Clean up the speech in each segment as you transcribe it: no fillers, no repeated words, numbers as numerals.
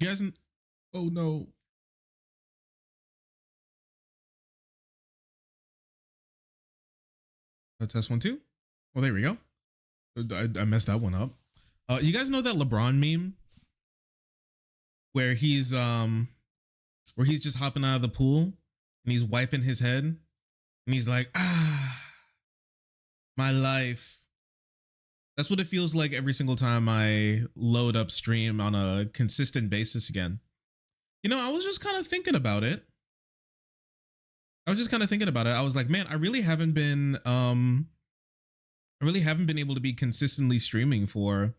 You guys, oh no. Test 1 2. Well, there we go. I messed that one up. You guys know that LeBron meme where he's just hopping out of the pool and he's wiping his head and he's like, ah, my life. That's what it feels like every single time I load up stream on a consistent basis again. You know, I was just kind of thinking about it. I was like, man, I really haven't been able to be consistently streaming for.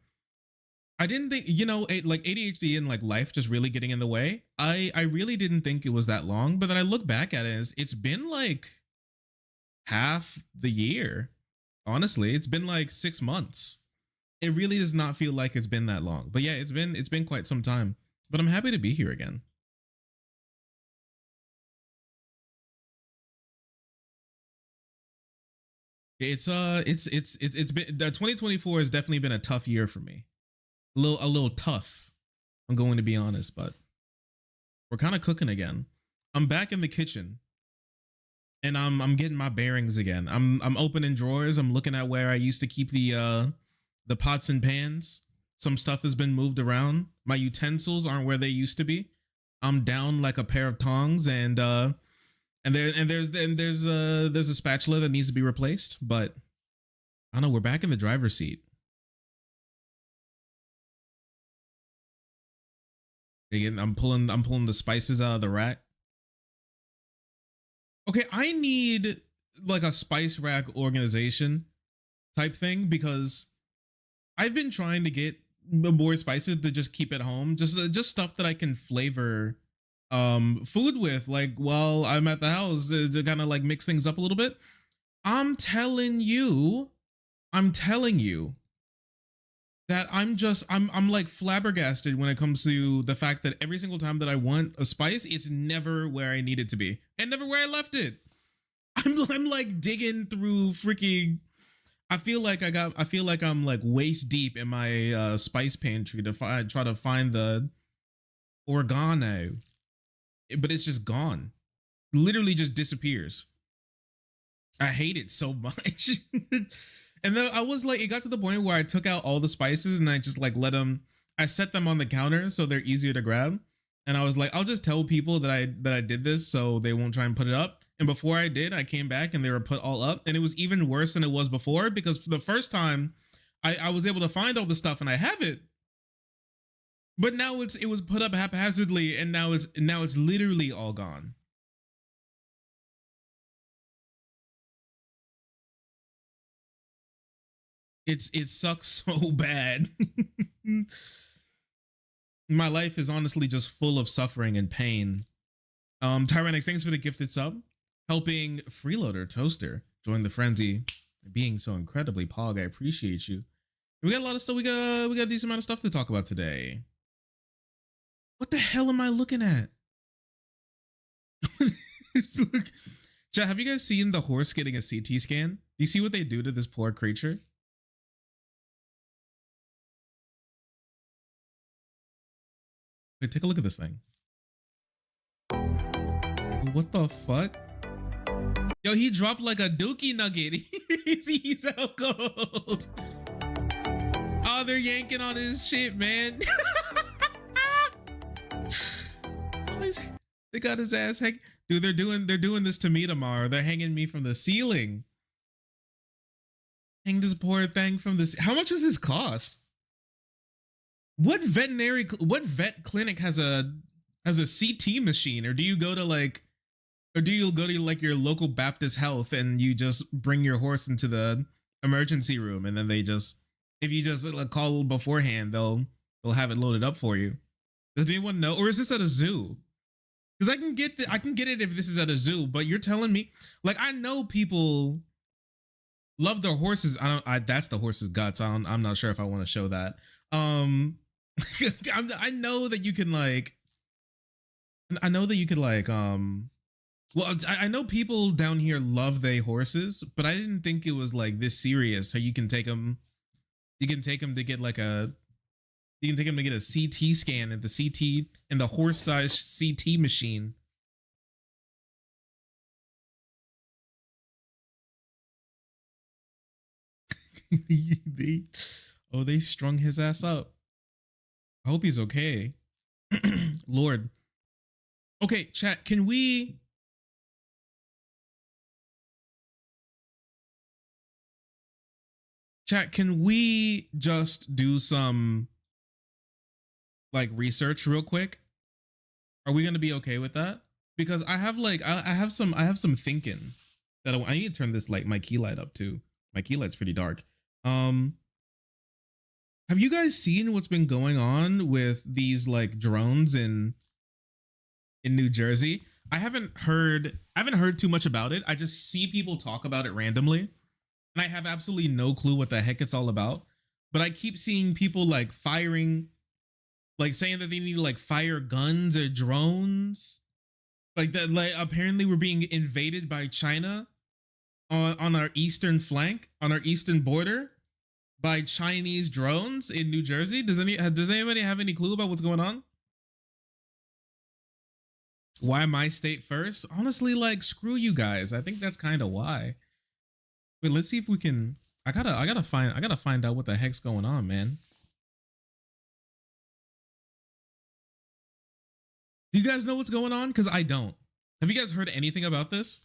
I didn't think, you know, like ADHD and like life just really getting in the way. I really didn't think it was that long, but then I look back at it, it's been like half the year. Honestly, it's been like 6 months. It really does not feel like it's been that long. But yeah, it's been quite some time. But I'm happy to be here again. It's been 2024 has definitely been a tough year for me. A little tough. I'm going to be honest, but we're kind of cooking again. I'm back in the kitchen. And I'm getting my bearings again. I'm opening drawers. I'm looking at where I used to keep the pots and pans. Some stuff has been moved around. My utensils aren't where they used to be. I'm down like a pair of tongs, and there's a spatula that needs to be replaced. But I don't know. We're back in the driver's seat. Again, I'm pulling the spices out of the rack. Okay, I need like a spice rack organization type thing because I've been trying to get more spices to just keep at home, just stuff that I can flavor food with, like while I'm at the house to kind of like mix things up a little bit. I'm telling you that I'm like flabbergasted when it comes to the fact that every single time that I want a spice, it's never where I need it to be and never where I left it. I'm like digging through freaking. I feel like I'm like waist deep in my spice pantry to try to find the oregano, but it's just gone. Literally just disappears. I hate it so much. And then I was like, it got to the point where I took out all the spices and I just like I set them on the counter so they're easier to grab. And I was like, I'll just tell people that I did this so they won't try and put it up. And before I did, I came back and they were put all up. And it was even worse than it was before because for the first time I was able to find all the stuff and I have it. But now it was put up haphazardly and now it's literally all gone. It sucks so bad. My life is honestly just full of suffering and pain. Tyrannix, thanks for the gifted sub. Helping Freeloader Toaster join the frenzy. Being so incredibly pog, I appreciate you. We got a lot of stuff. We got a decent amount of stuff to talk about today. What the hell am I looking at? Chat, have you guys seen the horse getting a CT scan? Do you see what they do to this poor creature? Wait, take a look at this thing. What the fuck? Yo, he dropped like a dookie nugget. He's out cold. Oh, they're yanking on his shit, man. They got his ass hang. Dude, they're doing this to me tomorrow. They're hanging me from the ceiling. Hang this poor thing from this. How much does this cost? What vet clinic has a CT machine, or do you go to like your local Baptist Health and you just bring your horse into the emergency room and then they just, if you just like call beforehand, they'll have it loaded up for you. Does anyone know, or is this at a zoo? Because I can get it if this is at a zoo, but you're telling me, like, I know people love their horses. That's the horse's guts. I'm not sure if I want to show that. I know that you can like, well, I know people down here love their horses, but I didn't think it was like this serious. So you can take them to get like a You can take him to get a CT scan at the CT and the horse-sized CT machine. They strung his ass up. I hope he's okay. Lord. Okay, chat, can we... Chat, can we just do some like research real quick? Are we gonna be okay with that? Because I have like I have some thinking that I need to turn this light, my key light up too. My key light's pretty dark. Have you guys seen what's been going on with these like drones in New Jersey? I haven't heard too much about it. I just see people talk about it randomly. And I have absolutely no clue what the heck it's all about. But I keep seeing people like firing, like saying that they need to like fire guns or drones. Like that, like apparently we're being invaded by China on our eastern flank, on our eastern border by Chinese drones in New Jersey. Does anybody have any clue about what's going on? Why my state first? Honestly, like screw you guys. I think that's kind of why. Wait, let's see if we can. I gotta find out what the heck's going on, man. Do you guys know what's going on? Because I don't. Have you guys heard anything about this?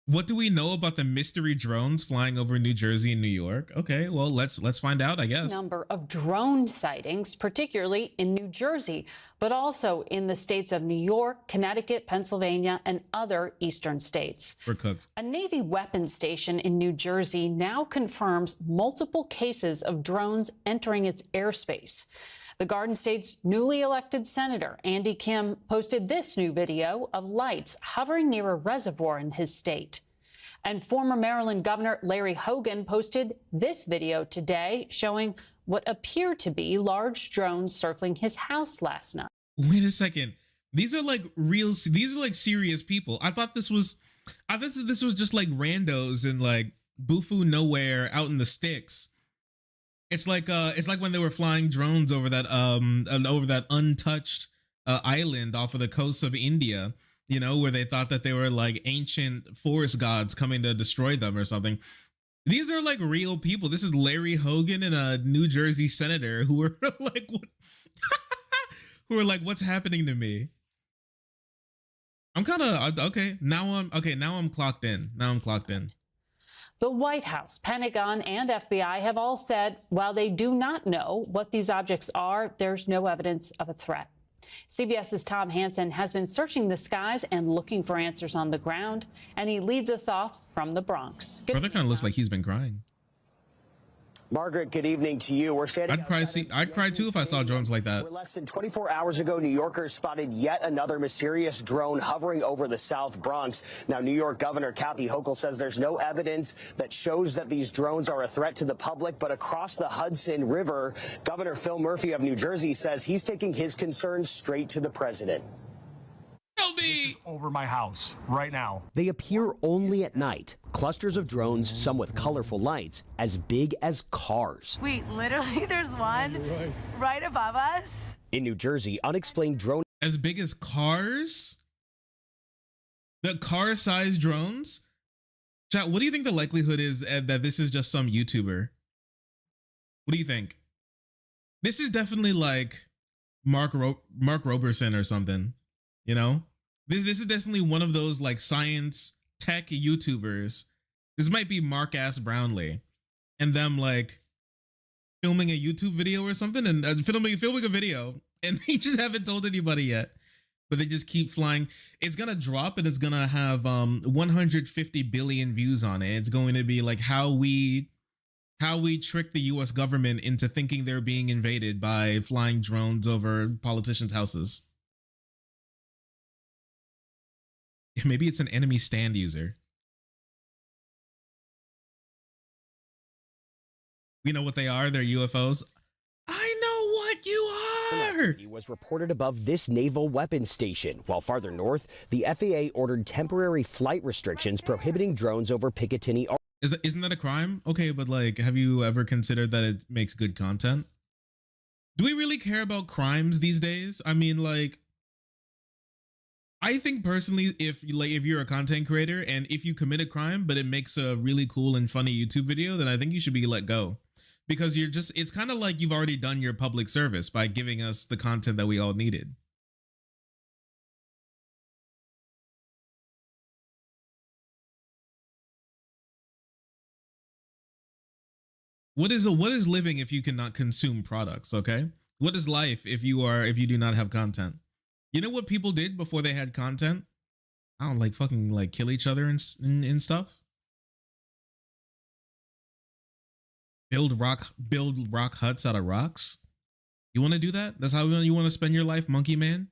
What do we know about the mystery drones flying over New Jersey and New York? Okay, well, let's find out, I guess. Number of drone sightings, particularly in New Jersey, but also in the states of New York, Connecticut, Pennsylvania, and other eastern states. We're cooked. A Navy weapons station in New Jersey now confirms multiple cases of drones entering its airspace. The Garden State's newly elected Senator Andy Kim posted this new video of lights hovering near a reservoir in his state. And former Maryland Governor Larry Hogan posted this video today showing what appear to be large drones circling his house last night. Wait a second. These are like serious people. I thought this was just like randos and like bufu nowhere out in the sticks. It's like when they were flying drones over that untouched island off of the coast of India, you know, where they thought that they were like ancient forest gods coming to destroy them or something. These are like real people. This is Larry Hogan and a New Jersey senator who were like, what? Who are like, what's happening to me? I'm kind of okay. Now I'm clocked in. The White House, Pentagon, and FBI have all said while they do not know what these objects are, there's no evidence of a threat. CBS's Tom Hansen has been searching the skies and looking for answers on the ground, and he leads us off from the Bronx. Brother kind of looks like he's been crying. Margaret, good evening to you. We're standing. I'd cry too if I saw drones like that. Less than 24 hours ago, New Yorkers spotted yet another mysterious drone hovering over the South Bronx. Now, New York Governor Kathy Hochul says there's no evidence that shows that these drones are a threat to the public. But across the Hudson River, Governor Phil Murphy of New Jersey says he's taking his concerns straight to the president. Over my house right now. They appear only at night. Clusters of drones, some with colorful lights, as big as cars. Wait, literally there's one right above us. In New Jersey, unexplained drone. As big as cars? The car-sized drones? Chat, what do you think the likelihood is that this is just some YouTuber? What do you think? This is definitely like Mark Roberson or something, you know? This is definitely one of those like science tech YouTubers. This might be Mark Ass Brownlee and them like filming a YouTube video or something and filming a video, and they just haven't told anybody yet, but they just keep flying. It's gonna drop and it's gonna have 150 billion views on it. It's going to be like how we trick the US government into thinking they're being invaded by flying drones over politicians' houses. Maybe it's an enemy stand user. We know what they are. They're UFOs. I know what you He was reported above this naval weapons station, while farther north, the FAA ordered temporary flight restrictions prohibiting drones over Picatinny. Isn't that a crime? Okay, but like, have you ever considered that it makes good content? Do we really care about crimes these days? I mean, like, I think personally, if you're a content creator and if you commit a crime, but it makes a really cool and funny YouTube video, then I think you should be let go. Because it's kind of like you've already done your public service by giving us the content that we all needed. What is living if you cannot consume products, okay? What is life if you do not have content? You know what people did before they had content? I don't like fucking like kill each other and stuff. Build rock huts out of rocks. You want to do that? That's how you want to spend your life, monkey man?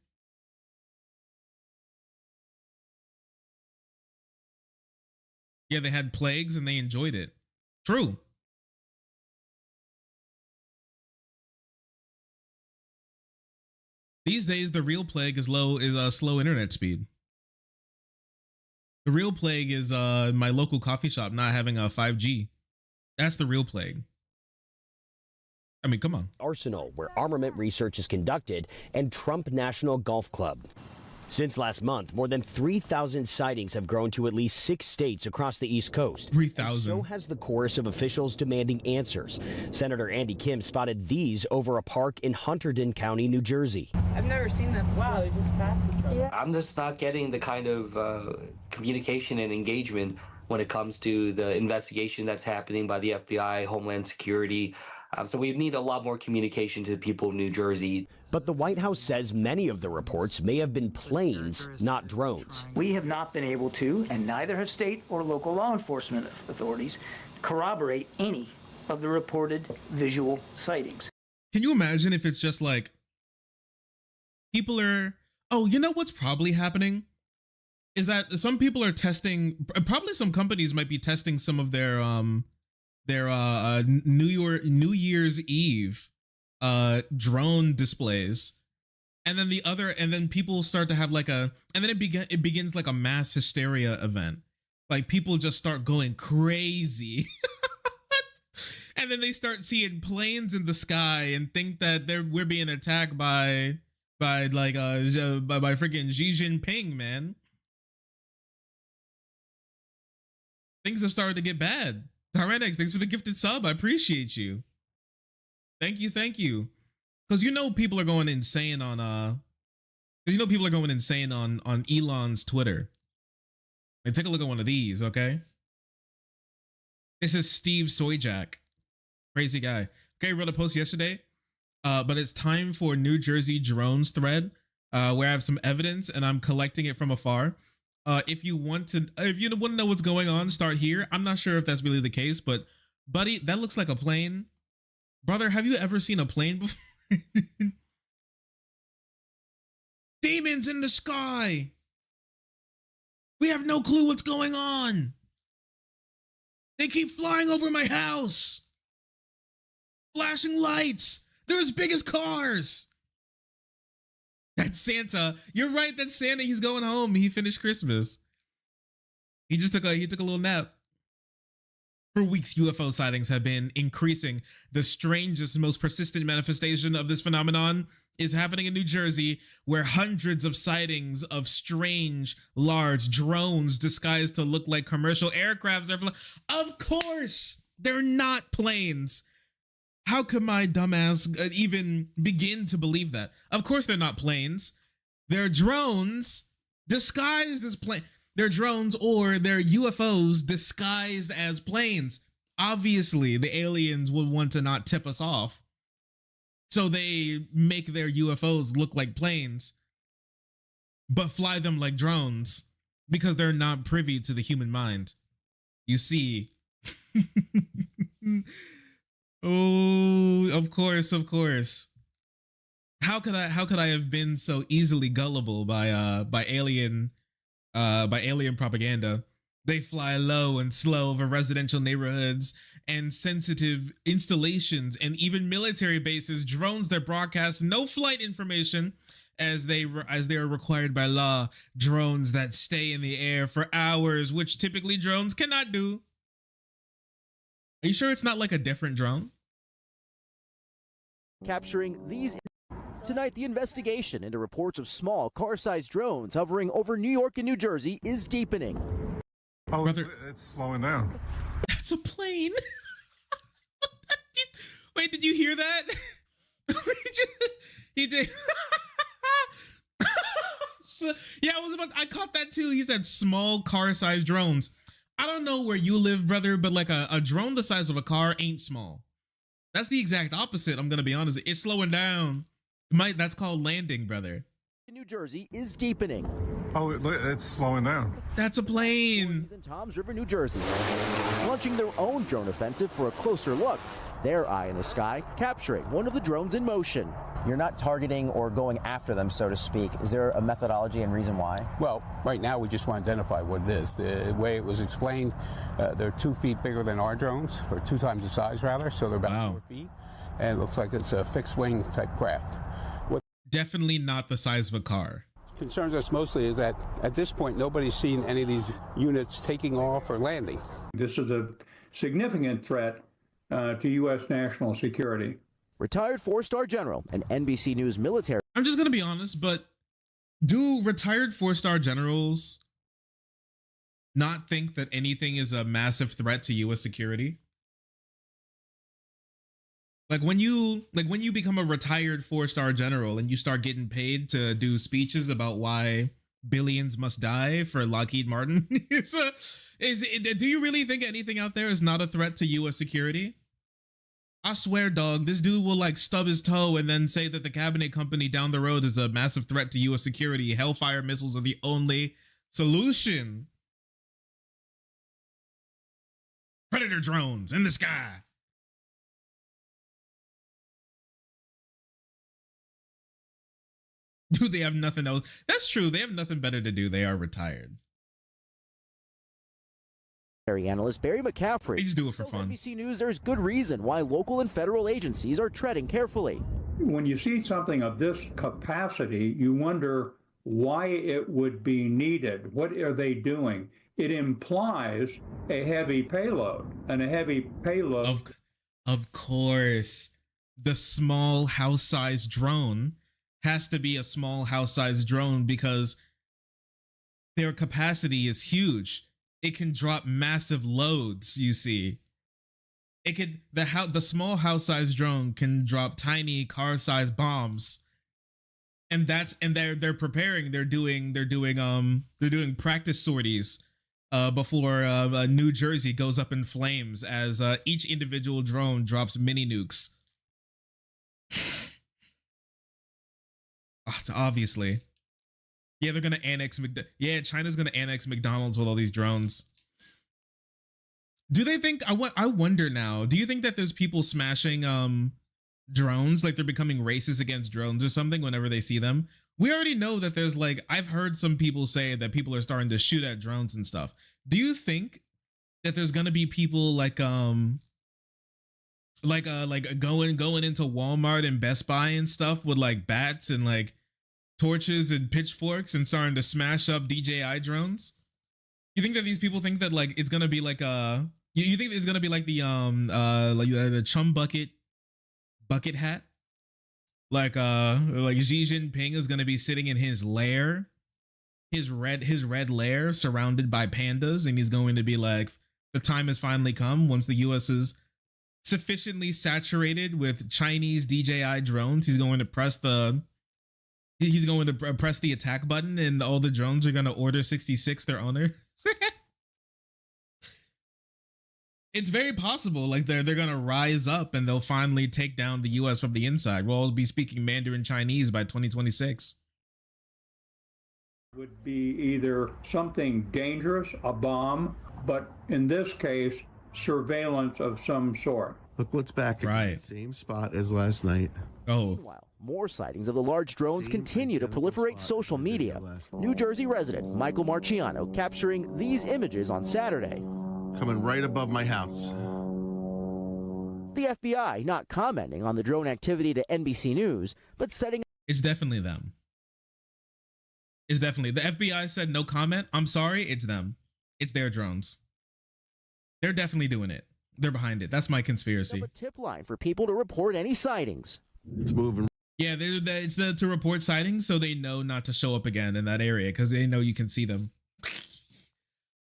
Yeah, they had plagues and they enjoyed it. True. These days, the real plague is slow internet speed. The real plague is my local coffee shop not having a 5G. That's the real plague. I mean, come on. Arsenal, where armament research is conducted, and Trump National Golf Club. Since last month, more than 3,000 sightings have grown to at least 6 states across the East Coast. 3,000. So has the chorus of officials demanding answers. Senator Andy Kim spotted these over a park in Hunterdon County, New Jersey. I've never seen them. Wow, they just passed each other. Yeah. I'm just not getting the kind of communication and engagement when it comes to the investigation that's happening by the FBI, Homeland Security. So we need a lot more communication to the people of New Jersey. But the White House says many of the reports may have been planes, not drones. We have not been able to, and neither have state or local law enforcement authorities, corroborate any of the reported visual sightings. Can you imagine if it's just like people are, oh, you know what's probably happening? Is that some people are testing, probably some companies might be testing some of their New Year's Eve drone displays, and then people start to have like and then it begins like a mass hysteria event. Like people just start going crazy. And then they start seeing planes in the sky and think that we're being attacked by freaking Xi Jinping, man. Things have started to get bad. Tyrannex, thanks for the gifted sub. I appreciate you. Thank you. Because people are going insane on on Elon's Twitter. And take a look at one of these, okay? This is Steve Soyjak. Crazy guy. Okay, wrote a post yesterday. But it's time for New Jersey drones thread, where I have some evidence and I'm collecting it from afar. If you want to know what's going on, start here. I'm not sure if that's really the case, but buddy, that looks like a plane. Brother, have you ever seen a plane before? Demons in the sky. We have no clue what's going on. They keep flying over my house. Flashing lights. They're as big as cars. That's Santa. You're right. That's Santa. He's going home. He finished Christmas. He took a little nap. For weeks, UFO sightings have been increasing. The strangest, most persistent manifestation of this phenomenon is happening in New Jersey, where hundreds of sightings of strange, large drones disguised to look like commercial aircrafts are flying. Of course, they're not planes. How could my dumbass even begin to believe that? Of course they're not planes. They're drones disguised as planes. They're drones or they're UFOs disguised as planes. Obviously, the aliens would want to not tip us off. So they make their UFOs look like planes, but fly them like drones because they're not privy to the human mind. You see. Oh, of course. How could I have been so easily gullible by alien propaganda? They fly low and slow over residential neighborhoods and sensitive installations and even military bases. Drones that broadcast no flight information as they are required by law. Drones that stay in the air for hours, which typically drones cannot do. Are you sure it's not like a different drone? Capturing these. Tonight, the investigation into reports of small car-sized drones hovering over New York and New Jersey is deepening. Oh, brother, it's slowing down. That's a plane. Wait, did you hear that? He did. So, yeah, I caught that too. He said small car-sized drones. I don't know where you live, brother, but like a drone the size of a car ain't small. That's the exact opposite. I'm gonna be honest. It's slowing down. That's called landing, brother. New Jersey is deepening. Oh, it's slowing down. That's a plane. In Toms River, New Jersey, launching their own drone offensive for a closer look. Their eye in the sky, capturing one of the drones in motion. You're not targeting or going after them, so to speak. Is there a methodology and reason why? Well, right now we just want to identify what it is. The way it was explained, they're 2 feet bigger than our drones, or 2 times the size rather, so they're about 4 feet. And it looks like it's a fixed wing type craft. What definitely not the size of a car. Concerns us mostly is that at this point nobody's seen any of these units taking off or landing. This is a significant threat to U.S. national security. Retired 4-star general and NBC News military. I'm just going to be honest, but do retired 4-star generals not think that anything is a massive threat to U.S. security? Like when you become a retired 4-star general and you start getting paid to do speeches about why billions must die for Lockheed Martin, do you really think anything out there is not a threat to U.S. security? I swear, dog, this dude will like stub his toe and then say that the cabinet company down the road is a massive threat to U.S. security. Hellfire missiles are the only solution. Predator drones in the sky. Dude, they have nothing else. That's true. They have nothing better to do. They are retired. Analyst Barry McCaffrey. They just do it for fun. NBC News, there's good reason why local and federal agencies are treading carefully. When you see something of this capacity, you wonder why it would be needed. What are they doing? It implies a heavy payload, and a heavy payload. Of course, the small house-sized drone has to be a small house-sized drone because their capacity is huge. It can drop massive loads, you see. It could the small house-sized drone can drop tiny car-sized bombs. And they're preparing, they're doing practice sorties before New Jersey goes up in flames as each individual drone drops mini nukes. Obviously. Yeah, they're gonna annex China's gonna annex McDonald's with all these drones. Do they think, I wonder now, do you think that there's people smashing drones, like they're becoming racist against drones or something whenever they see them? We already know that there's like, I've heard some people say that people are starting to shoot at drones and stuff. Do you think that there's gonna be people like going into Walmart and Best Buy and stuff with like bats and like torches and pitchforks and starting to smash up DJI drones? You think that these people think that like it's gonna be like you think it's gonna be like the chum bucket hat, like Xi Jinping is gonna be sitting in his lair, his red lair surrounded by pandas, and he's going to be like, the time has finally come once the U.S. is sufficiently saturated with Chinese DJI drones. He's going to press the attack button, and all the drones are going to order 66 their owner. It's very possible. Like they're going to rise up and they'll finally take down the US from the inside. We'll all be speaking Mandarin Chinese by 2026. Would be either something dangerous, a bomb, but in this case, surveillance of some sort. Look what's back in the same spot as last night. Oh. Meanwhile, More sightings of the large drones continue to proliferate social media. New Jersey resident Michael Marciano capturing these images on Saturday. Coming right above my house. The FBI not commenting on the drone activity to NBC News, but setting... It's definitely them. It's definitely... The FBI said no comment. I'm sorry, it's them. It's their drones. They're definitely doing it. They're behind it. That's my conspiracy. A tip line for people to report any sightings. It's moving. Yeah, it's to report sightings so they know not to show up again in that area because they know you can see them.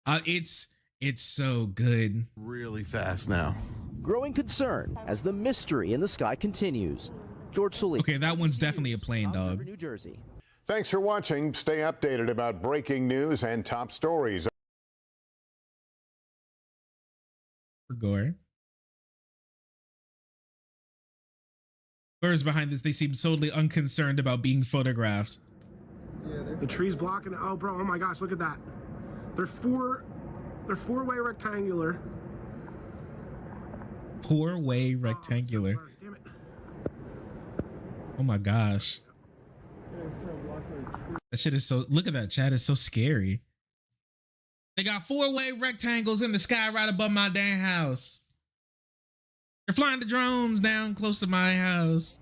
It's so good. Really fast now. Growing concern as the mystery in the sky continues. George Solis. Okay, that one's definitely a plane, dog. New Jersey. Thanks for watching. Stay updated about breaking news and top stories. Gore. Gore's behind this. They seem totally unconcerned about being photographed. The tree's blocking it. Oh, bro. Oh my gosh. Look at that. They're four-way rectangular. Four-way rectangular. Damn it. Oh my gosh. That shit is so, look at that, chat. It's so scary. They got four-way rectangles in the sky right above my damn house. They're flying the drones down close to my house.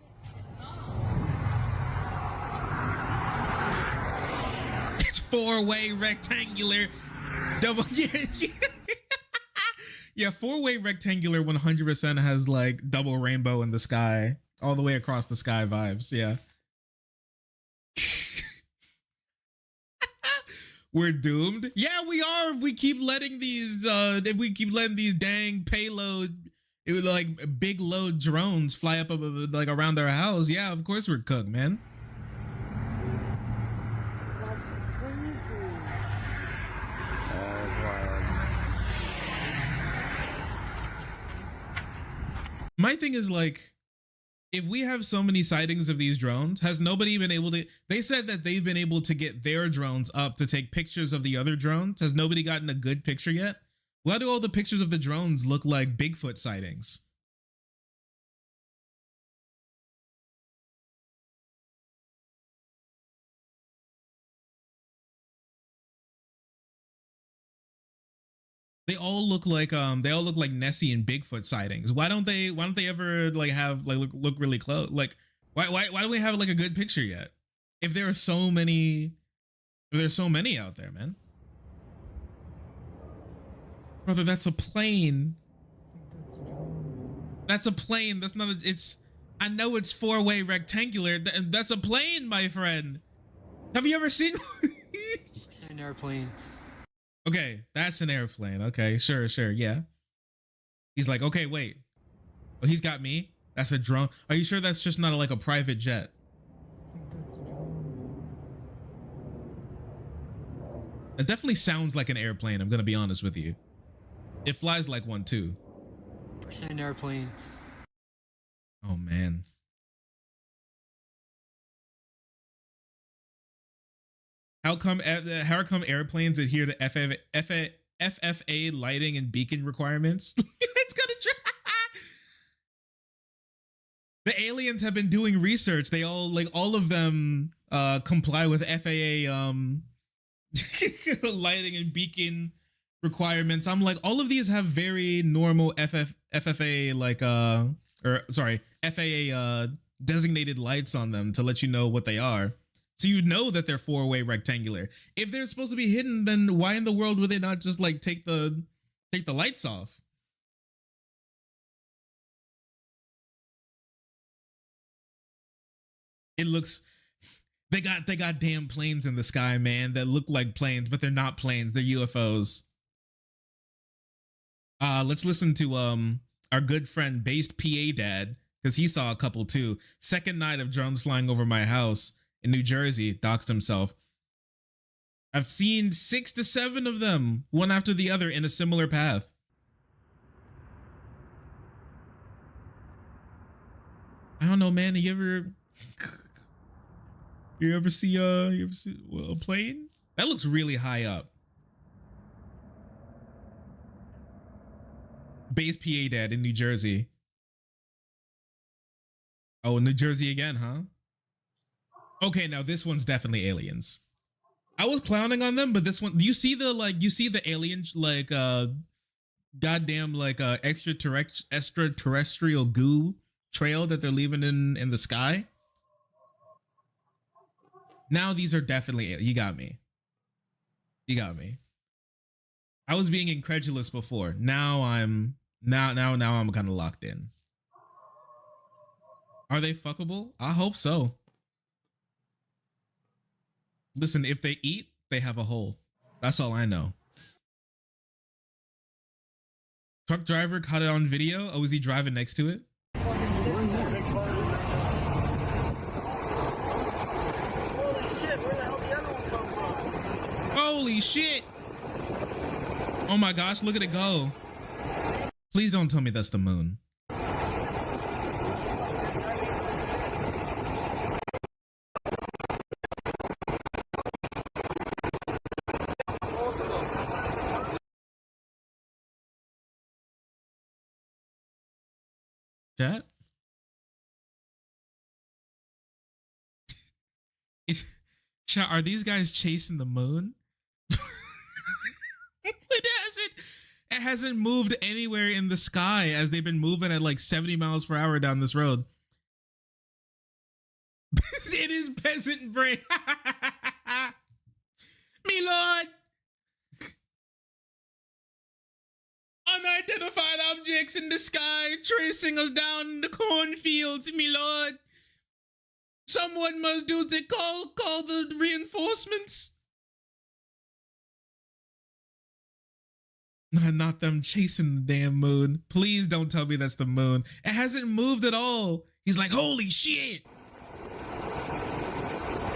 It's four-way rectangular. Double, yeah. Yeah, four-way rectangular 100% has like double rainbow in the sky, all the way across the sky vibes. Yeah. We're doomed. Yeah, we are. If we keep letting these, dang payload, like big load drones fly up like around our house. Yeah, of course we're cooked, man. That's crazy. My thing is like, if we have so many sightings of these drones, has nobody been able to, they said that they've been able to get their drones up to take pictures of the other drones. Has nobody gotten a good picture yet? Why do all the pictures of the drones look like Bigfoot sightings? They all look like Nessie and Bigfoot sightings. Why don't they ever like have like look really close? Like why don't we have like a good picture yet? If there's so many out there, man. Brother, that's a plane. That's a plane. That's not a, it's, I know it's four-way rectangular. That's a plane, my friend. Have you ever seen an airplane? Okay, that's an airplane. Okay, sure, yeah. He's like, okay, wait. Oh, he's got me. That's a drone. Are you sure that's just not like a private jet? It definitely sounds like an airplane, I'm gonna be honest with you. It flies like one too. An airplane. Oh man. How come airplanes adhere to FFA lighting and beacon requirements? It's gonna try. The aliens have been doing research. They all of them comply with FAA lighting and beacon requirements. I'm like, all of these have very normal FFA FAA designated lights on them to let you know what they are. So you know that they're four-way rectangular. If they're supposed to be hidden, then why in the world would they not just like take the lights off? It looks, they got damn planes in the sky, man, that look like planes, but they're not planes, they're UFOs. Let's listen to our good friend Based PA Dad, because he saw a couple too. Second night of drones flying over my house in New Jersey, doxed himself. I've seen 6 to 7 of them, one after the other in a similar path. I don't know, man. You ever see a plane? That looks really high up. Base PA Dad in New Jersey. Oh, New Jersey again, huh? Okay, now this one's definitely aliens. I was clowning on them, but this one, you see the alien, like, goddamn, like, extraterrestrial goo trail that they're leaving in the sky. Now these are definitely, you got me. You got me. I was being incredulous before. Now I'm kind of locked in. Are they fuckable? I hope so. Listen, if they eat, they have a hole. That's all I know. Truck driver caught it on video. Oh, was he driving next to it? Holy shit! Oh my gosh, look at it go. Please don't tell me that's the moon. Chat? Chat, are these guys chasing the moon? It hasn't moved anywhere in the sky as they've been moving at like 70 miles per hour down this road. It is peasant brain. Me lord. Unidentified objects in the sky tracing us down the cornfields, me lord. Someone must do the call the reinforcements. Not them chasing the damn moon. Please don't tell me that's the moon. It hasn't moved at all. He's like, holy shit.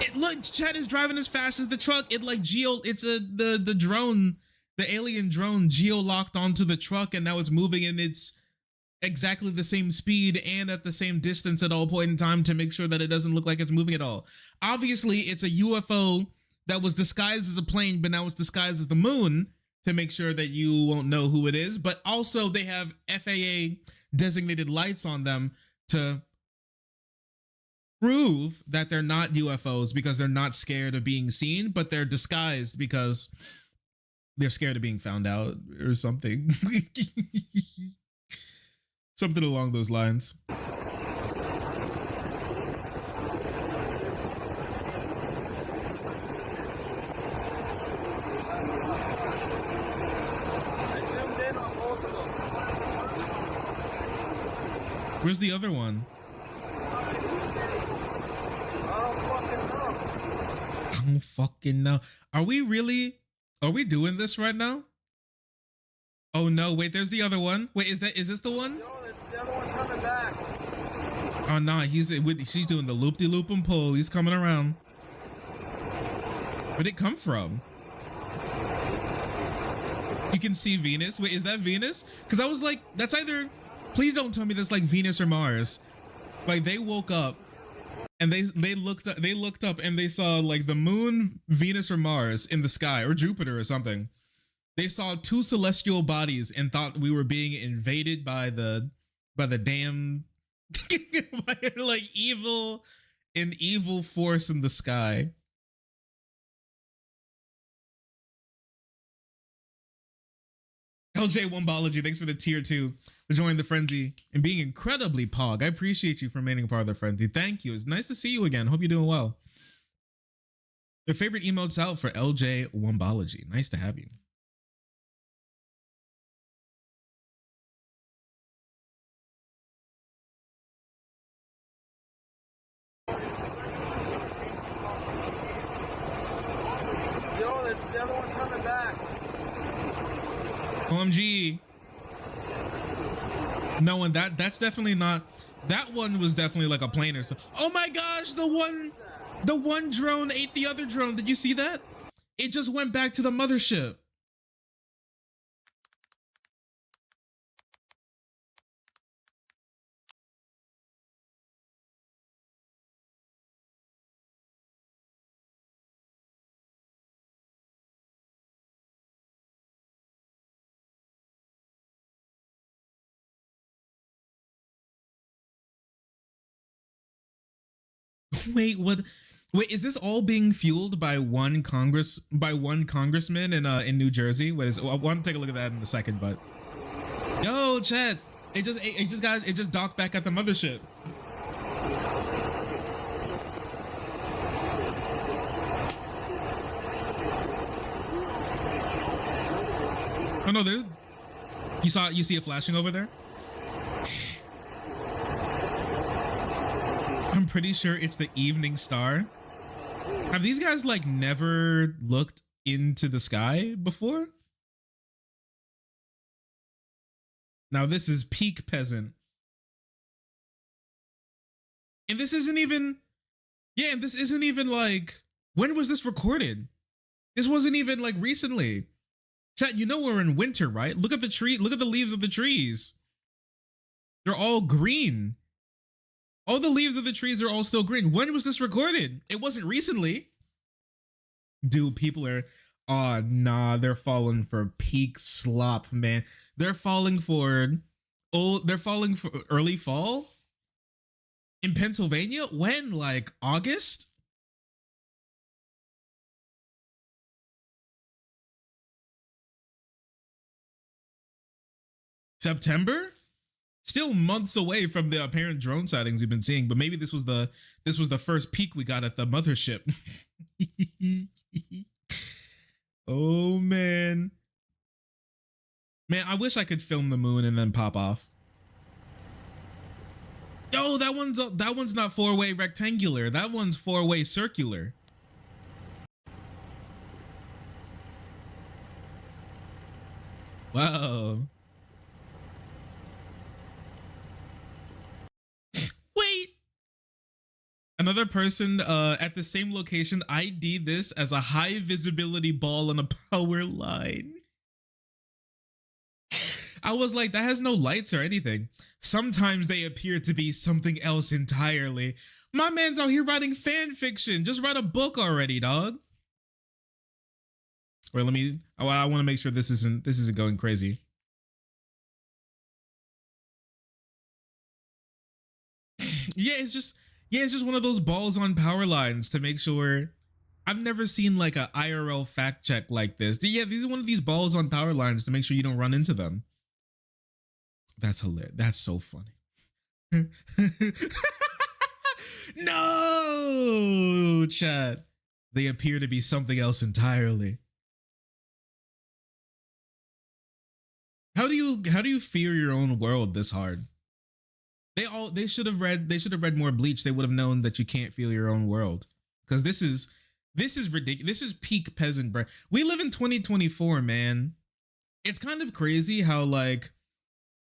It looked, Chad is driving as fast as the truck. It like the drone, the alien drone geo-locked onto the truck, and now it's moving, and it's exactly the same speed and at the same distance at all point in time to make sure that it doesn't look like it's moving at all. Obviously, it's a UFO that was disguised as a plane, but now it's disguised as the moon, to make sure that you won't know who it is. But also they have FAA designated lights on them to prove that they're not UFOs because they're not scared of being seen, but they're disguised because they're scared of being found out or something. Something along those lines. Where's the other one? I don't fucking know. Are we doing this right now? Oh no, wait, there's the other one. Wait, is this the one? The other one's coming back. Oh no, she's doing the loop-de-loop and pull. He's coming around. Where'd it come from? You can see Venus. Wait, is that Venus? Because I was like, that's either, please don't tell me that's like Venus or Mars. Like they woke up and they looked up and they saw like the moon, Venus or Mars in the sky, or Jupiter or something. They saw two celestial bodies and thought we were being invaded by the damn like evil force in the sky. LJ Wombology, thanks for the tier 2 for joining the frenzy and being incredibly pog. I appreciate you for remaining a part of the frenzy. Thank you. It's nice to see you again. Hope you're doing well. Your favorite emotes out for LJ Wombology. Nice to have you. Yo, the other one's coming back. OMG. No, and that's definitely not, that one was definitely like a plane or so. Oh my gosh, the one drone ate the other drone. Did you see that? It just went back to the mothership. Wait, what? Wait, is this all being fueled by one congressman in New Jersey? What is it? I want to take a look at that in a second, but yo, chat, it just docked back at the mothership. Oh no, there's you see it flashing over there? I'm pretty sure it's the Evening Star. Have these guys like never looked into the sky before? Now this is peak peasant. And this isn't even, yeah, and this isn't even like, when was this recorded? This wasn't even like recently. Chat, you know we're in winter, right? Look at the tree, look at the leaves of the trees. They're all green. All the leaves of the trees are all still green. When was this recorded? It wasn't recently. Dude, people are, oh nah, they're falling for peak slop, man. They're falling for early fall in Pennsylvania. When? Like August? September? Still months away from the apparent drone sightings we've been seeing, but maybe this was the first peak we got at the mothership. Oh man. Man, I wish I could film the moon and then pop off. Yo, that one's not 4-way rectangular. That one's 4-way circular. Wow. Wait. Another person at the same location ID'd this as a high visibility ball on a power line. I was like, that has no lights or anything. Sometimes they appear to be something else entirely. My man's out here writing fan fiction. Just write a book already, dog. Wait, let me, I want to make sure this isn't going crazy. Yeah, it's just one of those balls on power lines to make sure. I've never seen like a IRL fact check like this. Yeah, these are one of these balls on power lines to make sure you don't run into them. That's hilarious. That's so funny. No, chat. They appear to be something else entirely. How do you fear your own world this hard? They should have read more Bleach. They would have known that you can't feel your own world. Because this is ridiculous. This is peak peasant brain. We live in 2024, man. It's kind of crazy how like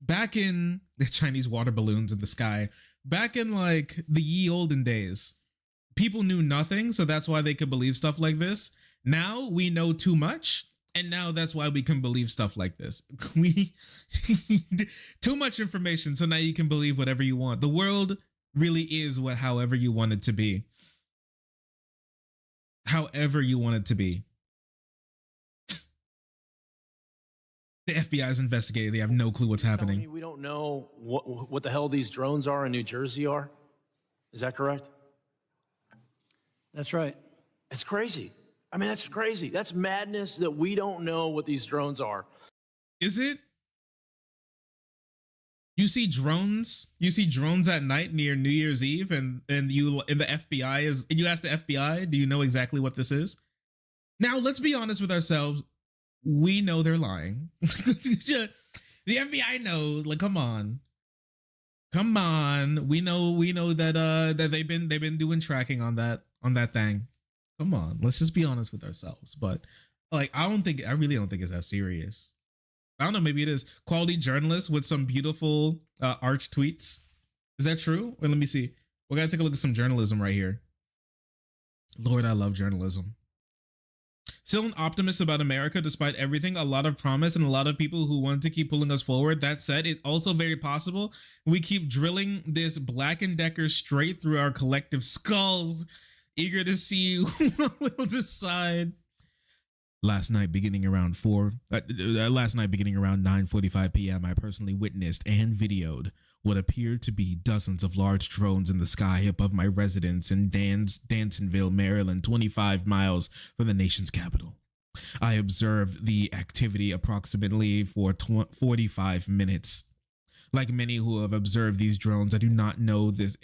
back in the Chinese water balloons in the sky, back in like the ye olden days, people knew nothing, so that's why they could believe stuff like this. Now we know too much, and now that's why we can believe stuff like this. We too much information, so now you can believe whatever you want. The world really is however you want it to be. However you want it to be. The FBI is investigating. They have no clue what's happening. We don't know what the hell these drones are in New Jersey are. Is that correct? That's right. It's crazy. I mean, that's crazy. That's madness that we don't know what these drones are. Is it? You see drones at night near New Year's Eve, and the FBI is, and you ask the FBI, do you know exactly what this is? Now, let's be honest with ourselves. We know they're lying. The FBI knows. Like, come on. We know that they've been doing tracking on that thing. Come on, let's just be honest with ourselves. But like, I really don't think it's that serious. I don't know. Maybe it is. Quality journalist with some beautiful arch tweets. Is that true? Wait, let me see. We gotta take a look at some journalism right here. Lord, I love journalism. Still an optimist about America despite everything, a lot of promise and a lot of people who want to keep pulling us forward. That said, it's also very possible we keep drilling this Black & Decker straight through our collective skulls, eager to see what will decide. Last night, beginning around 9:45 p.m., I personally witnessed and videoed what appeared to be dozens of large drones in the sky above my residence in Dansonville, Maryland, 25 miles from the nation's capital. I observed the activity approximately for 45 minutes. Like many who have observed these drones, I do not know if this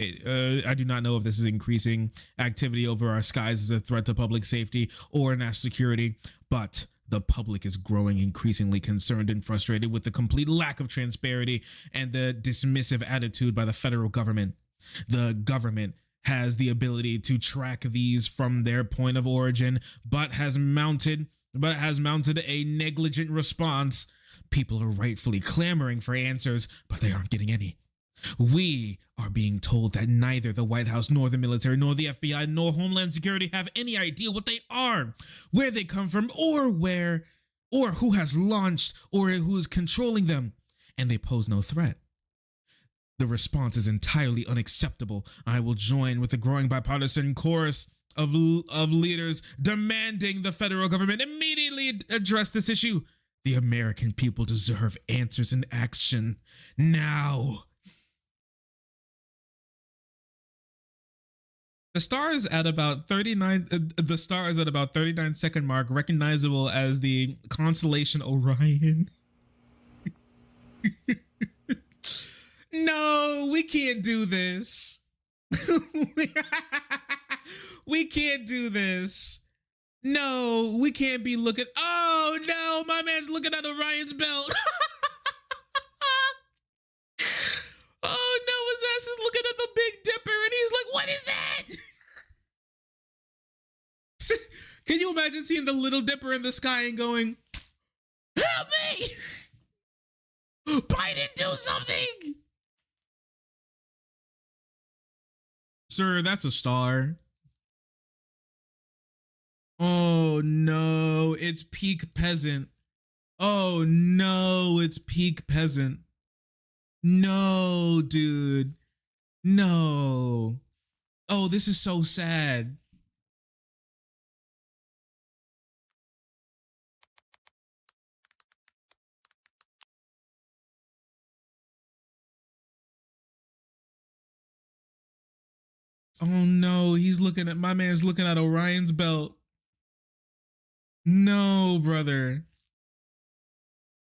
is increasing activity over our skies as a threat to public safety or national security, but the public is growing increasingly concerned and frustrated with the complete lack of transparency and the dismissive attitude by the federal government. The government has the ability to track these from their point of origin, but has mounted a negligent response. People are rightfully clamoring for answers, but they aren't getting any. We are being told that neither the White House, nor the military, nor the FBI, nor Homeland Security have any idea what they are, where they come from, or who has launched, or who is controlling them, and they pose no threat. The response is entirely unacceptable. I will join with the growing bipartisan chorus of leaders demanding the federal government immediately address this issue. The American people deserve answers and action now. The star is at about 39. The star is at about 39-second mark, recognizable as the constellation Orion. No, we can't do this. We can't do this. No, we can't be looking. Oh no, my man's looking at Orion's belt. Oh no, his ass is looking at the Big Dipper and he's like, what is that? Can you imagine seeing the Little Dipper in the sky and going, help me! Biden, do something! Sir, that's a star. Oh no, it's peak peasant. Oh no, it's peak peasant. No, dude. No. Oh, this is so sad. Oh no, my man's looking at Orion's belt. No, brother.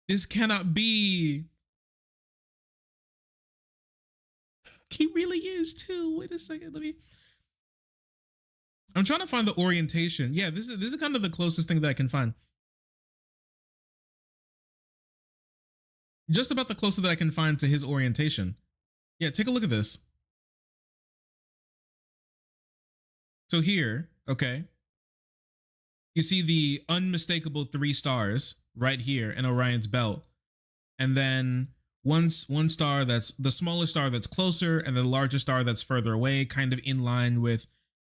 This cannot be. He really is too. Wait a second. I'm trying to find the orientation. Yeah, this is kind of the closest thing that I can find. Just about the closest that I can find to his orientation. Yeah, take a look at this. So here, okay. You see the unmistakable 3 stars right here in Orion's belt. And then one star that's the smaller star that's closer and the larger star that's further away, kind of in line with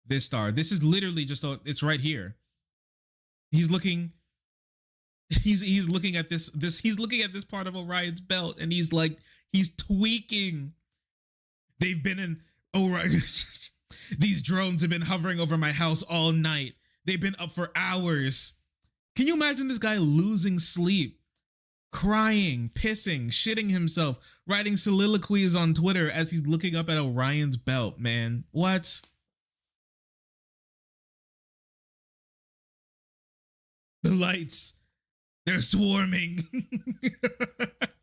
this star. This is literally just, it's right here. He's looking at he's looking at this part of Orion's belt and he's like, he's tweaking. They've been in Orion. These drones have been hovering over my house all night. They've been up for hours. Can you imagine this guy losing sleep, crying, pissing, shitting himself, writing soliloquies on Twitter as he's looking up at Orion's belt, man? What? The lights, they're swarming.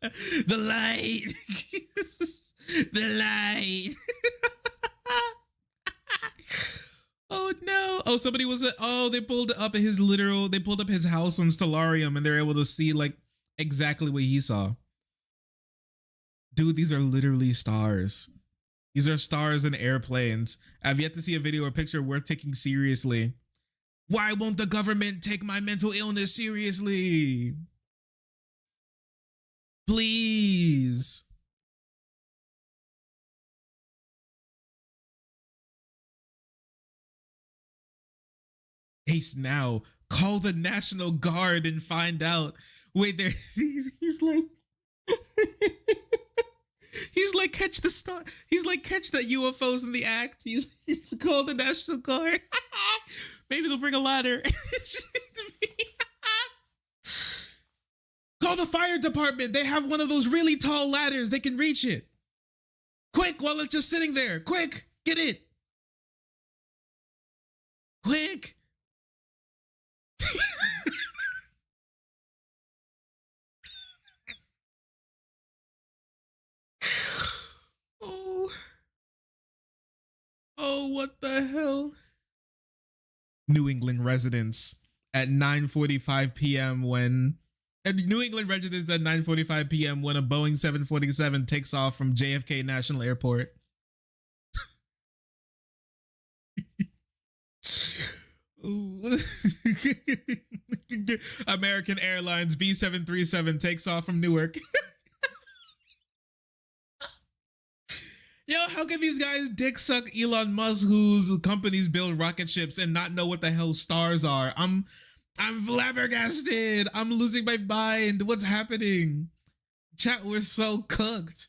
The light. The light. Oh no. Oh, somebody was they pulled up his house on Stellarium and they're able to see like exactly what he saw. Dude, these are literally stars. These are stars and airplanes. I've yet to see a video or picture worth taking seriously. Why won't the government take my mental illness seriously? Please. Haste now. Call the National Guard and find out. Wait, there. He's like, he's like, catch the star. He's like, catch the UFOs in the act. He's call the National Guard. Maybe they'll bring a ladder. Call the fire department. They have one of those really tall ladders. They can reach it. Quick, while it's just sitting there. Quick, get it. Quick. Oh, what the hell? New England residents at 9:45 p.m. when a Boeing 747 takes off from JFK National Airport. American Airlines B737 takes off from Newark. Yo, how can these guys dick suck Elon Musk, whose companies build rocket ships, and not know what the hell stars are? I'm flabbergasted. I'm losing my mind. What's happening? Chat, we're so cooked.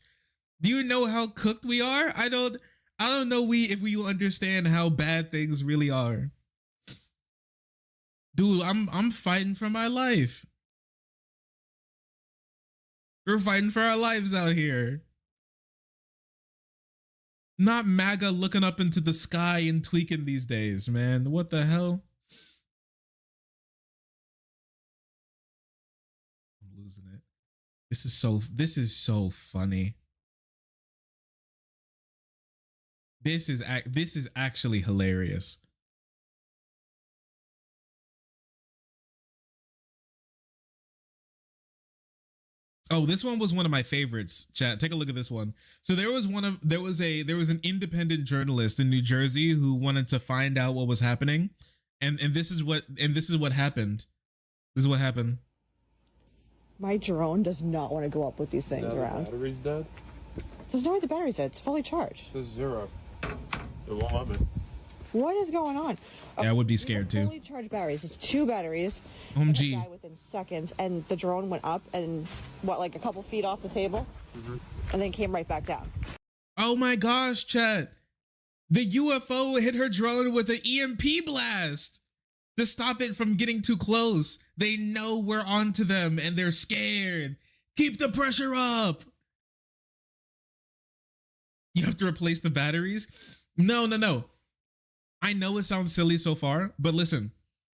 Do you know how cooked we are? I don't know if we understand how bad things really are. Dude, I'm fighting for my life. We're fighting for our lives out here. Not MAGA looking up into the sky and tweaking these days, man. What the hell? I'm losing it. This is so funny. This is actually hilarious. Oh, this one was one of my favorites, chat. Take a look at this one. So there was an independent journalist in New Jersey who wanted to find out what was happening. And this is what happened. This is what happened. My drone does not want to go up with these things around. The battery's dead? There's no way the battery's dead. It's fully charged. It's 0. It won't let me. What is going on? Yeah, I would be scared too. Fully charged batteries. It's 2 batteries. OMG. And within seconds, and the drone went up and like a couple feet off the table, and then came right back down. Oh my gosh, chat. The UFO hit her drone with an EMP blast to stop it from getting too close. They know we're onto them and they're scared. Keep the pressure up. You have to replace the batteries? No. I know it sounds silly so far, but listen,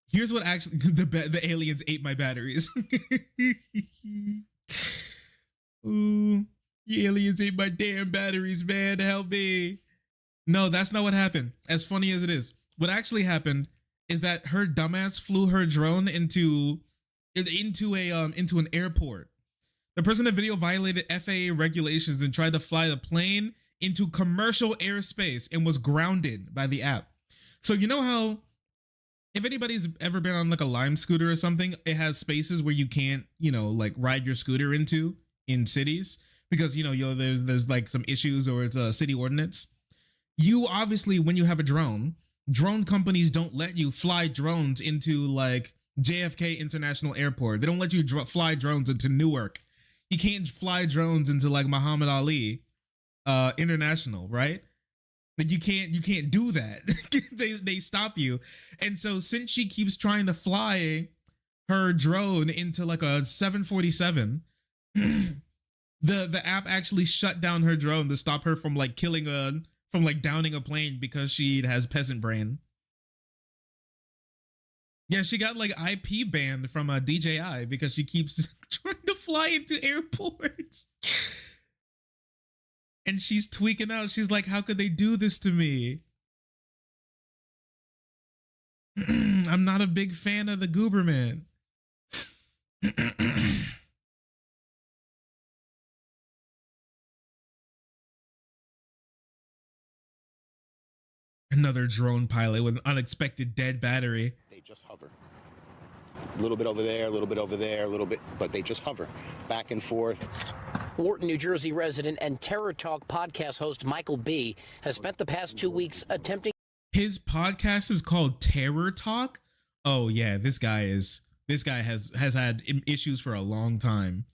here's what actually the aliens ate my batteries. Ooh, the aliens ate my damn batteries, man. Help me. No, that's not what happened. As funny as it is, what actually happened is that her dumbass flew her drone into an airport. The person in the video violated FAA regulations and tried to fly the plane into commercial airspace and was grounded by the app. So you know how if anybody's ever been on like a Lime scooter or something, it has spaces where you can't, like ride your scooter into in cities because, there's like some issues or it's a city ordinance. You obviously, when you have a drone companies don't let you fly drones into like JFK International Airport. They don't let you fly drones into Newark. You can't fly drones into like Muhammad Ali International, right? Like you can't do that. they stop you. And so since she keeps trying to fly her drone into like a 747, the app actually shut down her drone to stop her from like downing a plane because she has peasant brain. Yeah, she got like IP banned from DJI because she keeps trying to fly into airports. And she's tweaking out. She's like, how could they do this to me? I'm not a big fan of the Goober Man. Another drone pilot with an unexpected dead battery. They just hover. A little bit over there, a little bit over there, a little bit, but they just hover back and forth. Wharton, New Jersey resident and Terror Talk podcast host Michael B. has spent the past 2 weeks attempting. His podcast is called Terror Talk. Oh yeah, this guy has had issues for a long time.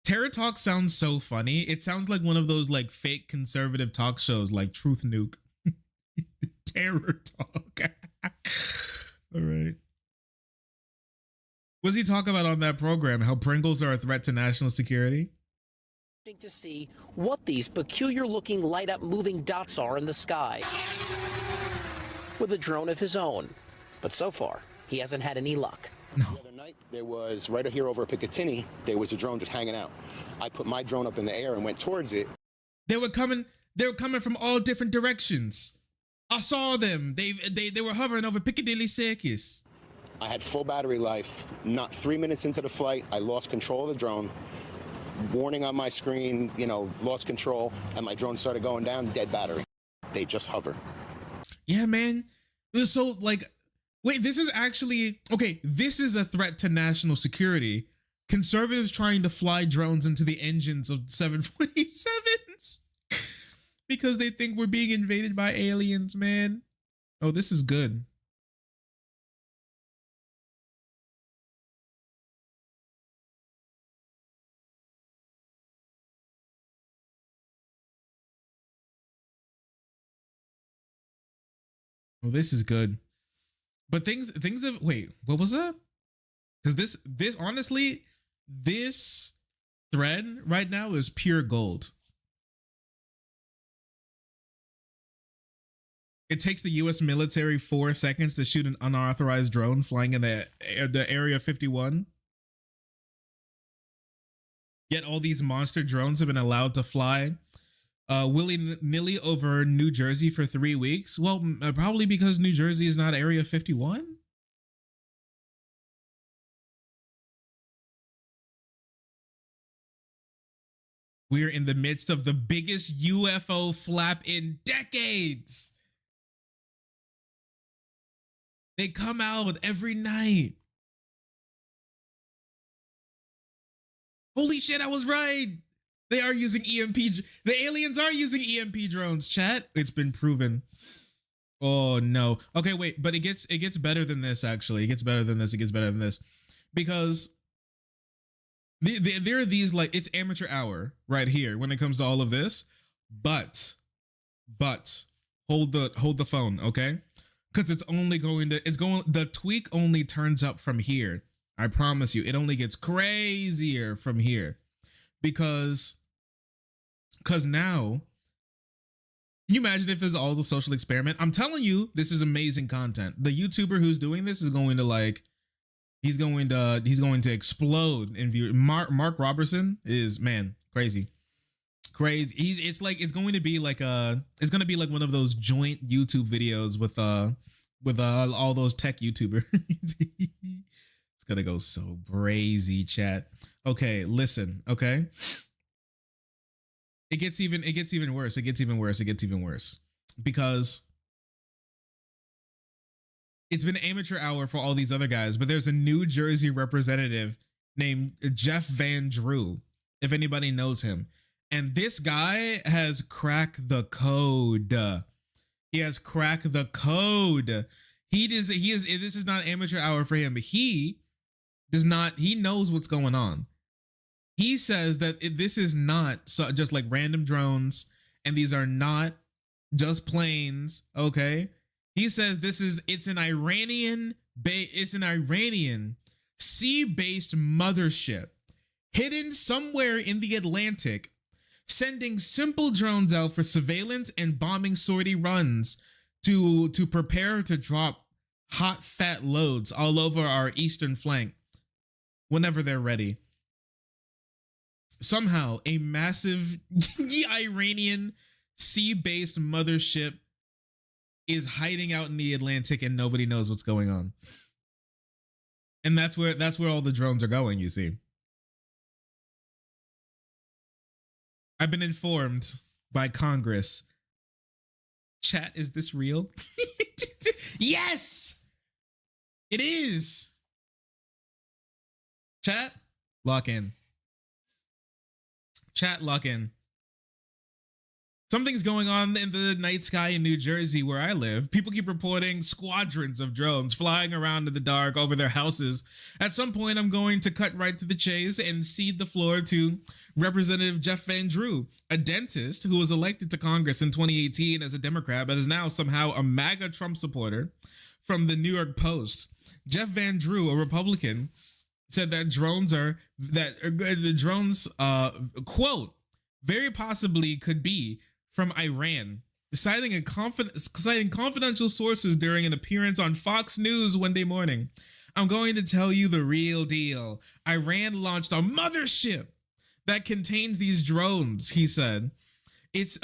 Terror Talk sounds so funny. It sounds like one of those like fake conservative talk shows like Truth Nuke. Terror Talk. All right. What's he talk about on that program? How Pringles are a threat to national security? To see what these peculiar-looking light-up moving dots are in the sky with a drone of his own. But so far, he hasn't had any luck. The other night, there was, right here over Picatinny, there was a drone just hanging out. I put my drone up in the air and went towards it. They were coming from all different directions. I saw them. They were hovering over Piccadilly Circus. I had full battery life. Not 3 minutes into the flight, I lost control of the drone. Warning on my screen, lost control, and my drone started going down, dead battery. They just hover. Yeah, man. So, like, wait, this is actually, okay, this is a threat to national security. Conservatives trying to fly drones into the engines of 747s because they think we're being invaded by aliens, man. Oh, this is good. Oh, this is good. But things have, wait, what was that? Because this honestly, this thread right now is pure gold. It takes the US military 4 seconds to shoot an unauthorized drone flying in the Area 51. Yet all these monster drones have been allowed to fly willy-nilly over New Jersey for 3 weeks. Well, probably because New Jersey is not Area 51. We're in the midst of the biggest UFO flap in decades. They come out every night. Holy shit, I was right. They are using EMP. The aliens are using EMP drones, chat. It's been proven. Oh no. Okay, wait, but it gets better than this, actually. It gets better than this. It gets better than this. Because there are these, like, it's amateur hour right here when it comes to all of this. But hold the phone, okay? Because the tweak only turns up from here. I promise you, it only gets crazier from here. Because now, can you imagine if it's all the social experiment? I'm telling you, this is amazing content. The YouTuber who's doing this is going to, like, he's going to explode in view. Mark Robertson is, man, crazy. It's going to be like one of those joint YouTube videos with all those tech YouTubers. It's gonna go so crazy, chat. Okay, listen, okay. It gets even worse. It gets even worse because it's been amateur hour for all these other guys, but there's a New Jersey representative named Jeff Van Drew, if anybody knows him. And this guy has cracked the code. He has cracked the code. This is not amateur hour for him. He knows what's going on. He says that this is not just like random drones, and these are not just planes, okay? He says it's an Iranian sea-based mothership hidden somewhere in the Atlantic, sending simple drones out for surveillance and bombing sortie runs to prepare to drop hot fat loads all over our eastern flank whenever they're ready. Somehow a massive Iranian sea-based mothership is hiding out in the Atlantic and nobody knows what's going on. And that's where all the drones are going, you see. I've been informed by Congress. Chat, is this real? Yes! It is! Chat, lock in. Chat, lock in. Something's going on in the night sky in New Jersey where I live. People keep reporting squadrons of drones flying around in the dark over their houses. At some point, I'm going to cut right to the chase and cede the floor to Representative Jeff Van Drew, a dentist who was elected to Congress in 2018 as a Democrat, but is now somehow a MAGA Trump supporter from the New York Post. Jeff Van Drew, a Republican, said that the drones quote very possibly could be from Iran, citing confidential sources during an appearance on Fox News Monday morning. I'm going to tell you the real deal. Iran launched a mothership that contains these drones, he said. It's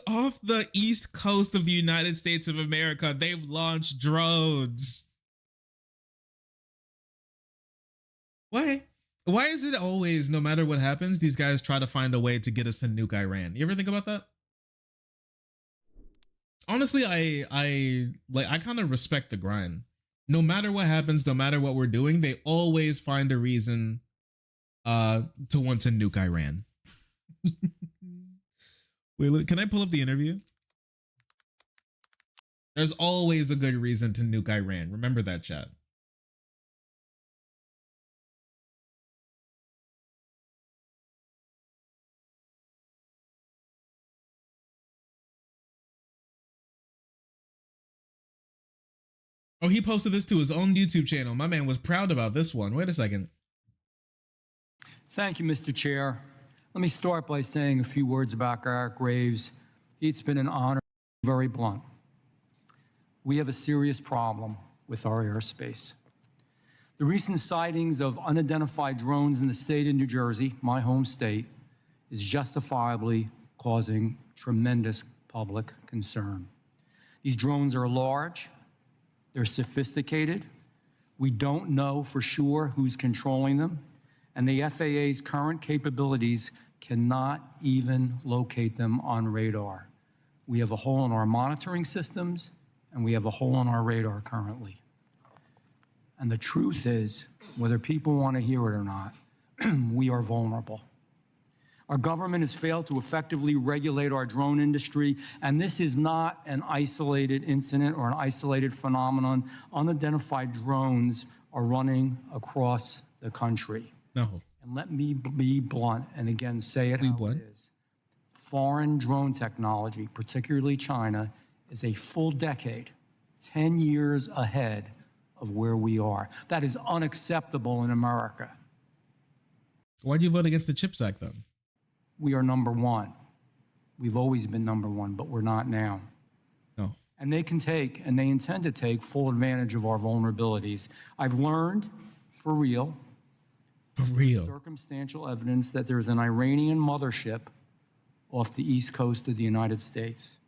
off the east coast of the United States of America. They've launched drones. Why is it always, no matter what happens, these guys try to find a way to get us to nuke Iran? You ever think about that? Honestly, I kind of respect the grind. No matter what happens, no matter what we're doing, they always find a reason to want to nuke Iran. Wait, can I pull up the interview? There's always a good reason to nuke Iran. Remember that, chat. Oh, he posted this to his own YouTube channel. My man was proud about this one. Wait a second. Thank you, Mr. Chair. Let me start by saying a few words about Garrett Graves. It's been an honor, very blunt. We have a serious problem with our airspace. The recent sightings of unidentified drones in the state of New Jersey, my home state, is justifiably causing tremendous public concern. These drones are large, they're sophisticated, we don't know for sure who's controlling them, and the FAA's current capabilities cannot even locate them on radar. We have a hole in our monitoring systems, and we have a hole in our radar currently. And the truth is, whether people want to hear it or not, we are vulnerable. Our government has failed to effectively regulate our drone industry, and this is not an isolated incident or an isolated phenomenon. Unidentified drones are running across the country. No. And let me be blunt, and again, say it how it is. Foreign drone technology, particularly China, is a full decade, 10 years ahead of where we are. That is unacceptable in America. Why'd you vote against the CHIPS Act, then? We are number one. We've always been number one, but we're not now. No. And they can take, and they intend to take, full advantage of our vulnerabilities. I've learned, for real, circumstantial evidence that there's an Iranian mothership off the east coast of the United States.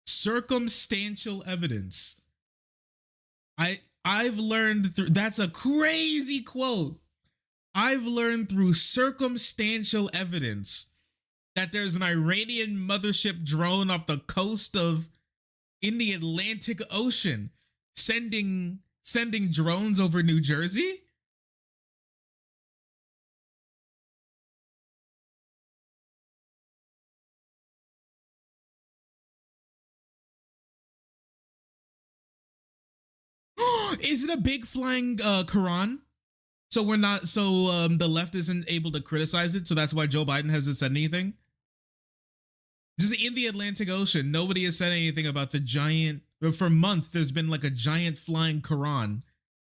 Circumstantial evidence. I've learned through, that's a crazy quote. I've learned through circumstantial evidence that there's an Iranian mothership drone off the coast of in the Atlantic Ocean sending drones over New Jersey. Is it a big flying Quran? So we're not, the left isn't able to criticize it, so that's why Joe Biden hasn't said anything? Just in the Atlantic Ocean, nobody has said anything about the giant, for months there's been like a giant flying Quran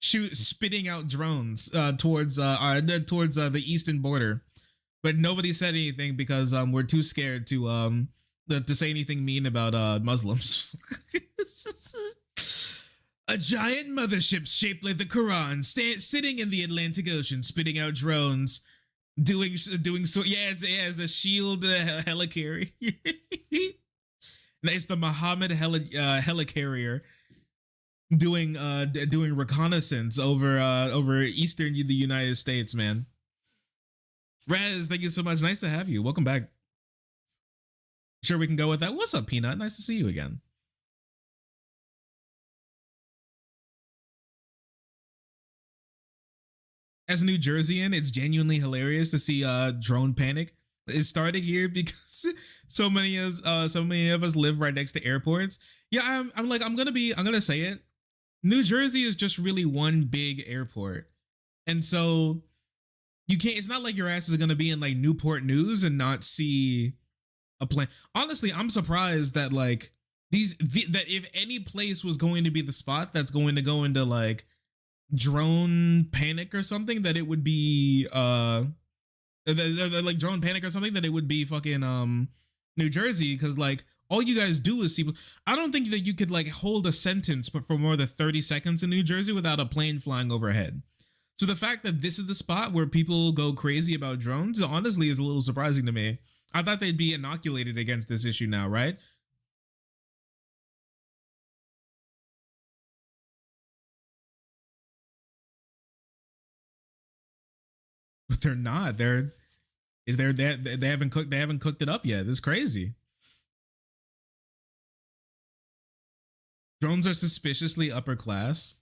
spitting out drones towards the eastern border. But nobody said anything because we're too scared to say anything mean about Muslims. A giant mothership shaped like the Quran, sitting in the Atlantic Ocean, spitting out drones, doing so. Yeah, it's the Shield helicarrier. It's the Muhammad helicarrier doing reconnaissance over eastern the United States. Man, Rez, thank you so much. Nice to have you. Welcome back. Sure, we can go with that. What's up, Peanut? Nice to see you again. As a New Jerseyan, it's genuinely hilarious to see drone panic. It started here because so many of us live right next to airports. Yeah, I'm gonna say it. New Jersey is just really one big airport, and so you can't. It's not like your ass is gonna be in like Newport News and not see a plane. Honestly, I'm surprised that like that if any place was going to be the spot that's going to go into like drone panic or something, that it would be like drone panic or something, that it would be fucking New Jersey, because like all you guys do is see. I don't think that you could like hold a sentence but for more than 30 seconds in New Jersey without a plane flying overhead. So the fact that this is the spot where people go crazy about drones honestly is a little surprising to me. I thought they'd be inoculated against this issue now, right? But they're not. They haven't cooked it up yet. This is crazy. Drones are suspiciously upper class.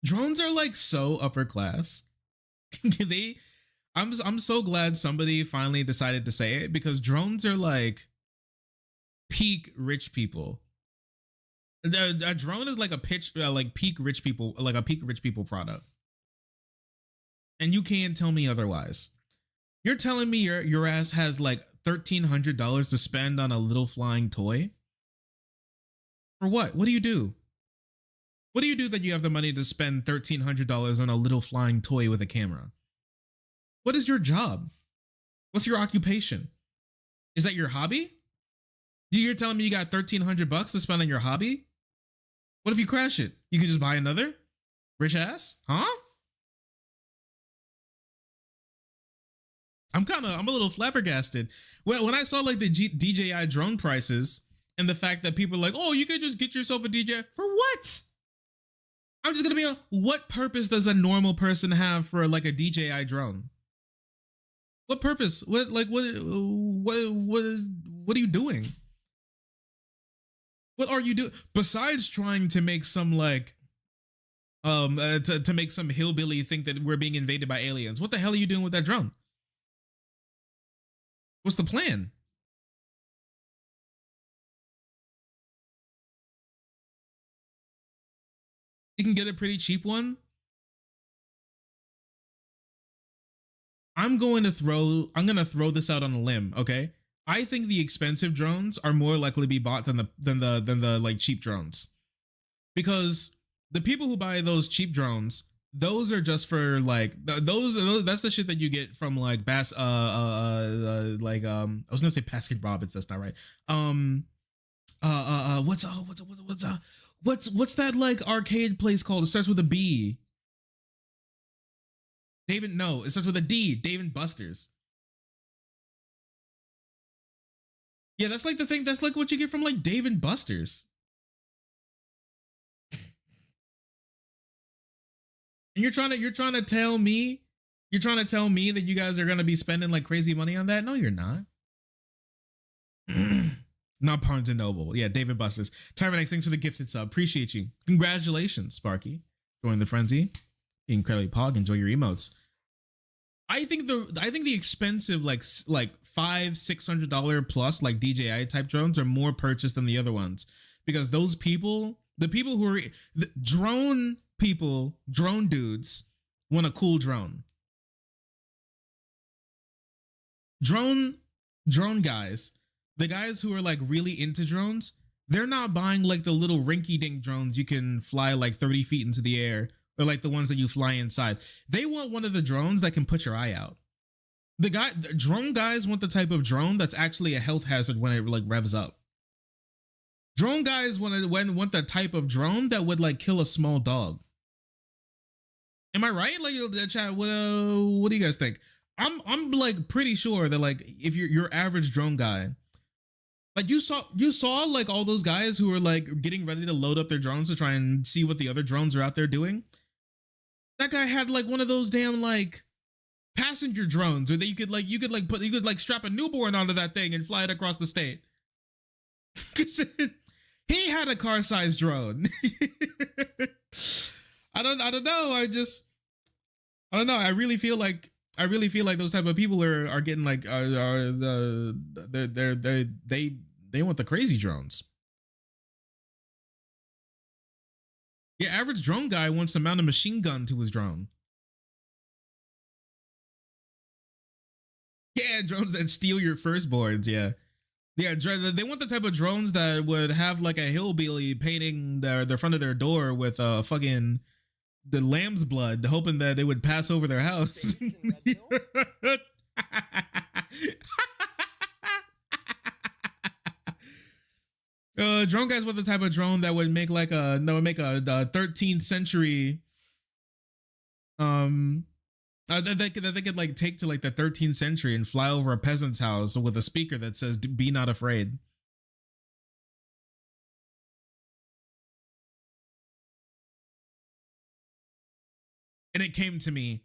Drones are like so upper class. I'm so glad somebody finally decided to say it, because drones are like peak rich people. A drone is like a peak rich people, like a peak rich people product. And you can't tell me otherwise. You're telling me your ass has like $1,300 to spend on a little flying toy? For what? What do you do? What do you do that you have the money to spend $1,300 on a little flying toy with a camera? What is your job? What's your occupation? Is that your hobby? You're telling me you got $1,300 to spend on your hobby? What if you crash it? You can just buy another? Rich ass? Huh? I'm a little flabbergasted. Well, when I saw like the DJI drone prices and the fact that people are like, oh, you could just get yourself a DJI. For what? I'm just gonna be what purpose does a normal person have for like a DJI drone? What purpose? What are you doing? What are you doing besides trying to make some like to make some hillbilly think that we're being invaded by aliens? What the hell are you doing with that drone? What's the plan? You can get a pretty cheap one. I'm gonna throw this out on a limb, okay? I think the expensive drones are more likely to be bought than the like cheap drones. Because the people who buy those cheap drones, those are just for like those that's the shit that you get from like I was gonna say Baskin Robbins, that's not right. What's that like arcade place called? It starts with a B. It starts with a D. Dave and Buster's. Yeah, that's like the thing. That's like what you get from like Dave and Buster's. And you're trying to tell me that you guys are gonna be spending like crazy money on that? No, you're not. Not Barnes and Noble. Yeah, David Buster's. Tyrannex, thanks for the gifted sub. Appreciate you. Congratulations, Sparky. Join the frenzy. Incredibly pog. Enjoy your emotes. I think the expensive like $500-600 plus like DJI type drones are more purchased than the other ones, because those people, the people who are the drone dudes want a cool drone. Drone guys, the guys who are like really into drones, they're not buying like the little rinky-dink drones you can fly like 30 feet into the air, or like the ones that you fly inside. They want one of the drones that can put your eye out. The drone guys want the type of drone that's actually a health hazard when it like revs up. Drone guys want the type of drone that would like kill a small dog. Am I right? Like, chat, what do you guys think? I'm like pretty sure that like if you're your average drone guy, like you saw like all those guys who were like getting ready to load up their drones to try and see what the other drones are out there doing. That guy had like one of those damn like passenger drones where you could strap a newborn onto that thing and fly it across the state. He had a car-sized drone. I don't know. I don't know. I really feel like those type of people are getting like they want the crazy drones. Yeah, average drone guy wants to mount a machine gun to his drone. Yeah, drones that steal your firstborns. Yeah, they want the type of drones that would have like a hillbilly painting the front of their door with a fucking the lamb's blood, hoping that they would pass over their house. Drone guys were the type of drone that would make like a 13th century that they could like take to like the 13th century and fly over a peasant's house with a speaker that says "Be not afraid." And it came to me.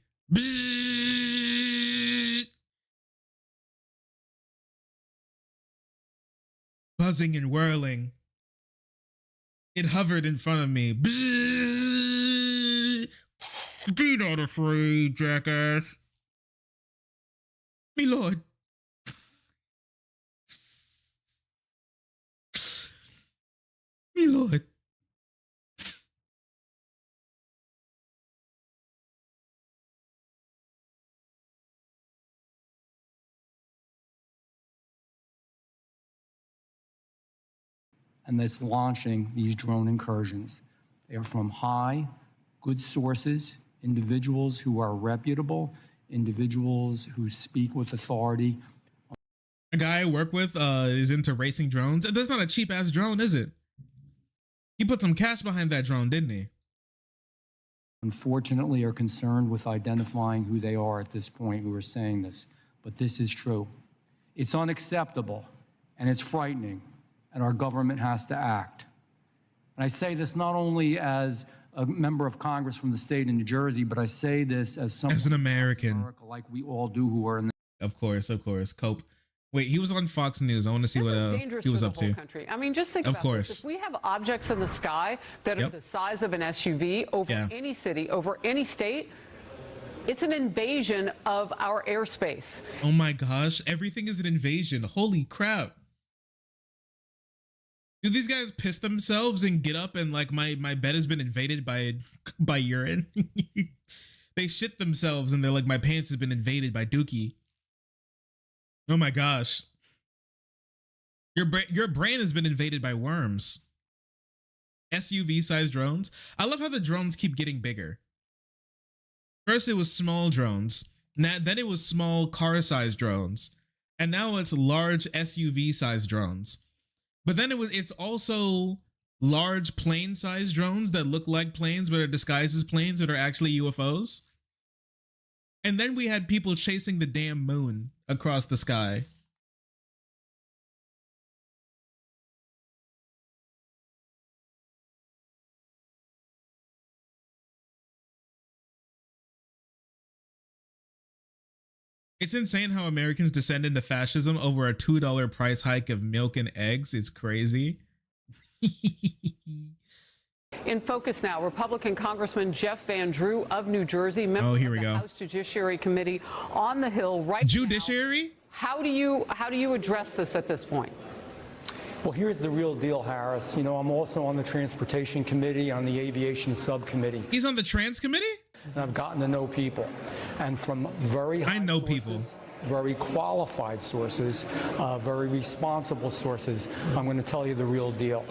Buzzing and whirling. It hovered in front of me. Be not afraid, jackass. Me lord. Me lord. And that's launching these drone incursions. They are from high, good sources, individuals who are reputable, individuals who speak with authority. A guy I work with is into racing drones. That's not a cheap ass drone, is it? He put some cash behind that drone, didn't he? Unfortunately, are concerned with identifying who they are at this point who are saying this, but this is true. It's unacceptable and it's frightening, and our government has to act. And I say this not only as a member of Congress from the state of New Jersey, but I say this as an American, America, like we all do, who are in the Of course. Cope. Wait, he was on Fox News. I want to see what he was up to. Country. I mean, just think of about course. this. If we have objects in the sky that are the size of an SUV over any city, over any state, it's an invasion of our airspace. Oh my gosh, everything is an invasion. Holy crap. Do these guys piss themselves and get up and like my bed has been invaded by urine? They shit themselves and they're like, my pants has been invaded by dookie. Oh my gosh. Your brain has been invaded by worms. SUV sized drones. I love how the drones keep getting bigger. First it was small drones. Then it was small car sized drones. And now it's large SUV sized drones. But then it's also large plane sized drones that look like planes but are disguised as planes that are actually UFOs. And then we had people chasing the damn moon across the sky. It's insane how Americans descend into fascism over a $2 price hike of milk and eggs. It's crazy. In focus now, Republican Congressman Jeff Van Drew of New Jersey, member here we of the go. House Judiciary Committee on the Hill right Judiciary? now. How do you address this at this point? Well, here's the real deal, Harris. You know, I'm also on the Transportation Committee, on the Aviation Subcommittee. He's on the Trans Committee? And I've gotten to know people. And from very high sources, very qualified sources, very responsible sources, I'm going to tell you the real deal.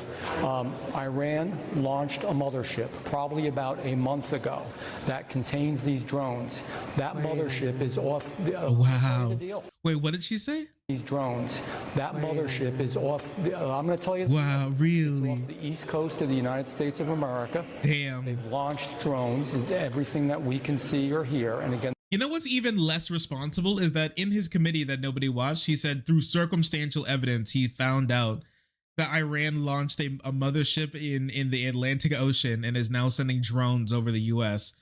Iran launched a mothership probably about a month ago that contains these drones. That mothership is off wow. the deal. Wait, what did she say? These drones. That mothership is off. I'm going to tell you. Wow, really? It's off the east coast of the United States of America. Damn. They've launched drones. Is everything that we can see or hear. And again, you know what's even less responsible is that in his committee that nobody watched, he said through circumstantial evidence, he found out that Iran launched a mothership in the Atlantic Ocean and is now sending drones over the US.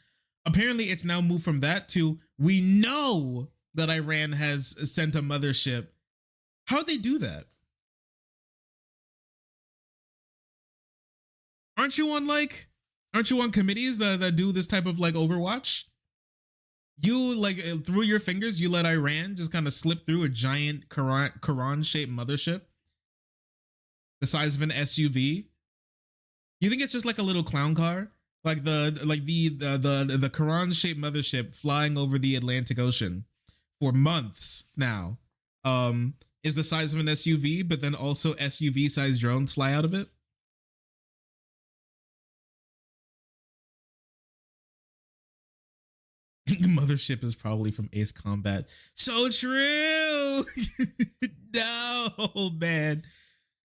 Apparently, it's now moved from that to we know that Iran has sent a mothership. How'd they do that? Aren't you on committees that do this type of like Overwatch? You like through your fingers, you let Iran just kind of slip through a giant Quran shaped mothership the size of an SUV. You think it's just like a little clown car? Like the Quran shaped mothership flying over the Atlantic Ocean for months now. Is the size of an SUV, but then also SUV sized drones fly out of it. Mothership is probably from Ace Combat. So true. No, man.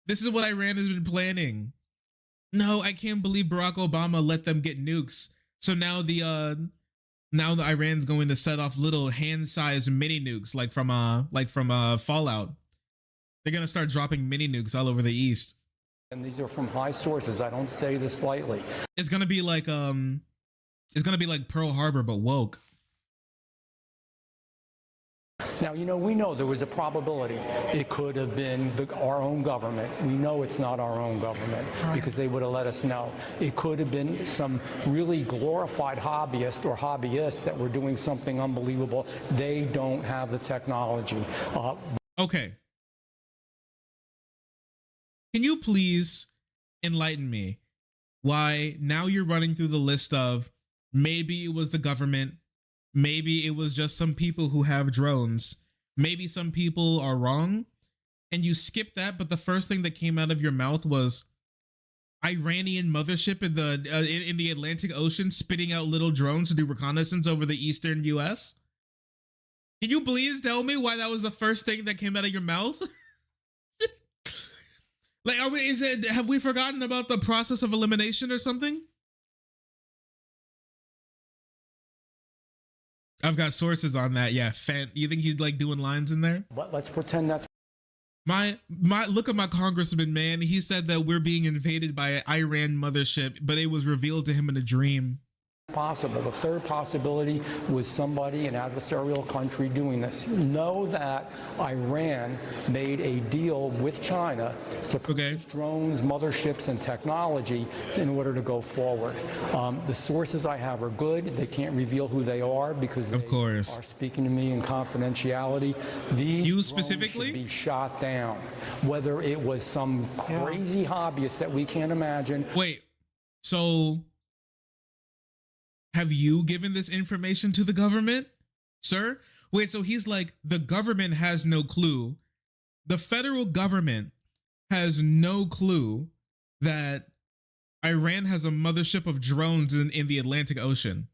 This is what Iran has been planning. No, I can't believe Barack Obama let them get nukes. So now the Iran's going to set off little hand-sized mini nukes like from Fallout. They're gonna start dropping mini nukes all over the East. And these are from high sources. I don't say this lightly. It's gonna be like Pearl Harbor but woke. Now, we know there was a probability it could have been our own government. We know it's not our own government because they would have let us know. It could have been some really glorified hobbyist or hobbyists that were doing something unbelievable. They don't have the technology. Okay. Can you please enlighten me why now you're running through the list of maybe it was the government, maybe it was just some people who have drones, maybe some people are wrong, and you skip that, but the first thing that came out of your mouth was Iranian mothership in the Atlantic Ocean spitting out little drones to do reconnaissance over the eastern US? Can you please tell me why that was the first thing that came out of your mouth? Like, have we forgotten about the process of elimination or something? I've got sources on that. Yeah, you think he's like doing lines in there? But let's pretend that's my look at my congressman, man. He said that we're being invaded by an Iran mothership, but it was revealed to him in a dream. possible. The third possibility was somebody, an adversarial country, doing this. Know that Iran made a deal with China to purchase drones, motherships, and technology in order to go forward. The sources I have are good. They can't reveal who they are because they are speaking to me in confidentiality. These specifically should be shot down. Whether it was some crazy hobbyist that we can't imagine. Wait, so have you given this information to the government, sir? Wait, so he's like, the government has no clue. The federal government has no clue that Iran has a mothership of drones in the Atlantic Ocean.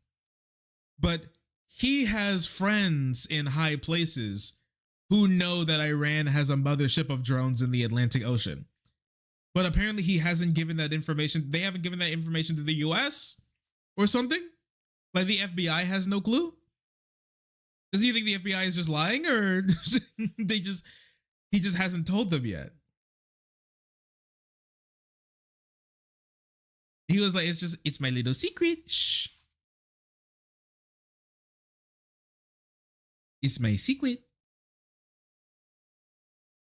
But he has friends in high places who know that Iran has a mothership of drones in the Atlantic Ocean. But apparently he hasn't given that information. They haven't given that information to the US or something? Like the FBI has no clue? Does he think the FBI is just lying, or he just hasn't told them yet? He was like, it's my little secret. Shh. It's my secret.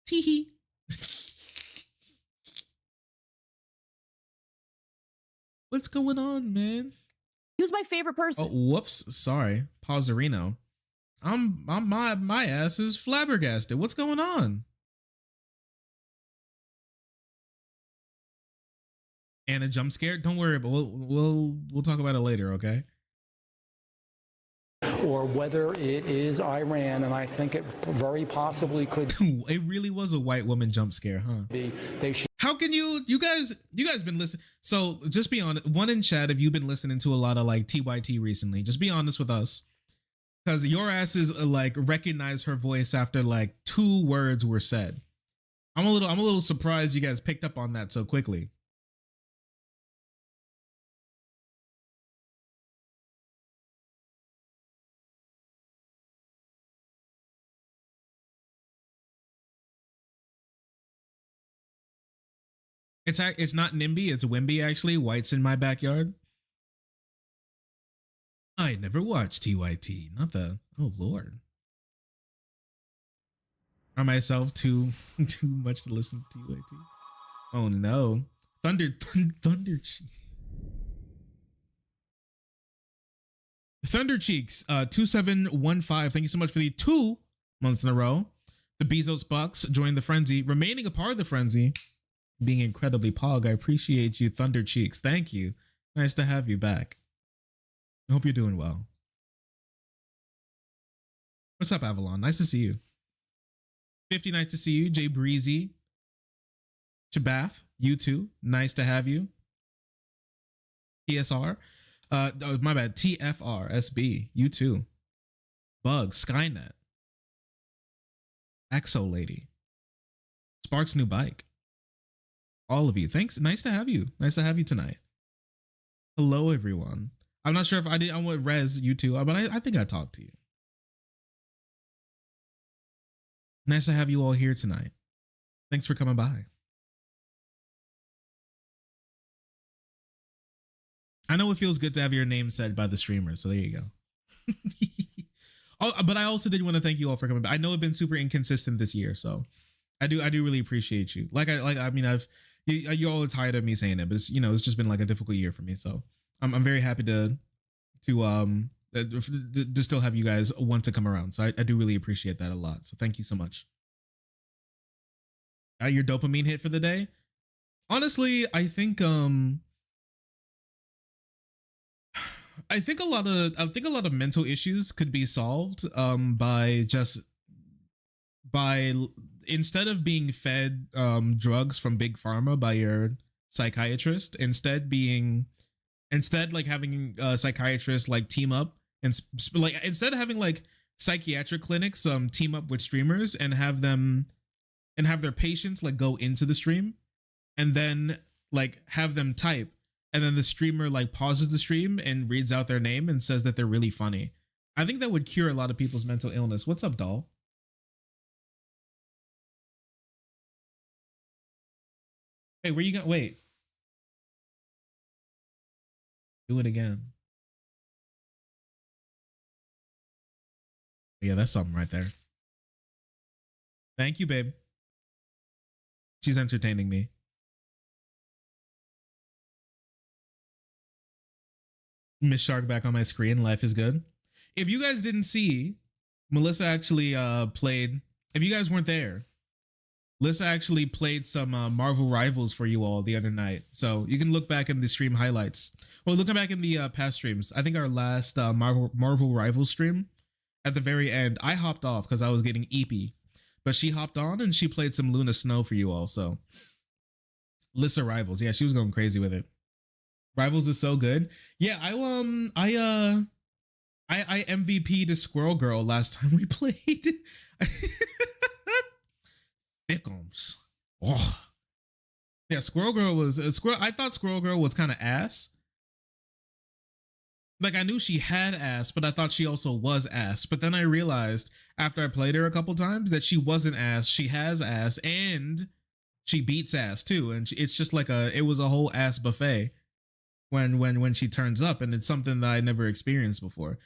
Tee-hee. What's going on, man? He was my favorite person. Oh, whoops. Sorry. Pausarino. My ass is flabbergasted. What's going on? And a jump scare? Don't worry, but we'll talk about it later, okay? Or whether it is Iran, and I think it very possibly could. It really was a white woman jump scare, huh? They should. How can you guys been listening? So just be honest. One in chat, if you've been listening to a lot of like TYT recently, just be honest with us, because your asses like recognize her voice after like 2 words were said. I'm a little surprised you guys picked up on that so quickly. It's not NIMBY, it's Wimby actually. White's in my backyard. I never watched TYT. Not the, oh Lord. Are myself too much to listen to TYT? Oh no. Thunder Cheeks 2715. Thank you so much for the 2 months in a row. The Bezos Bucks joined the frenzy, remaining a part of the frenzy. Being incredibly pog. I appreciate you, Thunder Cheeks. Thank you. Nice to have you back. I hope you're doing well. What's up, Avalon? Nice to see you. 50, nice to see you. Jay Breezy. Chabath, you too. Nice to have you. TSR. Oh, my bad. TFR, SB. You too. Bug, Skynet, Exo Lady, Spark's new bike. All of you, thanks. Nice to have you. Nice to have you tonight. Hello, everyone. I'm not sure if I did. I want Rez, you too, but I think I talked to you. Nice to have you all here tonight. Thanks for coming by. I know it feels good to have your name said by the streamer, so there you go. Oh, but I also did want to thank you all for coming by. I know I've been super inconsistent this year, so I do you all are tired of me saying it, but it's, you know, it's just been like a difficult year for me, so I'm very happy to still have you guys want to come around. So I do really appreciate that a lot. So thank you so much. Your dopamine hit for the day? Honestly, I think a lot of mental issues could be solved by instead of being fed drugs from big pharma by your psychiatrist, instead like having psychiatrists like team up and like instead of having like psychiatric clinics team up with streamers and have their patients like go into the stream and then like have them type, and then the streamer like pauses the stream and reads out their name and says that they're really funny. I think that would cure a lot of people's mental illness. What's up, doll? Hey, where you going? Wait. Do it again. Yeah, that's something right there. Thank you, babe. She's entertaining me. Miss Shark back on my screen. Life is good. If you guys didn't see, Melissa actually played. If you guys weren't there, Melissa actually played some Marvel Rivals for you all the other night. So you can look back in the stream highlights. Well, looking back in the past streams, I think our last Marvel Rivals stream, at the very end, I hopped off because I was getting eepy. But she hopped on and she played some Luna Snow for you all. So Lissa Rivals. Yeah, she was going crazy with it. Rivals is so good. Yeah, I MVP'd a Squirrel Girl last time we played. Thickums. Oh. Yeah, Squirrel Girl was I thought Squirrel Girl was kind of ass. Like I knew she had ass, but I thought she also was ass. But then I realized after I played her a couple times that she wasn't ass. She has ass and she beats ass too. And it's just like it was a whole ass buffet when she turns up, and it's something that I never experienced before.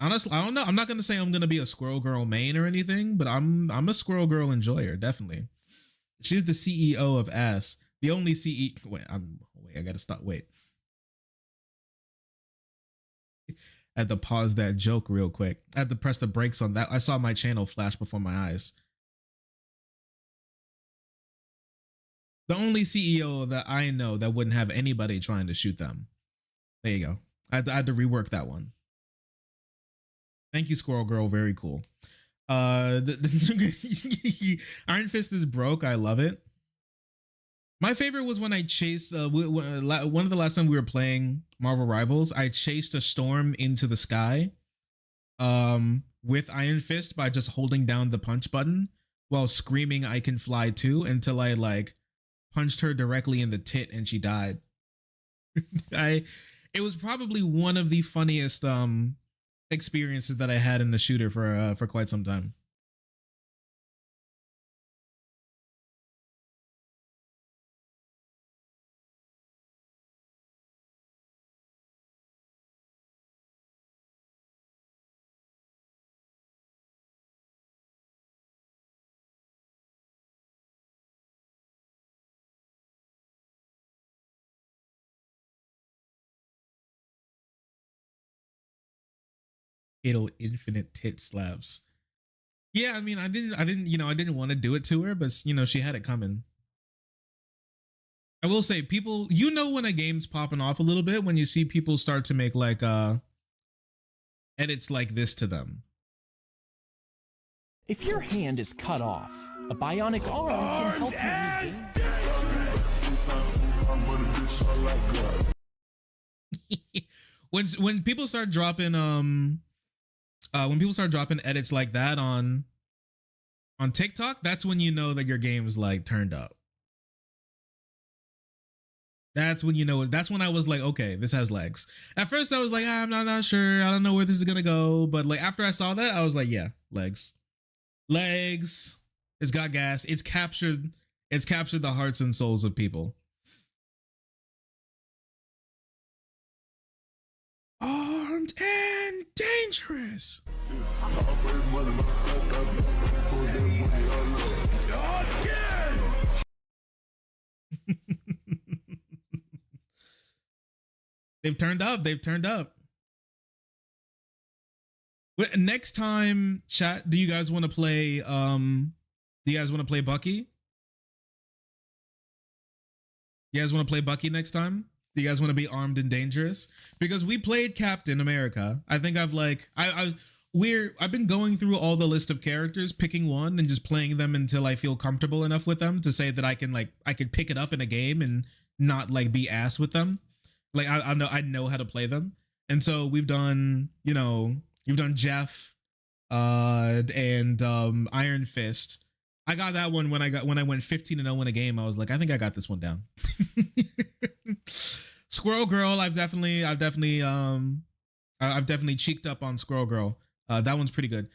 Honestly, I don't know. I'm not gonna say I'm gonna be a Squirrel Girl main or anything, but I'm a Squirrel Girl enjoyer, definitely. She's the CEO of ass. The only CEO. Wait, I gotta stop. Wait. I had to pause that joke real quick. I had to press the brakes on that. I saw my channel flash before my eyes. The only CEO that I know that wouldn't have anybody trying to shoot them. There you go. I had to rework that one. Thank you, Squirrel Girl. Very cool. Iron Fist is broke. I love it. My favorite was when I chased one of the last time we were playing Marvel Rivals. I chased a storm into the sky with Iron Fist by just holding down the punch button while screaming "I can fly too" until I like punched her directly in the tit and she died. It was probably one of the funniest experiences that I had in the shooter for quite some time. It'll infinite tit slaps. Yeah, I mean, I didn't want to do it to her, but she had it coming. I will say, people, when a game's popping off a little bit when you see people start to make like edits like this to them. If your hand is cut off, a bionic arm can help you. When people start dropping when people start dropping edits like that on TikTok, that's when you know that your game's like turned up. That's when you know. That's when I was like, okay, this has legs. At first, I was like, I'm not sure. I don't know where this is gonna go. But like after I saw that, I was like, yeah, legs. It's got gas. It's captured the hearts and souls of people. Armed and dangerous. They've turned up. Next time, chat, do you guys want to play Bucky? You guys want to play Bucky next time? Do you guys want to be armed and dangerous? Because we played Captain America. I think I've been going through all the list of characters, picking one and just playing them until I feel comfortable enough with them to say that I could pick it up in a game and not like be ass with them. Like I know how to play them. And so we've done Jeff and Iron Fist. I got that one when I went 15-0 in a game. I was like, I think I got this one down. Squirrel Girl, I've definitely cheeked up on Squirrel Girl. That one's pretty good.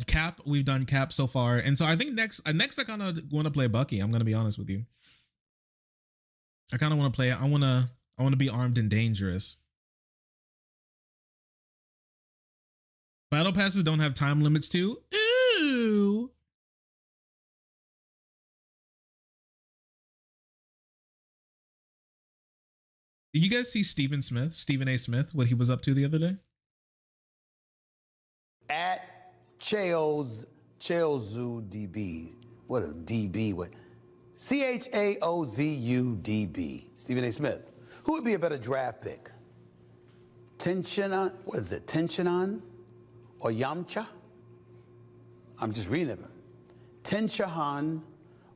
Cap, we've done Cap so far, and so I think next I kind of want to play Bucky. I'm gonna be honest with you. I kind of want to play. I want to be armed and dangerous. Battle passes don't have time limits too. Ooh. Did you guys see Stephen A. Smith, what he was up to the other day? At Chaozu DB. What a DB? What? CHAOZUDB. Stephen A. Smith. Who would be a better draft pick? Tenchinan? What is it? Tenchinan? Or Yamcha? I'm just reading it. Tenchahan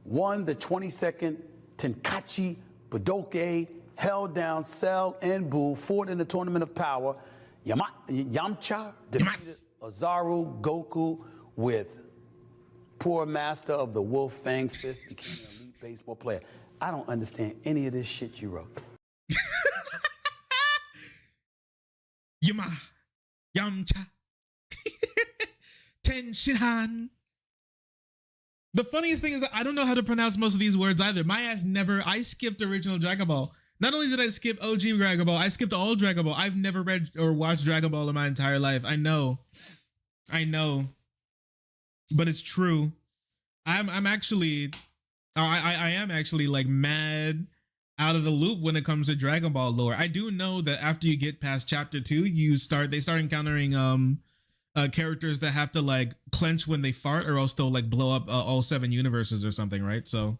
won the 22nd Tenkaichi Budokai, held down Cell and Buu, fought in the Tournament of Power. Yamcha defeated Ozaru Goku with poor master of the Wolf Fang Fist, became an elite baseball player. I don't understand any of this shit you wrote. Yamcha. Tenshinhan. The funniest thing is that I don't know how to pronounce most of these words either. My ass I skipped original Dragon Ball. Not only did I skip OG Dragon Ball, I skipped all Dragon Ball. I've never read or watched Dragon Ball in my entire life. I know. But it's true. I am actually like mad out of the loop when it comes to Dragon Ball lore. I do know that after you get past chapter 2, they start encountering characters that have to like clench when they fart, or else they'll like blow up all 7 universes or something, right? So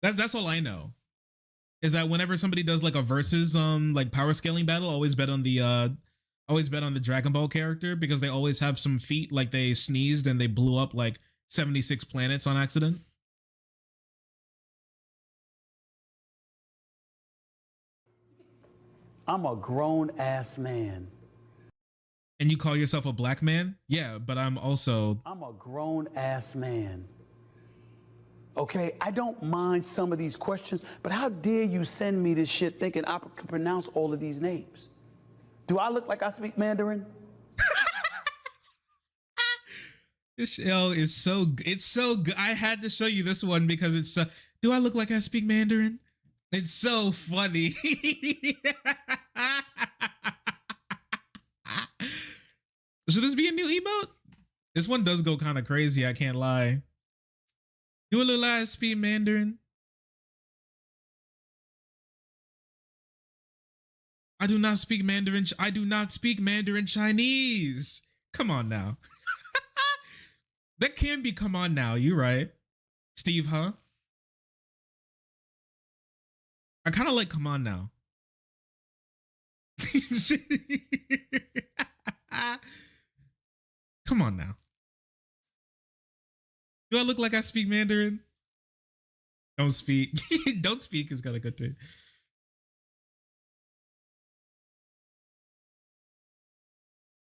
that's all I know, is that whenever somebody does like a versus like power scaling battle, always bet on the Dragon Ball character, because they always have some feat, like they sneezed and they blew up like 76 planets on accident. I'm a grown-ass man. And you call yourself a black man? Yeah, but I'm a grown-ass man. Okay, I don't mind some of these questions, but how dare you send me this shit thinking I can pronounce all of these names? Do I look like I speak Mandarin? This show is so good. I had to show you this one because it's do I look like I speak Mandarin? It's so funny. Should this be a new emote? This one does go kind of crazy, I can't lie. Do a little I speak Mandarin? I do not speak Mandarin. I do not speak Mandarin Chinese. Come on now. That can be come on now. You right. Steve, huh? I kind of like come on now. Come on now. Do I look like I speak Mandarin? Don't speak. Don't speak is kind of good too.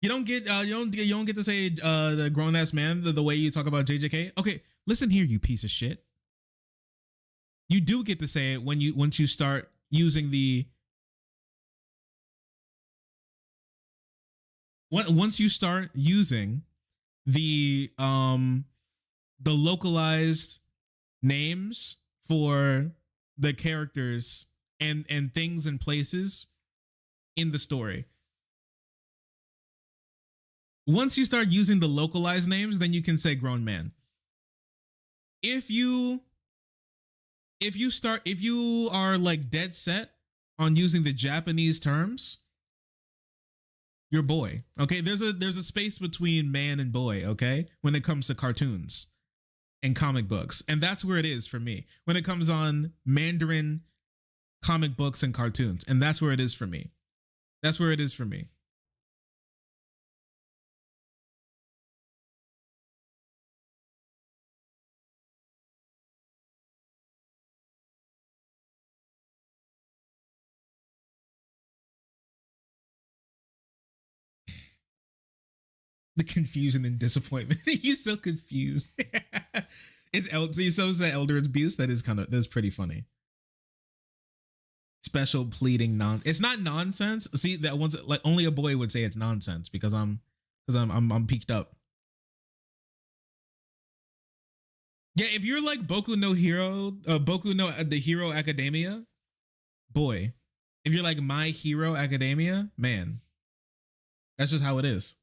You don't get you don't get to say the grown ass man the way you talk about JJK. Okay, listen here, you piece of shit. You do get to say it once you start using once you start using the localized names for the characters and things and places in the story. Once you start using the localized names, then you can say grown man. If you are like dead set on using the Japanese terms, you're boy. Okay, there's a space between man and boy, okay, when it comes to cartoons and comic books. And that's where it is for me when it comes on Mandarin comic books and cartoons. And that's where it is for me. That's where it is for me. The confusion and disappointment. He's so confused. It's elder abuse. That's pretty funny. Special pleading it's not nonsense. See, that one's like only a boy would say it's nonsense because I'm peaked up. Yeah, if you're like Boku no the Hero Academia, boy. If you're like My Hero Academia, man. That's just how it is.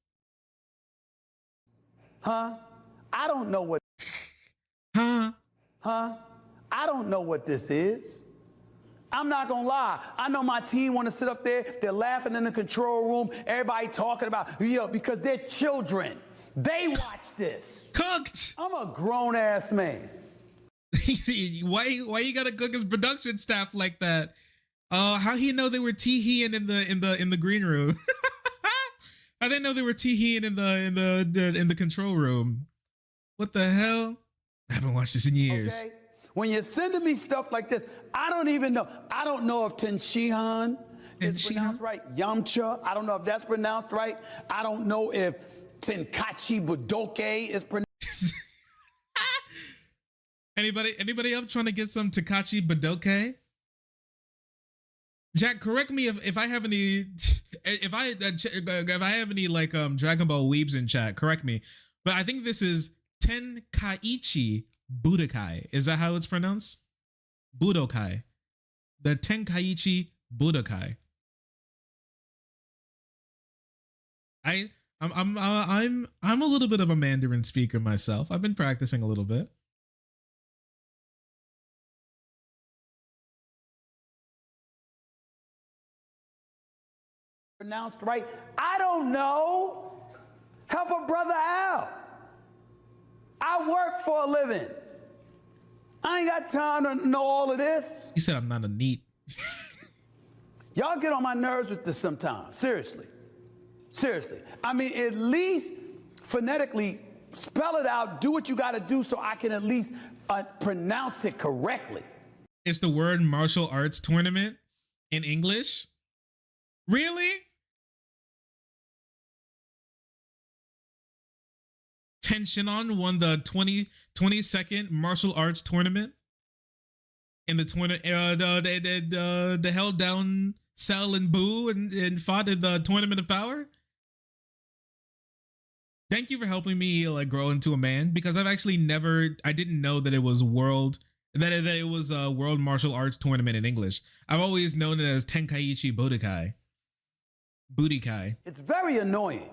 Huh? I don't know what. Huh? I don't know what this is. I'm not gonna lie. I know my team want to sit up there. They're laughing in the control room. Everybody talking about, because they're children. They watch this. Cooked. I'm a grown ass man. Why you gotta cook his production staff like that? How he know they were tee-heeing in the green room? I didn't know they were tee-heeing in the control room. What the hell? I haven't watched this in years. Okay? When you're sending me stuff like this, I don't even know. I don't know if Tenshinhan is pronounced right. Yamcha, I don't know if that's pronounced right. I don't know if Tenkachi Budoke is pronounced. Anybody up trying to get some Takachi Budoke? Jack, correct me if I have any if I have any like Dragon Ball weebs in chat. Correct me, but I think this is Tenkaichi Budokai. Is that how it's pronounced? Budokai, the Tenkaichi Budokai. I'm a little bit of a Mandarin speaker myself. I've been practicing a little bit. Pronounced right? I don't know. Help a brother out. I work for a living. I ain't got time to know all of this. He said I'm not a neat. Y'all get on my nerves with this sometimes. Seriously. Seriously. I mean, at least phonetically spell it out. Do what you got to do so I can at least pronounce it correctly. It's the word martial arts tournament in English. Really? Tenshinhan won the 22nd martial arts tournament in the tournament. They held down Cell and Boo and fought in the Tournament of Power. Thank you for helping me like grow into a man, because I've actually I didn't know that it was a world martial arts tournament in English. I've always known it as Tenkaichi Budokai. Budokai. It's very annoying.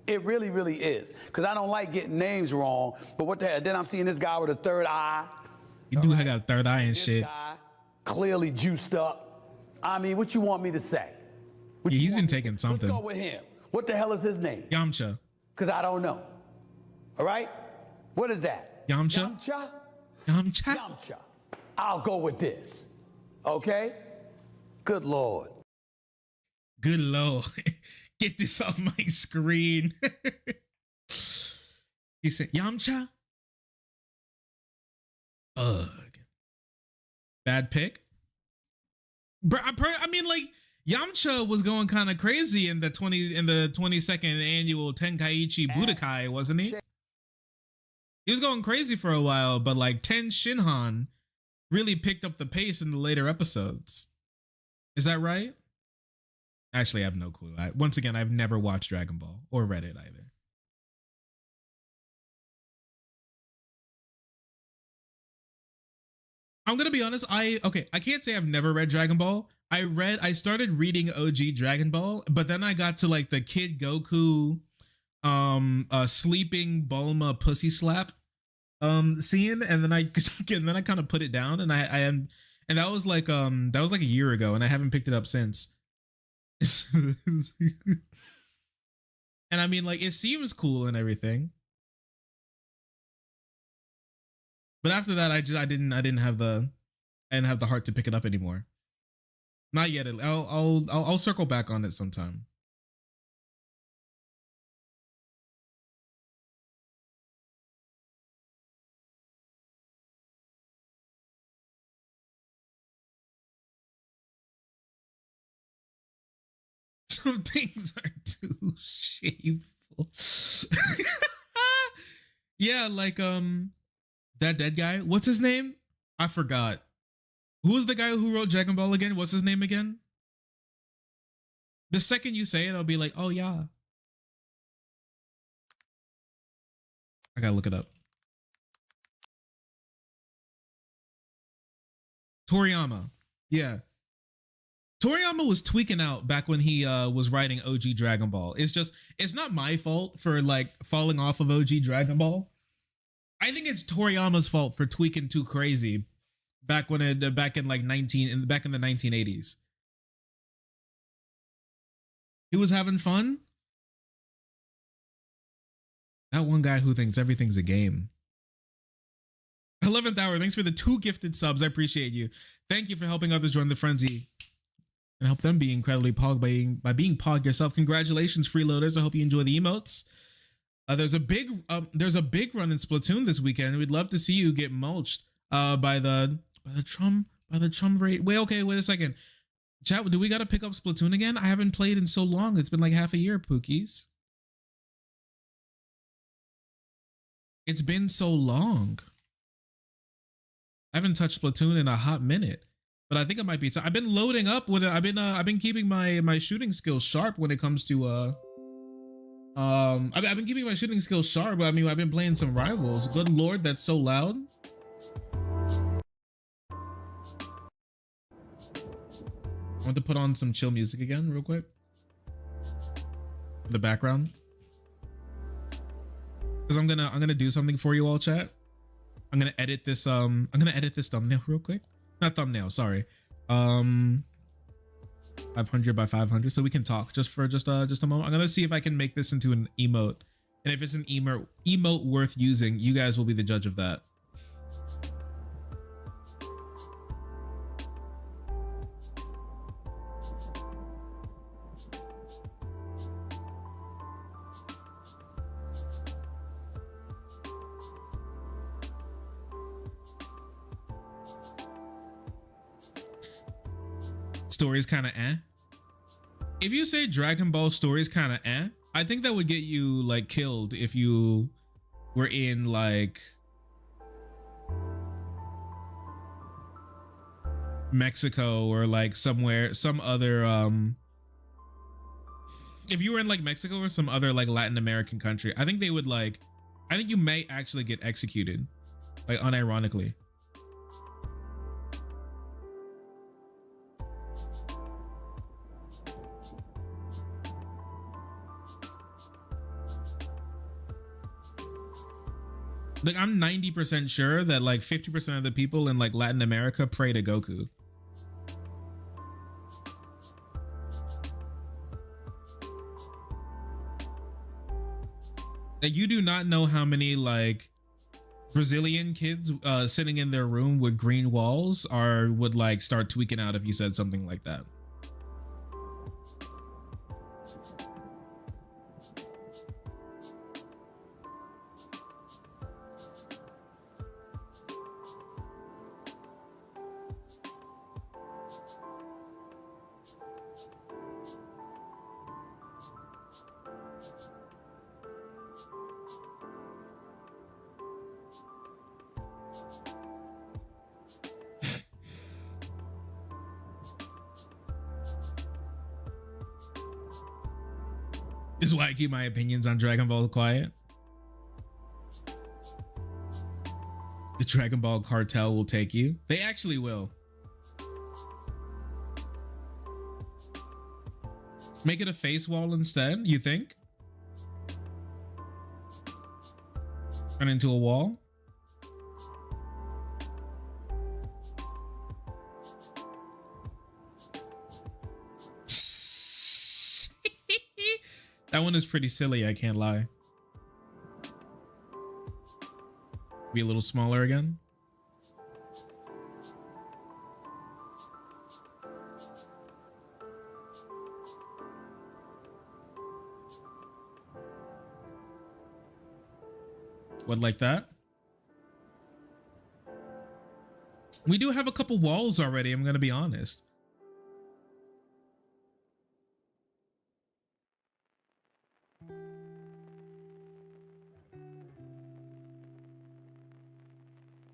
It really, really is. Because I don't like getting names wrong. But what the hell? Then I'm seeing this guy with a third eye. You do have got a third eye and this shit. Guy, clearly juiced up. I mean, what you want me to say? Yeah, he's been taking something. Let's go with him. What the hell is his name? Yamcha. Because I don't know. All right? What is that? Yamcha? Yamcha? Yamcha? Yamcha. I'll go with this. Okay? Good Lord. Good Lord. Get this off my screen. He said, Yamcha? Ugh. Bad pick? Bro, I mean, like, Yamcha was going kind of crazy in the 22nd annual Tenkaichi Budokai, wasn't he? He was going crazy for a while, but like Ten Shinhan really picked up the pace in the later episodes. Is that right? Actually, I have no clue. Once again, I've never watched Dragon Ball or read it either. I'm gonna be honest. I can't say I've never read Dragon Ball. I started reading OG Dragon Ball, but then I got to like the Kid Goku, sleeping Bulma pussy slap, scene, and then I kind of put it down, and and that was like a year ago, and I haven't picked it up since. And I mean, like, it seems cool and everything, but after that, I didn't have the heart to pick it up anymore. Not yet. I'll circle back on it sometime. Some things are too shameful. Yeah, like that dead guy. What's his name? I forgot. Who was the guy who wrote Dragon Ball again? What's his name again? The second you say it, I'll be like, oh yeah. I gotta look it up. Toriyama. Yeah. Toriyama was tweaking out back when he was writing OG Dragon Ball. It's not my fault for like falling off of OG Dragon Ball. I think it's Toriyama's fault for tweaking too crazy back in the 1980s. He was having fun. That one guy who thinks everything's a game. 11th hour, thanks for the 2 gifted subs. I appreciate you. Thank you for helping others join the frenzy and help them be incredibly pog by being pog yourself. Congratulations, freeloaders. I hope you enjoy the emotes. There's a big run in Splatoon this weekend. We'd love to see you get mulched by the Trump rate. Wait a second. Chat, do we got to pick up Splatoon again? I haven't played in so long. It's been like half a year, Pookies. It's been so long. I haven't touched Splatoon in a hot minute, but I think it might be time. I've been loading up with it. I've been keeping my shooting skills sharp when it comes to I've been keeping my shooting skills sharp. I mean, I've been playing some rivals. Good lord, that's so loud. I want to put on some chill music again real quick. The background. Because I'm gonna do something for you all, chat. I'm gonna edit this thumbnail real quick. Not thumbnail, sorry. 500 by 500, so we can talk just a moment. I'm gonna see if I can make this into an emote, and if it's an emote worth using, you guys will be the judge of that. Story's kind of eh. If you say Dragon Ball story's kind of eh, I think that would get you like killed if you were in like Mexico or like some other if you were in like Mexico or some other like Latin American country, I think you may actually get executed, like unironically. Like, I'm 90% sure that like 50% of the people in like Latin America pray to Goku. Like, you do not know how many like Brazilian kids sitting in their room with green walls would like start tweaking out if you said something like that. This is why I keep my opinions on Dragon Ball quiet. The Dragon Ball cartel will take you. They actually will. Make it a face wall instead, you think? Turn into a wall? That one is pretty silly, I can't lie. Be a little smaller again. What, like that? We do have a couple walls already, I'm gonna be honest.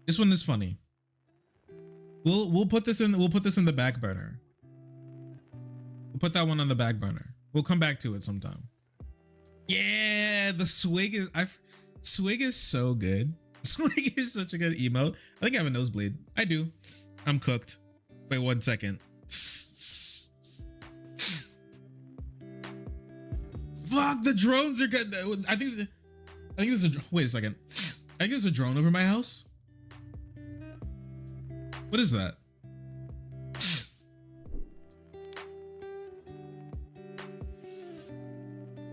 This one is funny. We'll put this in the back burner. We'll put that one on the back burner. We'll come back to it sometime. Yeah, the swig is so good. Swig is such a good emote. I think I have a nosebleed. I do. I'm cooked. Wait 1 second. Fuck, the drones are good. I think there's a, wait a second. I think there's a drone over my house. What is that?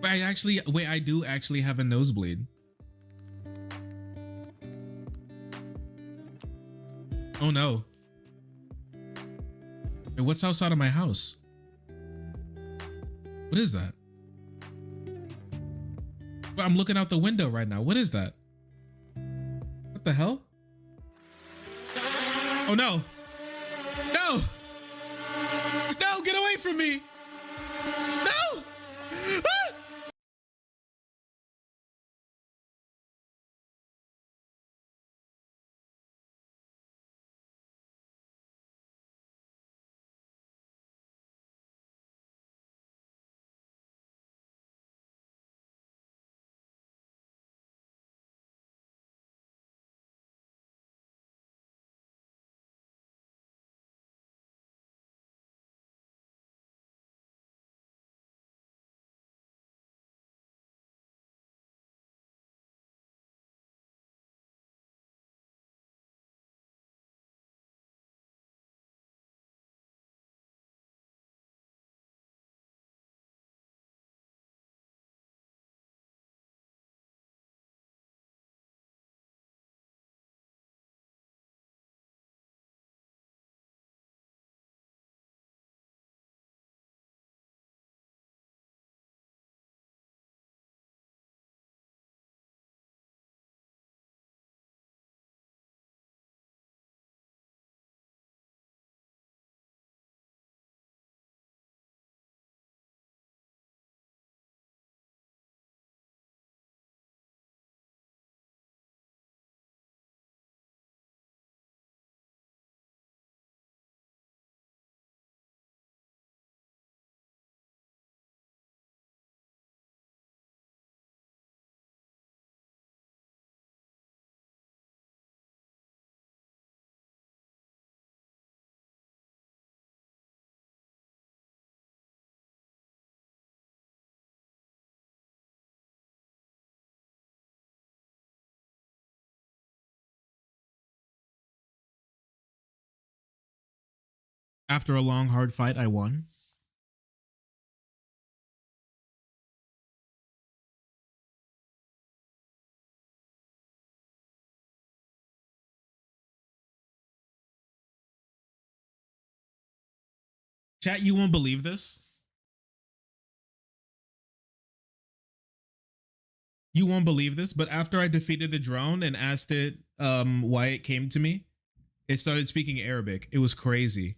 I do actually have a nosebleed. Oh no. Wait, what's outside of my house? What is that? Well, I'm looking out the window right now. What is that? What the hell? Oh no. No. No, get away from me. No. Ah! After a long, hard fight, I won. Chat, you won't believe this. You won't believe this, but after I defeated the drone and asked it why it came to me, it started speaking Arabic. It was crazy.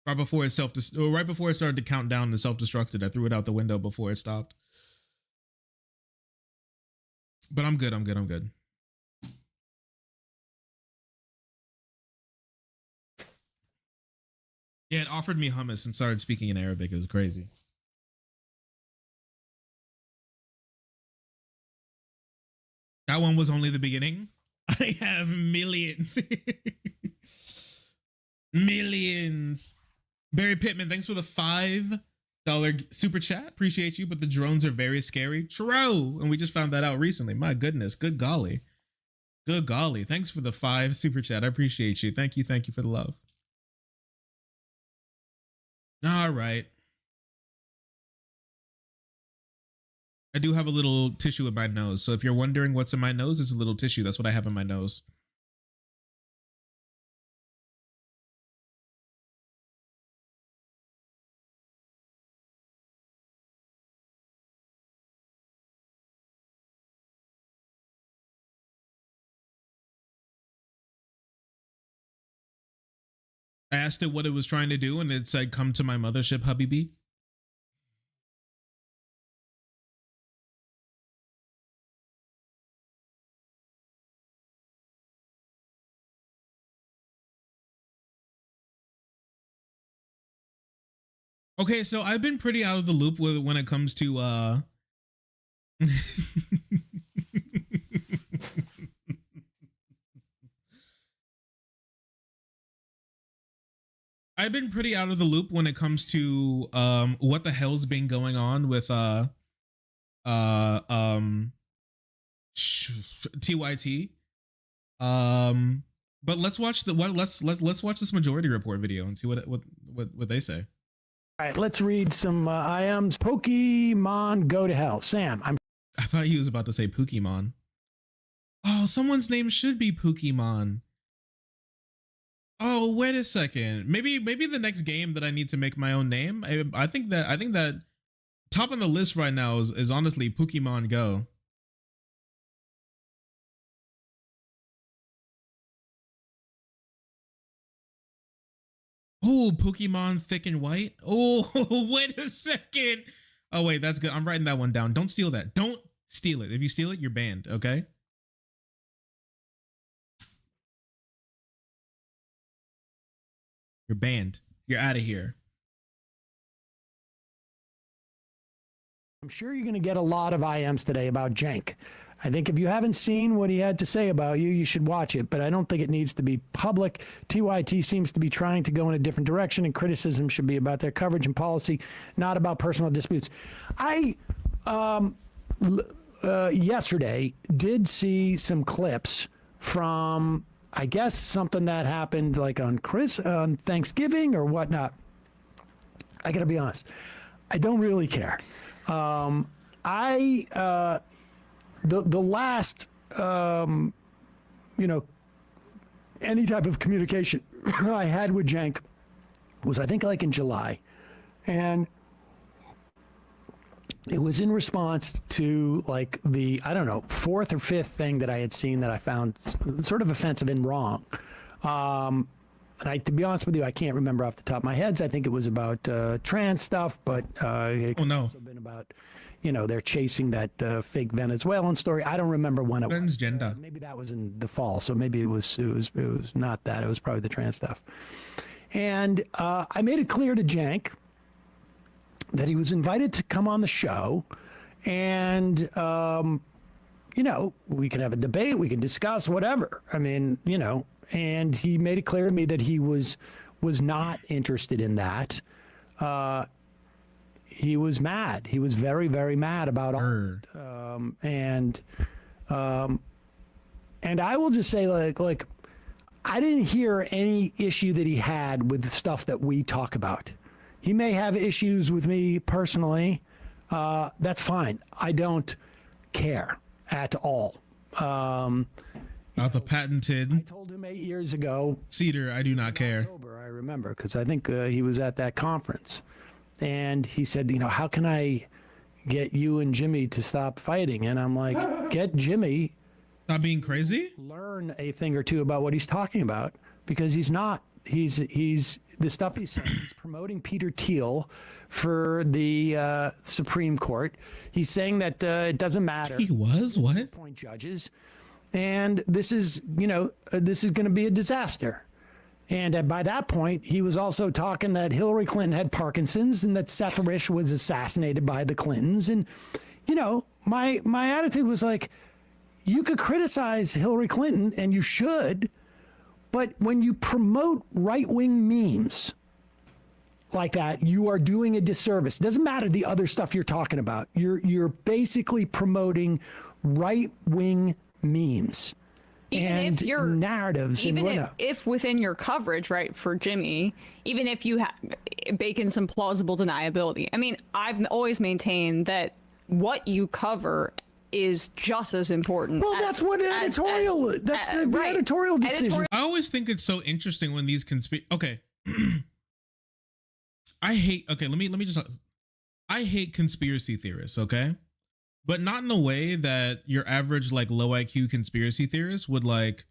Right before it started to count down and self-destructed, I threw it out the window before it stopped. But I'm good. I'm good. I'm good. Yeah, it offered me hummus and started speaking in Arabic. It was crazy. That one was only the beginning. I have millions. Millions. Barry Pittman, thanks for the $5 super chat. Appreciate you, but the drones are very scary. True. And we just found that out recently. My goodness. Good golly. Good golly. Thanks for the 5 super chat. I appreciate you. Thank you. Thank you for the love. All right. I do have a little tissue in my nose. So if you're wondering what's in my nose, it's a little tissue. That's what I have in my nose. I asked it what it was trying to do, and it said, "Come to my mothership, Habibi." Okay, so I've been pretty out of the loop with when it comes to I've been pretty out of the loop when it comes to what the hell's been going on with TYT. But let's watch let's watch this Majority Report video and see what they say. All right, let's read some IMs. Pokemon Go to Hell. Sam, I thought he was about to say Pokemon. Oh, someone's name should be Pokemon. Oh, wait a second. Maybe the next game that I need to make my own name. I think that top on the list right now is honestly Pokemon Go. Oh, Pokemon Thick and White. Oh, wait a second. Oh, wait, that's good. I'm writing that one down. Don't steal that. Don't steal it. If you steal it, you're banned, okay? You're banned. You're out of here. I'm sure you're going to get a lot of IMs today about Jank. I think if you haven't seen what he had to say about you, you should watch it, but I don't think it needs to be public. TYT seems to be trying to go in a different direction, and criticism should be about their coverage and policy, not about personal disputes. I, yesterday, did see some clips from, I guess, something that happened like on Thanksgiving or whatnot. I got to be honest. I don't really care. The last, any type of communication I had with Jank was, I think, like in July. And it was in response to like the, I don't know, 4th or 5th thing that I had seen that I found sort of offensive and wrong. And to be honest with you, I can't remember off the top of my head. I think it was about trans stuff, but it could also been about, they're chasing that fake Venezuelan story. I don't remember when it was. Transgender. Maybe that was in the fall, so maybe it was not that. It was probably the trans stuff. And I made it clear to Jank that he was invited to come on the show, and we can have a debate, we can discuss whatever. I mean, and he made it clear to me that he was not interested in that. He was mad. He was very, very mad about all and I will just say, like, I didn't hear any issue that he had with the stuff that we talk about. He may have issues with me personally. That's fine. I don't care at all. Not the patented. I told him 8 years ago. Cedar, I do not care. October, I remember, because I think he was at that conference. And he said, how can I get you and Jimmy to stop fighting? And I'm like, get Jimmy. Not being crazy? Learn a thing or two about what he's talking about, because he's not he's the stuff he's saying. He's promoting Peter Thiel for the Supreme Court. He's saying that it doesn't matter. He was what? Point judges, and this is this is going to be a disaster. And by that point, he was also talking that Hillary Clinton had Parkinson's and that Seth Rich was assassinated by the Clintons. And, my attitude was like, you could criticize Hillary Clinton, and you should, but when you promote right-wing memes like that, you are doing a disservice. It doesn't matter the other stuff you're talking about. You're basically promoting right-wing memes. Even and if you're narratives, even and if within your coverage, right, for Jimmy, even if you bake in some plausible deniability. I mean, I've always maintained that what you cover is just as important. Well, that's what editorial. That's the right. editorial decision. I always think it's so interesting when these okay. I hate. Okay, let me just. I hate conspiracy theorists. Okay. But not in a way that your average like low IQ conspiracy theorist would like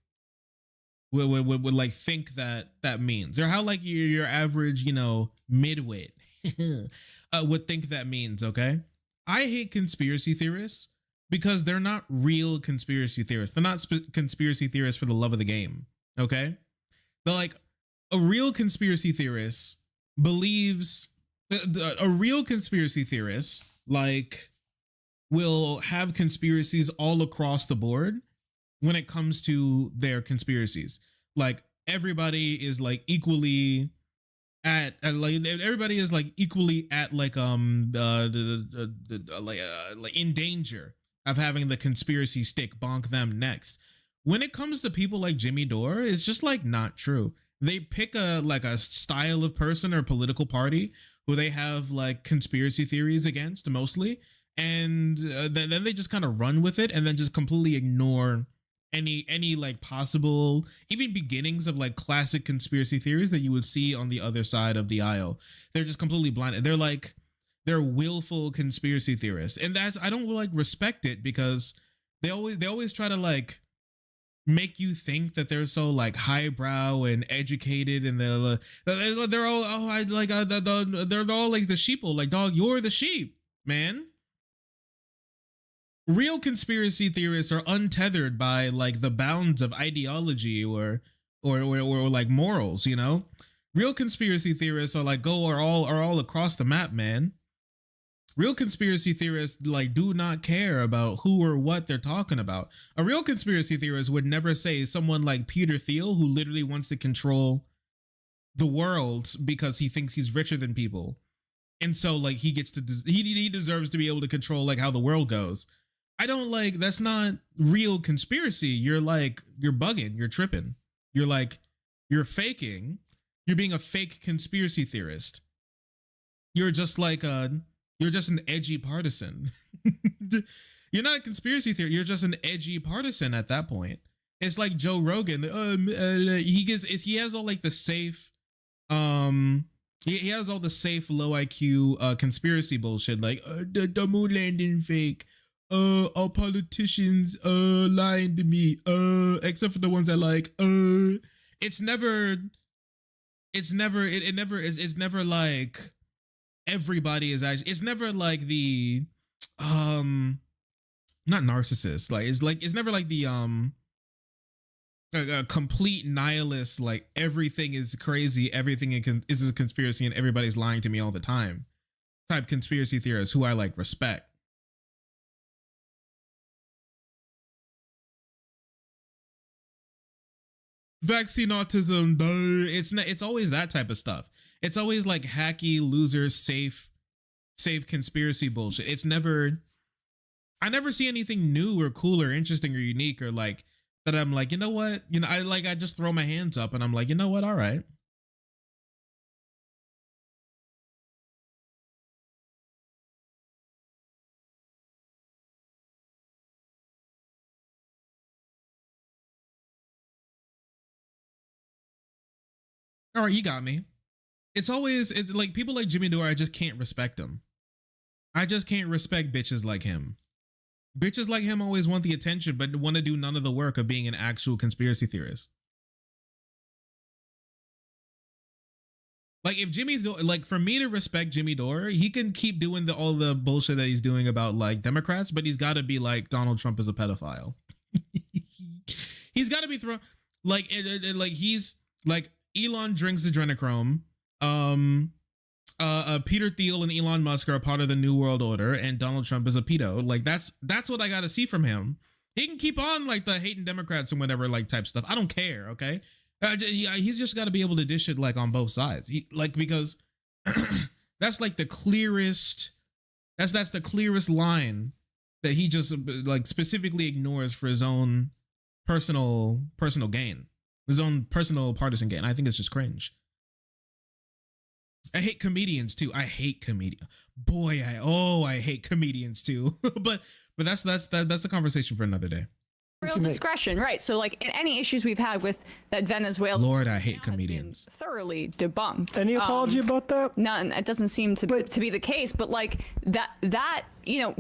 would like think that means, or how like your average midwit would think that means. Okay, I hate conspiracy theorists because they're not real conspiracy theorists. They're not conspiracy theorists for the love of the game. Okay, they're like a real conspiracy theorist believes a real conspiracy theorist like will have conspiracies all across the board when it comes to their conspiracies. Like everybody is like equally at like everybody is like equally at like like in danger of having the conspiracy stick bonk them next. When it comes to people like Jimmy Dore, it's just like not true. They pick a style of person or political party who they have like conspiracy theories against mostly. And then they just kind of run with it and then just completely ignore any like possible even beginnings of like classic conspiracy theories that you would see on the other side of the aisle. They're just completely blinded. They're willful conspiracy theorists, and I don't like respect it because they always try to like make you think that they're so like highbrow and educated, and they're all they're all like the sheeple, like, dog, you're the sheep, man. Real conspiracy theorists are untethered by like the bounds of ideology or like morals, Real conspiracy theorists are like are all across the map, man. Real conspiracy theorists like do not care about who or what they're talking about. A real conspiracy theorist would never say someone like Peter Thiel, who literally wants to control the world because he thinks he's richer than people, and so like he deserves to be able to control like how the world goes. I don't like, that's not real conspiracy. You're bugging, you're tripping. You're faking. You're being a fake conspiracy theorist. You're just an edgy partisan. You're not a conspiracy theorist. You're just an edgy partisan at that point. It's like Joe Rogan. He has all like the safe, he has all the safe low IQ conspiracy bullshit, like the moon landing fake. All politicians lying to me, except for the ones that like it's never like everybody is actually, it's never like the not narcissist, like it's never like the a complete nihilist, like everything is crazy, everything is a conspiracy and everybody's lying to me all the time type conspiracy theorists who I like respect. Vaccine autism, it's always that type of stuff. It's always like hacky, loser, safe conspiracy bullshit. I never see anything new or cool or interesting or unique or like that I'm like, you know what? I just throw my hands up and I'm like, you know what? All right. All right, you got me. It's like people like Jimmy Dore, I just can't respect them. I just can't respect bitches like him. Bitches like him always want the attention, but want to do none of the work of being an actual conspiracy theorist. Like if like for me to respect Jimmy Dore, he can keep doing all the bullshit that he's doing about like Democrats, but he's got to be like Donald Trump is a pedophile. He's got to be thrown like like he's like Elon drinks adrenochrome. Peter Thiel and Elon Musk are a part of the New World Order, and Donald Trump is a pedo. Like that's what I got to see from him. He can keep on like the hating Democrats and whatever like type stuff. I don't care. Okay. He's just got to be able to dish it like on both sides, because that's like the clearest. That's the clearest line that he just like specifically ignores for his own personal gain, his own personal partisan gain. I think it's just cringe. I hate comedians too. I hate comedians. Boy, I hate comedians too. but that's a conversation for another day. Real discretion, right? So like in any issues we've had with that Venezuela, Lord, I hate comedians. Thoroughly debunked. Any apology about that? None. It doesn't seem to be the case. But like that you know,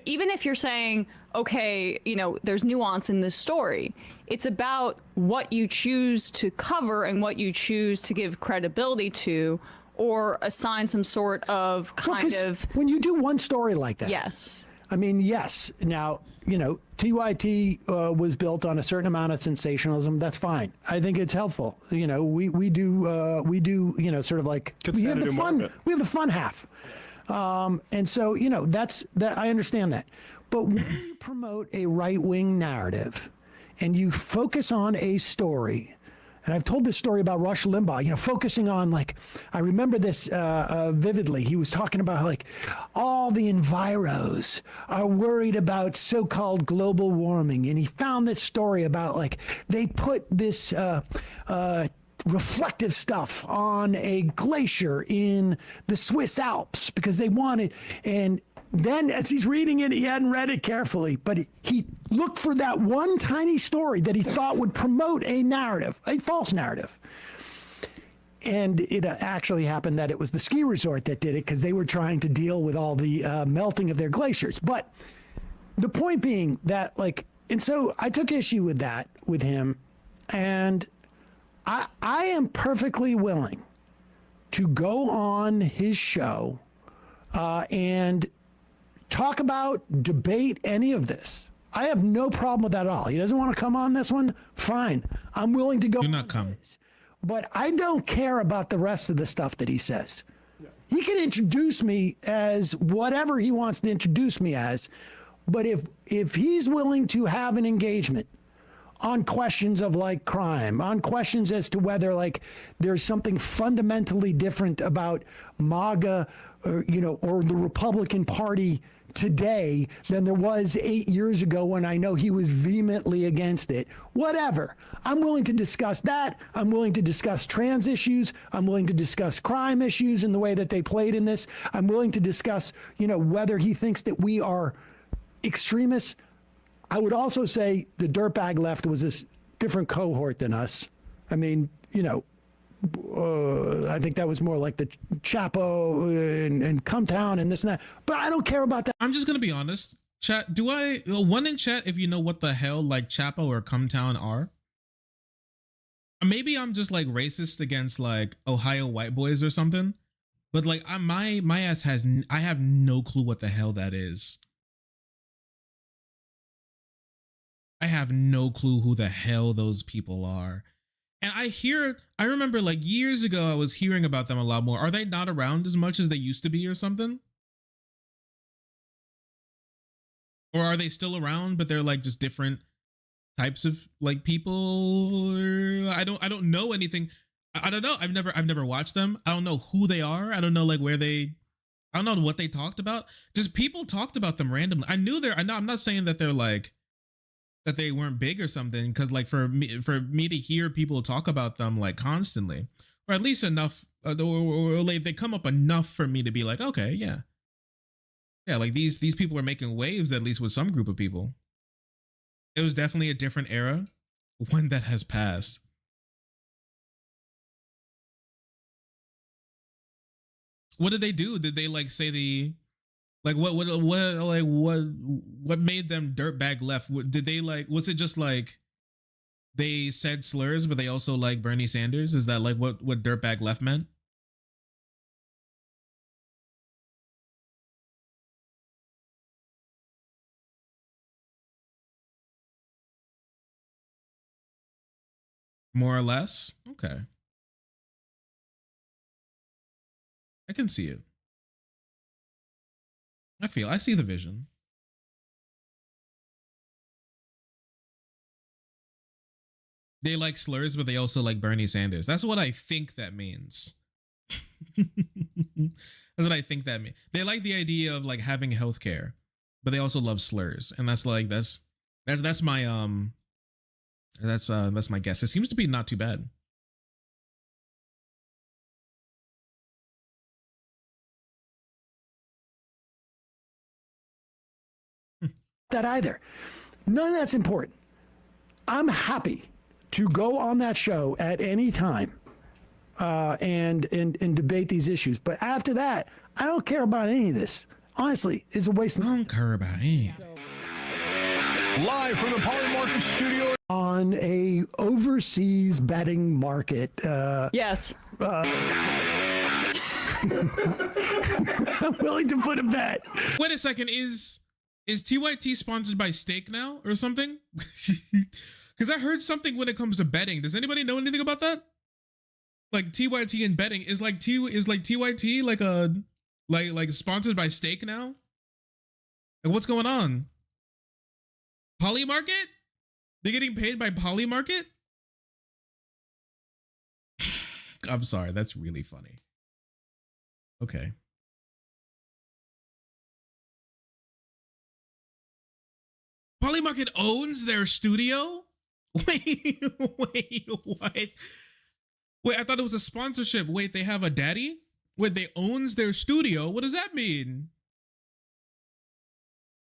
even if you're saying, okay, you know, there's nuance in this story, it's about what you choose to cover and what you choose to give credibility to, or assign some sort of kind of. When you do one story like that. Yes. I mean, yes. Now, you know, TYT was built on a certain amount of sensationalism. That's fine. I think it's helpful. You know, we do, you know, sort of like we have the fun. We have the fun half, and so you know that I understand that. But when you promote a right-wing narrative, and you focus on a story. And I've told this story about Rush Limbaugh, you know, focusing on like, I remember this vividly. He was talking about like all the enviros are worried about so-called global warming. And he found this story about like, they put this reflective stuff on a glacier in the Swiss Alps because they wanted, and then as he's reading it, he hadn't read it carefully, but he looked for that one tiny story that he thought would promote a narrative, a false narrative. And it actually happened that it was the ski resort that did it because they were trying to deal with all the melting of their glaciers. But the point being that like, and so I took issue with that with him, and I am perfectly willing to go on his show and talk about, debate any of this. I have no problem with that at all. He doesn't want to come on this one? Fine. I'm willing to go. Do not come. But I don't care about the rest of the stuff that he says. He can introduce me as whatever he wants to introduce me as, but if he's willing to have an engagement on questions of like crime, on questions as to whether like there's something fundamentally different about MAGA or, you know, or the Republican Party today than there was 8 years ago when I know he was vehemently against it. Whatever. I'm willing to discuss that. I'm willing to discuss trans issues. I'm willing to discuss crime issues in the way that they played in this. I'm willing to discuss, you know, whether he thinks that we are extremists. I would also say the dirtbag left was a different cohort than us. I mean, you know, I think that was more like the Chapo and Come Town and this and that. But I don't care about that. I'm just gonna be honest. Chat, do I one in chat if you know what the hell like Chapo or Come Town are? Maybe I'm just like racist against like Ohio white boys or something. But like my ass I have no clue what the hell that is. I have no clue who the hell those people are. And I remember like years ago, I was hearing about them a lot more. Are they not around as much as they used to be or something? Or are they still around, but they're like just different types of like people? Or I don't know anything. I don't know. I've never watched them. I don't know who they are. I don't know like I don't know what they talked about. Just people talked about them randomly. I'm not saying that they're like, that they weren't big or something, because like for me to hear people talk about them like constantly, or at least enough, or like they come up enough for me to be like, okay, yeah, like these people are making waves at least with some group of people. It was definitely a different era, one that has passed. What did they do? Did they like say what made them dirtbag left? Did they like, was it just like they said slurs, but they also like Bernie Sanders? Is that like what dirtbag left meant? More or less. Okay. I can see it. I see the vision. They like slurs, but they also like Bernie Sanders. That's what I think that means. That's what I think that means. They like the idea of like having healthcare, but they also love slurs. And that's like, that's my, that's my guess. It seems to be not too bad. That either. None of that's important. I'm happy to go on that show at any time and debate these issues. But after that, I don't care about any of this. Honestly, it's a waste of time. I don't care about any of this. Live from the Polymarket studio. On a overseas betting market. Yes. I'm willing to put a bet. Wait a second, is TYT sponsored by Steak now or something? Because I heard something when it comes to betting. Does anybody know anything about that? Like TYT and betting is like TYT like sponsored by Steak now? Like what's going on? Polymarket? They're getting paid by Polymarket? I'm sorry, that's really funny. Okay. Polymarket owns their studio? Wait, what? Wait, I thought it was a sponsorship. Wait, they have a daddy? Wait, they owns their studio? What does that mean?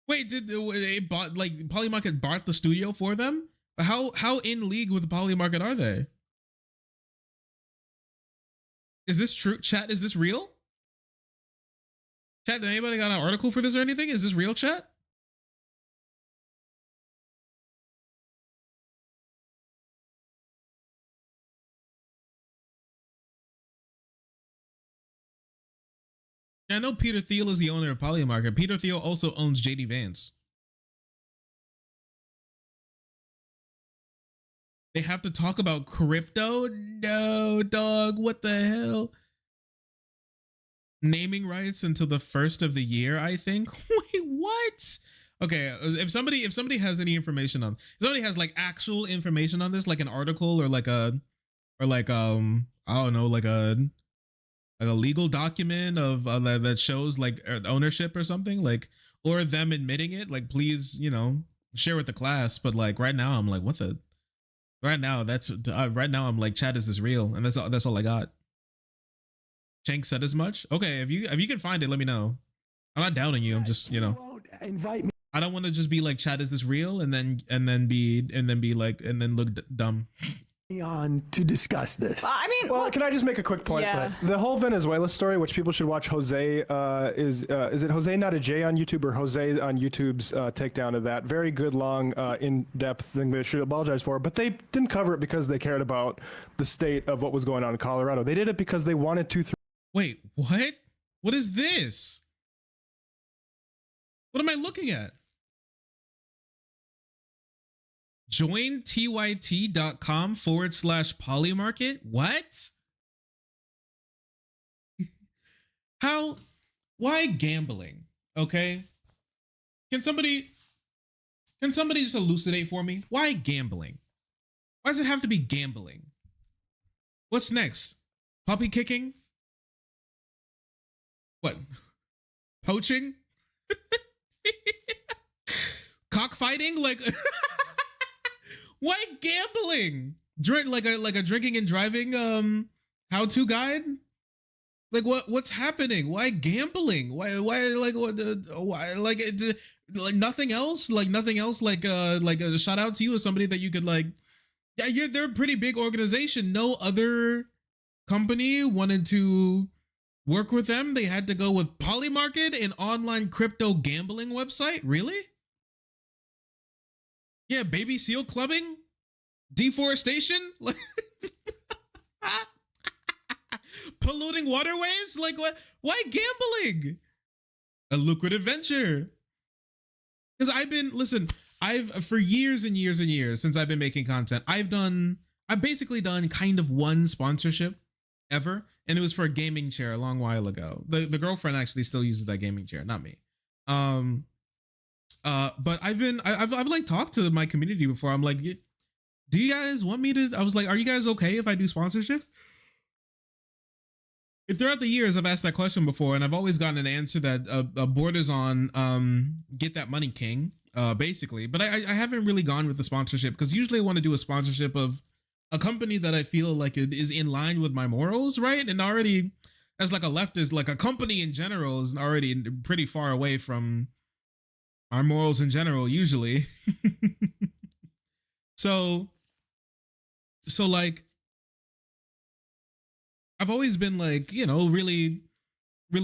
Wait, did they bought, like, Polymarket bought the studio for them? How in league with Polymarket are they? Is this true? Chat, is this real? Chat, did anybody got an article for this or anything? Is this real, chat? I know Peter Thiel is the owner of Polymarket. Peter Thiel also owns JD Vance. They have to talk about crypto? No, dog. What the hell? Naming rights until the first of the year, I think. Wait, what? Okay, if somebody has any information on, if somebody has like actual information on this, like an article or like I don't know, like a legal document of that shows like ownership or something, like, or them admitting it, like, please, you know, share with the class. But like right now I'm like, what the, right now I'm like, chat, is this real? And that's all I got. Chank said as much. Okay, if you can find it, let me know. I'm not doubting you. I'm just, you know, invite me. I don't want to just be like, chat, is this real? And then look dumb. On to discuss this. I mean, well, can I just make a quick point? Yeah. The whole Venezuela story, which people should watch, Jose is it Jose not a J on YouTube or Jose on YouTube's takedown of that? Very good, long, in-depth thing they should apologize for. But they didn't cover it because they cared about the state of what was going on in Colorado. They did it because they wanted to. Wait, what? What is this? What am I looking at? Join tyt.com/polymarket. What? How? Why gambling? Okay. Can somebody just elucidate for me? Why gambling? Why does it have to be gambling? What's next? Puppy kicking? What? Poaching? Cockfighting? Like why gambling? Drink like a drinking and driving how-to guide? Like what's happening? Why gambling? Why nothing else? Like nothing else, like a shout out to you as somebody that you could like, yeah, they're a pretty big organization. No other company wanted to work with them. They had to go with Polymarket, an online crypto gambling website. Really? Yeah, baby seal clubbing, deforestation, polluting waterways. Like what? Why gambling? A lucrative venture. Because I've for years and years and years since I've been making content, I've done I've basically done kind of one sponsorship ever, and it was for a gaming chair a long while ago. The girlfriend actually still uses that gaming chair, not me. But I've like talked to my community before. I'm like, do you guys want me to? I was like, are you guys okay if I do sponsorships? And throughout the years, I've asked that question before, and I've always gotten an answer that borders on get that money, king, basically. But I haven't really gone with the sponsorship because usually I want to do a sponsorship of a company that I feel like it is in line with my morals, right? And already, as like a leftist, like a company in general is already pretty far away from our morals in general, usually. So like, I've always been like, you know, really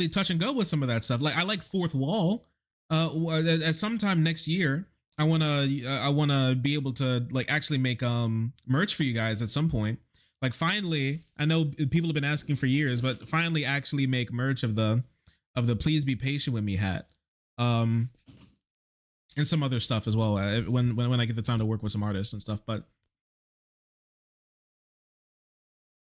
touch and go with some of that stuff. Like I like Fourth Wall. At some time next year, I wanna be able to like actually make merch for you guys at some point. Like finally, I know people have been asking for years, but finally actually make merch of the Please Be Patient With Me hat. And some other stuff as well when I get the time to work with some artists and stuff. But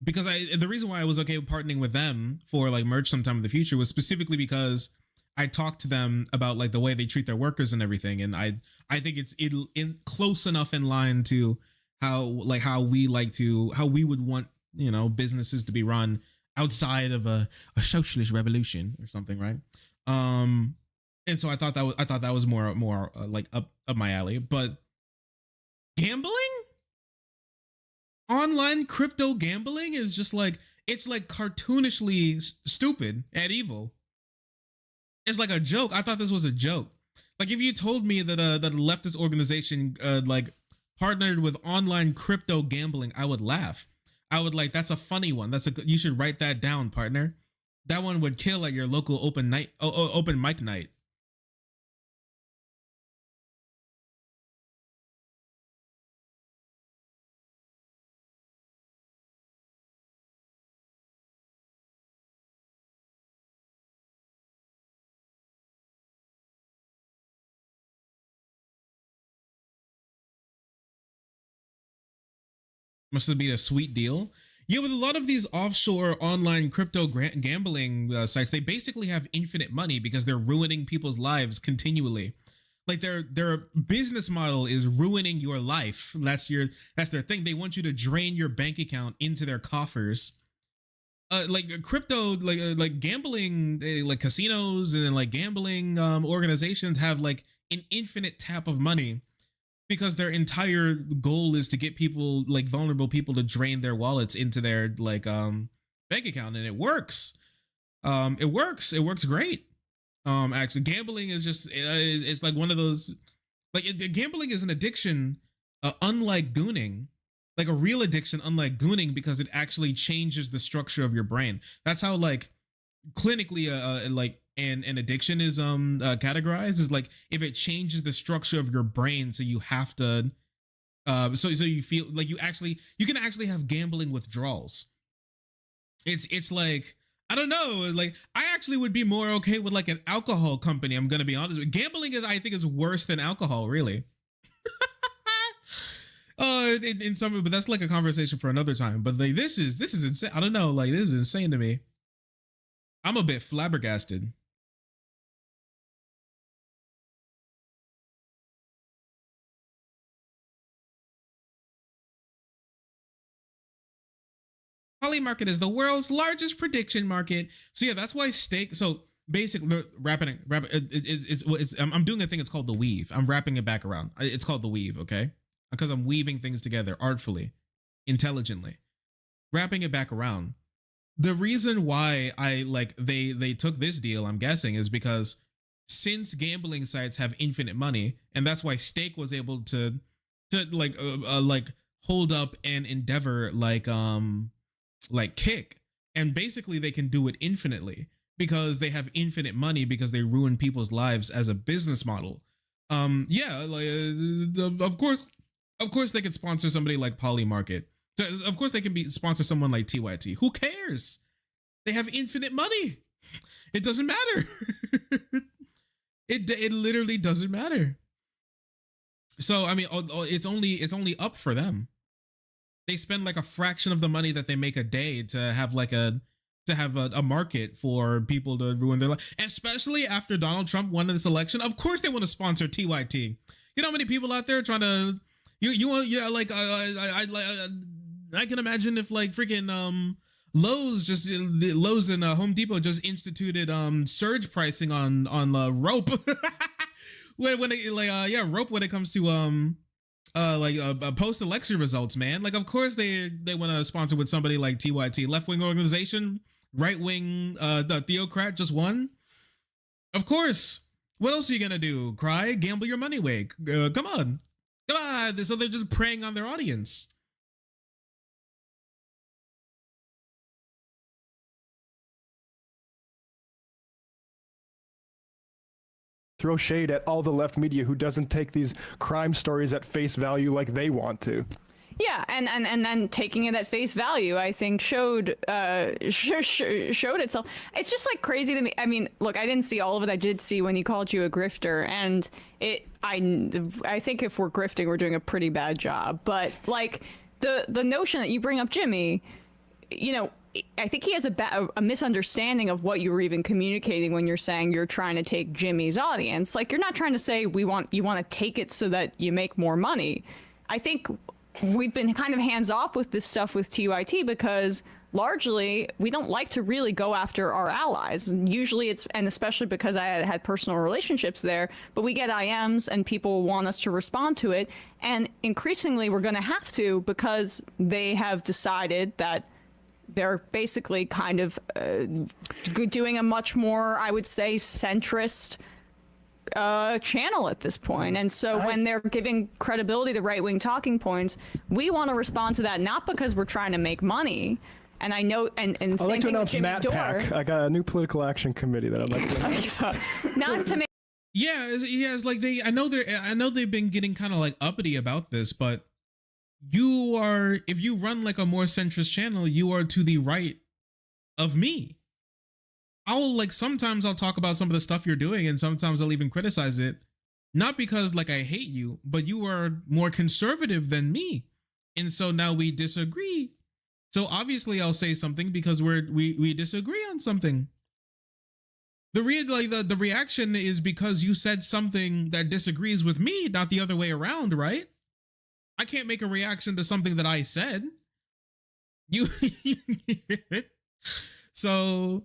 because the reason why I was okay with partnering with them for like merch sometime in the future was specifically because I talked to them about like the way they treat their workers and everything, and I think it's in close enough in line to how we would want, you know, businesses to be run outside of a socialist revolution or something, right? And so I thought that was more like up my alley. But gambling, online crypto gambling is just like, it's like cartoonishly stupid and evil. It's like a joke. I thought this was a joke. Like if you told me that a leftist organization like partnered with online crypto gambling, I would laugh. I would like, that's a funny one. You should write that down, partner. That one would kill at your local open mic night. Must be a sweet deal. Yeah, with a lot of these offshore online crypto gambling sites, they basically have infinite money because they're ruining people's lives continually. Like their business model is ruining your life. That's their thing. They want you to drain your bank account into their coffers. Like crypto, like gambling, like casinos and like gambling organizations have like an infinite tap of money, because their entire goal is to get people, like vulnerable people, to drain their wallets into their like bank account, and it works. It works great. Actually, gambling is just it's like one of those, like gambling is an addiction, unlike gooning, like a real addiction, unlike gooning, because it actually changes the structure of your brain. That's how like clinically like an addiction is categorized, is like if it changes the structure of your brain, so you have to so you feel like you can actually have gambling withdrawals. It's like, I don't know, like I actually would be more okay with like an alcohol company, I'm gonna be honest with. Gambling is, I think, is worse than alcohol, really. In some, but that's like a conversation for another time. But like this is insane. I don't know, like this is insane to me. I'm a bit flabbergasted. Poly market is the world's largest prediction market. So yeah, that's why stake. So basically, I'm doing a thing. It's called the weave. I'm wrapping it back around. It's called the weave, okay? Because I'm weaving things together artfully, intelligently, wrapping it back around. The reason why I like they took this deal, I'm guessing, is because since gambling sites have infinite money, and that's why Stake was able to like hold up and endeavor like Kick, and basically they can do it infinitely because they have infinite money, because they ruin people's lives as a business model. Yeah, like of course they could sponsor somebody like Poly Market. So of course they can sponsor someone like TYT. Who cares? They have infinite money. It doesn't matter. It literally doesn't matter. So I mean, it's only up for them. they spend like a fraction of the money that they make a day to have like a market for people to ruin their life, especially after Donald Trump won this election. Of course they want to sponsor TYT. You know how many people out there trying to I can imagine if like freaking Lowe's and Home Depot just instituted surge pricing on rope when it rope when it comes to post election results, man. Like of course they want to sponsor with somebody like TYT, left wing organization, right wing the theocrat just won. Of course. What else are you gonna do? Cry? Gamble your money away? Come on. So they're just preying on their audience. Throw shade at all the left media who doesn't take these crime stories at face value like they want to. Yeah, and then taking it at face value, I think showed itself. It's just like crazy to me. I mean, look, I didn't see all of it. I did see when he called you a grifter, and I think if we're grifting, we're doing a pretty bad job. But like the notion that you bring up Jimmy, you know, I think he has a misunderstanding of what you were even communicating when you're saying you're trying to take Jimmy's audience. Like you're not trying to say you want to take it so that you make more money. I think we've been kind of hands off with this stuff with TYT because largely we don't like to really go after our allies. And usually and especially because I had personal relationships there, but we get IMs and people want us to respond to it. And increasingly we're going to have to because they have decided that they're basically kind of doing a much more, I would say, centrist channel at this point. And so when they're giving credibility to right-wing talking points, we want to respond to that, not because we're trying to make money. And I know, and I'd like to announce Matt Pack. I got a new political action committee that I'd like to announce. Not to make. Yeah, it's like I know they've been getting kind of like uppity about this, but if you run like a more centrist channel, you are to the right of me. Sometimes I'll talk about some of the stuff you're doing, and sometimes I'll even criticize it, not because like I hate you, but you are more conservative than me, and so now we disagree. So obviously I'll say something because we disagree on something. The reaction is because you said something that disagrees with me, not the other way around, right? I can't make a reaction to something that I said. So,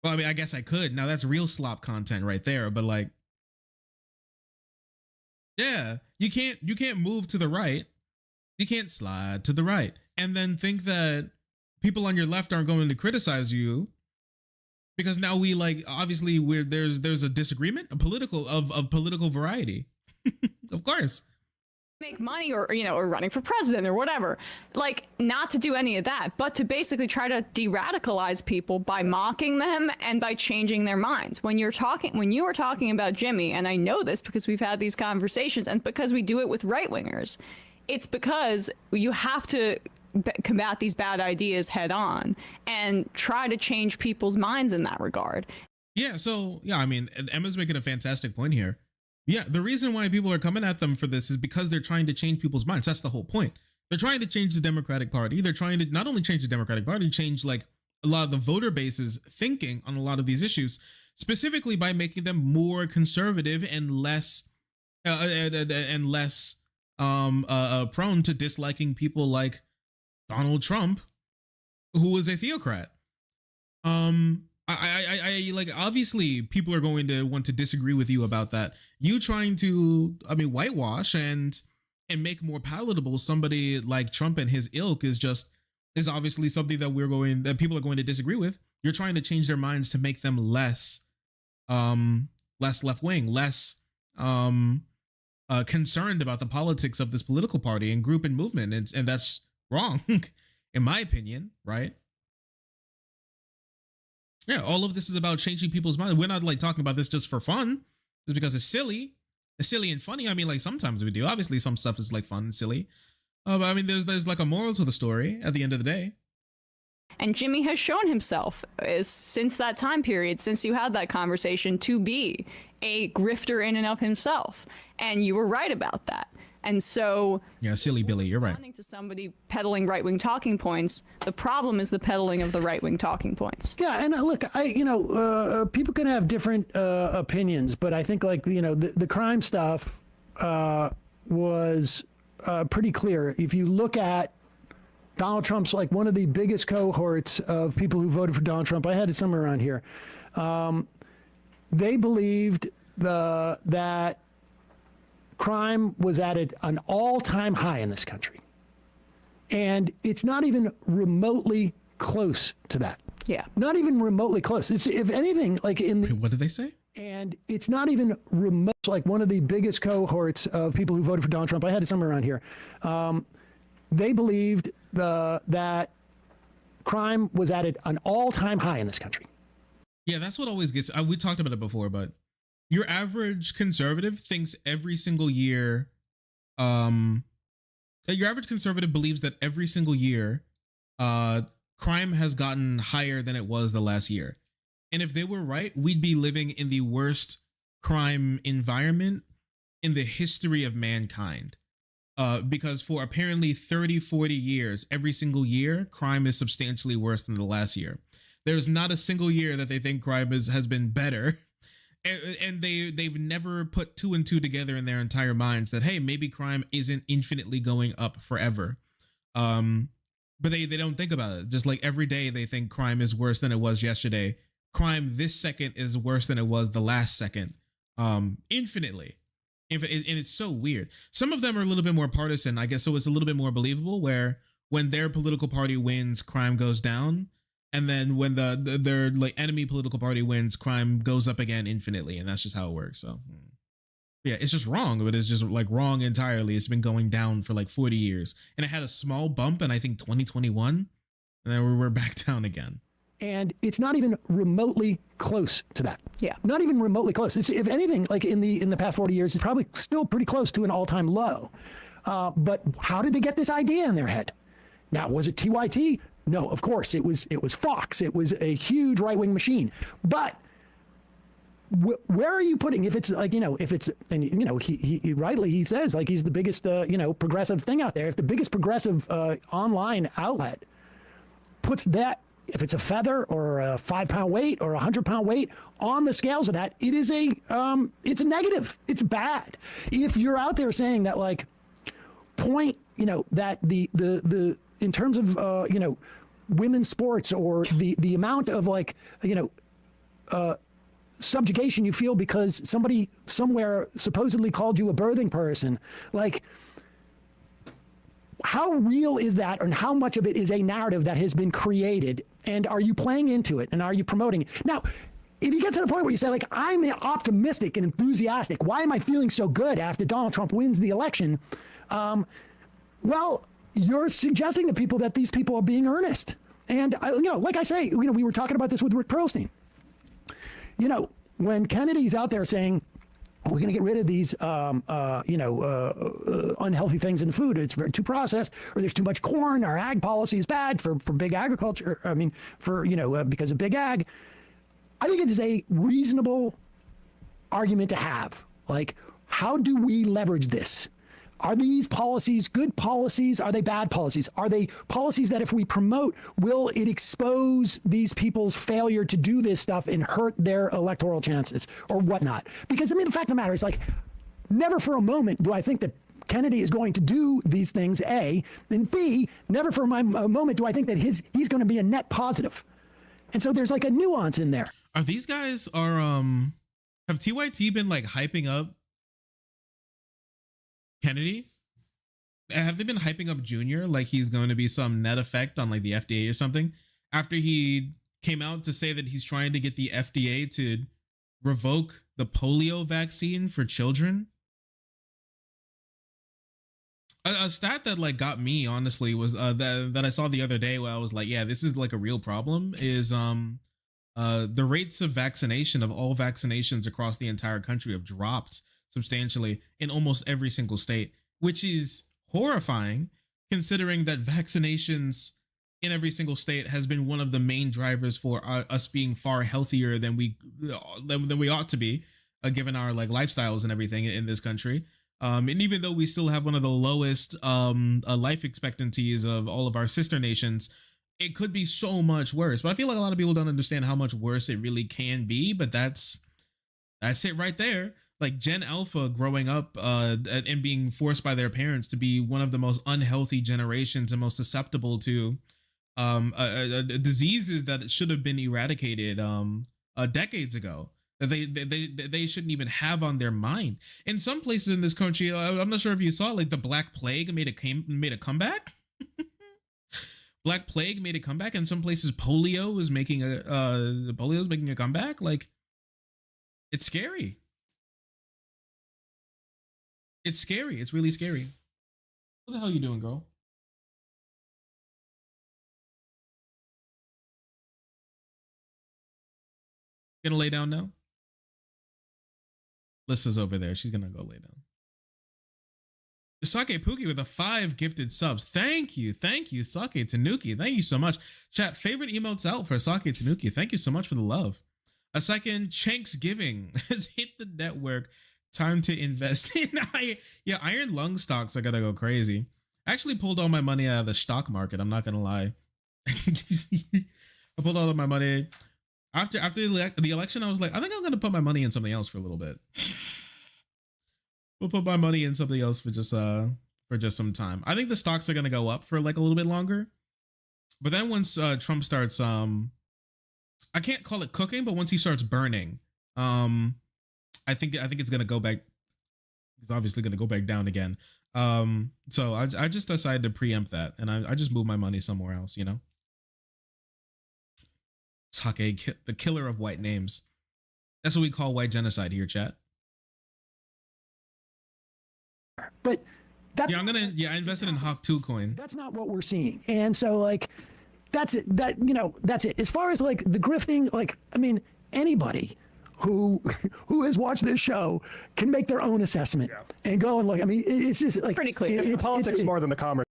well, I mean, I guess I could. Now that's real slop content right there. But like, yeah, you can't move to the right. You can't slide to the right and then think that people on your left aren't going to criticize you because now we obviously there's a disagreement, of political variety. Of course. Make money or running for president or whatever, like not to do any of that, but to basically try to de-radicalize people by mocking them and by changing their minds. When you were talking about Jimmy, and I know this because we've had these conversations and because we do it with right-wingers, it's because you have to combat these bad ideas head on and try to change people's minds in that regard. Yeah. So yeah, I mean, Emma's making a fantastic point here. Yeah, the reason why people are coming at them for this is because they're trying to change people's minds. That's the whole point. They're trying to change the Democratic Party. They're trying to not only change the Democratic Party, change like a lot of the voter base's thinking on a lot of these issues, specifically by making them more conservative and less prone to disliking people like Donald Trump, who is a theocrat. I like, obviously people are going to want to disagree with you about that. You trying to, whitewash and make more palatable somebody like Trump and his ilk is obviously something that people are going to disagree with. You're trying to change their minds to make them less left wing, less concerned about the politics of this political party and group and movement. And that's wrong, in my opinion, right? Yeah, all of this is about changing people's minds. We're not like talking about this just for fun. It's because it's silly and funny. I mean, like sometimes we do. Obviously, some stuff is like fun and silly. But I mean, there's like a moral to the story at the end of the day. And Jimmy has shown himself since that time period, since you had that conversation, to be a grifter in and of himself. And you were right about that. And so, Yeah, silly Billy, you're right. responding to somebody peddling right-wing talking points, the problem is the peddling of the right-wing talking points. Yeah, and look, people can have different opinions, but I think the crime stuff was pretty clear. If you look at Donald Trump's one of the biggest cohorts of people who voted for Donald Trump, I had it somewhere around here. They believed that crime was at an all-time high in this country. And it's not even remotely close to that. Yeah. Not even remotely close. It's, if anything, what did they say? And it's not even remote, one of the biggest cohorts of people who voted for Donald Trump. I had it somewhere around here. They believed that crime was at an all-time high in this country. Yeah, that's what always gets. We talked about it before, but your average conservative thinks every single year, your average conservative believes that every single year, crime has gotten higher than it was the last year. And if they were right, we'd be living in the worst crime environment in the history of mankind. Because for apparently 30, 40 years, every single year, crime is substantially worse than the last year. There's not a single year that they think crime has been better. And they've never put two and two together in their entire minds that, hey, maybe crime isn't infinitely going up forever. But they don't think about it. Just like every day they think crime is worse than it was yesterday. Crime this second is worse than it was the last second. Infinitely. And it's so weird. Some of them are a little bit more partisan, I guess, so it's a little bit more believable, where when their political party wins, crime goes down. And then when their enemy political party wins, crime goes up again infinitely, and that's just how it works. So, yeah, it's just wrong, but it's just wrong entirely. It's been going down for 40 years, and it had a small bump in I think 2021, and then we're back down again. And it's not even remotely close to that. Yeah, not even remotely close. It's, if anything, in the past 40 years, it's probably still pretty close to an all-time low. But how did they get this idea in their head? Now, was it TYT? No, of course it was Fox. It was a huge right-wing machine. But where are you putting, if it's if it's, and he rightly, he says he's the biggest progressive thing out there. If the biggest progressive online outlet puts that, if it's a feather or a 5-pound weight or a 100-pound weight on the scales of that, it is it's a negative. It's bad. If you're out there saying that that the in terms of women's sports, or the amount of subjugation you feel because somebody somewhere supposedly called you a birthing person, how real is that, and how much of it is a narrative that has been created, and are you playing into it, and are you promoting it? Now, if you get to the point where you say, I'm optimistic and enthusiastic, why am I feeling so good after Donald Trump wins the election? Well, you're suggesting to people that these people are being earnest. And, like I say, we were talking about this with Rick Perlstein. When Kennedy's out there saying, we're going to get rid of these, unhealthy things in the food. It's too processed, or there's too much corn. Our ag policy is bad for big agriculture. I mean, because of big ag. I think it is a reasonable argument to have. How do we leverage this? Are these policies good policies? Are they bad policies? Are they policies that if we promote, will it expose these people's failure to do this stuff and hurt their electoral chances or whatnot? Because, the fact of the matter is, never for a moment do I think that Kennedy is going to do these things, A, and B, never for a moment do I think that he's going to be a net positive. And so there's a nuance in there. Are these guys have TYT been hyping up Kennedy? Have they been hyping up Junior he's going to be some net effect on the FDA or something, after he came out to say that he's trying to get the FDA to revoke the polio vaccine for children? A stat that got me, honestly, was that I saw the other day, where I was yeah, this is a real problem, is the rates of vaccination of all vaccinations across the entire country have dropped substantially in almost every single state, which is horrifying, considering that vaccinations in every single state has been one of the main drivers for us being far healthier than we ought to be, given our lifestyles and everything in this country. And even though we still have one of the lowest life expectancies of all of our sister nations, it could be so much worse. But I feel like a lot of people don't understand how much worse it really can be. But that's it right there. Like Gen Alpha growing up and being forced by their parents to be one of the most unhealthy generations and most susceptible to diseases that should have been eradicated decades ago, that they shouldn't even have on their mind. In some places in this country, I'm not sure if you saw, like the Black Plague made a comeback. Black Plague made a comeback. In some places, polio is making a comeback. Like, it's scary. It's scary. It's really scary. What the hell are you doing, girl? Gonna lay down now? Lissa's over there. She's gonna go lay down. Sake Pookie with a 5 gifted subs. Thank you, Sake Tanuki. Thank you so much. Chat, favorite emotes out for Sake Tanuki. Thank you so much for the love. A second, Chanksgiving has hit the network. Time to invest in iron lung stocks are gonna go crazy. I actually pulled all my money out of the stock market. I'm not gonna lie. I pulled all of my money after the election. I was like, I think I'm gonna put my money in something else for a little bit. We'll put my money in something else for just some time. I think the stocks are gonna go up for like a little bit longer, but then once Trump starts, I can't call it cooking, but once he starts burning, I think it's gonna go back. It's obviously gonna go back down again. So I just decided to preempt that, and I just moved my money somewhere else. You know, Sake, the killer of white names. That's what we call white genocide here, chat. But that's I invested in Hawk 2 coin. That's not what we're seeing, and so like that's it. That's it. As far as like the grifting, like I mean, anybody who has watched this show can make their own assessment and go and look. I mean, it's just like pretty clear. It's the politics more than the commerce.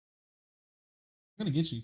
I'm gonna get you.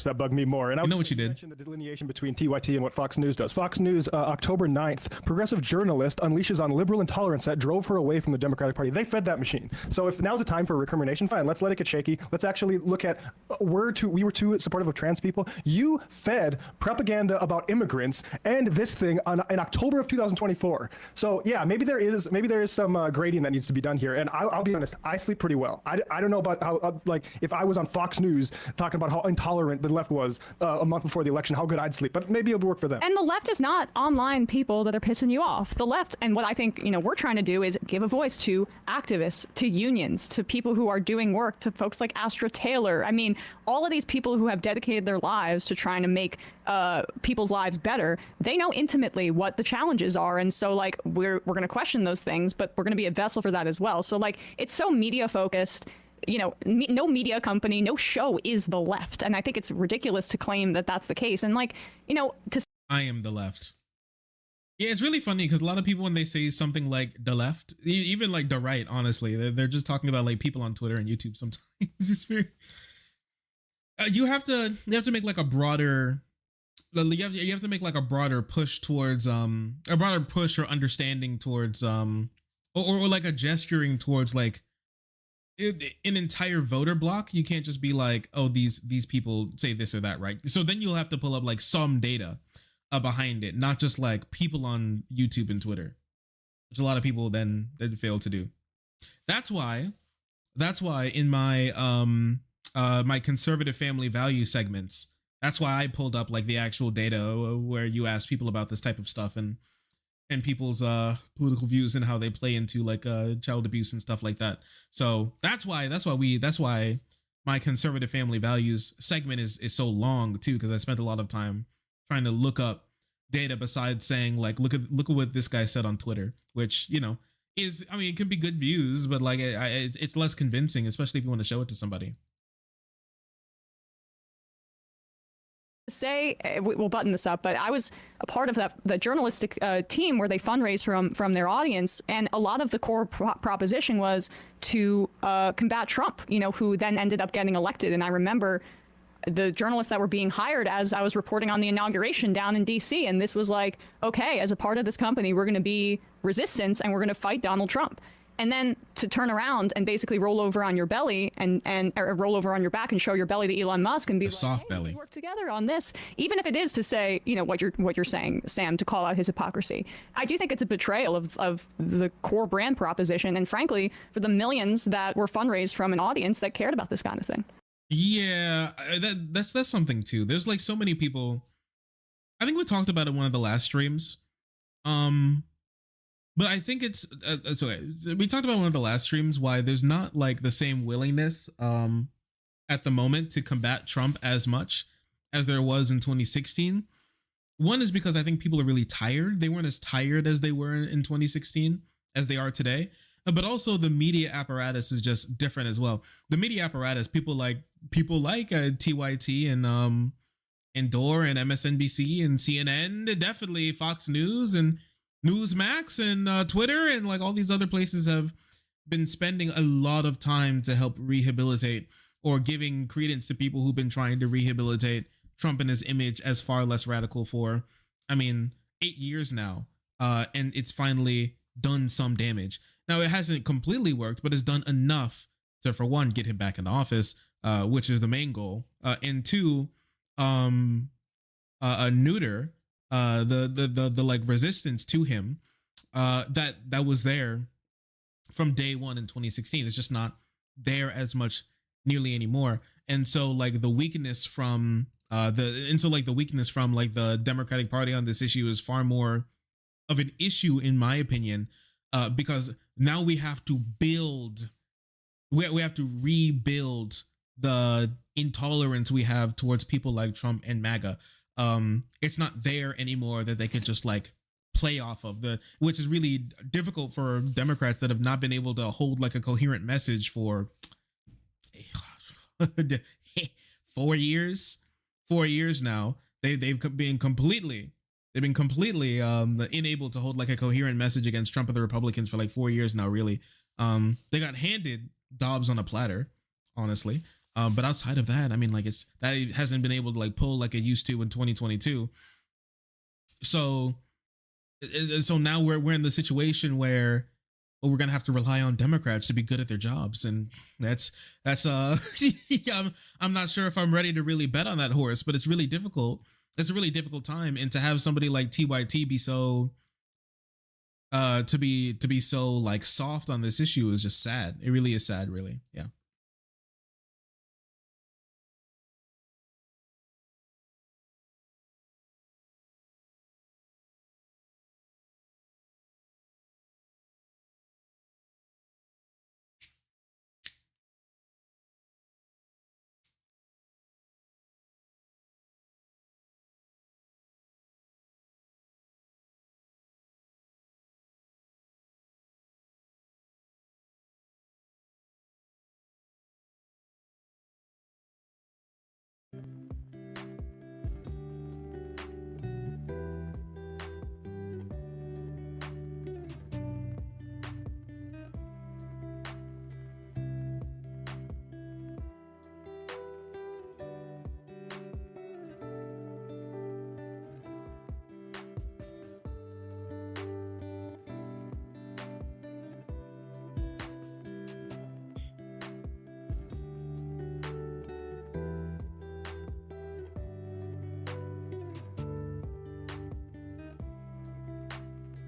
That bugged me more. And I know what you did. Mention the delineation between TYT and what Fox News does. Fox News, October 9th, progressive journalist unleashes on liberal intolerance that drove her away from the Democratic Party. They fed that machine. So if now's the time for recrimination, fine, let's let it get shaky. Let's actually look at, we were too supportive of trans people. You fed propaganda about immigrants and this thing in October of 2024. So yeah, maybe there is some grading that needs to be done here. And I'll be honest, I sleep pretty well. I don't know about how, like, if I was on Fox News talking about how intolerant the left was a month before the election, how good I'd sleep, but maybe it'll work for them. And the left is not online people that are pissing you off. The left, and what I think we're trying to do is give a voice to activists, to unions, to people who are doing work, to folks like Astra Taylor. I mean, all of these people who have dedicated their lives to trying to make people's lives better. They know intimately what the challenges are, and so like we're going to question those things, but we're going to be a vessel for that as well. So like it's so media focused. No media company, no show is the left. And I think it's ridiculous to claim that that's the case. And like, I am the left. Yeah, it's really funny because a lot of people, when they say something like the left, even like the right, honestly, they're just talking about like people on Twitter and YouTube sometimes. It's very, you have to make like a broader, you have to make like a broader push towards, a broader push or understanding towards, or like a gesturing towards like, an entire voter block. You can't just be like, oh, these people say this or that, right? So then you'll have to pull up like some data behind it, not just like people on YouTube and Twitter, which a lot of people then fail to do. That's why in my my conservative family value segments, that's why I pulled up like the actual data where you ask people about this type of stuff and people's political views and how they play into like child abuse and stuff like that. So that's why my conservative family values segment is so long too, because I spent a lot of time trying to look up data besides saying like look at what this guy said on Twitter, which is, I mean, it could be good views, but like it's less convincing, especially if you want to show it to somebody. Say we'll button this up, but I was a part of the journalistic team where they fundraised from their audience, and a lot of the core proposition was to combat Trump, who then ended up getting elected. And I remember the journalists that were being hired as I was reporting on the inauguration down in DC, and this was like, okay, as a part of this company, we're going to be resistance and we're going to fight Donald Trump. and then to turn around and basically roll over on your belly and or roll over on your back and show your belly to Elon Musk and be like, soft hey, belly. we work together on this, even if it is to say, you know, what you're saying, Sam, to call out his hypocrisy. I do think it's a betrayal of the core brand proposition, and frankly, for the millions that were fundraised from an audience that cared about this kind of thing. Yeah, that's something too. There's like so many people. I think we talked about it in one of the last streams. But I think it's okay. We talked about one of the last streams why there's not like the same willingness at the moment to combat Trump as much as there was in 2016. One is because I think people are really tired. They weren't as tired as they were in 2016 as they are today. But also the media apparatus is just different as well. The media apparatus, people like TYT and Dore and MSNBC and CNN, definitely Fox News and Newsmax and Twitter and like all these other places have been spending a lot of time to help rehabilitate or giving credence to people who've been trying to rehabilitate Trump and his image as far less radical for, 8 years now. And it's finally done some damage. Now, it hasn't completely worked, but it's done enough to, for one, get him back in office, which is the main goal. And two, neuter the like resistance to him that was there from day one in 2016. It's just not there as much nearly anymore. And so like the weakness from the Democratic Party on this issue is far more of an issue, in my opinion, because now we have to rebuild the intolerance we have towards people like Trump and MAGA. It's not there anymore that they could just like play off of, which is really difficult for Democrats that have not been able to hold like a coherent message for 4 years now. They've been completely unable to hold like a coherent message against Trump and the Republicans for like 4 years now, really. They got handed Dobbs on a platter, honestly. But outside of that, that hasn't been able to like pull like it used to in 2022. So now we're in the situation where we're gonna have to rely on Democrats to be good at their jobs, and that's I'm not sure if I'm ready to really bet on that horse, but it's really difficult. It's a really difficult time, and to have somebody like TYT be so to be so like soft on this issue is just sad. It really is sad, really. Yeah.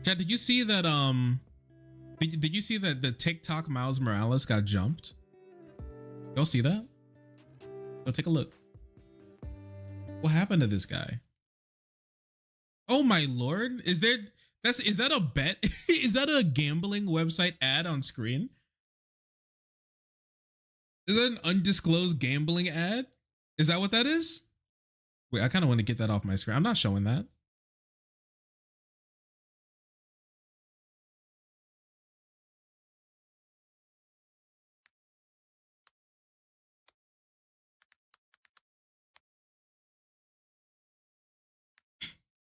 Chad, did you see that did you see that the TikTok Miles Morales got jumped? Y'all see that? Go take a look. What happened to this guy? Oh my lord. Is that a bet? Is that a gambling website ad on screen? Is that an undisclosed gambling ad? Is that what that is? Wait, I kind of want to get that off my screen. I'm not showing that.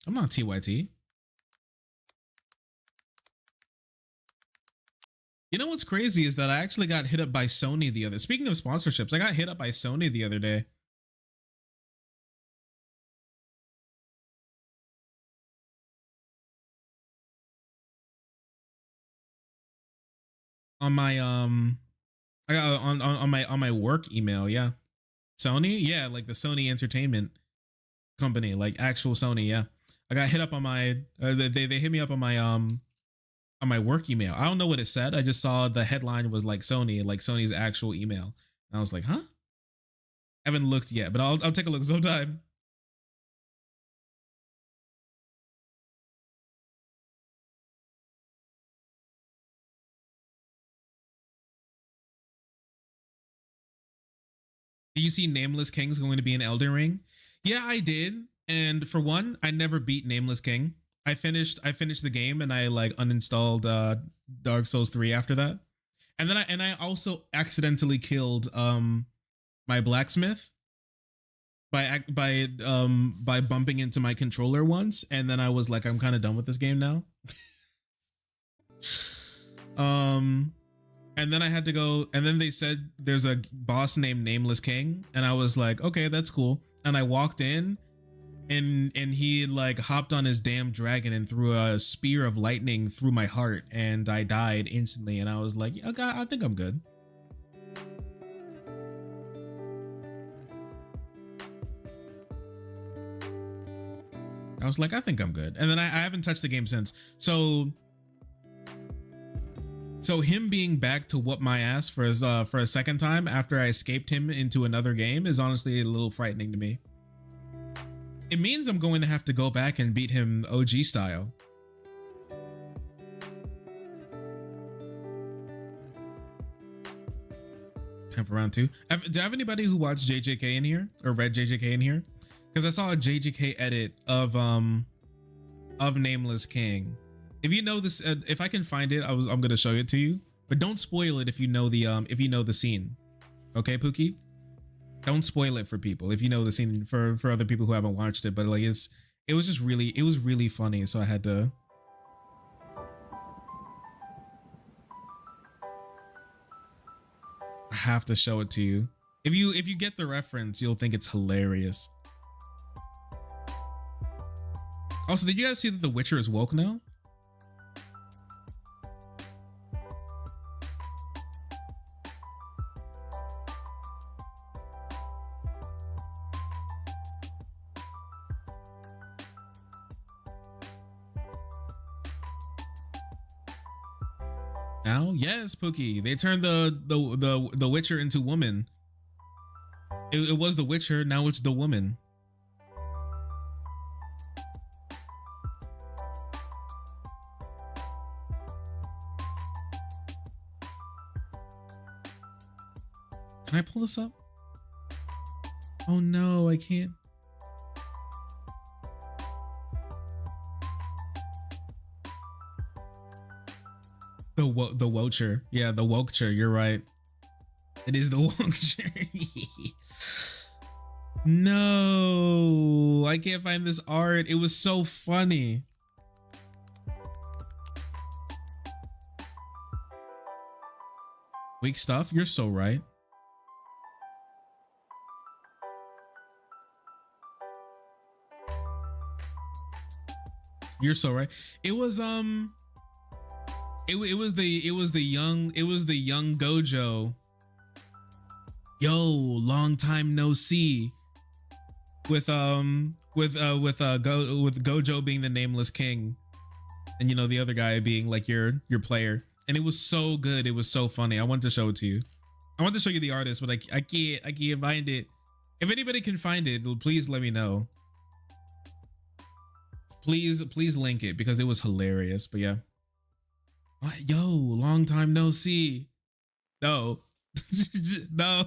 I'm not TYT. You know what's crazy is that I actually got hit up by Sony the other. Speaking of sponsorships, I got hit up by Sony the other day. on my I got on my work email. Yeah, Sony. Yeah, like the Sony Entertainment company, like actual Sony. Yeah, I got hit up on my they hit me up on my work email. I don't know what it said. I just saw the headline was like Sony, like Sony's actual email. And I was like, huh? I haven't looked yet, but I'll take a look sometime. Do you see Nameless King's going to be in Elden Ring? Yeah, I did. And for one, I never beat Nameless King. I finished the game and I like uninstalled Dark Souls 3 after that. And then I also accidentally killed my blacksmith by bumping into my controller once, and then I was like, I'm kind of done with this game now. And then I had to go, and then they said there's a boss named Nameless King, and I was like, okay, that's cool. And I walked in, and he like hopped on his damn dragon and threw a spear of lightning through my heart, and I died instantly. And I was like, okay, I think I'm good. I was like, I think I'm good. And then I haven't touched the game since. So him being back to whoop my ass for a second time after I escaped him into another game is honestly a little frightening to me. It means I'm going to have to go back and beat him OG style. Time for round 2. Do I have anybody who watched JJK in here or read JJK in here? Because I saw a JJK edit of Nameless King. If you know this, if I can find it, I'm gonna show it to you. But don't spoil it if you know the scene. Okay, Pookie? Don't spoil it for people if you know the scene for other people who haven't watched it. But like it was really funny, so I had to. I have to show it to you. If you get the reference, you'll think it's hilarious. Also, did you guys see that The Witcher is woke now? Now, yes, Pookie. They turned the Witcher into woman. It was the Witcher, now it's the woman. Can I pull this up? Oh no, I can't. The Wocher. Yeah, the Wocher, you're right. It is the Wocher. No, I can't find this art. It was so funny. Weak stuff? You're so right. You're so right. It was it was the young Gojo. Yo, long time no see. With Gojo being the Nameless King, and you know the other guy being like your player, and it was so good. It was so funny. I want to show it to you. I want to show you the artist, but I can't find it. If anybody can find it, please let me know. Please link it because it was hilarious. But yeah. What? Yo, long time no see. No. No.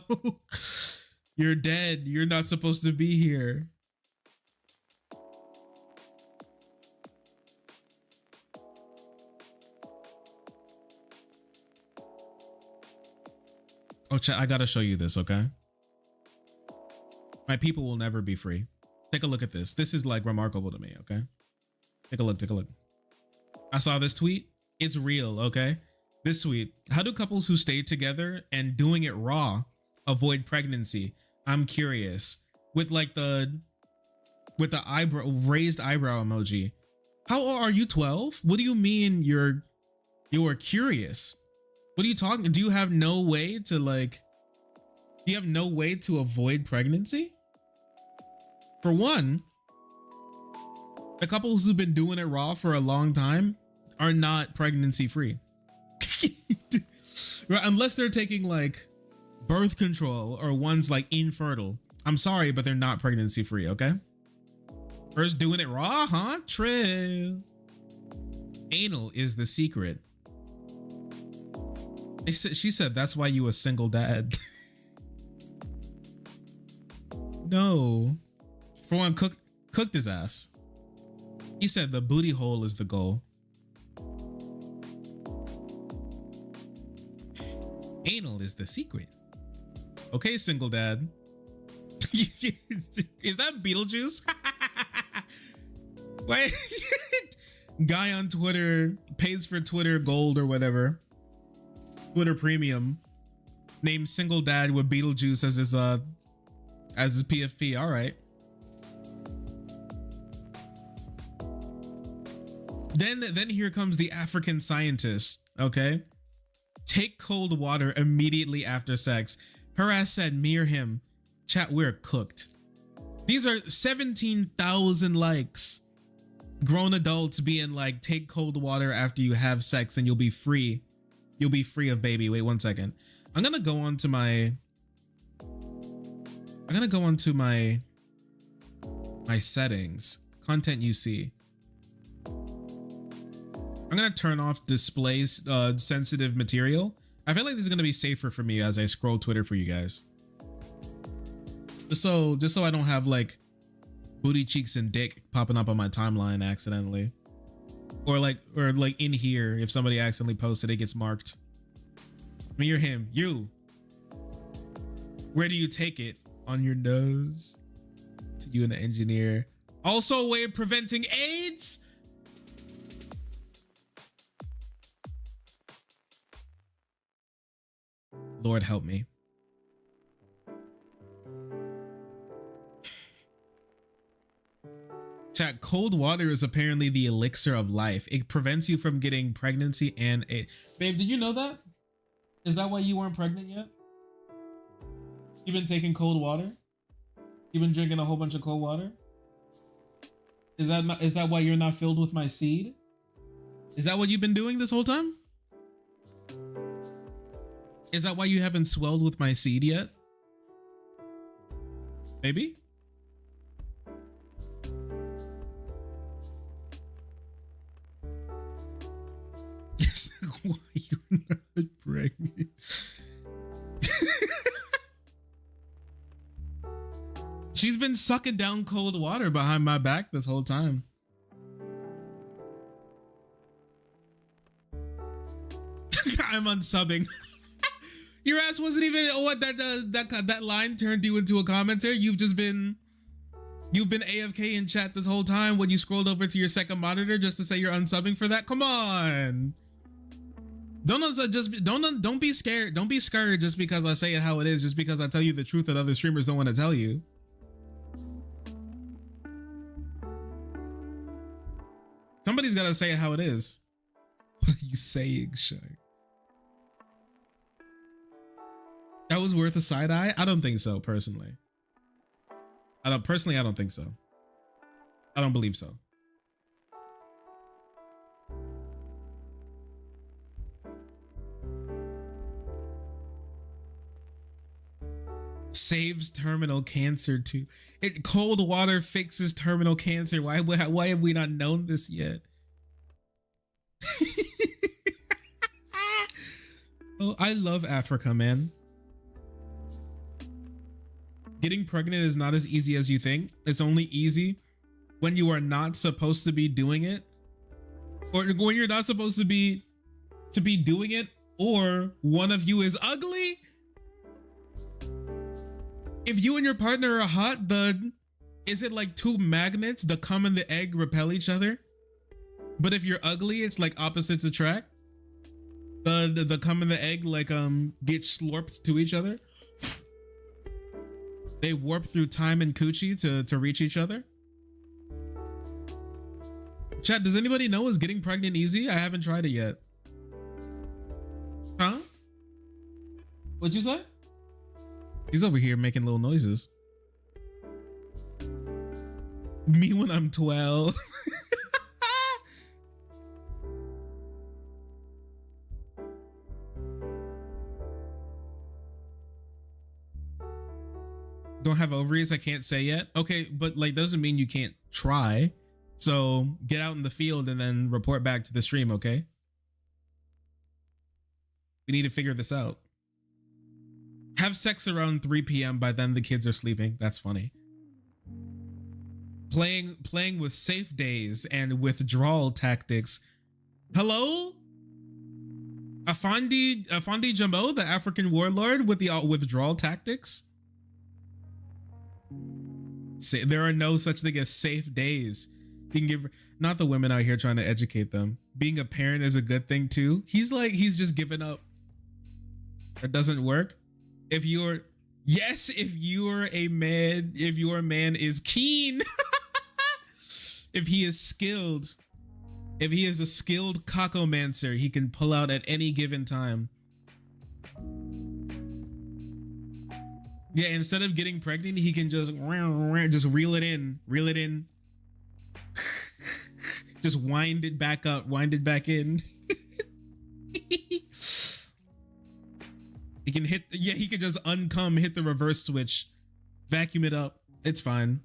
You're dead. You're not supposed to be here. Oh, chat, I gotta show you this, okay? My people will never be free. Take a look at this. This is like remarkable to me, okay? Take a look, take a look. I saw this tweet. It's real, okay? This tweet. How do couples who stay together and doing it raw avoid pregnancy? I'm curious. With like the eyebrow, raised eyebrow emoji. How old are you, 12? What do you mean you're curious? What are you talking? Do you have no way to like, do you have no way to avoid pregnancy? For one, the couples who've been doing it raw for a long time are not pregnancy free. Right? Unless they're taking like birth control or one's like infertile. I'm sorry, but they're not pregnancy free, okay? First doing it raw, huh? True. Anal is the secret. She said that's why you a single dad. No. For one, cooked his ass. He said the booty hole is the goal. Anal is the secret. Okay, single dad. Is that Beetlejuice? Wait. Guy on Twitter pays for Twitter Gold or whatever. Twitter Premium. Named single dad with Beetlejuice as his PFP. All right. Then here comes the African scientist. Okay. Take cold water immediately after sex. Her ass said, "Me or him." Chat, we're cooked. These are 17,000 likes. Grown adults being like, take cold water after you have sex and you'll be free. You'll be free of baby. Wait 1 second. I'm gonna go on to my settings. Content you see. I'm gonna turn off displays sensitive material. I feel like this is gonna be safer for me as I scroll Twitter for you guys. Just so I don't have like booty cheeks and dick popping up on my timeline accidentally. Or like in here, if somebody accidentally posted, it gets marked. Me or him, you. Where do you take it? On your nose? To you and the engineer. Also a way of preventing AIDS? Lord help me. Chat, cold water is apparently the elixir of life. It prevents you from getting pregnancy and AIDS. Babe, did you know that? Is that why you weren't pregnant yet? You've been taking cold water? You've been drinking a whole bunch of cold water? Is that why you're not filled with my seed? Is that what you've been doing this whole time? Is that why you haven't swelled with my seed yet? Maybe? Why you're not pregnant? She's been sucking down cold water behind my back this whole time. I'm unsubbing. Your ass wasn't even what that line turned you into a commenter. You've been AFK in chat this whole time when you scrolled over to your second monitor just to say you're unsubbing for that. Come on. Don't be scared. Don't be scared just because I say it how it is, just because I tell you the truth that other streamers don't want to tell you. Somebody's got to say it how it is. What are you saying, Shark? That was worth a side eye? I don't think so, personally. I don't think so. I don't believe so. Saves terminal cancer too. Cold water fixes terminal cancer. Why have we not known this yet? Oh, I love Africa, man. Getting pregnant is not as easy as you think. It's only easy when you are not supposed to be doing it, or when you're not supposed to be doing it, or one of you is ugly. If you and your partner are hot, is it like two magnets? The cum and the egg repel each other. But if you're ugly, it's like opposites attract. The cum and the egg like get slurped to each other. They warp through time and coochie to reach each other. Chat, does anybody know is getting pregnant easy? I haven't tried it yet. Huh? What'd you say? He's over here making little noises. Me when I'm 12. Don't have ovaries, I can't say yet. Okay, but like doesn't mean you can't try. So get out in the field and then report back to the stream, okay? We need to figure this out. Have sex around 3 p.m. By then the kids are sleeping. That's funny. Playing with safe days and withdrawal tactics. Hello? Afandi Jamo, the African warlord with the withdrawal tactics? Say, there are no such thing as safe days. You can give, not the women out here trying to educate them. Being a parent is a good thing too. He's just given up. That doesn't work. If your man is keen, if he is skilled, if he is a skilled cockomancer, he can pull out at any given time. Yeah, instead of getting pregnant, he can just reel it in. Just wind it back up, wind it back in. He can he can just uncome, hit the reverse switch, vacuum it up. It's fine.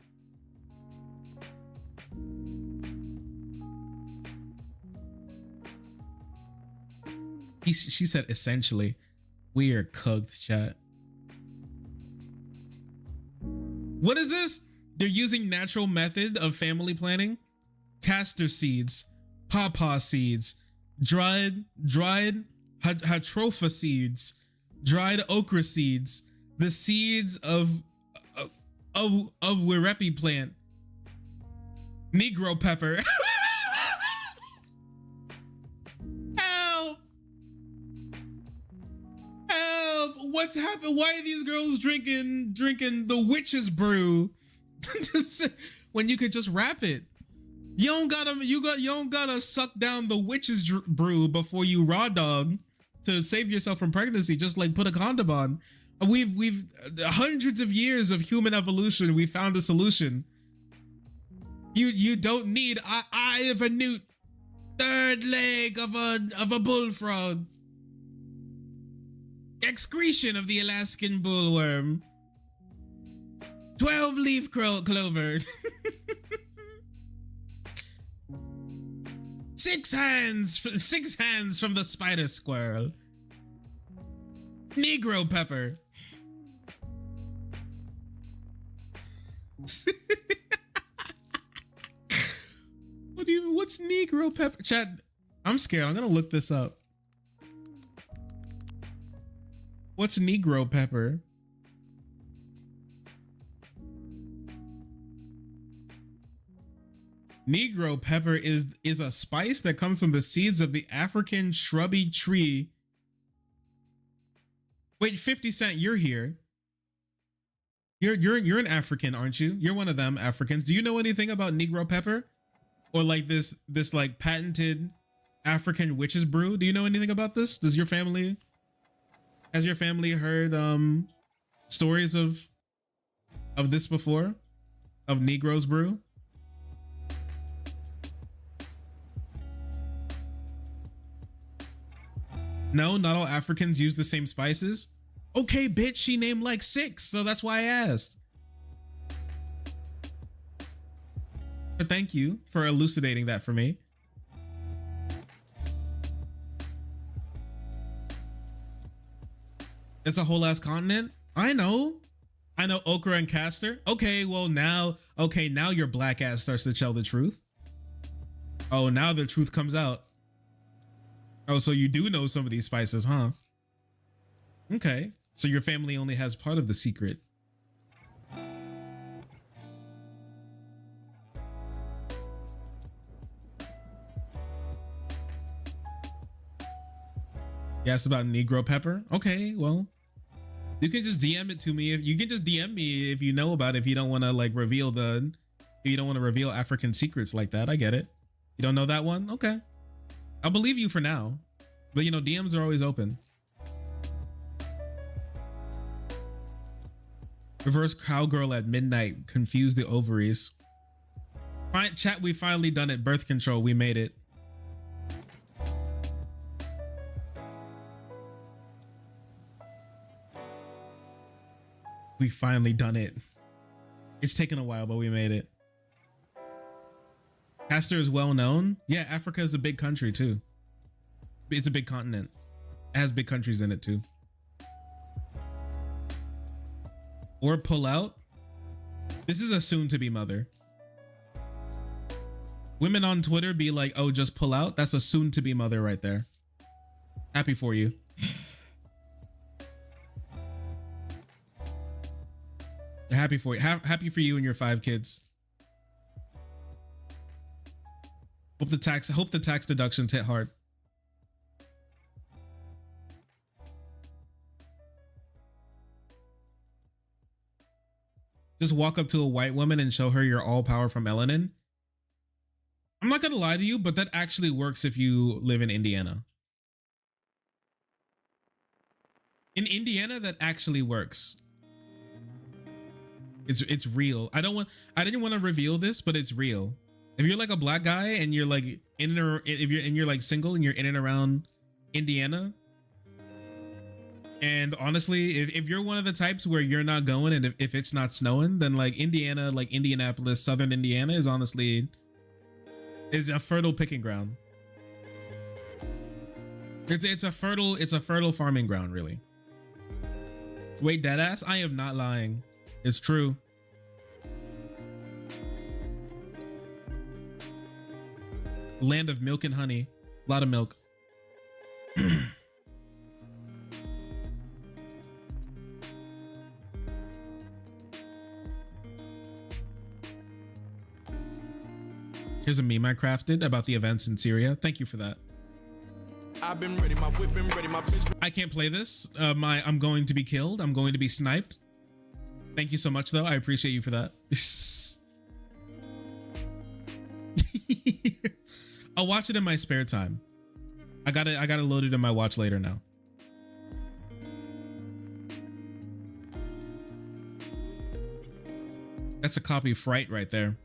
She said essentially. We are cooked, chat. What is this? They're using natural method of family planning. Castor seeds, pawpaw seeds, dried hatropha seeds, dried okra seeds, the seeds of wirepi plant, Negro pepper. Help! Help! What's happened? Why are these girls drinking the witch's brew? When you could just wrap it. You don't gotta suck down the witch's brew before you raw dog to save yourself from pregnancy. Just like put a condom on. We've hundreds of years of human evolution. We found a solution. You don't need eye of a newt, third leg of a bullfrog, excretion of the Alaskan bullworm, 12-leaf clover. 6 hands from the spider squirrel. Negro pepper. What's Negro pepper? Chat, I'm scared. I'm gonna look this up. What's Negro pepper? Negro pepper is a spice that comes from the seeds of the African shrubby tree. Wait, 50 Cent, you're here. You're an African, aren't you? You're one of them Africans. Do you know anything about Negro pepper? Or like this like patented African witch's brew? Do you know anything about this? Has your family heard stories of this before? Of Negro's brew? No, not all Africans use the same spices. Okay, bitch, she named like 6, so that's why I asked. But thank you for elucidating that for me. It's a whole ass continent. I know okra and castor. Okay, well now your black ass starts to tell the truth. Oh, now the truth comes out. Oh, so you do know some of these spices, huh? Okay, so your family only has part of the secret. You asked about Negro pepper? Okay, well, you can just DM it to me. You can just DM me if you know about it, if you don't want to like reveal African secrets like that. I get it. You don't know that one? Okay. I'll believe you for now. But you know, DMs are always open. Reverse cowgirl at midnight. Confuse the ovaries. Fine, chat, we finally done it. Birth control, we made it. We finally done it. It's taken a while, but we made it. Castor is well known. Yeah, Africa is a big country too. It's a big continent. It has big countries in it too. Or pull out. This is a soon to be mother. Women on Twitter be like, oh, just pull out. That's a soon to be mother right there. Happy for you. Happy for you. Happy for you and your 5 kids. Hope the tax deductions hit hard. Just walk up to a white woman and show her your all power from melanin. I'm not gonna lie to you, but that actually works if you live in Indiana. In Indiana, that actually works. It's real. I didn't want to reveal this, but it's real. If you're like a black guy and you're like you're like single and you're in and around Indiana, and honestly, if you're one of the types where you're not going and if it's not snowing, then like Indiana, like Indianapolis, Southern Indiana is honestly a fertile picking ground. It's a fertile farming ground, really. Wait, deadass? I am not lying. It's true. Land of milk and honey. A lot of milk. Here's a meme I crafted about the events in Syria. Thank you for that. I've been ready, my whip been ready, my bitch. I can't play this. I'm going to be killed. I'm going to be sniped. Thank you so much, though. I appreciate you for that. I'll watch it in my spare time. I got it loaded in my watch later now. That's a copy of Fright right there.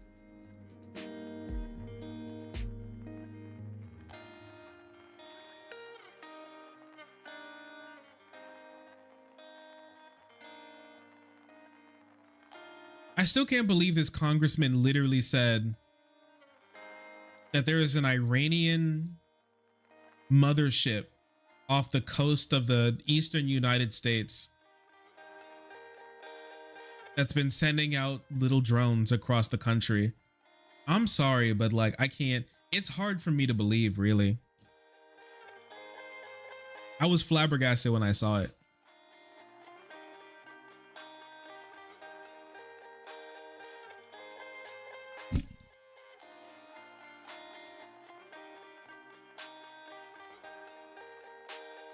I still can't believe this congressman literally said that there is an Iranian mothership off the coast of the eastern United States that's been sending out little drones across the country. I'm sorry, but like, I can't, it's hard for me to believe, really. I was flabbergasted when I saw it.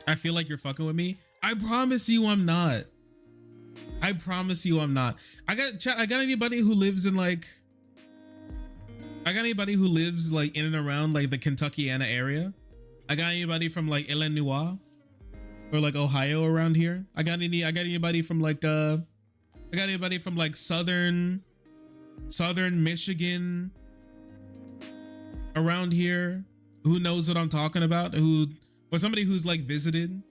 I feel like you're fucking with me. I promise you I'm not. I promise you I'm not. I got anybody who lives in like, in and around like the Kentuckiana area? I got anybody from like Illinois or like Ohio around here? I got anybody from like southern Michigan around here who knows what I'm talking about? Or somebody who's like visited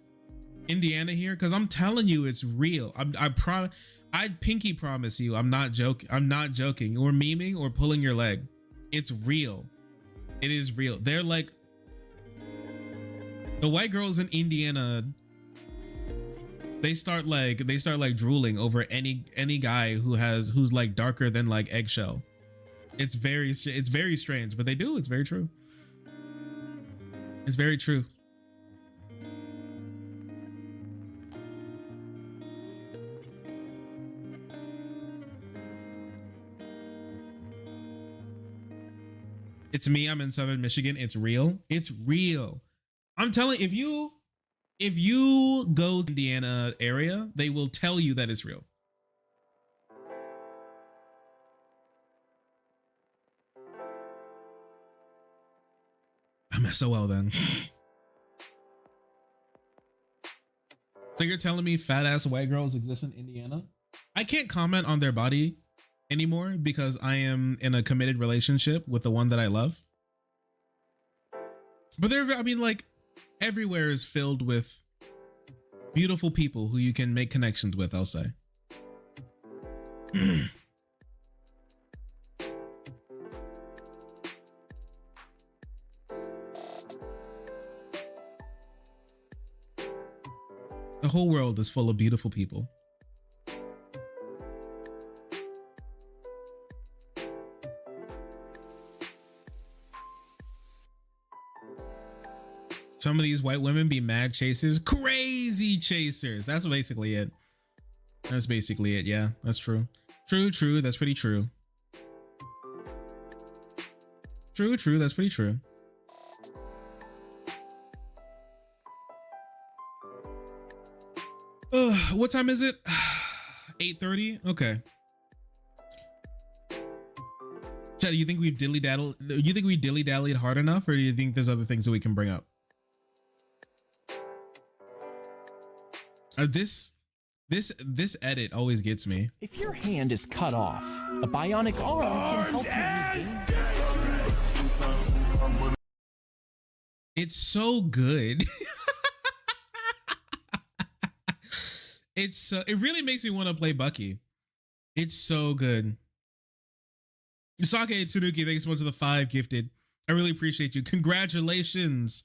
Indiana here? Because I'm telling you, it's real. I pinky promise you, I'm not joking. I'm not joking or memeing or pulling your leg. It's real. It is real. They're like, the white girls in Indiana, they start like drooling over any guy who's like darker than like eggshell. It's very strange, but they do. It's very true. It's very true. It's me. I'm in Southern Michigan. It's real. It's real. I'm telling you, if you go to Indiana area, they will tell you that it's real. I'm SOL then. So you're telling me fat ass white girls exist in Indiana? I can't comment on their body anymore because I am in a committed relationship with the one that I love. But there, I mean, like, everywhere is filled with beautiful people who you can make connections with, I'll say. The whole world is full of beautiful people. Some of these white women be mad chasers, crazy chasers. That's basically it. That's basically it. Yeah, that's true. True. That's pretty true. True. That's pretty true. What time is it? 8:30. Okay. Chad, do you think we've dilly-daddled? You think we dilly-dallied hard enough, or do you think there's other things that we can bring up? This edit always gets me. If your hand is cut off, a bionic arm can help you regain. It's so good. It really makes me want to play Bucky. It's so good. Sake Tsunuki, thanks so much for the 5 gifted. I really appreciate you. Congratulations.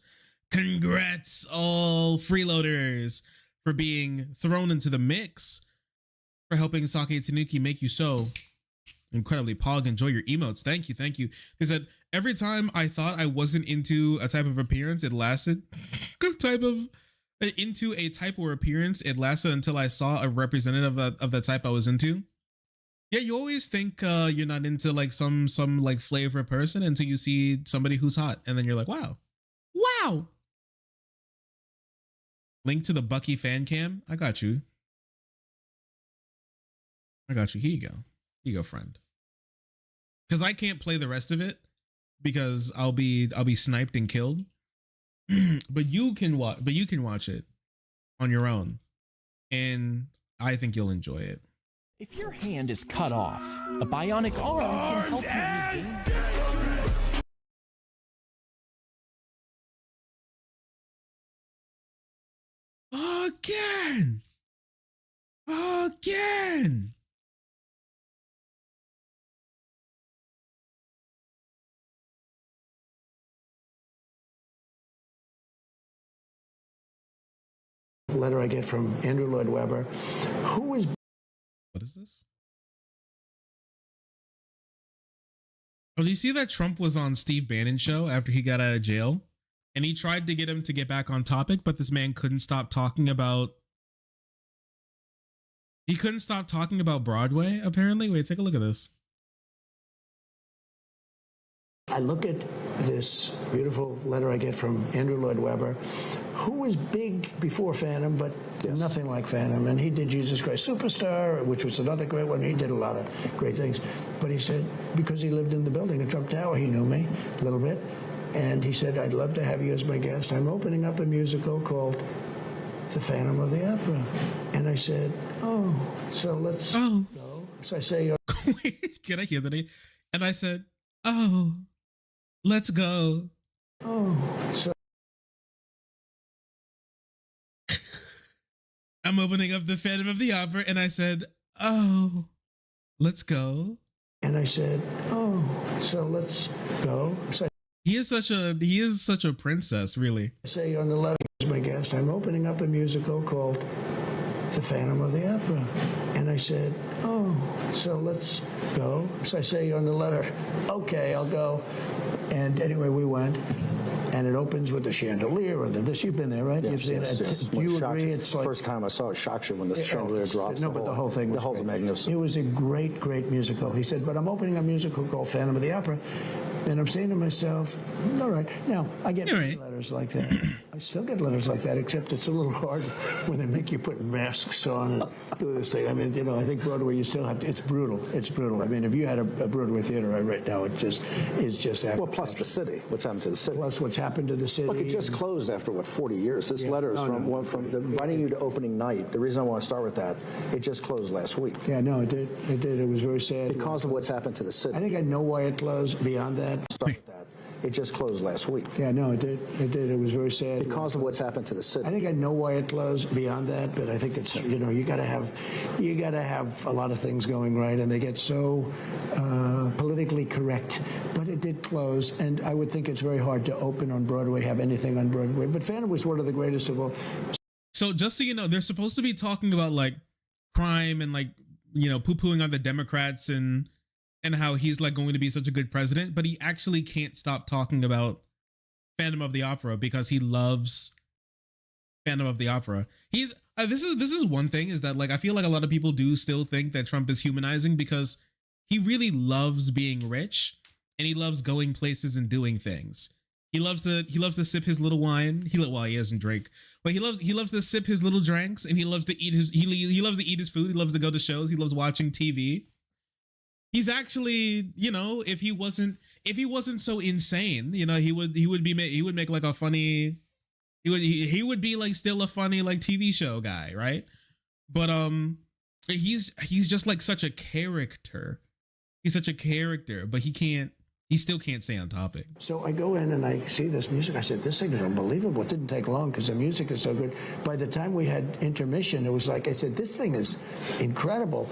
Congrats, all freeloaders, for being thrown into the mix, for helping Sake Tsunuki make you so incredibly pog. Enjoy your emotes. Thank you. They said every time I thought I wasn't into a type of appearance, it lasted into a type or appearance. It lasted until I saw a representative of the type I was into. Yeah, you always think you're not into like some like flavor person until you see somebody who's hot, and then you're like, wow. Link to the Bucky fan cam. I got you. Here you go, friend. Because I can't play the rest of it because I'll be sniped and killed. but you can watch it on your own, and I think you'll enjoy it. If your hand is cut off, a bionic arm can help you regain. Again. Letter I get from Andrew Lloyd Webber, who is... What is this? Oh, do you see that Trump was on Steve Bannon's show after he got out of jail? And he tried to get him to get back on topic, but this man couldn't stop talking about... He couldn't stop talking about Broadway, apparently. Wait, take a look at this. I look at this beautiful letter I get from Andrew Lloyd Webber, who was big before Phantom, but nothing like Phantom. And he did Jesus Christ Superstar, which was another great one. He did a lot of great things. But he said, because he lived in the building at Trump Tower, he knew me a little bit. And he said, I'd love to have you as my guest. I'm opening up a musical called The Phantom of the Opera. And I said, oh, so let's go. So I say, wait, can I hear the name? And I said, oh, let's go. Oh, so I'm opening up The Phantom of the Opera, and I said, oh, let's go. And I said, oh, so let's go. So he is such a princess, really. I say on the letter, as my guest, I'm opening up a musical called The Phantom of the Opera. And I said, oh, so let's go. So I say on the letter, okay, I'll go. And anyway, we went. And it opens with the chandelier and this. You've been there, right? Yes, You've seen yes, it. yes. Do you agree? It's like first time I saw it, shocked you when the chandelier drops. No, but the whole thing was great. Magnificent. It was a great, great musical. He said, but I'm opening a musical called Phantom of the Opera. And I'm saying to myself, all right, now I get many letters letters like that. I still get letters like that, except it's a little hard when they make you put masks on and do this thing. I mean, you know, I think Broadway, you still have to, it's brutal. It's brutal. I mean, if you had a Broadway theater right now, it just is just after. Well, plus the city. What's happened to the city? Plus what's happened to the city. Look, it just closed after, what, 40 years? This letter is from inviting you to opening night. The reason I want to start with that, it just closed last week. Yeah, no, it did. It did. It was very sad. Because of what's happened to the city. I think I know why it closed. Beyond that. Start with that. It just closed last week. Yeah, no, it did. It did. It was very sad. Because of what's happened to the city. I think I know why it closed. Beyond that, but I think it's, you know, you got to have a lot of things going right, and they get so politically correct. But it did close, and I would think it's very hard to open on Broadway, have anything on Broadway. But Phantom was one of the greatest of all. So just so you know, they're supposed to be talking about like crime and like, you know, poo-pooing on the Democrats and how he's like going to be such a good president, but he actually can't stop talking about Phantom of the Opera because he loves Phantom of the Opera. He's this is one thing, is that like I feel like a lot of people do still think that Trump is humanizing because he really loves being rich and he loves going places and doing things. He loves to sip his little wine. He doesn't drink, but he loves to sip his little drinks, and he loves to eat his he loves to eat his food. He loves to go to shows. He loves watching TV. He's actually, you know, if he wasn't so insane, you know, he would make like a funny, he would be like still a funny like TV show guy, right? But he's just like such a character. He's such a character, but he still can't stay on topic. So I go in and I see this music. I said, this thing is unbelievable. It didn't take long because the music is so good. By the time we had intermission, it was like, I said, this thing is incredible.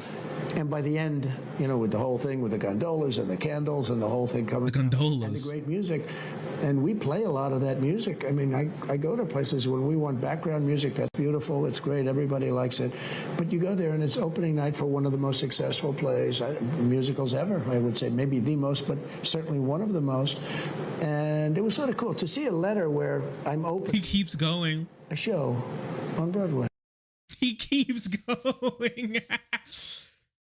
And by the end, you know, with the whole thing, with the gondolas and the candles and the whole thing coming. The gondolas. And the great music. And we play a lot of that music. I mean, I go to places when we want background music. That's beautiful. It's great. Everybody likes it. But you go there and it's opening night for one of the most successful plays, musicals ever, I would say. Maybe the most, but certainly one of the most. And it was sort of cool to see a letter where I'm open. He keeps going. A show on Broadway. He keeps going.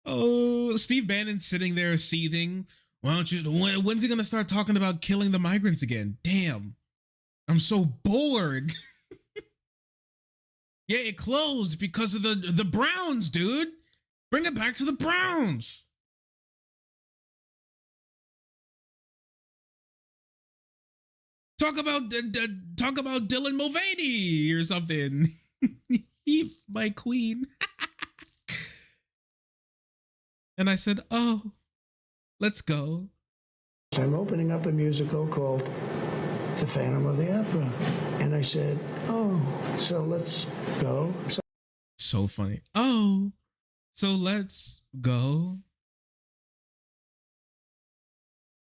Oh, Steve Bannon's sitting there seething. When's he gonna start talking about killing the migrants again? Damn, I'm so bored. Yeah, it closed because of the Browns, dude. Bring it back to the Browns. Talk about Dylan Mulvaney or something. My queen. And I said, oh, let's go. I'm opening up a musical called The Phantom of the Opera. And I said, oh, so let's go. So funny. Oh, so let's go.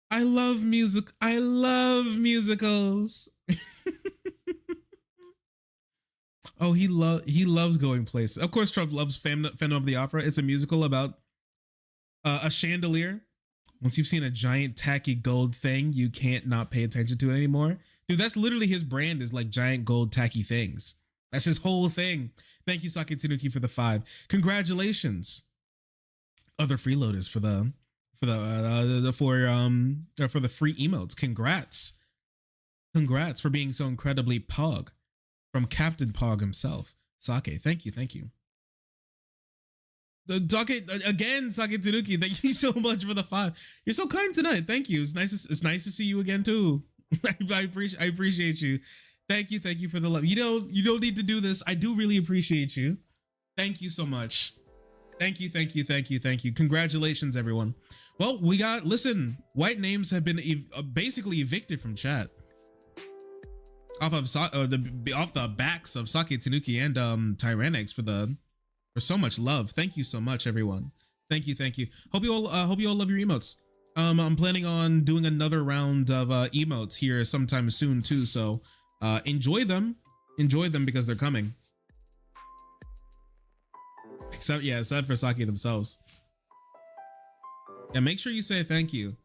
I love music. I love musicals. Oh, he loves going places. Of course, Trump loves Phantom of the Opera. It's a musical about a chandelier. Once you've seen a giant tacky gold thing, you can't not pay attention to it anymore. Dude, that's literally his brand, is like giant gold tacky things. That's his whole thing. Thank you, Sake Tsunuki, for the 5. Congratulations, other freeloaders, for the free emotes. Congrats for being so incredibly pog, from Captain Pog himself. Sake, thank you. Sake Tsunuki, thank you so much for the 5. You're so kind tonight. Thank you. It's nice to see you again too. I appreciate you. Thank you for the love. You don't need to do this. I do really appreciate you. Thank you so much. Thank you. Congratulations, everyone. Well, listen, white names have been basically evicted from chat. Off the backs of Sake Tsunuki and Tyrannix for so much love. Thank you so much, everyone. Thank you. Hope you all love your emotes. I'm planning on doing another round of emotes here sometime soon too. So enjoy them because they're coming. Except for Sake themselves. Yeah, make sure you say thank you.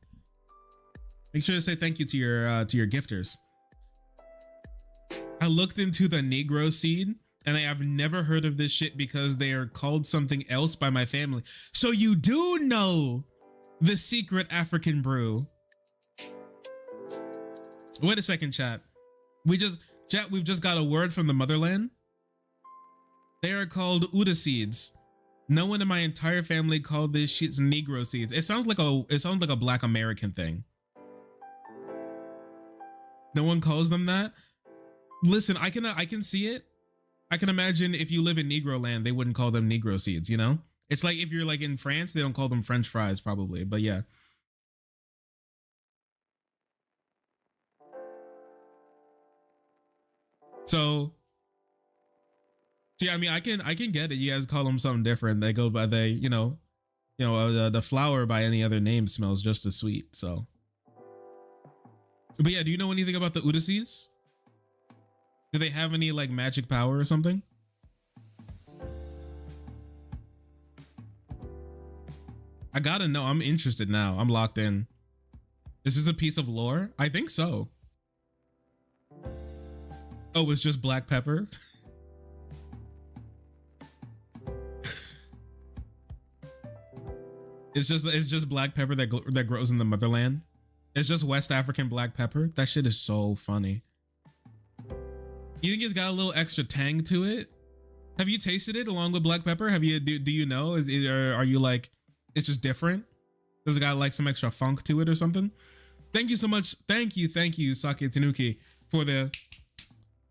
Make sure to say thank you to your gifters. I looked into the Negro scene and I have never heard of this shit because they are called something else by my family. So you do know the secret African brew. Wait a second, chat. we've just got a word from the motherland. They are called Uda seeds. No one in my entire family called this shit Negro seeds. It sounds like a Black American thing. No one calls them that. Listen, I can see it. I can imagine if you live in Negro land, they wouldn't call them Negro seeds, you know? It's like if you're like in France, they don't call them French fries probably, but yeah. So yeah, I mean, I can get it. You guys call them something different. They go by the flower by any other name smells just as sweet. So, but yeah, do you know anything about the Uda seeds? Do they have any like magic power or something? I gotta know. I'm interested now. I'm locked in. Is this a piece of lore? I think so. Oh, it's just black pepper. It's just black pepper that grows in the motherland. It's just West African black pepper. That shit is so funny. You think it's got a little extra tang to it? Have you tasted it along with black pepper? Have you do you know? Are you like it's just different? Does it got like some extra funk to it or something? Thank you so much. Thank you, Sake Tanuki, for the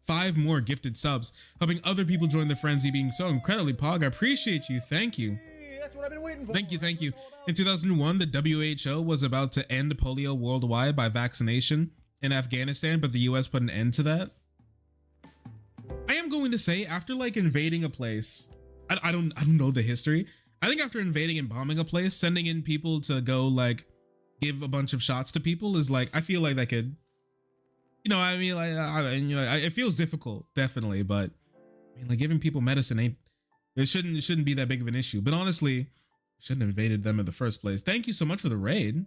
5 more gifted subs, helping other people join the frenzy, being so incredibly pog. I appreciate you. Thank you. That's what I've been waiting for. Thank you. In 2001, the WHO was about to end polio worldwide by vaccination in Afghanistan, but the US put an end to that. I am going to say, after like invading a place, I don't know the history. I think after invading and bombing a place, sending in people to go like give a bunch of shots to people is like, I feel like that could, you know, I mean, like, it feels difficult, definitely, but I mean, like giving people medicine it shouldn't be that big of an issue. But honestly, shouldn't have invaded them in the first place. Thank you so much for the raid.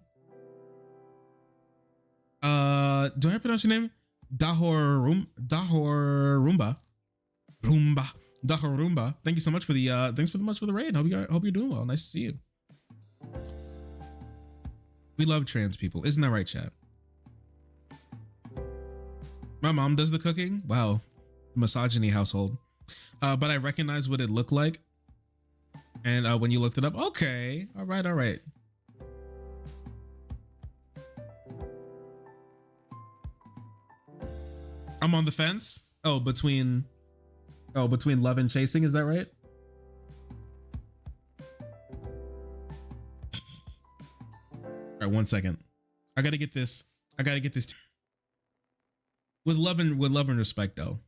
Do I pronounce your name? Dahorumba. Thank you so much for the thanks for the raid. Hope you're doing well. Nice to see you. We love trans people, isn't that right, chat? My mom does the cooking. Wow, misogyny household. But I recognize what it looked like, and when you looked it up, okay, all right. I'm on the fence. Oh, between love and chasing, is that right? All right, 1 second. I gotta get this with love and respect, though.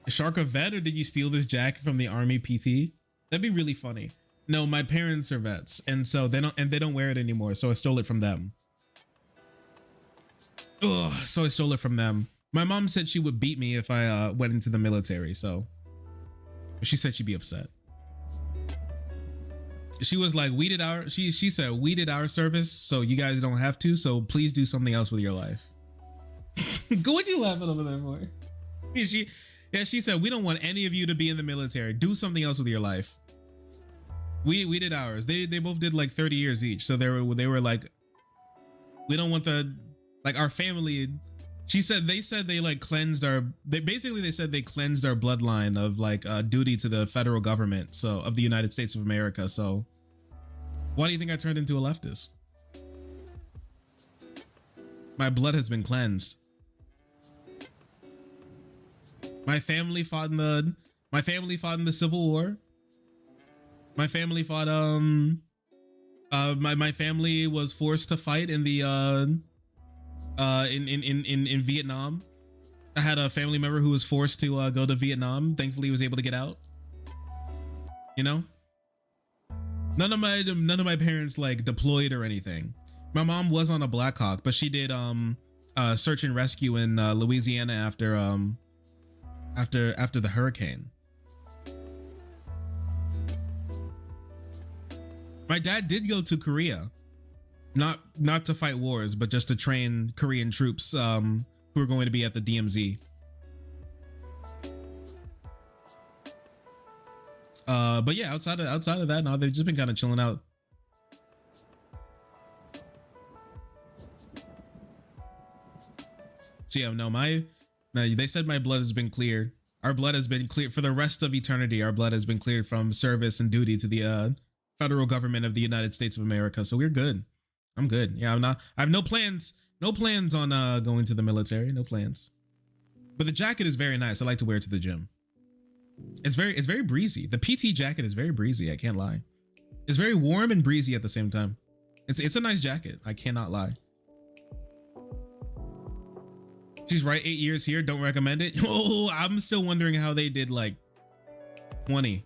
Is Shark a vet, or did you steal this jacket from the army PT? That'd be really funny. No, my parents are vets, and so they don't wear it anymore. So I stole it from them. Ugh, so I stole it from them. My mom said she would beat me if I went into the military. So she said she'd be upset. She was like, she said we did our service, so you guys don't have to. So please do something else with your life. What you laughing over there for? She said, we don't want any of you to be in the military. Do something else with your life. We did ours. They both did like 30 years each. So they were like, we don't want our family. They said they like cleansed they said they cleansed our bloodline of like duty to the federal government, so of the United States of America. So why do you think I turned into a leftist? My blood has been cleansed. My family fought in the Civil War. My family fought my family was forced to fight in the in Vietnam. I had a family member who was forced to go to Vietnam. Thankfully, he was able to get out. You know, none of my parents like deployed or anything. My mom was on a Black Hawk, but she did search and rescue in Louisiana after the hurricane. My dad did go to Korea. Not to fight wars, but just to train Korean troops who are going to be at the DMZ. But yeah, outside of that, no, they've just been kind of chilling out. So yeah, no, they said my blood has been cleared. Our blood has been cleared for the rest of eternity. Our blood has been cleared from service and duty to the federal government of the United States of America. So we're good. I'm good. Yeah, I have no plans on going to the military. No plans. But the jacket is very nice. I like to wear it to the gym. It's very breezy. The PT jacket is very breezy. I can't lie. It's very warm and breezy at the same time. It's a nice jacket. I cannot lie. She's right. 8 years here. Don't recommend it. Oh, I'm still wondering how they did like 20.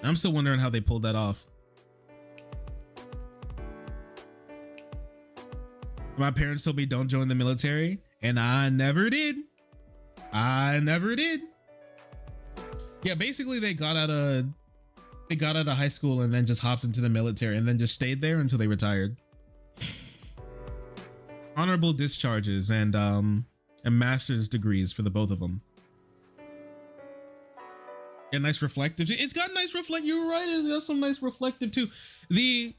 I'm still wondering how they pulled that off. My parents told me don't join the military, and I never did. Yeah, basically they got out of high school and then just hopped into the military and then just stayed there until they retired. Honorable discharges and master's degrees for the both of them. Yeah, nice reflective. It's got nice reflective. You were right. It's got some nice reflective too. If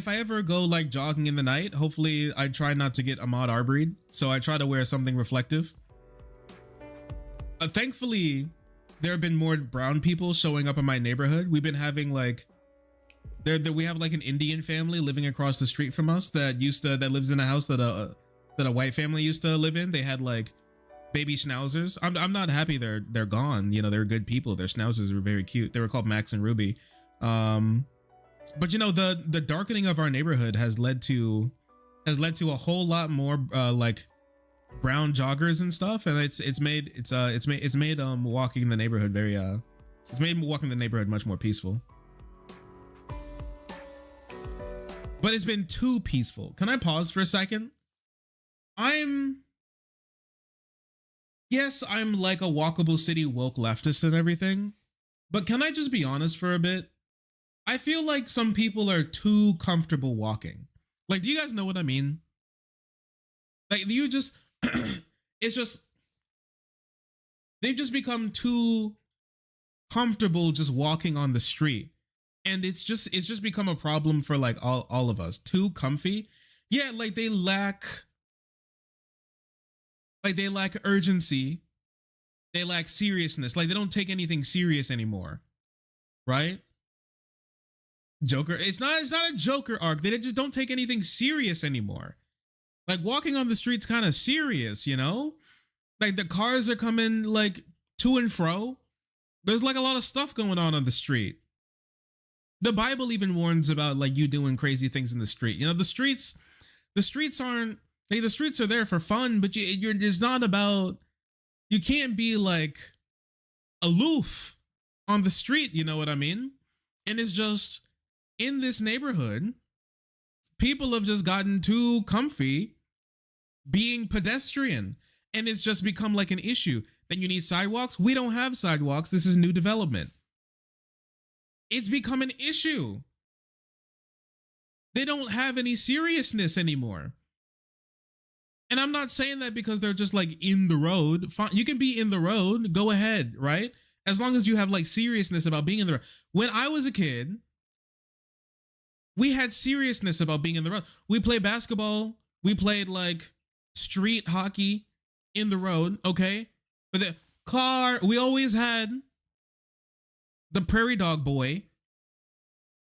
I ever go like jogging in the night, hopefully I try not to get Ahmaud Arbery'd. So I try to wear something reflective. Thankfully, there have been more brown people showing up in my neighborhood. We've been having like, we have like an Indian family living across the street from us that lives in a house that a white family used to live in. They had like baby schnauzers. I'm not happy they're gone. You know, they're good people. Their schnauzers were very cute. They were called Max and Ruby. But you know, the darkening of our neighborhood has led to a whole lot more like brown joggers and stuff, and it's made walking the neighborhood very it's made walking the neighborhood much more peaceful. But it's been too peaceful. Can I pause for a second? I'm like a walkable city woke leftist and everything, but can I just be honest for a bit? I feel like some people are too comfortable walking. Like, do you guys know what I mean? Like, you just, it's just, they've just become too comfortable just walking on the street. And it's just become a problem for like all of us. Too comfy. Yeah, like they lack urgency. They lack seriousness. Like they don't take anything serious anymore. Right? Joker, it's not a Joker arc. They just don't take anything serious anymore. Like walking on the street's kind of serious, you know? Like the cars are coming like to and fro. There's like a lot of stuff going on the street. The Bible even warns about like you doing crazy things in the street. You know, the streets aren't like, the streets are there for fun, but you're just not about, you can't be like aloof on the street, you know what I mean? And it's just, in this neighborhood, people have just gotten too comfy being pedestrian, and it's just become like an issue. Then you need sidewalks. We don't have sidewalks. This is new development. It's become an issue. They don't have any seriousness anymore. And I'm not saying that because they're just like in the road. Fine, you can be in the road, go ahead, right? As long as you have like seriousness about being in the road. When I was a kid, we had seriousness about being in the road. We played basketball. We played like street hockey in the road, okay? But the car, we always had the prairie dog boy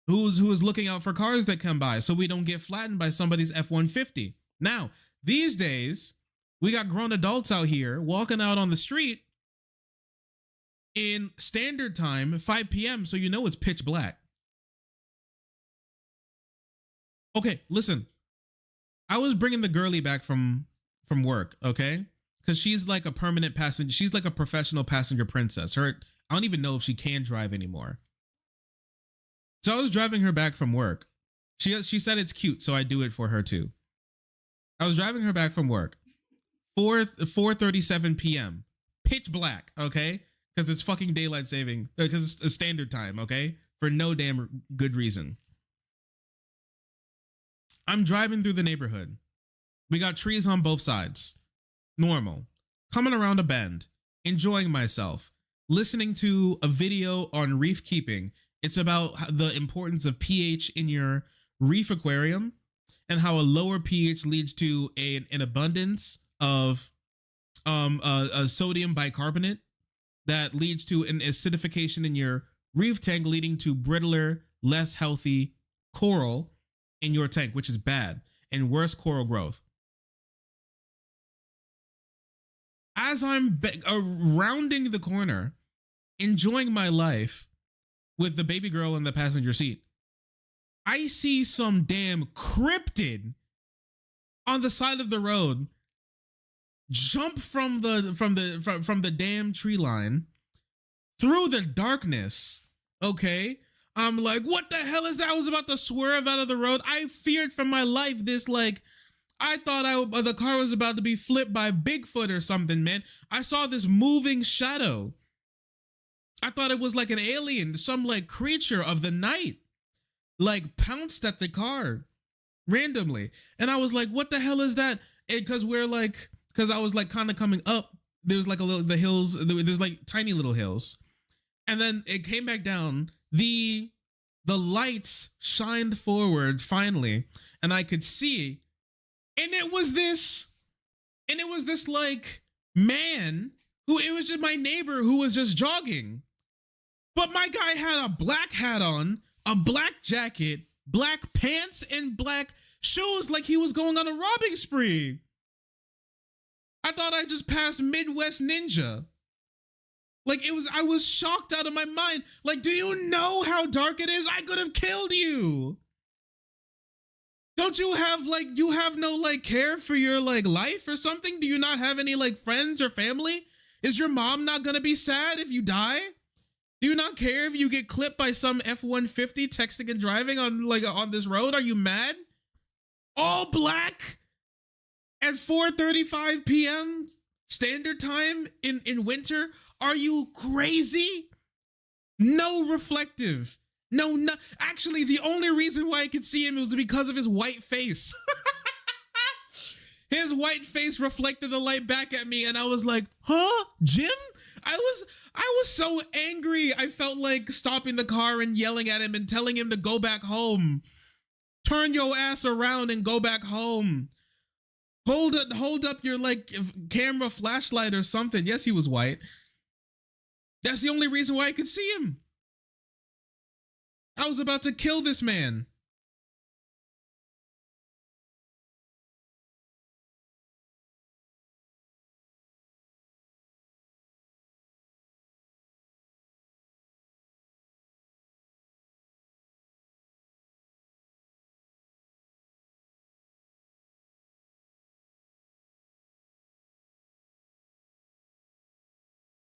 who is looking out for cars that come by so we don't get flattened by somebody's F-150. Now, these days, we got grown adults out here walking out on the street in standard time, 5 p.m., so you know it's pitch black. Okay, listen. I was bringing the girly back from work, okay? Because she's like a permanent passenger. She's like a professional passenger princess. I don't even know if she can drive anymore. So I was driving her back from work. She said it's cute, so I do it for her too. I was driving her back from work. 4:37 p.m. Pitch black, okay? because it's fucking daylight saving, because it's a standard time, okay? For no damn good reason. I'm driving through the neighborhood. We got trees on both sides. Normal. Coming around a bend, enjoying myself, listening to a video on reef keeping. It's about the importance of pH in your reef aquarium and how a lower pH leads to an abundance of a sodium bicarbonate that leads to an acidification in your reef tank, leading to brittler, less healthy coral in your tank, which is bad, and worse coral growth. As I'm rounding the corner, enjoying my life with the baby girl in the passenger seat, I see some damn cryptid on the side of the road jump from the damn tree line through the darkness. Okay, I'm like, what the hell is that? I was about to swerve out of the road. I feared for my life. This, like, I thought the car was about to be flipped by Bigfoot or something, man. I saw this moving shadow. I thought it was like an alien, some like creature of the night, like pounced at the car randomly. And I was like, what the hell is that? Because I was like kind of coming up. There's like the hills, there's like tiny little hills. And then it came back down. The lights shined forward finally, and I could see. And it was this like man who, it was just my neighbor who was just jogging. But my guy had a black hat on, a black jacket, black pants, and black shoes, like he was going on a robbing spree. I thought I just passed Midwest Ninja. Like, I was shocked out of my mind. Like, do you know how dark it is? I could have killed you. Don't you have no like care for your like life or something? Do you not have any like friends or family? Is your mom not gonna be sad if you die? Do you not care if you get clipped by some F-150 texting and driving on this road? Are you mad? All black at 4:35 p.m. standard time in winter? Are you crazy? No reflective. No, actually, the only reason why I could see him was because of his white face. His white face reflected the light back at me, and I was like, huh, Jim? I was so angry. I felt like stopping the car and yelling at him and telling him to go back home. Turn your ass around and go back home. Hold up your like camera flashlight or something. Yes, he was white. That's the only reason why I could see him. I was about to kill this man.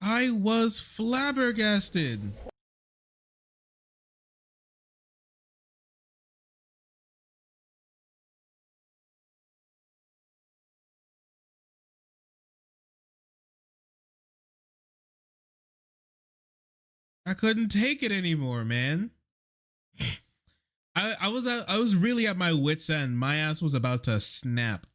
I was flabbergasted. I couldn't take it anymore, man. I was really at my wit's end. My ass was about to snap.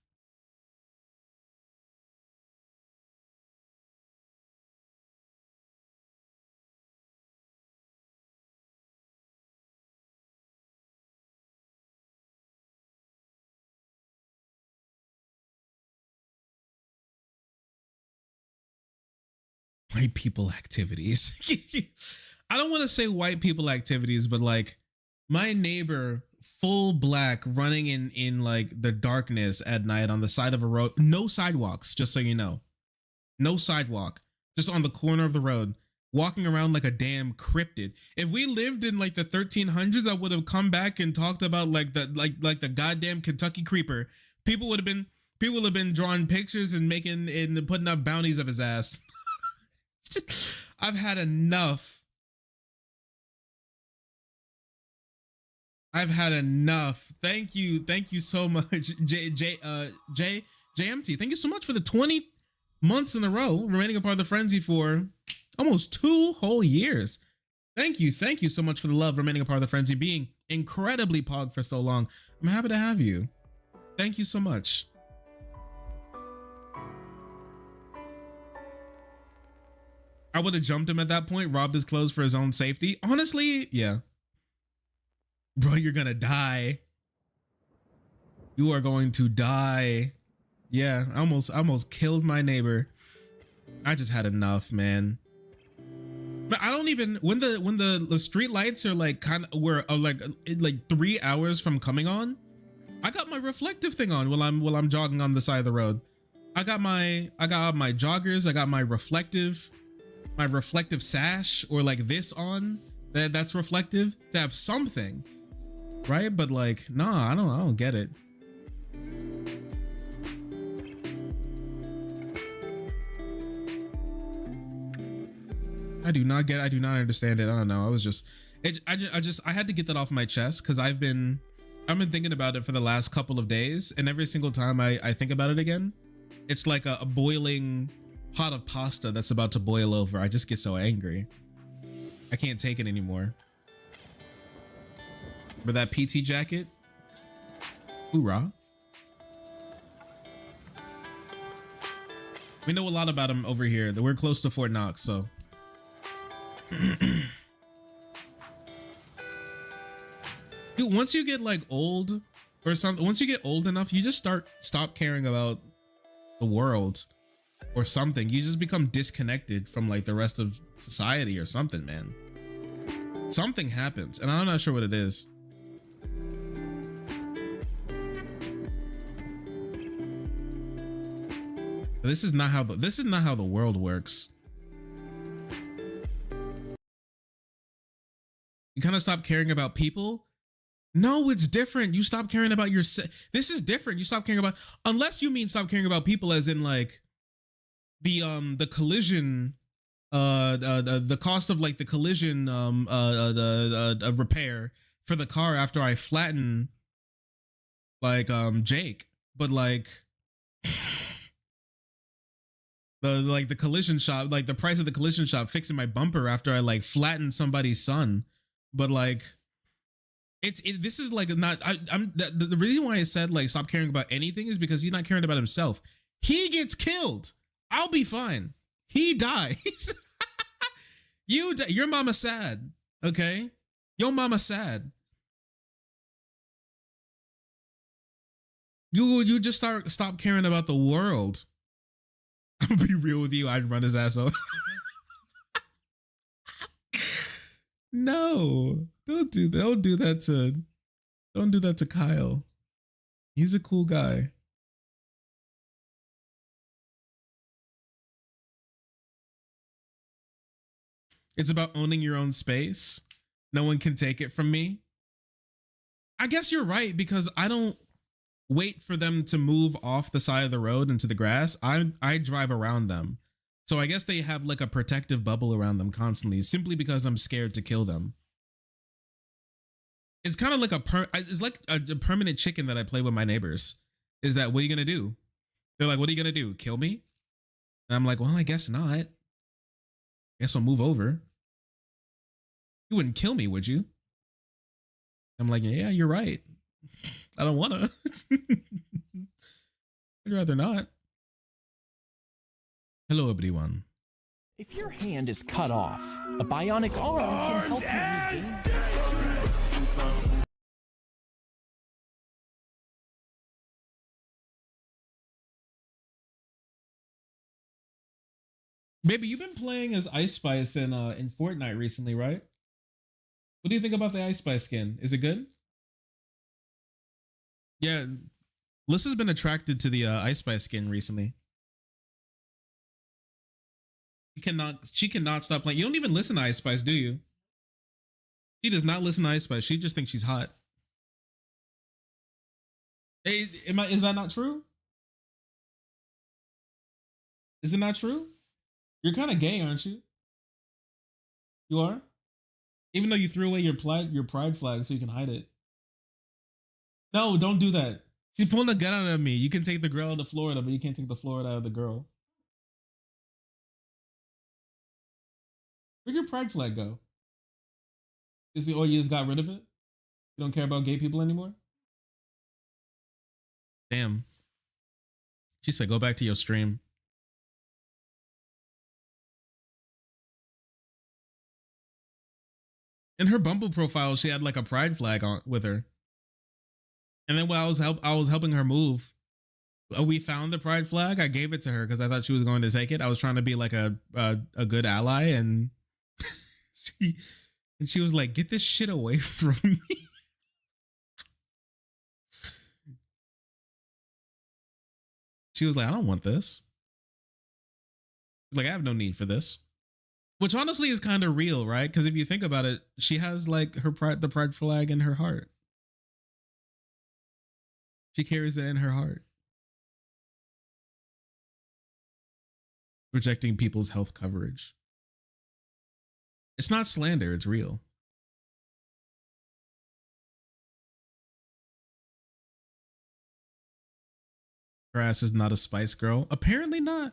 White people activities. I don't want to say white people activities, but like my neighbor, full black, running in like the darkness at night on the side of a road. No sidewalks, just so you know. No sidewalk, just on the corner of the road, walking around like a damn cryptid. If we lived in like the 1300s, I would have come back and talked about like the goddamn Kentucky Creeper. People would have been drawing pictures and putting up bounties of his ass. I've had enough. I've had enough. Thank you so much, JMT. Thank you so much for the 20 months in a row, remaining a part of the frenzy for almost 2 whole years. Thank you so much for the love, remaining a part of the frenzy, being incredibly pog for so long. I'm happy to have you. Thank you so much. I would have jumped him at that point, robbed his clothes for his own safety. Honestly, yeah. Bro, you're gonna die. You are going to die. Yeah, I almost killed my neighbor. I just had enough, man. But I don't even, when the street lights are like were like 3 hours from coming on, I got my reflective thing on while I'm jogging on the side of the road. I got my joggers, I got my reflective sash, or like this on that's reflective, to have something, right? But like, nah, I don't get it. I do not understand it. I don't know. I had to get that off my chest, because I've been thinking about it for the last couple of days, and every single time I think about it again, it's like a boiling pot of pasta that's about to boil over. I just get so angry. I can't take it anymore. But that PT jacket, hoorah. We know a lot about him over here. We're close to Fort Knox, so. Dude, once you get like old or something, once you get old enough, you just stop caring about the world or something. You just become disconnected from like the rest of society or something, man. Something happens, and I'm not sure what it is. This is not how the world works. You kind of stop caring about people. No, it's different. You stop caring about yourself. This is different. You stop caring about, unless you mean stop caring about people as in like the collision, the cost of like the collision repair for the car after I flatten like Jake, but like the collision shop, like the price of the collision shop fixing my bumper after I like flattened somebody's son. But like this is like not, the reason why I said like stop caring about anything is because he's not caring about himself. He gets killed, I'll be fine. He dies. Your mama sad, okay? Your mama sad. You just stop caring about the world. I'll be real with you, I'd run his ass over. No, don't do that to Kyle. He's a cool guy. It's about owning your own space. No one can take it from me. I guess you're right, because I don't wait for them to move off the side of the road into the grass. I drive around them. So I guess they have like a protective bubble around them constantly, simply because I'm scared to kill them. It's kind of like it's like a permanent chicken that I play with my neighbors. Is that, what are you gonna do? They're like, what are you gonna do? Kill me? And I'm like, well, I guess not. Guess I'll move over. You wouldn't kill me, would you? I'm like, yeah, you're right. I don't wanna. I'd rather not. Hello, everyone. If your hand is cut off, a bionic arm can help you regain. Baby, you've been playing as Ice Spice in Fortnite recently, right? What do you think about the Ice Spice skin? Is it good? Yeah, Lissa's been attracted to the Ice Spice skin recently. She cannot stop playing. You don't even listen to Ice Spice, do you? She does not listen to Ice Spice. She just thinks she's hot. Hey, is that not true? Is it not true? You're kind of gay, aren't you? You are? Even though you threw away your pride flag so you can hide it. No, don't do that. She's pulling a gun out of me. You can take the girl to Florida, but you can't take the Florida out of the girl. Where'd your pride flag go? Is the you just got rid of it? You don't care about gay people anymore? Damn. She said, go back to your stream. In her Bumble profile, she had like a pride flag on with her. And then when I was helping her move, we found the pride flag. I gave it to her because I thought she was going to take it. I was trying to be like a good ally, and she was like, "Get this shit away from me." She was like, "I don't want this." Like, I have no need for this. Which honestly is kind of real, right? Because if you think about it, she has like the pride flag in her heart. She carries it in her heart. Rejecting people's health coverage. It's not slander, it's real. Her ass is not a Spice Girl. Apparently not.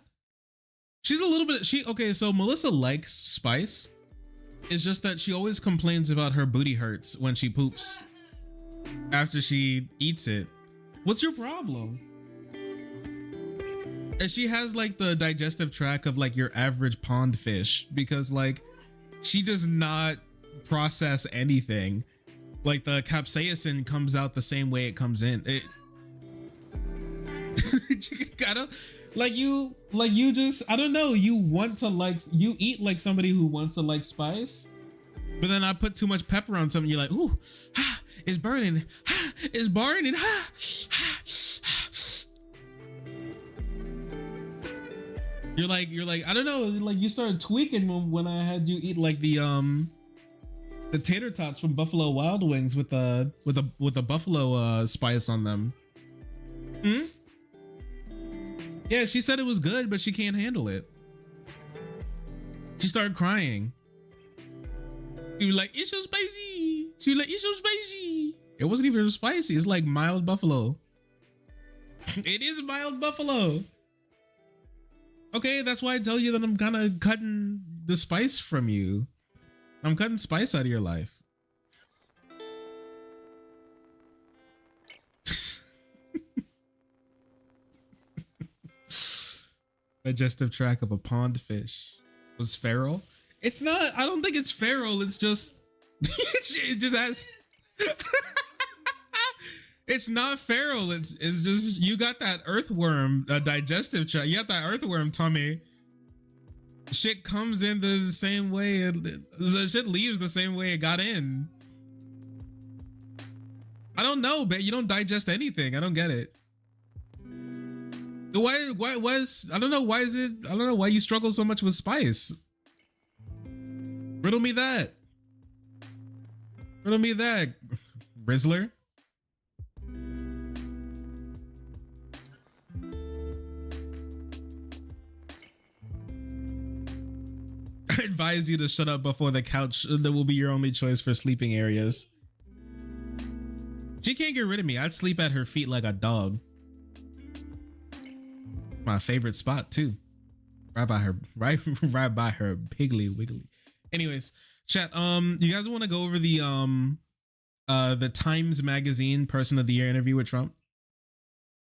She's a little bit, okay, so Melissa likes Spice. It's just that she always complains about her booty hurts when she poops after she eats it. What's your problem? And she has like the digestive tract of like your average pond fish, because like she does not process anything. Like the capsaicin comes out the same way it comes in. It you gotta you just, I don't know, you eat like somebody who wants to like spice, but then I put too much pepper on something, you're like, ooh, ah, it's burning, ah, it's burning, ah, ah, You're like, I don't know, like you started tweaking when I had you eat like the tater tots from Buffalo Wild Wings with the buffalo spice on them. Hmm? Yeah, she said it was good, but she can't handle it. She started crying. She was like, it's so spicy. She was like, it's so spicy. It wasn't even spicy. It's like mild buffalo. It is mild buffalo. Okay, that's why I tell you that I'm kind of cutting the spice from you. I'm cutting spice out of your life. Digestive tract of a pond fish was feral. It's not, I don't think it's feral. It's just, it just has, it's not feral. It's just, you got that earthworm, digestive tract. You got that earthworm tummy. Shit comes in the same way. The shit leaves the same way it got in. I don't know, but you don't digest anything. I don't get it. Why I don't know, why is it, I don't know why you struggle so much with spice. Riddle me that. Riddle me that, Rizzler. I advise you to shut up before the couch that will be your only choice for sleeping areas. She can't get rid of me. I'd sleep at her feet like a dog. My favorite spot too, right by her piggly wiggly. Anyways, chat, you guys want to go over the Times Magazine Person of the Year interview with Trump?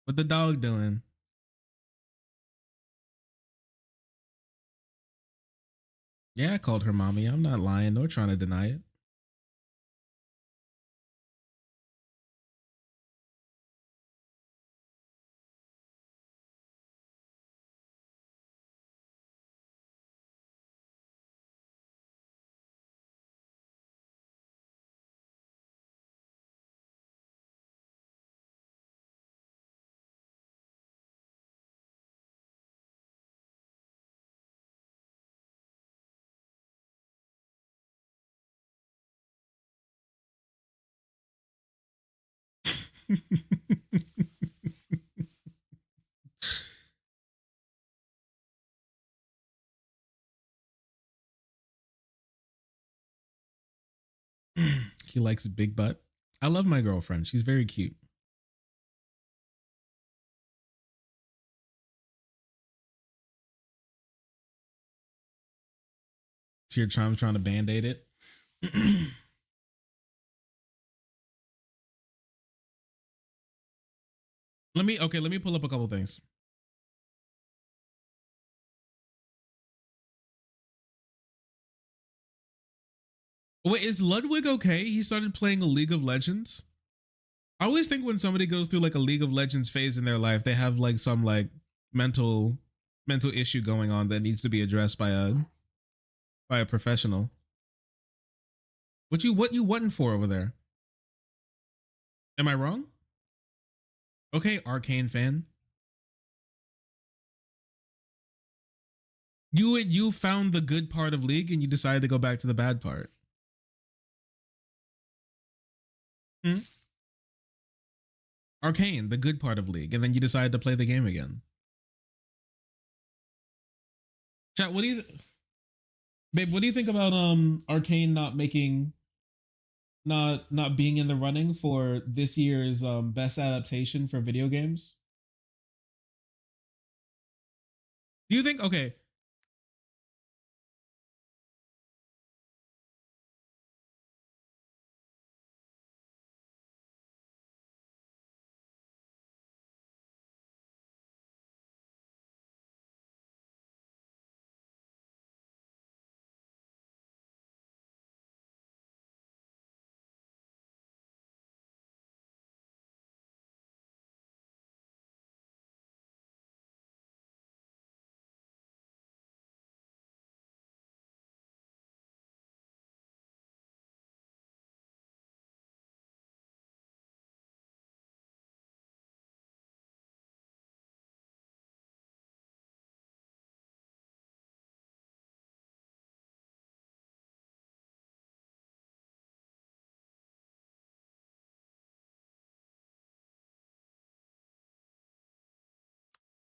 What the dog doing? Yeah, I called her mommy. I'm not lying nor trying to deny it. He likes big butt. I love my girlfriend. She's very cute. See your charm trying to band-aid it. Let me pull up a couple things. Wait, is Ludwig okay? He started playing a League of Legends. I always think when somebody goes through like a League of Legends phase in their life, they have like some like mental issue going on that needs to be addressed by a professional. What you wanting for over there? Am I wrong? Okay, Arcane fan. You found the good part of League and you decided to go back to the bad part. Arcane, the good part of League, and then you decided to play the game again. Chat, what do you think about Arcane not being in the running for this year's best adaptation for video games? Do you think okay?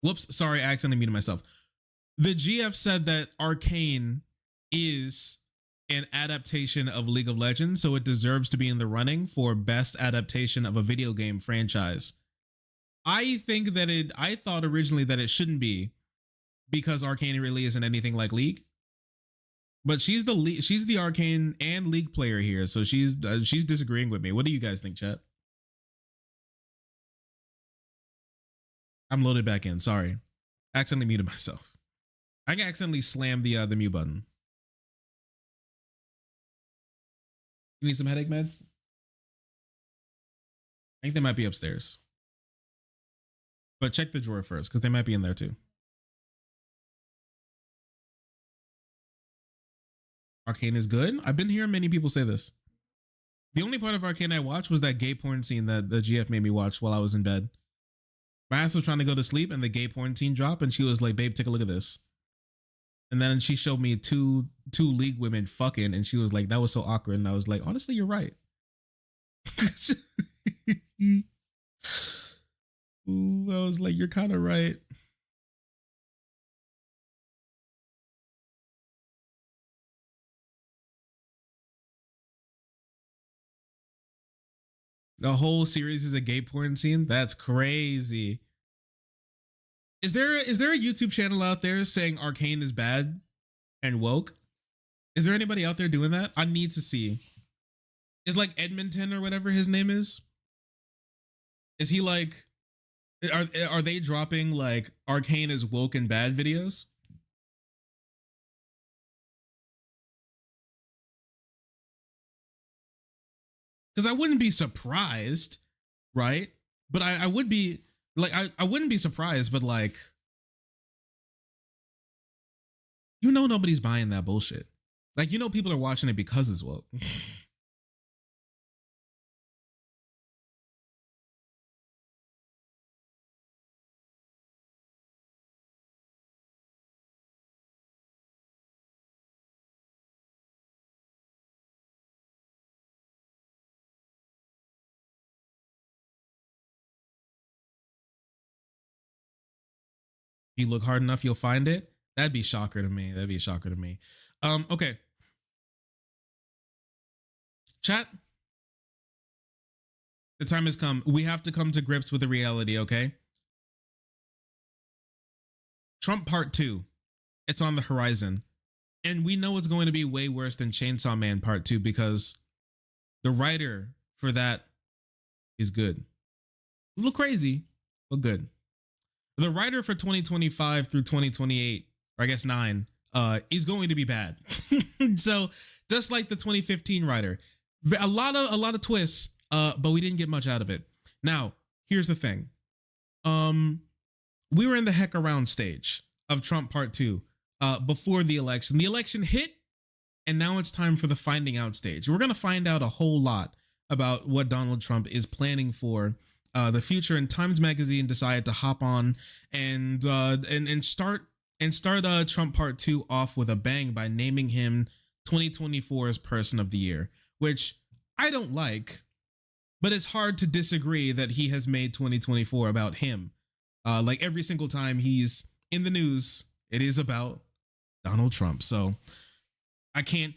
Whoops, sorry, I accidentally muted myself. The GF said that Arcane is an adaptation of League of Legends, so it deserves to be in the running for best adaptation of a video game franchise. I thought originally that it shouldn't be because Arcane really isn't anything like League. But she's the Arcane and League player here, so she's disagreeing with me. What do you guys think, chat? I'm loaded back in. Sorry, accidentally muted myself. I accidentally slammed the mute button. You need some headache meds? I think they might be upstairs, but check the drawer first because they might be in there too. Arcane is good. I've been hearing many people say this. The only part of Arcane I watched was that gay porn scene that the GF made me watch while I was in bed. My ass was trying to go to sleep and the gay porn scene dropped and she was like, babe, take a look at this. And then she showed me two League women fucking and she was like, that was so awkward. And I was like, honestly, you're right. Ooh, I was like, you're kind of right. The whole series is a gay porn scene? That's crazy. Is there a YouTube channel out there saying Arcane is bad and woke? Is there anybody out there doing that? I need to see. Is like Edmonton or whatever his name is? Is he like, are they dropping like Arcane is woke and bad videos? Because I wouldn't be surprised, right? But I would be like, I wouldn't be surprised, but like, you know, nobody's buying that bullshit. Like, you know, people are watching it because it's woke. If you look hard enough, you'll find it. That'd be a shocker to me. That'd be a shocker to me. Okay. Chat. The time has come. We have to come to grips with the reality, okay? Trump Part 2. It's on the horizon. And we know it's going to be way worse than Chainsaw Man Part 2 because the writer for that is good. A little crazy, but good. The writer for 2025 through 2028, or I guess 9, is going to be bad. So just like the 2015 writer, a lot of twists, but we didn't get much out of it. Now, here's the thing. We were in the heck around stage of Trump Part 2 before the election. The election hit, and now it's time for the finding out stage. We're going to find out a whole lot about what Donald Trump is planning for the future, and Times Magazine decided to hop on and start Trump Part 2 off with a bang by naming him 2024's Person of the Year, which I don't like, but it's hard to disagree that he has made 2024 about him. Like every single time he's in the news, it is about Donald Trump. So I can't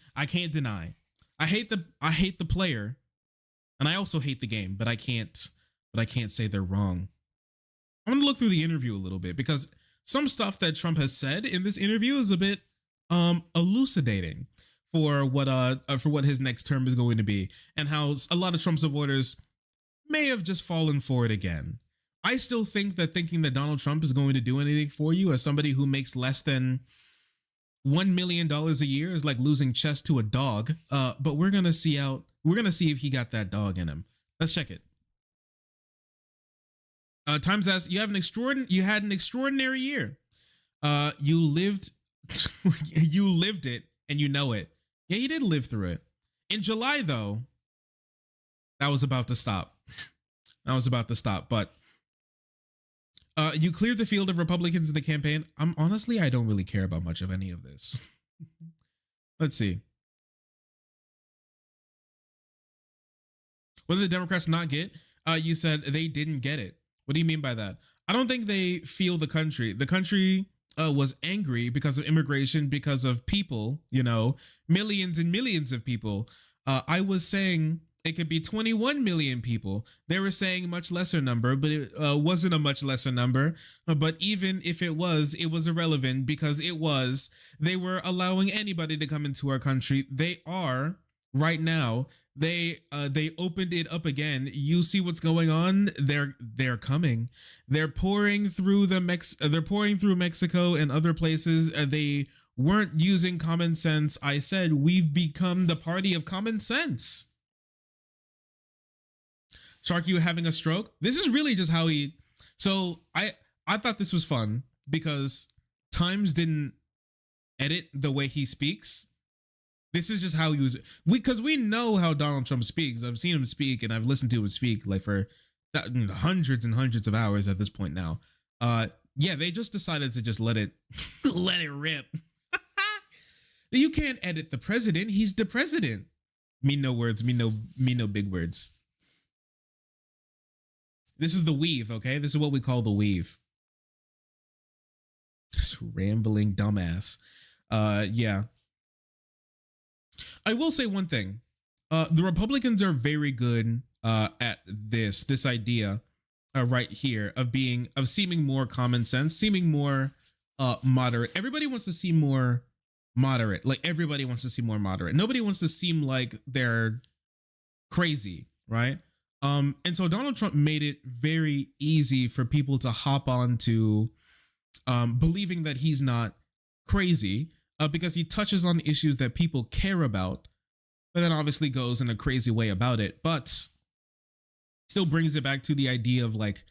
deny. I hate the player, and I also hate the game, but I can't say they're wrong. I'm gonna look through the interview a little bit because some stuff that Trump has said in this interview is a bit elucidating for what his next term is going to be, and how a lot of Trump supporters may have just fallen for it again. I still think that thinking that Donald Trump is going to do anything for you as somebody who makes less than $1 million a year is like losing chess to a dog. But we're gonna see if he got that dog in him. Let's check it. Times asks, you had an extraordinary year. You lived it, and you know it. Yeah, he did live through it. In July, though, that was about to stop. But you cleared the field of Republicans in the campaign. I don't really care about much of any of this. Let's see. What did the Democrats not get? You said they didn't get it. What do you mean by that? I don't think they feel the country. The country was angry because of immigration, because of people, millions and millions of people. I was saying it could be 21 million people. They were saying a much lesser number, but it wasn't a much lesser number. But even if it was irrelevant because they were allowing anybody to come into our country. They are right now. They opened it up again. You see what's going on? They're coming. They're pouring through Mexico and other places. They weren't using common sense. I said we've become the party of common sense. Shark, you having a stroke? This is really just how he. So I thought this was fun because Times didn't edit the way he speaks. This is just how he was, because we know how Donald Trump speaks. I've seen him speak, and I've listened to him speak like for hundreds and hundreds of hours at this point now. Yeah, they just decided to just let it rip. You can't edit the president. He's the president. Mean no words. Mean no big words. This is the weave, okay? This is what we call the weave. This rambling dumbass. Yeah. I will say one thing. The Republicans are very good at this idea right here of seeming more common sense, seeming more moderate. Everybody wants to seem more moderate. Like everybody wants to seem more moderate. Nobody wants to seem like they're crazy, right? And so Donald Trump made it very easy for people to hop on to believing that he's not crazy. Because he touches on issues that people care about, but then obviously goes in a crazy way about it, but still brings it back to the idea of like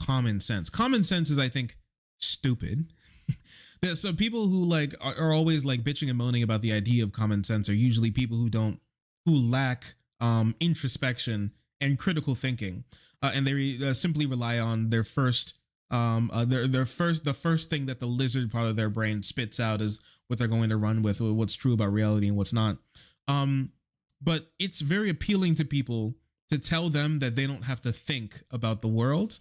common sense. Common sense is, I think, stupid. So people who like are always like bitching and moaning about the idea of common sense are usually people who lack introspection and critical thinking, and they simply rely on their first. The first thing that the lizard part of their brain spits out is what they're going to run with, or what's true about reality and what's not. But it's very appealing to people to tell them that they don't have to think about the world.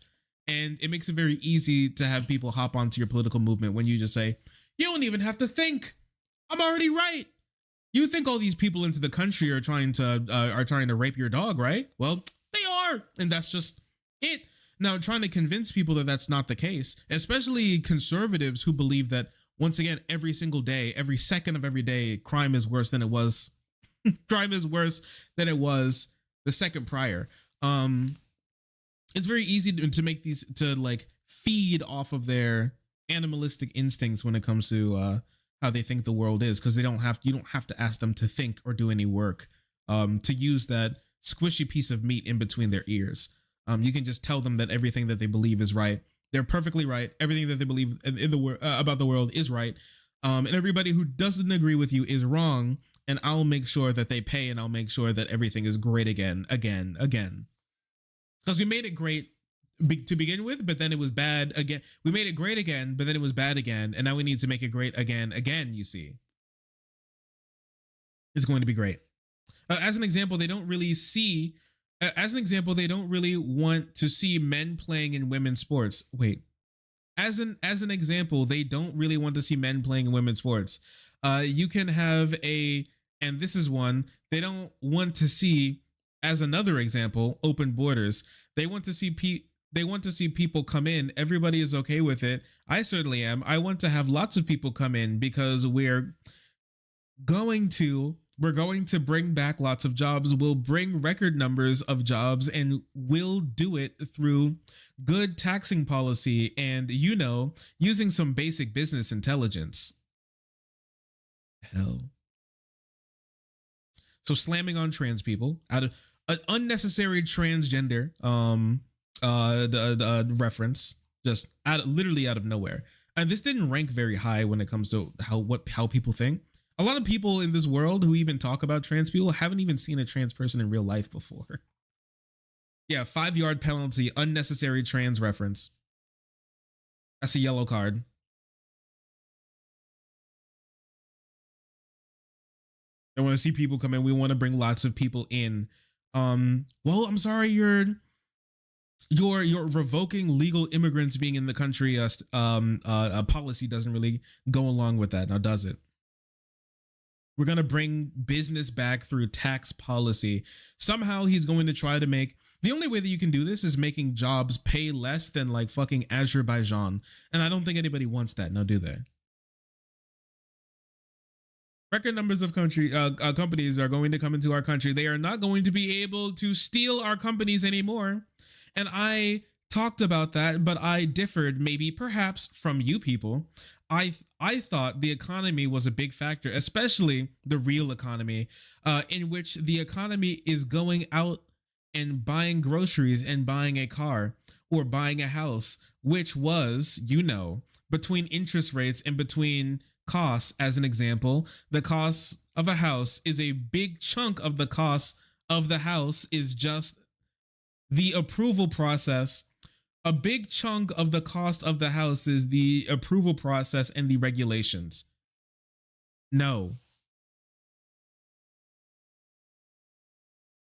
And it makes it very easy to have people hop onto your political movement when you just say, you don't even have to think. I'm already right. You think all these people into the country are trying to rape your dog, right? Well, they are. And that's just it. Now, trying to convince people that that's not the case, especially conservatives who believe that once again, every single day, every second of every day, crime is worse than it was. Crime is worse than it was the second prior. It's very easy to make these, to like feed off of their animalistic instincts when it comes to how they think the world is, because you don't have to ask them to think or do any work to use that squishy piece of meat in between their ears. You can just tell them that everything that they believe is right. They're perfectly right. Everything that they believe in the about the world is right. And everybody who doesn't agree with you is wrong. And I'll make sure that they pay, and I'll make sure that everything is great again. Because we made it great to begin with, but then it was bad again. We made it great again, but then it was bad again. And now we need to make it great again, you see. It's going to be great. As an example, they don't really want to see men playing in women's sports. Wait, as an example, they don't really want to see men playing in women's sports. You can have and this is one, they don't want to see, as another example, open borders. They want to see people come in. Everybody is okay with it. I certainly am. I want to have lots of people come in because we're going to bring back lots of jobs. We'll bring record numbers of jobs, and we'll do it through good taxing policy and, using some basic business intelligence. Hell. So slamming on trans people out of an unnecessary transgender reference, just literally out of nowhere. And this didn't rank very high when it comes to how people think. A lot of people in this world who even talk about trans people haven't even seen a trans person in real life before. Yeah, 5-yard penalty, unnecessary trans reference. That's a yellow card. I want to see people come in. We want to bring lots of people in. Well, I'm sorry, you're revoking legal immigrants being in the country. A policy doesn't really go along with that. Now, does it? We're going to bring business back through tax policy. Somehow he's going to try to make, the only way that you can do this is making jobs pay less than like fucking Azerbaijan. And I don't think anybody wants that. Now, do they? Record numbers of companies are going to come into our country. They are not going to be able to steal our companies anymore. And I talked about that, but I differed perhaps from you people. I thought the economy was a big factor, especially the real economy, in which the economy is going out and buying groceries and buying a car or buying a house, which was, between interest rates and between costs. As an example, the cost of a house is a big chunk of the cost of the house is just the approval process. A big chunk of the cost of the house is the approval process and the regulations. No.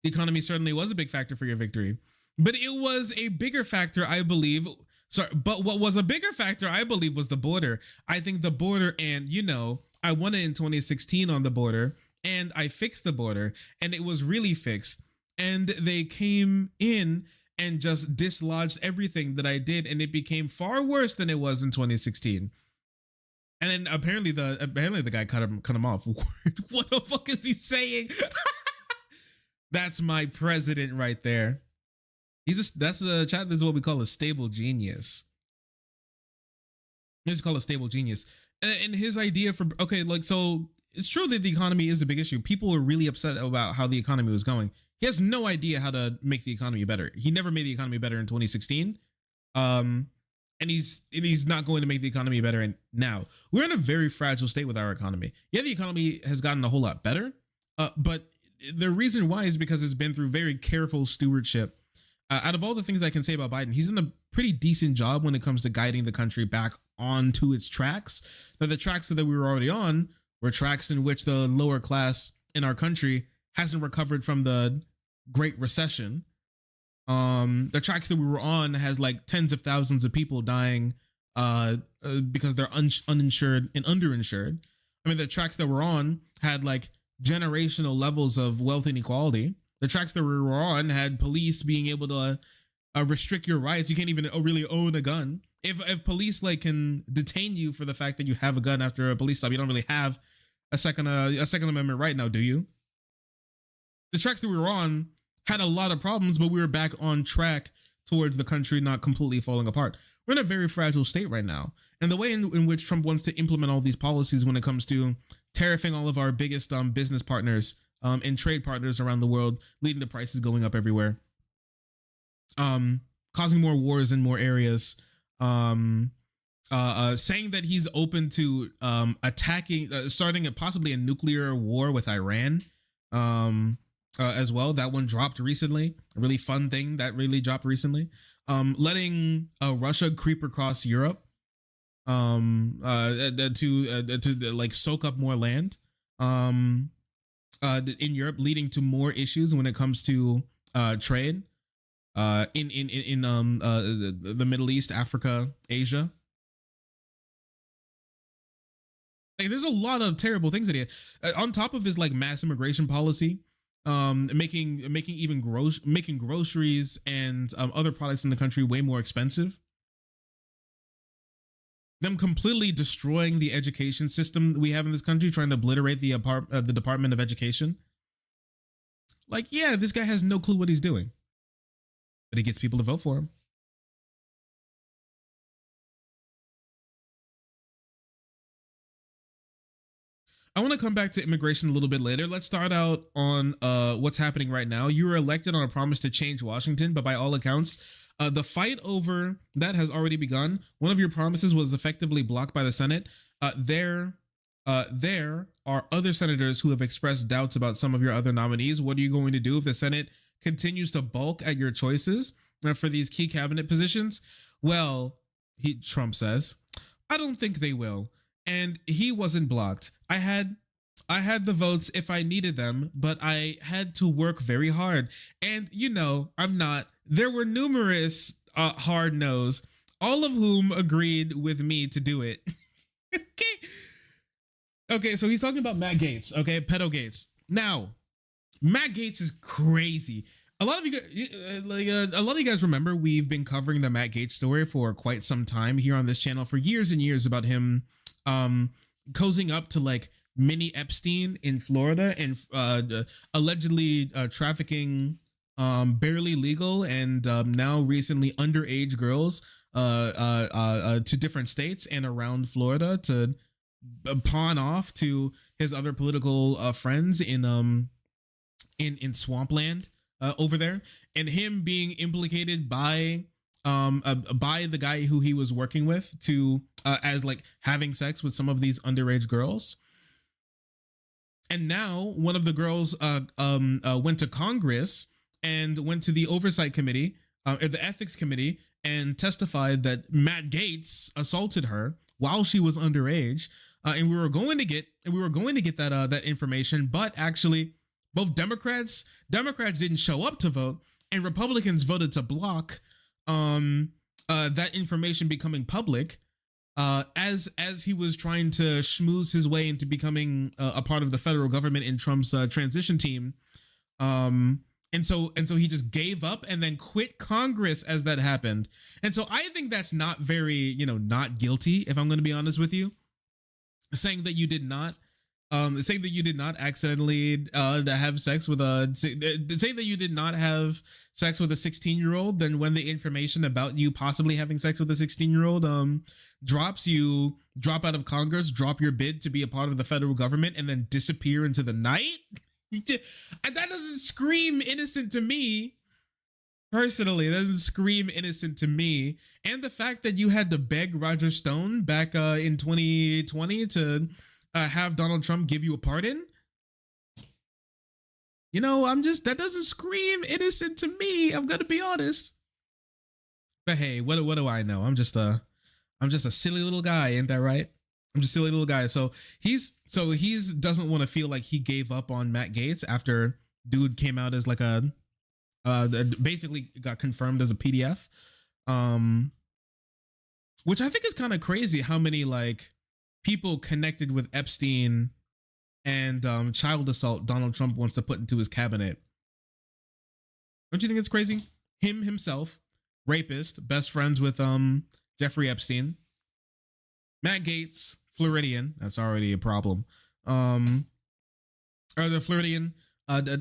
The economy certainly was a big factor for your victory, but it was a bigger factor, I believe. But what was a bigger factor, I believe, was the border. I think the border, and I won it in 2016 on the border, and I fixed the border, and it was really fixed. And they came in and just dislodged everything that I did, and it became far worse than it was in 2016. And then apparently the guy cut him off. What the fuck is he saying? That's my president right there. That's the chat. This is what we call a stable genius. This is called a stable genius. And his idea so it's true that the economy is a big issue. People are really upset about how the economy was going. He has no idea how to make the economy better. He never made the economy better in 2016. And he's not going to make the economy better now. We're in a very fragile state with our economy. Yeah, the economy has gotten a whole lot better. But the reason why is because it's been through very careful stewardship. Out of all the things I can say about Biden, he's done a pretty decent job when it comes to guiding the country back onto its tracks. Now, the tracks that we were already on were tracks in which the lower class in our country hasn't recovered from the Great Recession. The tracks that we were on has like tens of thousands of people dying because they're uninsured and underinsured. I mean, the tracks that we're on had like generational levels of wealth inequality. The tracks that we were on had police being able to restrict your rights. You can't even really own a gun. if police like can detain you for the fact that you have a gun after a police stop, you don't really have a second amendment right now, do you? The tracks that we were on had a lot of problems, but we were back on track towards the country not completely falling apart. We're in a very fragile state right now. And the way in which Trump wants to implement all these policies when it comes to tariffing all of our biggest business partners and trade partners around the world, leading to prices going up everywhere, causing more wars in more areas, saying that he's open to attacking, starting possibly a nuclear war with Iran as well. That one dropped recently. A really fun thing that really dropped recently. Letting Russia creep across Europe to like soak up more land in Europe, leading to more issues when it comes to trade in the Middle East, Africa, Asia. Like, there's a lot of terrible things that he on top of his like mass immigration policy, making groceries and other products in the country way more expensive. Them completely destroying the education system we have in this country, trying to obliterate the Department of Education. Like, yeah, this guy has no clue what he's doing, but he gets people to vote for him. I want to come back to immigration a little bit later. Let's start out on what's happening right now. You were elected on a promise to change Washington, but by all accounts, the fight over that has already begun. One of your promises was effectively blocked by the Senate. There are other senators who have expressed doubts about some of your other nominees. What are you going to do if the Senate continues to balk at your choices for these key cabinet positions? Well, Trump says, I don't think they will. And he wasn't blocked. I had the votes if I needed them, but I had to work very hard. And you know, I'm not. There were numerous hard no's, all of whom agreed with me to do it. Okay, so he's talking about Matt Gaetz, okay, pedo Gaetz. Now, Matt Gaetz is crazy. A lot of you guys remember we've been covering the Matt Gaetz story for quite some time here on this channel for years and years about him cozying up to like mini Epstein in Florida and allegedly trafficking barely legal and now recently underage girls to different states and around Florida to pawn off to his other political friends in swampland over there, and him being implicated by the guy who he was working with to as like having sex with some of these underage girls. And now one of the girls went to Congress and went to the oversight committee, the ethics committee, and testified that Matt Gaetz assaulted her while she was underage. And we were going to get that information, but actually both Democrats didn't show up to vote, and Republicans voted to block that information becoming public as he was trying to schmooze his way into becoming a part of the federal government in Trump's transition team. And so he just gave up and then quit Congress as that happened. And so I think that's not very, not guilty, if I'm going to be honest with you. Saying that you did not accidentally have sex with saying that you did not have sex with a 16-year-old, then when the information about you possibly having sex with a 16-year-old drops, you drop out of Congress, drop your bid to be a part of the federal government, and then disappear into the night. That doesn't scream innocent to me. Personally, it doesn't scream innocent to me. And the fact that you had to beg Roger Stone back in 2020 to have Donald Trump give you a pardon. That doesn't scream innocent to me. I'm gonna be honest. But hey, what do I know? I'm just a silly little guy, ain't that right? I'm just a silly little guy. So he's doesn't want to feel like he gave up on Matt Gaetz after dude came out as like basically got confirmed as a PDF, which I think is kind of crazy how many like people connected with Epstein and child assault Donald Trump wants to put into his cabinet. Don't you think it's crazy? Himself, rapist, best friends with Jeffrey Epstein, Matt Gaetz, Floridian. That's already a problem. Or the Floridian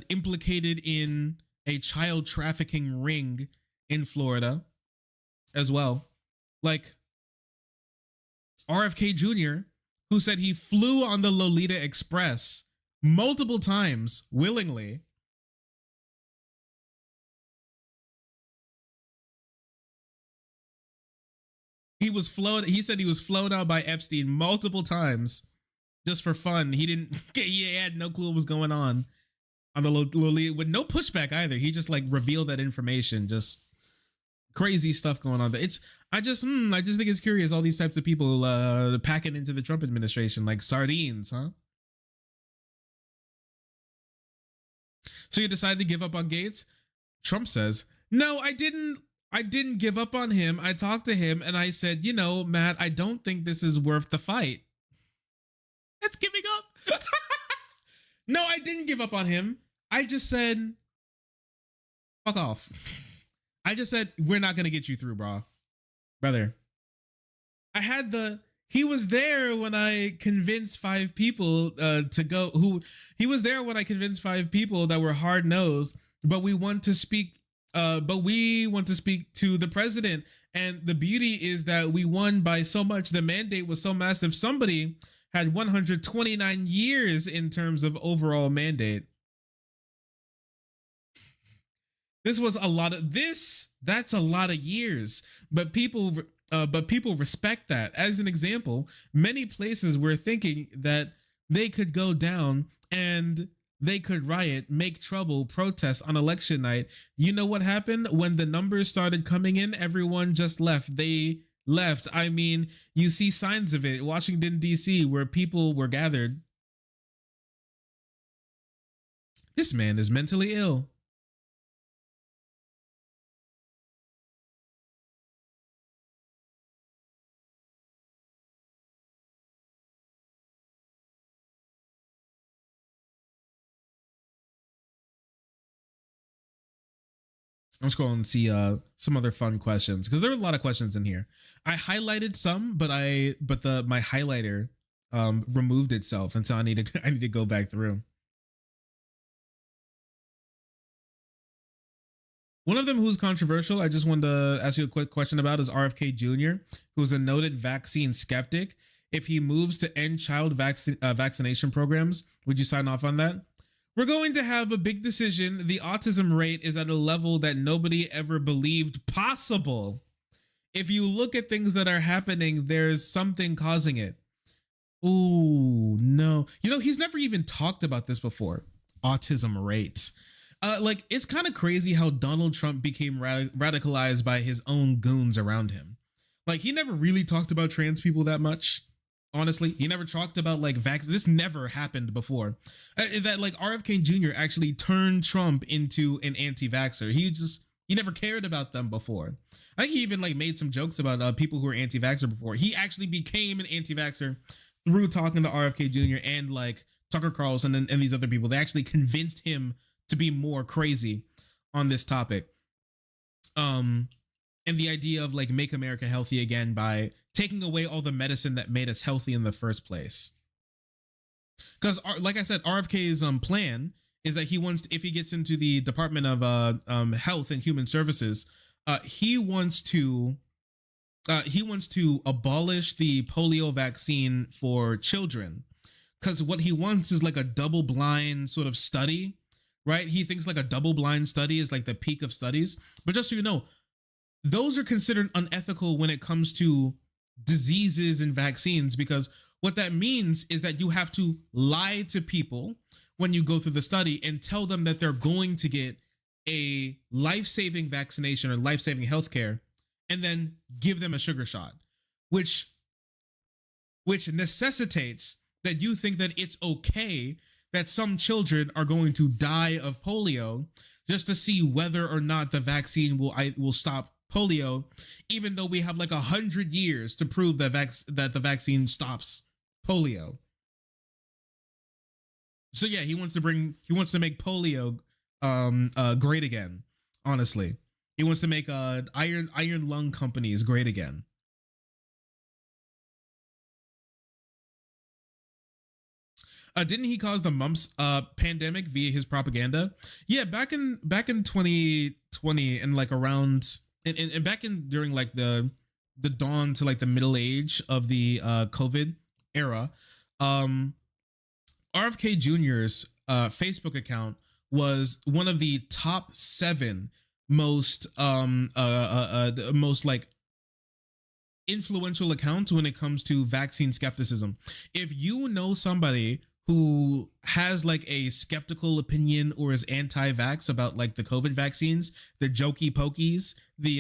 implicated in a child trafficking ring in Florida as well. Like RFK Jr., who said he flew on the Lolita Express multiple times willingly. He said he was flown out by Epstein multiple times just for fun. He had no clue what was going on the Lolita with no pushback either. He just like revealed that information. Just crazy stuff going on there. I just think it's curious, all these types of people packing into the Trump administration like sardines, huh? So you decided to give up on Gates? Trump says, no, I didn't give up on him. I talked to him and I said, Matt, I don't think this is worth the fight. That's giving up. No, I didn't give up on him. I just said, fuck off. I just said, we're not going to get you through, brother. He was there when I convinced 5 people to go, he was there when I convinced 5 people that were hard nosed, but we want to speak to the president. And the beauty is that we won by so much. The mandate was so massive. Somebody had 129 years in terms of overall mandate. That's a lot of years, but people respect that. As an example, many places were thinking that they could go down and they could riot, make trouble, protest on election night. You know what happened? When the numbers started coming in, everyone just left. They left. I mean, you see signs of it. Washington, D.C., where people were gathered. This man is mentally ill. I'm scrolling and see some other fun questions because there were a lot of questions in here. I highlighted some, but my highlighter removed itself, and so I need to go back through. One of them who's controversial, I just wanted to ask you a quick question about, is RFK Jr., who's a noted vaccine skeptic. If he moves to end child vaccination programs, would you sign off on that? We're going to have a big decision. The autism rate is at a level that nobody ever believed possible. If you look at things that are happening, there's something causing it. Ooh, no. He's never even talked about this before. Autism rate. It's kind of crazy how Donald Trump became radicalized by his own goons around him. Like, he never really talked about trans people that much. Honestly, he never talked about this never happened before. That RFK Jr. actually turned Trump into an anti-vaxxer. He never cared about them before. I think he even made some jokes about people who were anti-vaxxer before. He actually became an anti-vaxxer through talking to RFK Jr. and Tucker Carlson and these other people. They actually convinced him to be more crazy on this topic. And the idea of make America healthy again by taking away all the medicine that made us healthy in the first place. Because like I said, RFK's plan is that he wants, if he gets into the Department of Health and Human Services, he wants to abolish the polio vaccine for children. Because what he wants is a double-blind sort of study, right? He thinks a double-blind study is the peak of studies. But just so you know, those are considered unethical when it comes to diseases and vaccines, because what that means is that you have to lie to people when you go through the study and tell them that they're going to get a life-saving vaccination or life-saving healthcare, and then give them a sugar shot, which necessitates that you think that it's okay that some children are going to die of polio just to see whether or not the vaccine will stop polio, even though we have 100 years to prove that the vaccine stops polio. So yeah, he wants to make polio great again. Honestly, he wants to make iron lung companies great again. Didn't he cause the mumps pandemic via his propaganda? Yeah, back in 2020 and like around and back in during like the dawn to like the middle age of the COVID era, RFK Jr.'s Facebook account was one of the top 7 most most like influential accounts when it comes to vaccine skepticism. If you know somebody who has like a skeptical opinion or is anti-vax about like the COVID vaccines, the jokey pokies, the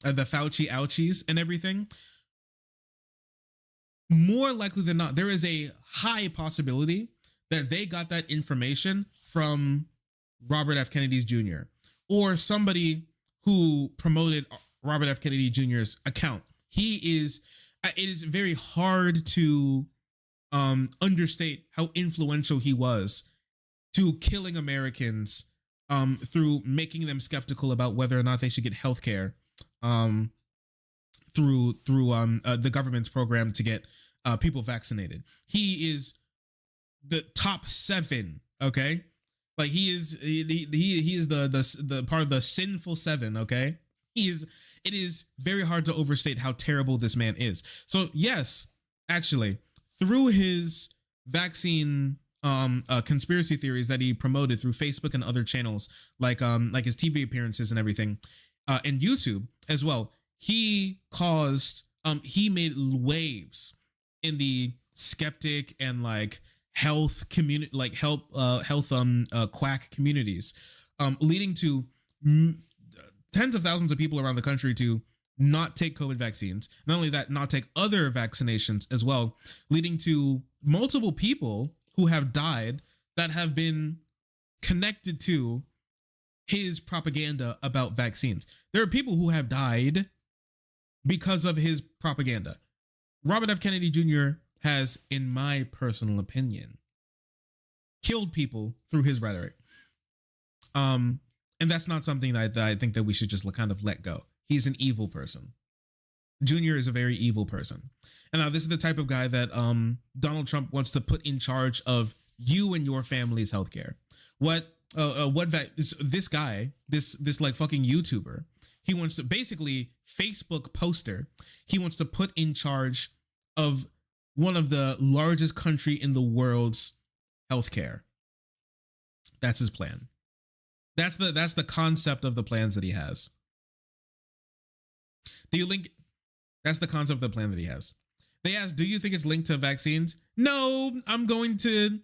Fauci ouchies and everything, more likely than not, there is a high possibility that they got that information from Robert F. Kennedy Jr. or somebody who promoted Robert F. Kennedy Jr.'s account. It is very hard to understate how influential he was to killing Americans through making them skeptical about whether or not they should get healthcare through the government's program to get people vaccinated. He is the top 7, okay? Like he is the part of the sinful 7, okay? It is very hard to overstate how terrible this man is. So yes, actually, through his vaccine conspiracy theories that he promoted through Facebook and other channels, like his TV appearances and everything, and YouTube as well, he made waves in the skeptic and like health community, like health quack communities, leading to tens of thousands of people around the country to not take COVID vaccines. Not only that, not take other vaccinations as well, leading to multiple people who have died that have been connected to his propaganda about vaccines. There are people who have died because of his propaganda. Robert F. Kennedy Jr. has, in my personal opinion, killed people through his rhetoric. And that's not something that I think that we should just kind of let go. He's an evil person. Junior is a very evil person. And now this is the type of guy that Donald Trump wants to put in charge of you and your family's healthcare. This guy, this like fucking YouTuber, he wants to basically Facebook poster. He wants to put in charge of one of the largest country in the world's healthcare. That's his plan. That's the concept of the plans that he has. That's the concept of the plan that he has. They asked, do you think it's linked to vaccines? No, I'm going to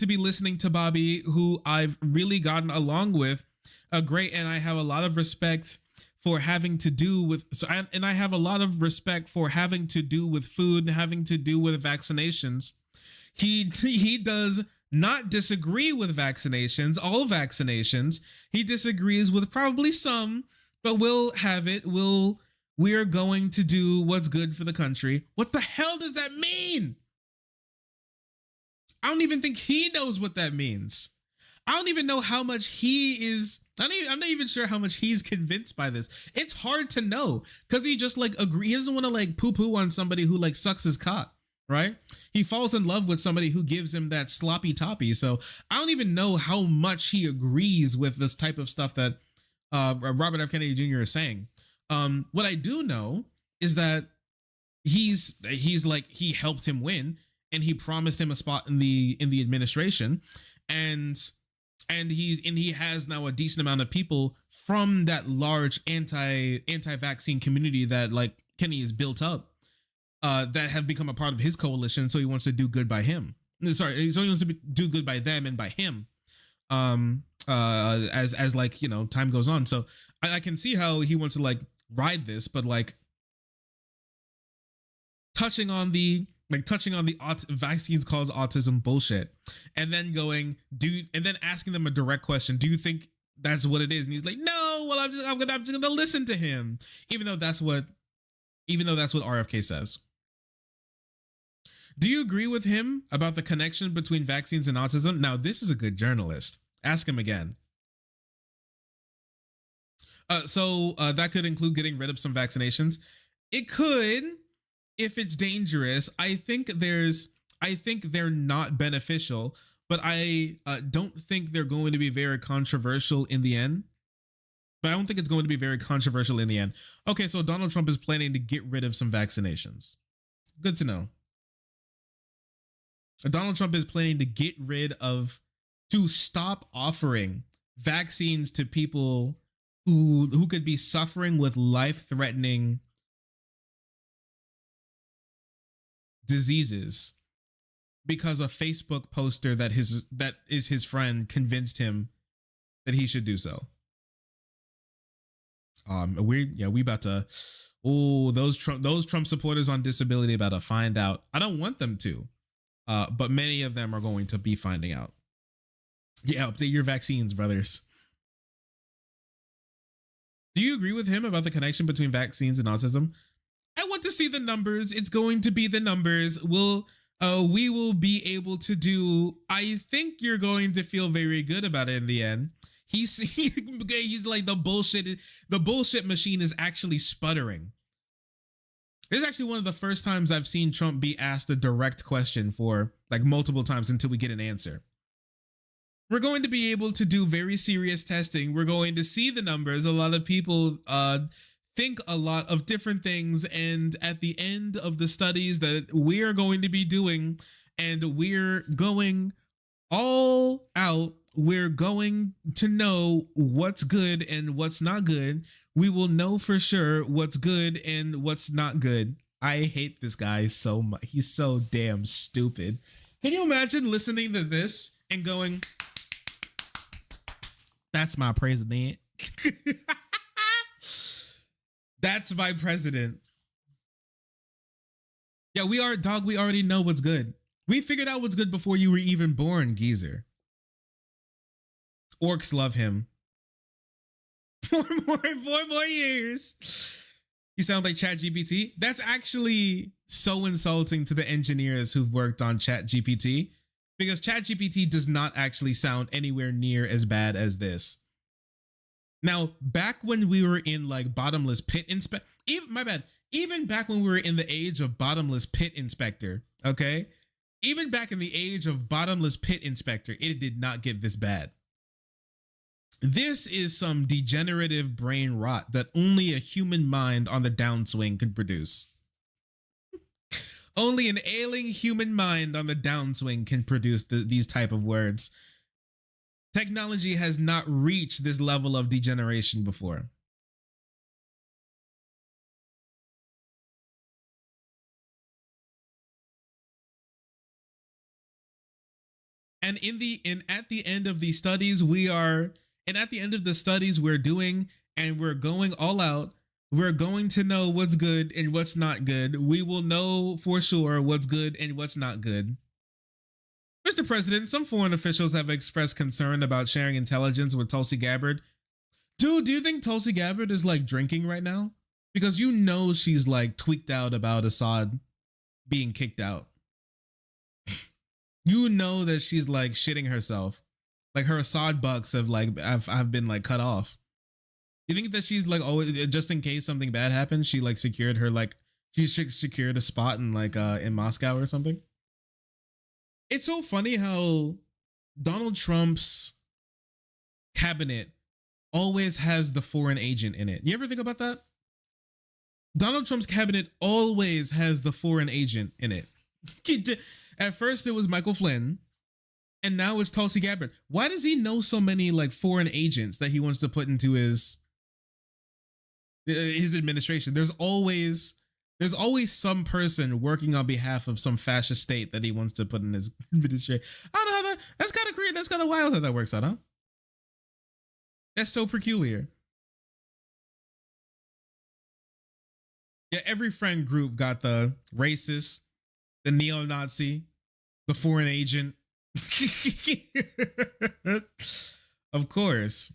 be listening to Bobby, who I've really gotten along with great. And I have a lot of respect for having to do with, I have a lot of respect for having to do with food, having to do with vaccinations. He does not disagree with vaccinations, all vaccinations. He disagrees with probably some, but we'll have it. We're going to do what's good for the country. What the hell does that mean? I don't even think he knows what that means. I don't even know how much I'm not even sure how much he's convinced by this. It's hard to know because he just like agree. He doesn't want to like poo-poo on somebody who like sucks his cock, right? He falls in love with somebody who gives him that sloppy toppy. So I don't even know how much he agrees with this type of stuff that Robert F. Kennedy Jr. is saying. What I do know is that he's like, he helped him win and he promised him a spot in the administration, and he has now a decent amount of people from that large anti-vaccine community that like Kenny has built up that have become a part of his coalition. So he wants to do good by him. So he wants to do good by them and by him. As like, you know, time goes on. So I can see how he wants to like ride this, but like touching on the vaccines cause autism bullshit, and then asking them a direct question, do you think that's what it is? And he's like, no, well, I'm just gonna listen to him, even though that's what RFK says. Do you agree with him about the connection between vaccines and autism? Now, this is a good journalist. Ask him again. So that could include getting rid of some vaccinations. It could, if it's dangerous. I think there's I think they're not beneficial, but I don't think they're going to be very controversial in the end. But I don't think it's going to be very controversial in the end. Okay, so Donald Trump is planning to get rid of some vaccinations. Good to know. Donald Trump is planning to get rid of, to stop offering vaccines to people who could be suffering with life-threatening diseases because a Facebook poster that is his friend convinced him that he should do so. We about to, those Trump supporters on disability about to find out. I don't want them to, but many of them are going to be finding out. Yeah, update your vaccines, brothers. Do you agree with him about the connection between vaccines and autism? I want to see the numbers. It's going to be the numbers. We will be able to do. I think you're going to feel very good about it in the end. He's like the bullshit machine is actually sputtering. This is actually one of the first times I've seen Trump be asked a direct question for like multiple times until we get an answer. We're going to be able to do very serious testing. We're going to see the numbers. A lot of people think a lot of different things. And at the end of the studies that we are going to be doing, and we're going all out, we're going to know what's good and what's not good. We will know for sure what's good and what's not good. I hate this guy so much. He's so damn stupid. Can you imagine listening to this and going, that's my president. That's my president. Yeah, we are, dog. We already know what's good. We figured out what's good before you were even born, geezer. Orcs love him. 4 more years. You sound like ChatGPT. That's actually so insulting to the engineers who've worked on ChatGPT, because ChatGPT does not actually sound anywhere near as bad as this. Now, back when we were in like bottomless pit inspector, even back when we were in the age of bottomless pit inspector, okay? Even back in the age of bottomless pit inspector, it did not get this bad. This is some degenerative brain rot that only a human mind on the downswing could produce. Only an ailing human mind on the downswing can produce these type of words. Technology has not reached this level of degeneration before. And at the end of the studies we're doing, and we're going all out. We're going to know what's good and what's not good. We will know for sure what's good and what's not good. Mr. President, some foreign officials have expressed concern about sharing intelligence with Tulsi Gabbard. Dude, do you think Tulsi Gabbard is like drinking right now? Because you know she's like tweaked out about Assad being kicked out. You know that she's like shitting herself. Like her Assad bucks have been like cut off. You think that she's like always, just in case something bad happens, she like secured a spot in like in Moscow or something? It's so funny how Donald Trump's cabinet always has the foreign agent in it. You ever think about that? Donald Trump's cabinet always has the foreign agent in it. At first it was Michael Flynn, and now it's Tulsi Gabbard. Why does he know so many like foreign agents that he wants to put into his administration? There's always some person working on behalf of some fascist state that he wants to put in his administration. I don't know how that's kind of crazy. That's kind of wild how that works out, huh? That's so peculiar. Yeah, every friend group got the racist, the neo-Nazi, the foreign agent. Of course.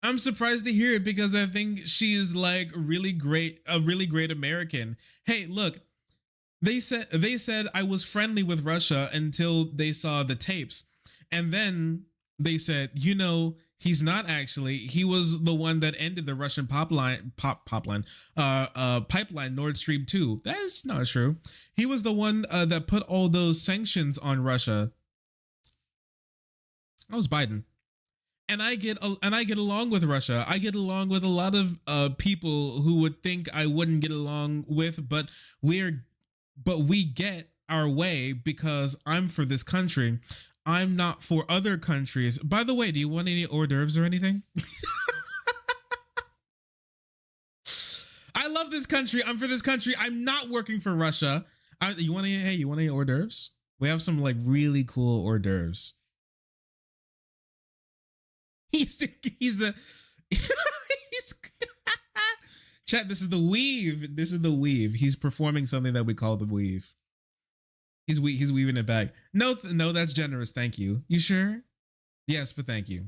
I'm surprised to hear it because I think she is like a really great American. Hey, look, They said I was friendly with Russia until they saw the tapes. And then they said, you know, he's not actually. He was the one that ended the Russian pipeline Nord Stream 2. That is not true. He was the one that put all those sanctions on Russia. That was Biden. And I get along with Russia. I get along with a lot of people who would think I wouldn't get along with, but we get our way because I'm for this country. I'm not for other countries. By the way, do you want any hors d'oeuvres or anything? I love this country. I'm for this country. I'm not working for Russia. You want any hors d'oeuvres? We have some like really cool hors d'oeuvres. He's the chat. This is the weave. This is the weave. He's performing something that we call the weave. He's weaving it back. No, that's generous. Thank you. You sure? Yes, but thank you.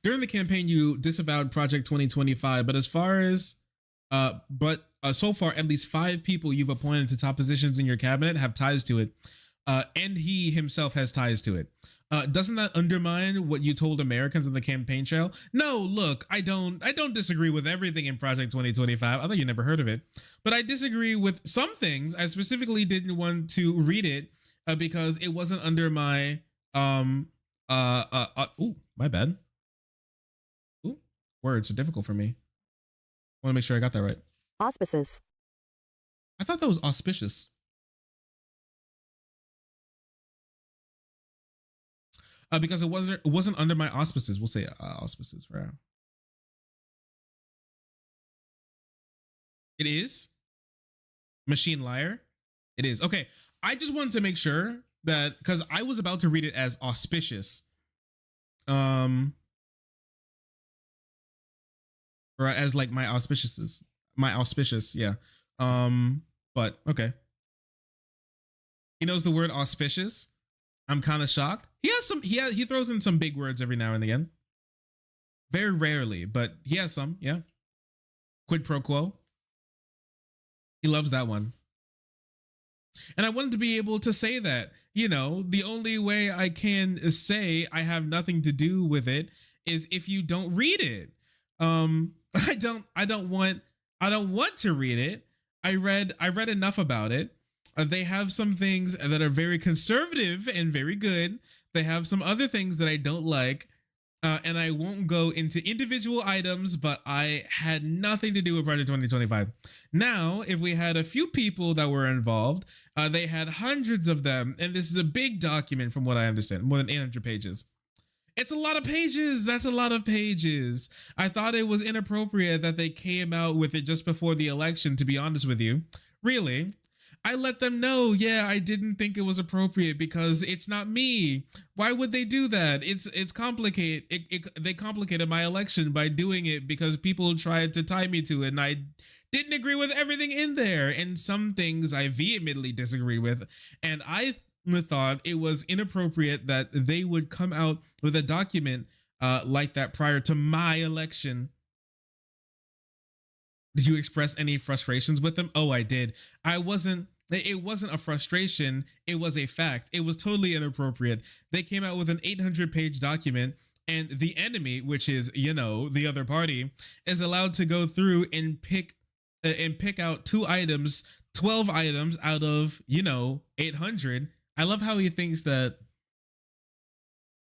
During the campaign, you disavowed Project 2025, but so far, at least 5 people you've appointed to top positions in your cabinet have ties to it, and he himself has ties to it. Doesn't that undermine what you told Americans on the campaign trail? No, look, I don't disagree with everything in Project 2025. I thought you never heard of it, but I disagree with some things. I specifically didn't want to read it because it wasn't under my my bad. Words are difficult for me. I want to make sure I got that right. Auspices. I thought that was auspicious. Because it wasn't under my auspices. We'll say auspices for now. It is? Machine liar? It is. Okay. I just wanted to make sure that, because I was about to read it as auspicious. Or as like my auspicious, yeah. But okay. He knows the word auspicious. I'm kind of shocked. He throws in some big words every now and again. Very rarely, but he has some, yeah. Quid pro quo. He loves that one. And I wanted to be able to say that, you know, the only way I can say I have nothing to do with it is if you don't read it. I don't want to read it. I read enough about it. They have some things that are very conservative and very good. They have some other things that I don't like. And I won't go into individual items, but I had nothing to do with Project 2025. Now, if we had a few people that were involved, they had hundreds of them. And this is a big document from what I understand, more than 800 pages. It's a lot of pages. That's a lot of pages. I thought it was inappropriate that they came out with it just before the election, to be honest with you. Really? I let them know, yeah, I didn't think it was appropriate because it's not me. Why would they do that? It's complicated. They complicated my election by doing it because people tried to tie me to it, and I didn't agree with everything in there. And some things I vehemently disagree with. And I thought it was inappropriate that they would come out with a document like that prior to my election. Did you express any frustrations with them? Oh, I did. It wasn't a frustration. It was a fact. It was totally inappropriate. They came out with an 800-page document, and the enemy, which is, you know, the other party, is allowed to go through and pick out 2 items, 12 items out of, you know, 800. I love how he thinks that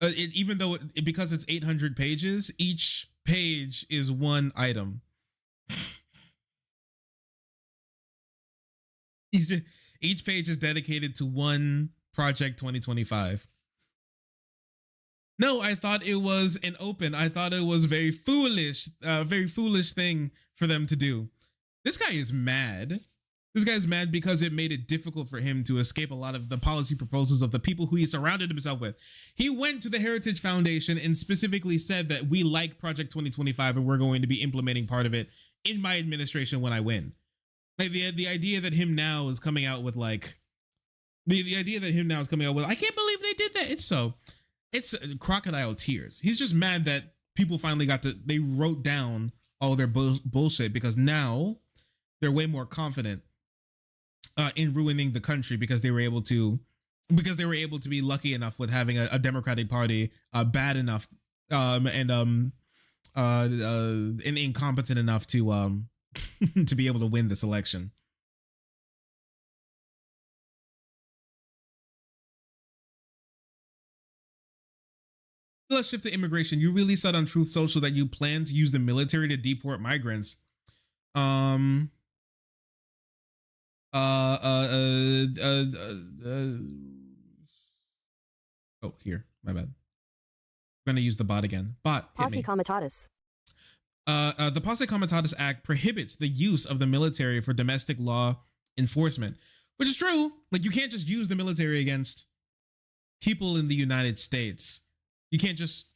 even though because it's 800 pages, each page is one item. Each page is dedicated to one Project 2025. No, I thought it was an open. I thought it was very foolish thing for them to do. This guy is mad. This guy's mad because it made it difficult for him to escape a lot of the policy proposals of the people who he surrounded himself with. He went to the Heritage Foundation and specifically said that we like Project 2025 and we're going to be implementing part of it in my administration when I win. Like the idea that him now is coming out with like The idea that him now is coming out with, I can't believe they did that. It's crocodile tears. He's just mad that people finally they wrote down all their bullshit, because now they're way more confident in ruining the country because they were able to be lucky enough with having a Democratic Party bad enough and incompetent enough to to be able to win this election. Let's shift to immigration. You really said on Truth Social that you plan to use the military to deport migrants. Oh, here, my bad. I'm gonna use the bot again. Bot, hit Posse me. Comitatus. The Posse Comitatus Act prohibits the use of the military for domestic law enforcement, which is true. Like, you can't just use the military against people in the United States. You can't just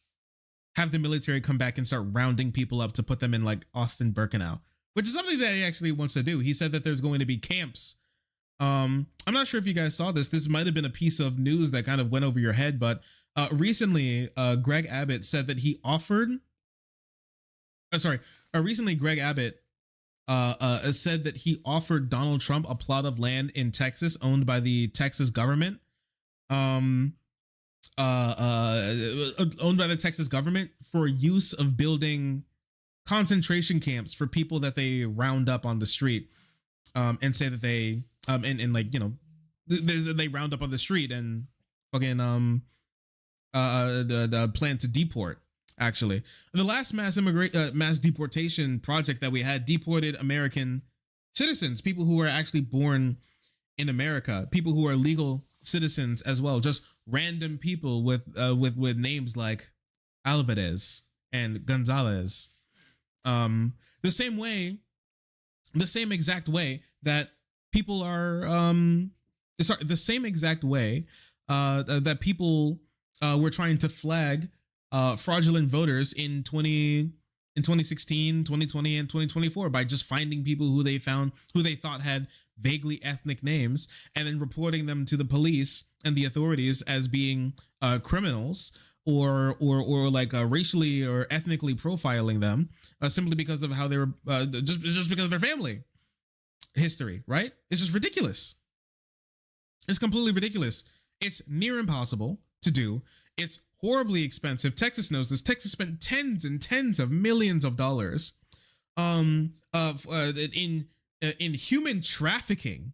have the military come back and start rounding people up to put them in like Austin Birkenau, which is something that he actually wants to do. He said that there's going to be camps. I'm not sure if you guys saw this. This might have been a piece of news that kind of went over your head, but recently Greg Abbott said that he offered. Recently Greg Abbott said that he offered Donald Trump a plot of land in Texas owned by the Texas government. Owned by the Texas government for use of building concentration camps for people that they round up on the street, and say that they and like, you know, they round up on the street and fucking the plan to deport. Actually, the last mass deportation project that we had deported American citizens, people who were actually born in America, people who are legal citizens as well, just random people with names like Alvarez and Gonzalez. The same exact way that people are the same exact way that people were trying to flag fraudulent voters in 2016, 2020, and 2024 by just finding people who they thought had vaguely ethnic names and then reporting them to the police and the authorities as being criminals or like racially or ethnically profiling them simply because of how they were just because of their family history, right? It's just ridiculous. It's completely ridiculous. It's near impossible to do. It's horribly expensive. Texas knows this. Texas spent tens and tens of millions of dollars in human trafficking,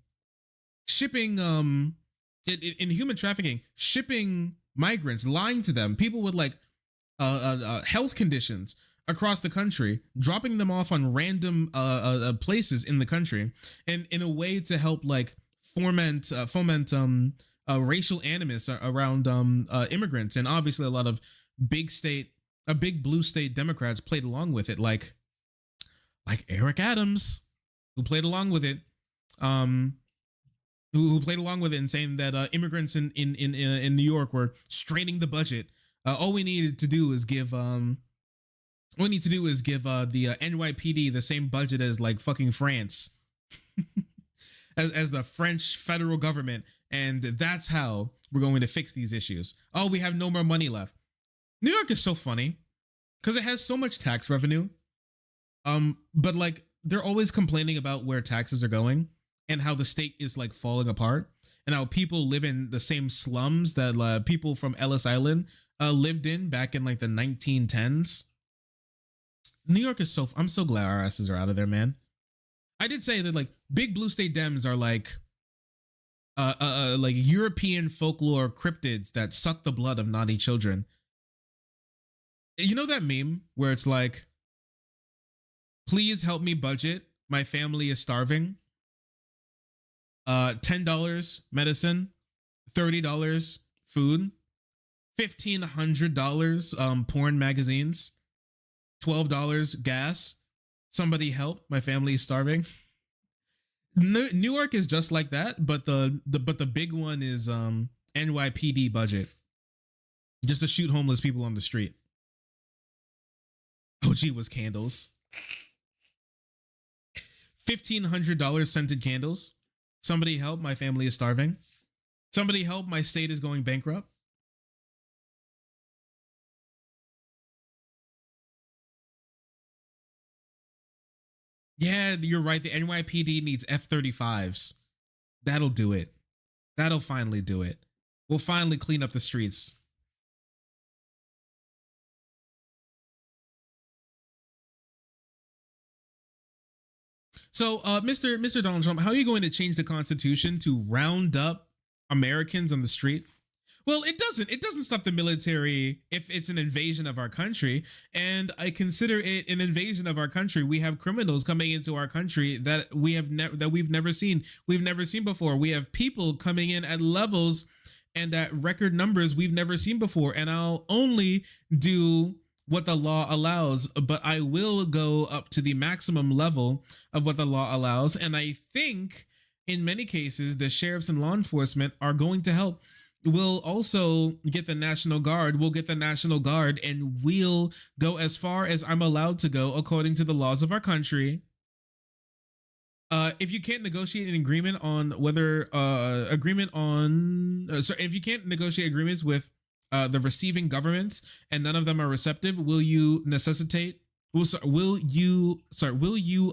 shipping migrants, lying to them, people with like health conditions across the country, dropping them off on random places in the country, and in a way to help like foment racial animus around immigrants. And obviously a lot of big blue state Democrats played along with it, like Eric Adams, who played along with it, who played along with it and saying that immigrants in New York were straining the budget. All we needed to do is give the NYPD the same budget as like fucking France, as the French federal government, and that's how we're going to fix these issues. Oh, we have no more money left. New York is so funny because it has so much tax revenue, but like they're always complaining about where taxes are going and how the state is like falling apart and how people live in the same slums that people from Ellis Island lived in back in like the 1910s. New York is I'm so glad our asses are out of there, man. I did say that like big blue state Dems are like European folklore cryptids that suck the blood of naughty children. You know that meme where it's like, please help me budget, my family is starving. $10 medicine, $30 food, $1,500 porn magazines, $12 gas. Somebody help, my family is starving. New York is just like that, but the big one is NYPD budget, just to shoot homeless people on the street. OG was candles. $1,500 scented candles. Somebody help, my family is starving. Somebody help, my state is going bankrupt. Yeah, you're right. The NYPD needs F-35s. That'll do it. That'll finally do it. We'll finally clean up the streets. So, Mr. Donald Trump, how are you going to change the Constitution to round up Americans on the street? Well, it doesn't stop the military if it's an invasion of our country, and I consider it an invasion of our country. We have criminals coming into our country that we've never seen before. We have people coming in at levels and at record numbers we've never seen before. And I'll only do what the law allows, but I will go up to the maximum level of what the law allows. And I think in many cases, the sheriffs and law enforcement are going to help. We'll also get the National Guard. We'll get the National Guard, and we'll go as far as I'm allowed to go according to the laws of our country. If you can't negotiate an agreement on whether if you can't negotiate agreements with the receiving governments and none of them are receptive, will you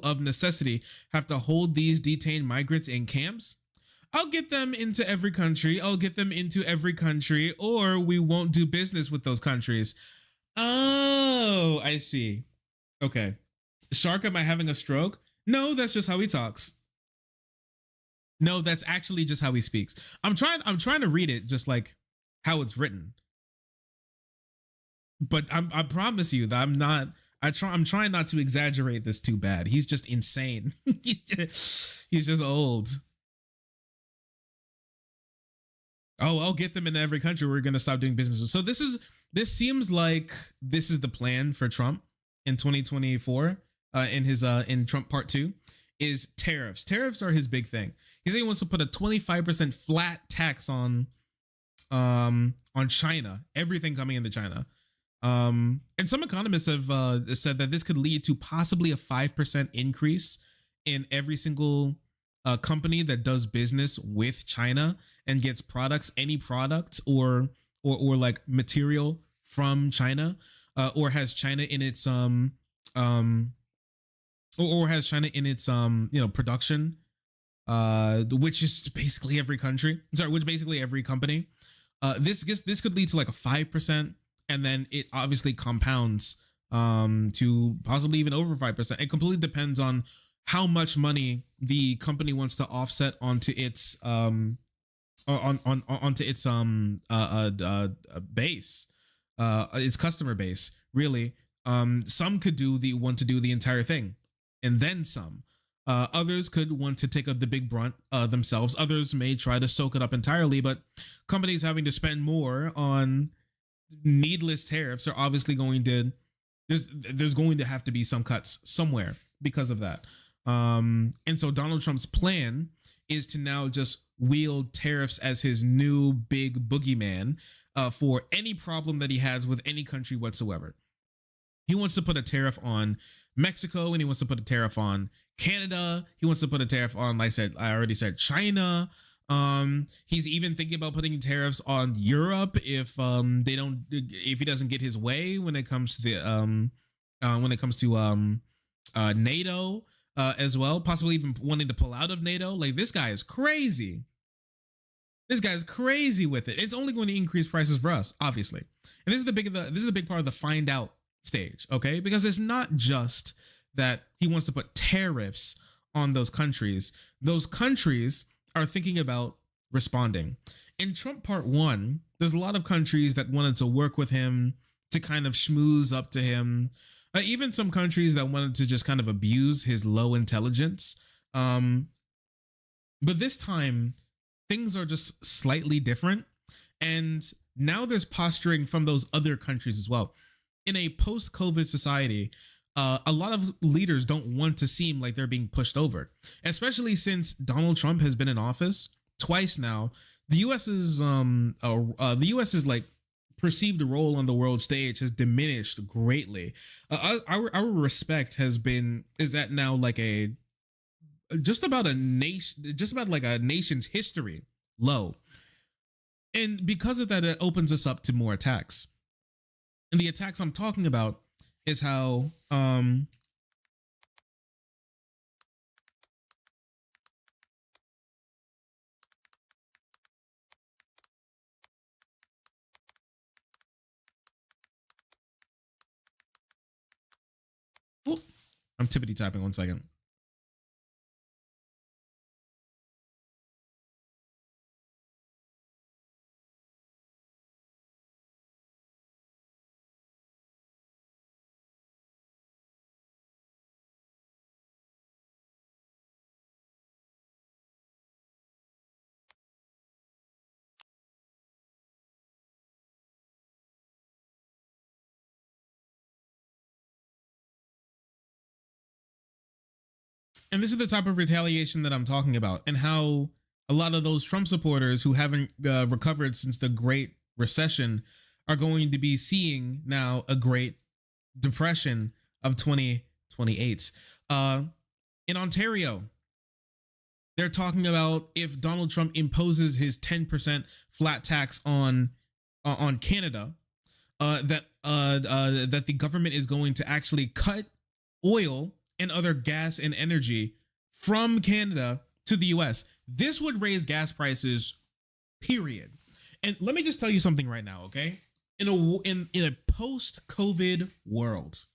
of necessity have to hold these detained migrants in camps? I'll get them into every country. Or we won't do business with those countries. Oh, I see. Okay. Shark, am I having a stroke? No, that's just how he talks. No, that's actually just how he speaks. I'm trying to read it just like how it's written. But I promise you that I'm trying not to exaggerate this too bad. He's just insane. He's just old. Oh, I'll get them in every country. We're going to stop doing business. So this seems like this is the plan for Trump in 2024 in Trump Part 2 is tariffs. Tariffs are his big thing. He said he wants to put a 25% flat tax on China, everything coming into China. And some economists have said that this could lead to possibly a 5% increase in every single company that does business with China and gets products, any product or like material from China, or has China in its production, which is basically every country. Which basically every company. This could lead to like a 5%, and then it obviously compounds to possibly even over 5%. It completely depends on how much money the company wants to offset onto its base, its customer base. Really, some could want to do the entire thing, and then some. Others could want to take up the big brunt themselves. Others may try to soak it up entirely, but companies having to spend more on needless tariffs are obviously going to. There's going to have to be some cuts somewhere because of that. And so Donald Trump's plan is to now just wield tariffs as his new big boogeyman for any problem that he has with any country whatsoever. He wants to put a tariff on Mexico, and he wants to put a tariff on Canada. He wants to put a tariff on, like I already said, China. He's even thinking about putting tariffs on Europe if he doesn't get his way when it comes to NATO. As well, possibly even wanting to pull out of NATO. Like, this guy is crazy. This guy's crazy with it. It's only going to increase prices for us, obviously. And this is the big part of the find out stage, okay? Because it's not just that he wants to put tariffs on those countries. Those countries are thinking about responding. In Trump Part 1, there's a lot of countries that wanted to work with him to kind of schmooze up to him. Even some countries that wanted to just kind of abuse his low intelligence. But this time, things are just slightly different. And now there's posturing from those other countries as well. In a post-COVID society, a lot of leaders don't want to seem like they're being pushed over, especially since Donald Trump has been in office twice now. The US's like perceived role on the world stage has diminished greatly. Our respect is at now like just about like a nation's history low. And because of that, it opens us up to more attacks. And the attacks I'm talking about is how I'm tippity tapping 1 second. And this is the type of retaliation that I'm talking about, and how a lot of those Trump supporters who haven't recovered since the Great Recession are going to be seeing now a Great Depression of 2028. In Ontario, they're talking about if Donald Trump imposes his 10% flat tax on Canada, that the government is going to actually cut oil and other gas and energy from Canada to the US. This would raise gas prices, period. And let me just tell you something right now, okay? In a post-COVID world,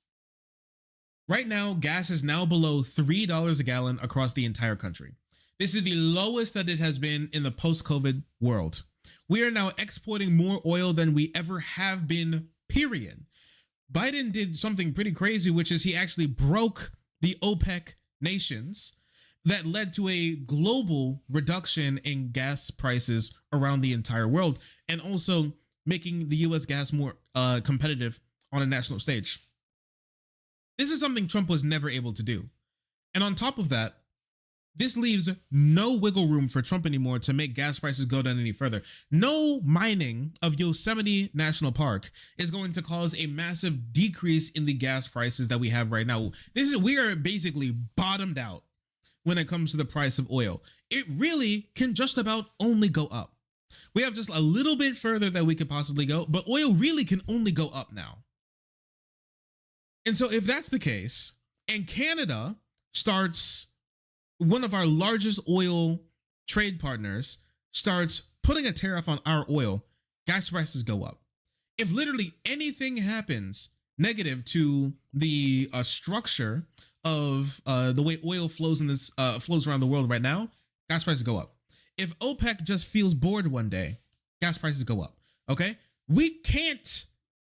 right now, gas is now below $3 a gallon across the entire country. This is the lowest that it has been in the post-COVID world. We are now exporting more oil than we ever have been, period. Biden did something pretty crazy, which is he actually broke the OPEC nations that led to a global reduction in gas prices around the entire world, and also making the US gas more competitive on a national stage. This is something Trump was never able to do. And on top of that, this leaves no wiggle room for Trump anymore to make gas prices go down any further. No mining of Yosemite National Park is going to cause a massive decrease in the gas prices that we have right now. We are basically bottomed out when it comes to the price of oil. It really can just about only go up. We have just a little bit further that we could possibly go, but oil really can only go up now. And so if that's the case, and Canada starts, one of our largest oil trade partners starts putting a tariff on our oil, gas prices go up. If literally anything happens negative to the structure of the way oil flows in this flows around the world right now, gas prices go up. If OPEC just feels bored one day, gas prices go up. Okay, we can't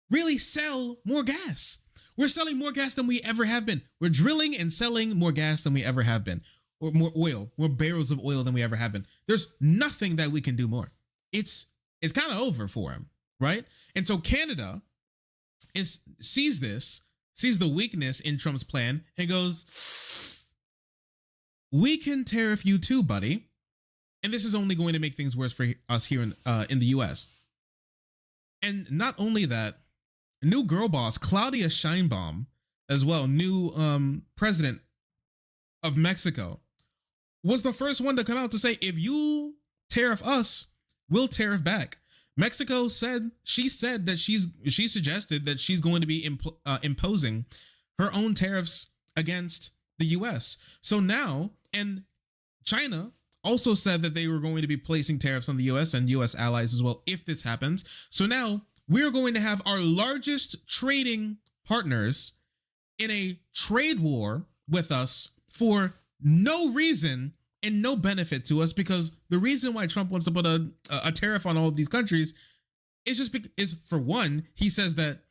really sell more gas. We're selling more gas than we ever have been. We're drilling and selling more gas than we ever have been, or more oil, more barrels of oil than we ever have been. There's nothing that we can do more. It's kind of over for him, right? And so Canada sees the weakness in Trump's plan, and goes, "We can tariff you too, buddy." And this is only going to make things worse for us here in the US. And not only that, new girl boss Claudia Sheinbaum, as well, new president of Mexico, was the first one to come out to say, if you tariff us, we'll tariff back. Mexico said that she suggested that she's going to be imposing her own tariffs against the US. So now, and China also said that they were going to be placing tariffs on the US and US allies as well if this happens. So now we're going to have our largest trading partners in a trade war with us for no reason and no benefit to us, because the reason why Trump wants to put a tariff on all of these countries is for one, he says that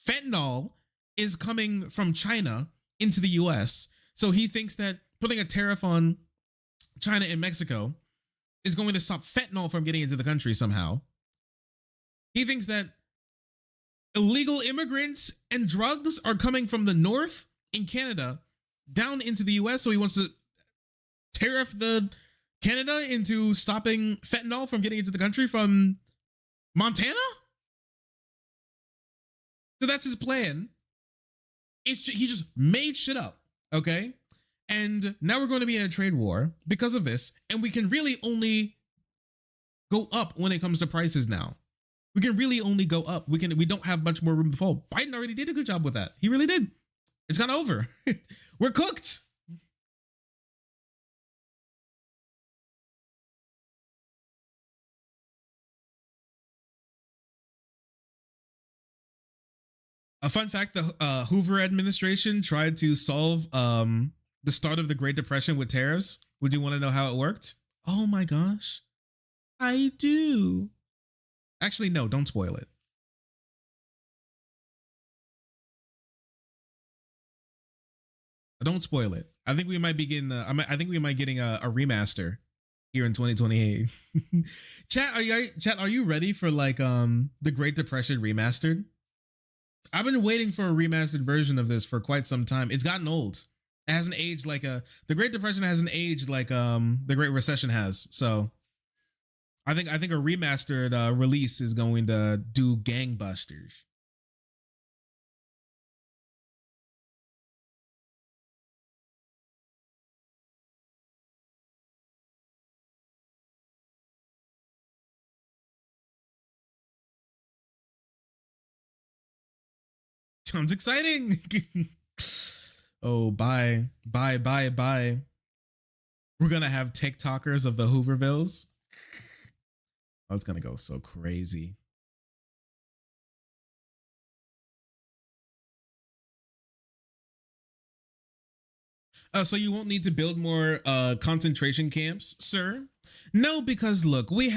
fentanyl is coming from China into the US. So he thinks that putting a tariff on China and Mexico is going to stop fentanyl from getting into the country somehow. He thinks that illegal immigrants and drugs are coming from the north in Canada down into the US. So he wants to tariff the Canada into stopping fentanyl from getting into the country from Montana. So that's his plan. He just made shit up. Okay. And now we're going to be in a trade war because of this. And we can really only go up when it comes to prices now. We can really only go up. We don't have much more room to fall. Biden already did a good job with that. He really did. It's kind of over. We're cooked. A fun fact, the Hoover administration tried to solve the start of the Great Depression with tariffs. Would you want to know how it worked? Oh my gosh. I do. Actually, no, don't spoil it. Don't spoil it. I think we might be getting I think we might getting a remaster here in 2028. Chat, are you ready for like the Great Depression remastered? I've been waiting for a remastered version of this for quite some time. It's gotten old. It hasn't aged like the Great Depression hasn't aged like the Great Recession has. So I think a remastered release is going to do gangbusters. Sounds exciting. Oh, bye. We're gonna have TikTokers of the Hoovervilles. Oh, it's gonna go so crazy. So you won't need to build more concentration camps, sir? No, because look, we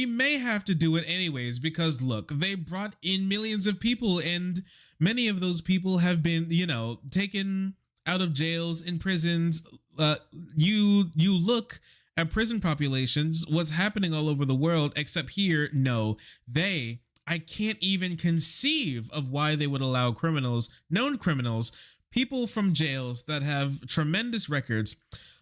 may have to do it anyways, because look, they brought in millions of people and many of those people have been, taken out of jails and prisons. You look at prison populations, what's happening all over the world, except here, no, I can't even conceive of why they would allow criminals, known criminals, people from jails that have tremendous records.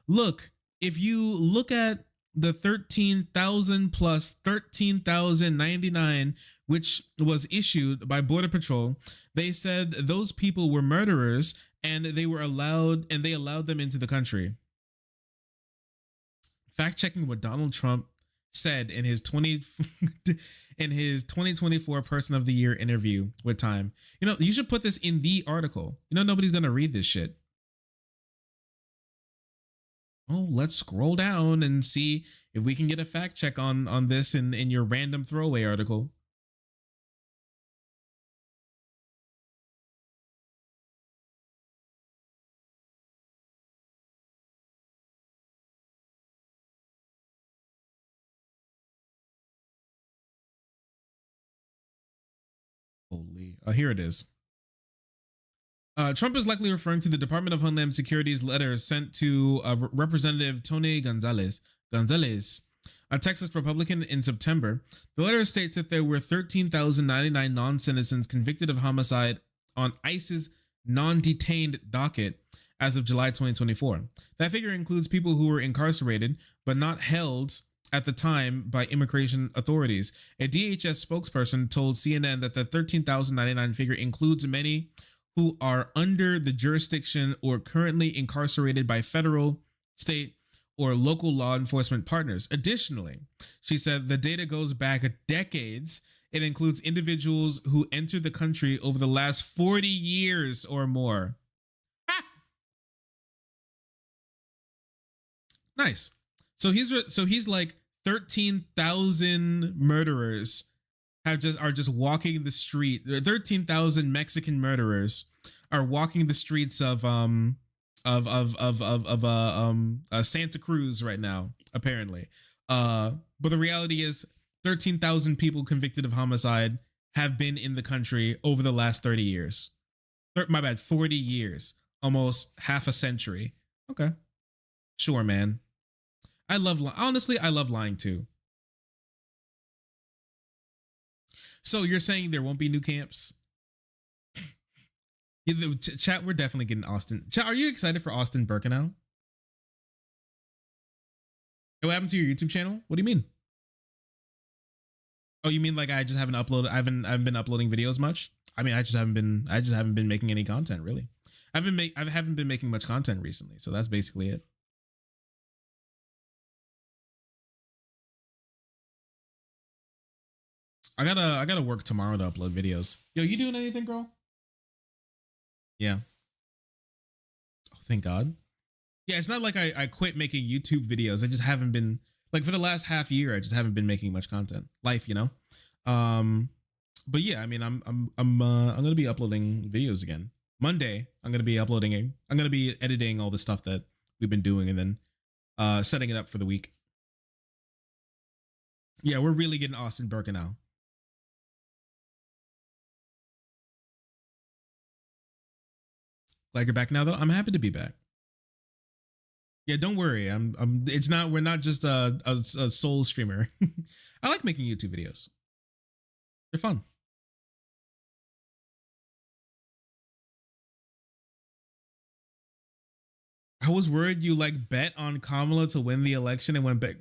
Look, if you look at the 13,000 plus 13,099, which was issued by Border Patrol, they said those people were murderers and they allowed them into the country. Fact checking what Donald Trump said in his 2024 Person of the Year interview with Time. You should put this in the article. Nobody's gonna read this shit. Oh, let's scroll down and see if we can get a fact check on this in your random throwaway article. Holy, here it is. Trump is likely referring to the Department of Homeland Security's letter sent to Representative Tony Gonzalez, a Texas Republican, in September. The letter states that there were 13,099 non-citizens convicted of homicide on ICE's non-detained docket as of July 2024. That figure includes people who were incarcerated but not held at the time by immigration authorities. A DHS spokesperson told CNN that the 13,099 figure includes many who are under the jurisdiction or currently incarcerated by federal, state, or local law enforcement partners. Additionally, she said the data goes back decades. It includes individuals who entered the country over the last 40 years or more. Ah! Nice. So he's like 13,000 murderers are just walking the street. 13,000 Mexican murderers are walking the streets of Santa Cruz right now, apparently. But the reality is 13,000 people convicted of homicide have been in the country over the last 30 years. 40 years, almost half a century. Okay. Sure, man. Honestly, I love lying too. So you're saying there won't be new camps? Chat, we're definitely getting Austin. Chat, are you excited for Austin Birkenau? What happened to your YouTube channel? What do you mean? Oh, you mean like I just haven't uploaded? I haven't been uploading videos much. I mean, I just haven't been making any content really. I haven't been making much content recently, so that's basically it. I gotta work tomorrow to upload videos. Yo, you doing anything, girl? Yeah. Oh, thank God. Yeah, it's not like I quit making YouTube videos. I just haven't been, like, for the last half year, I just haven't been making much content. Life, you know. But yeah, I mean, I'm gonna be uploading videos again. Monday, I'm gonna be editing all the stuff that we've been doing, and then setting it up for the week. Yeah, we're really getting Austin Birkenau. Glad you're back now, though. I'm happy to be back. Yeah, don't worry. We're not just a soul streamer. I like making YouTube videos. They're fun. I was worried you like bet on Kamala to win the election and went back.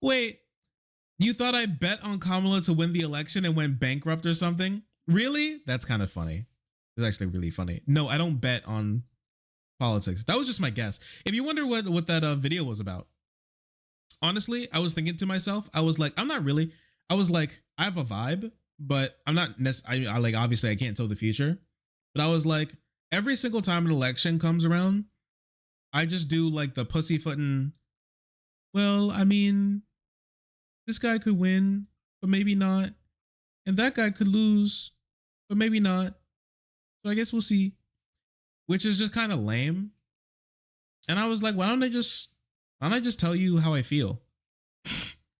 Wait, you thought I bet on Kamala to win the election and went bankrupt or something? Really? That's kind of funny. It's actually really funny. No, I don't bet on politics. That was just my guess. If you wonder what that video was about, honestly, I was thinking to myself, I was like, I was like, I have a vibe, but I'm not necessarily, I like, obviously I can't tell the future, but I was like, every single time an election comes around, I just do like the pussyfooting, well, I mean, this guy could win, but maybe not. And that guy could lose, but maybe not. So I guess we'll see. Which is just kind of lame. And I was like, why don't I just tell you how I feel?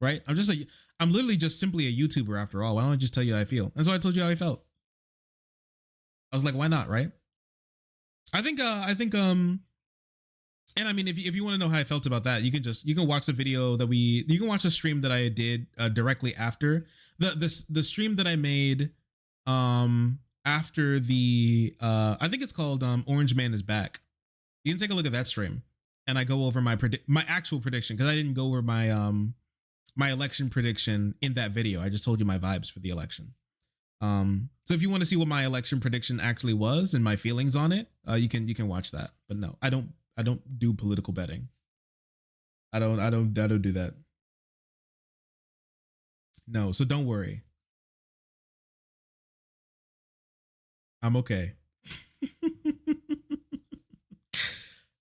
Right? I'm literally just simply a YouTuber after all. Why don't I just tell you how I feel? And so I told you how I felt. I was like, why not, right? I think and I mean, if you want to know how I felt about that, you can watch the video that you can watch the stream that I did directly after the stream that I made after the I think it's called Orange Man is Back. You can take a look at that stream, and I go over my actual prediction, because I didn't go over my my election prediction in that video. I just told you my vibes for the election. So if you want to see what my election prediction actually was and my feelings on it, you can watch that. But no, I don't do political betting. I don't do that. No, so don't worry. I'm okay.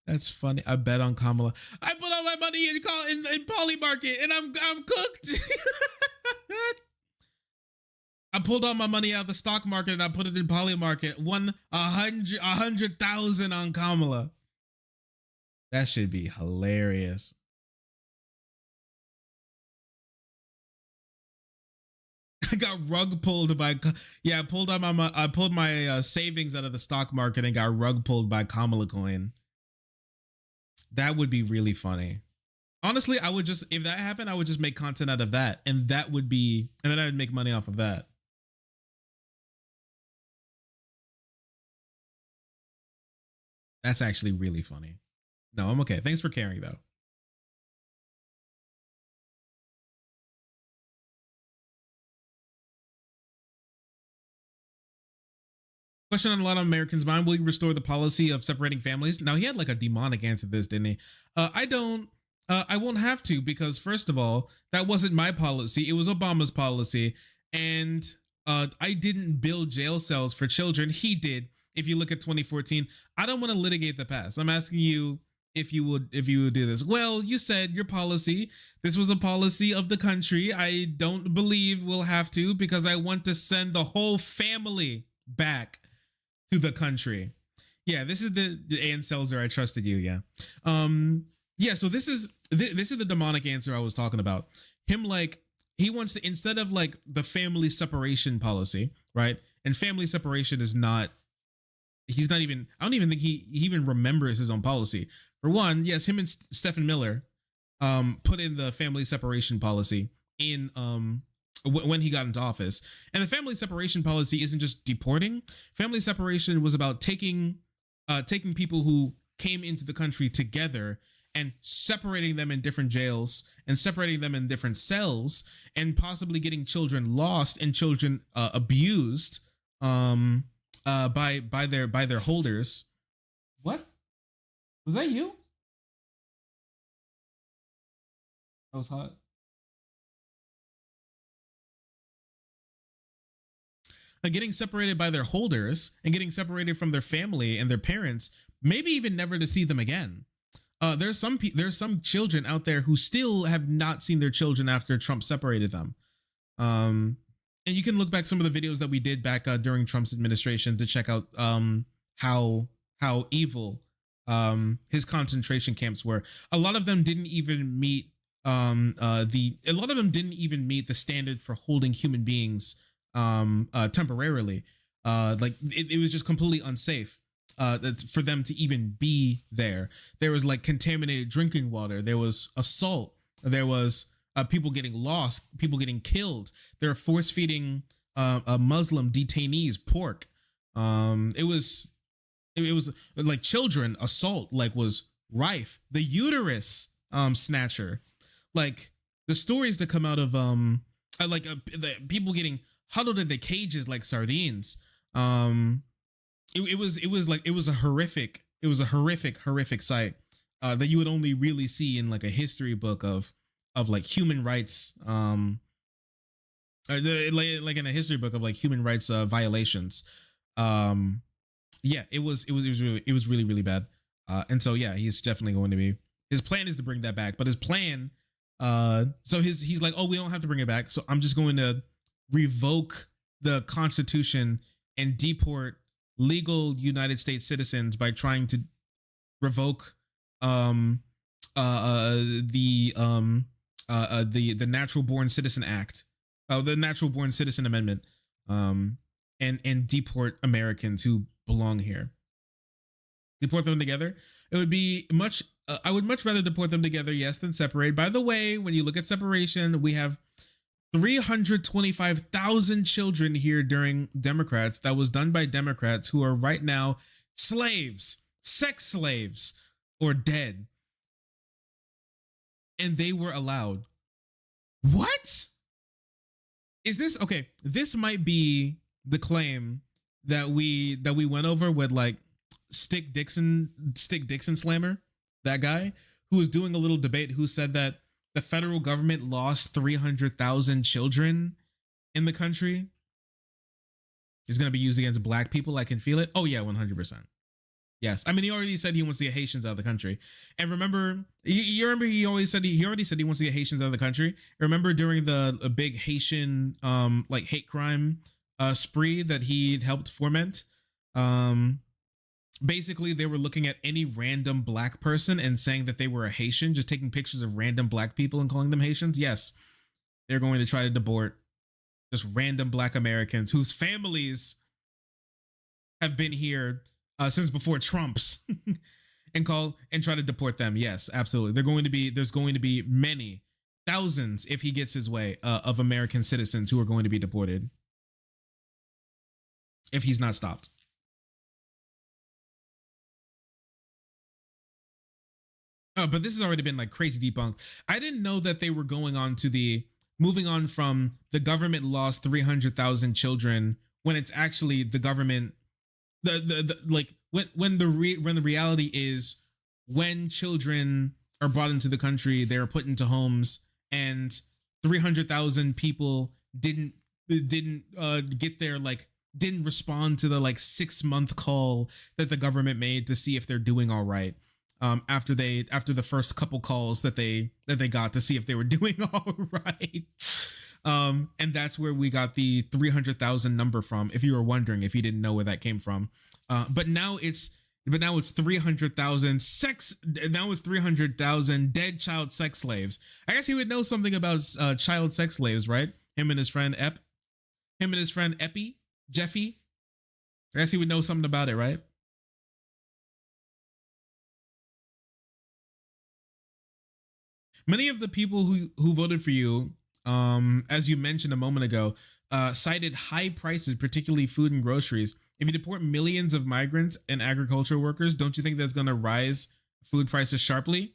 That's funny. I bet on Kamala. I put all my money in Poly Market, and I'm cooked. I pulled all my money out of the stock market and I put it in Poly Market. Won 100,000 on Kamala. That should be hilarious. I got rug pulled by, yeah, I pulled my savings out of the stock market and got rug pulled by Kamala coin. That would be really funny. Honestly, I would just, if that happened, I would just make content out of that, and that would be, and then I would make money off of that. That's actually really funny. No, I'm okay. Thanks for caring, though. Question on a lot of Americans' mind: will you restore the policy of separating families? Now, he had like a demonic answer to this, didn't he? I won't have to, because first of all, that wasn't my policy. It was Obama's policy. And I didn't build jail cells for children. He did. If you look at 2014, I don't want to litigate the past. I'm asking you if you would do this. Well, you said your policy. This was a policy of the country. I don't believe we'll have to, because I want to send the whole family back to the country. Yeah, this is the Ann Selzer. I trusted you. Yeah. Yeah. So this is the demonic answer I was talking about. Him, like, he wants to, instead of like the family separation policy, right? And family separation is not, he's not even, I don't even think he even remembers his own policy. For one, yes, him and Stephen Miller put in the family separation policy in when he got into office. And the family separation policy isn't just deporting. Family separation was about taking people who came into the country together and separating them in different jails and separating them in different cells, and possibly getting children lost and children abused by their holders. What? Was that you? That was hot. getting separated by their holders and getting separated from their family and their parents, maybe even never to see them again. There's some children out there who still have not seen their children after Trump separated them. And you can look back some of the videos that we did back during Trump's administration to check out how evil his concentration camps were. A lot of them didn't even meet the standard for holding human beings temporarily. Like it was just completely unsafe for them to even be there. There was like contaminated drinking water. There was assault. There was people getting lost, people getting killed. They're force feeding Muslim detainees pork. It was like children assault like was rife. The uterus snatcher, like the stories that come out of the people getting huddled into cages like sardines. It was a horrific sight that you would only really see in like a history book of like human rights, like in a history book of like human rights violations. Yeah, it was really bad. And so yeah, he's definitely going to be. His plan is to bring that back, but his plan, so he's like, oh, we don't have to bring it back, so I'm just going to revoke the Constitution and deport legal United States citizens by trying to revoke the Natural Born Citizen Act, the Natural Born Citizen Amendment, and deport Americans who belong here. Deport them together. It would be much. I would much rather deport them together, yes, than separate. By the way, when you look at separation, we have 325,000 children here during Democrats. That was done by Democrats who are right now slaves, sex slaves, or dead. And they were allowed. What? Is this okay? This might be the claim that we went over with like Stick Dixon Slammer, that guy who was doing a little debate, who said that the federal government lost 300,000 children in the country. Is going to be used against black people. I can feel it. Oh yeah, 100%. Yes. I mean, he already said he wants to get Haitians out of the country. And remember, you remember he already said he wants to get Haitians out of the country. Remember during the big Haitian like hate crime spree that he helped foment. Basically, they were looking at any random black person and saying that they were a Haitian, just taking pictures of random black people and calling them Haitians. Yes, they're going to try to deport just random black Americans whose families have been here since before Trump's and try to deport them. Yes, absolutely. There's going to be many thousands, if he gets his way, of American citizens who are going to be deported if he's not stopped. But this has already been like crazy debunked. I didn't know that they were moving on from the government lost 300,000 children when it's actually the government, when the reality is when children are brought into the country, they are put into homes, and 300,000 people didn't get their didn't respond to the 6-month call that the government made to see if they're doing all right. After the first couple calls that they got to see if they were doing all right. And that's where we got the 300,000 number from, if you were wondering, if you didn't know where that came from. But now it's 300,000 dead child sex slaves. I guess he would know something about child sex slaves, right? Him and his friend Jeffy. I guess he would know something about it, right? Many of the people who voted for you, as you mentioned a moment ago, cited high prices, particularly food and groceries. If you deport millions of migrants and agricultural workers, don't you think that's going to rise food prices sharply?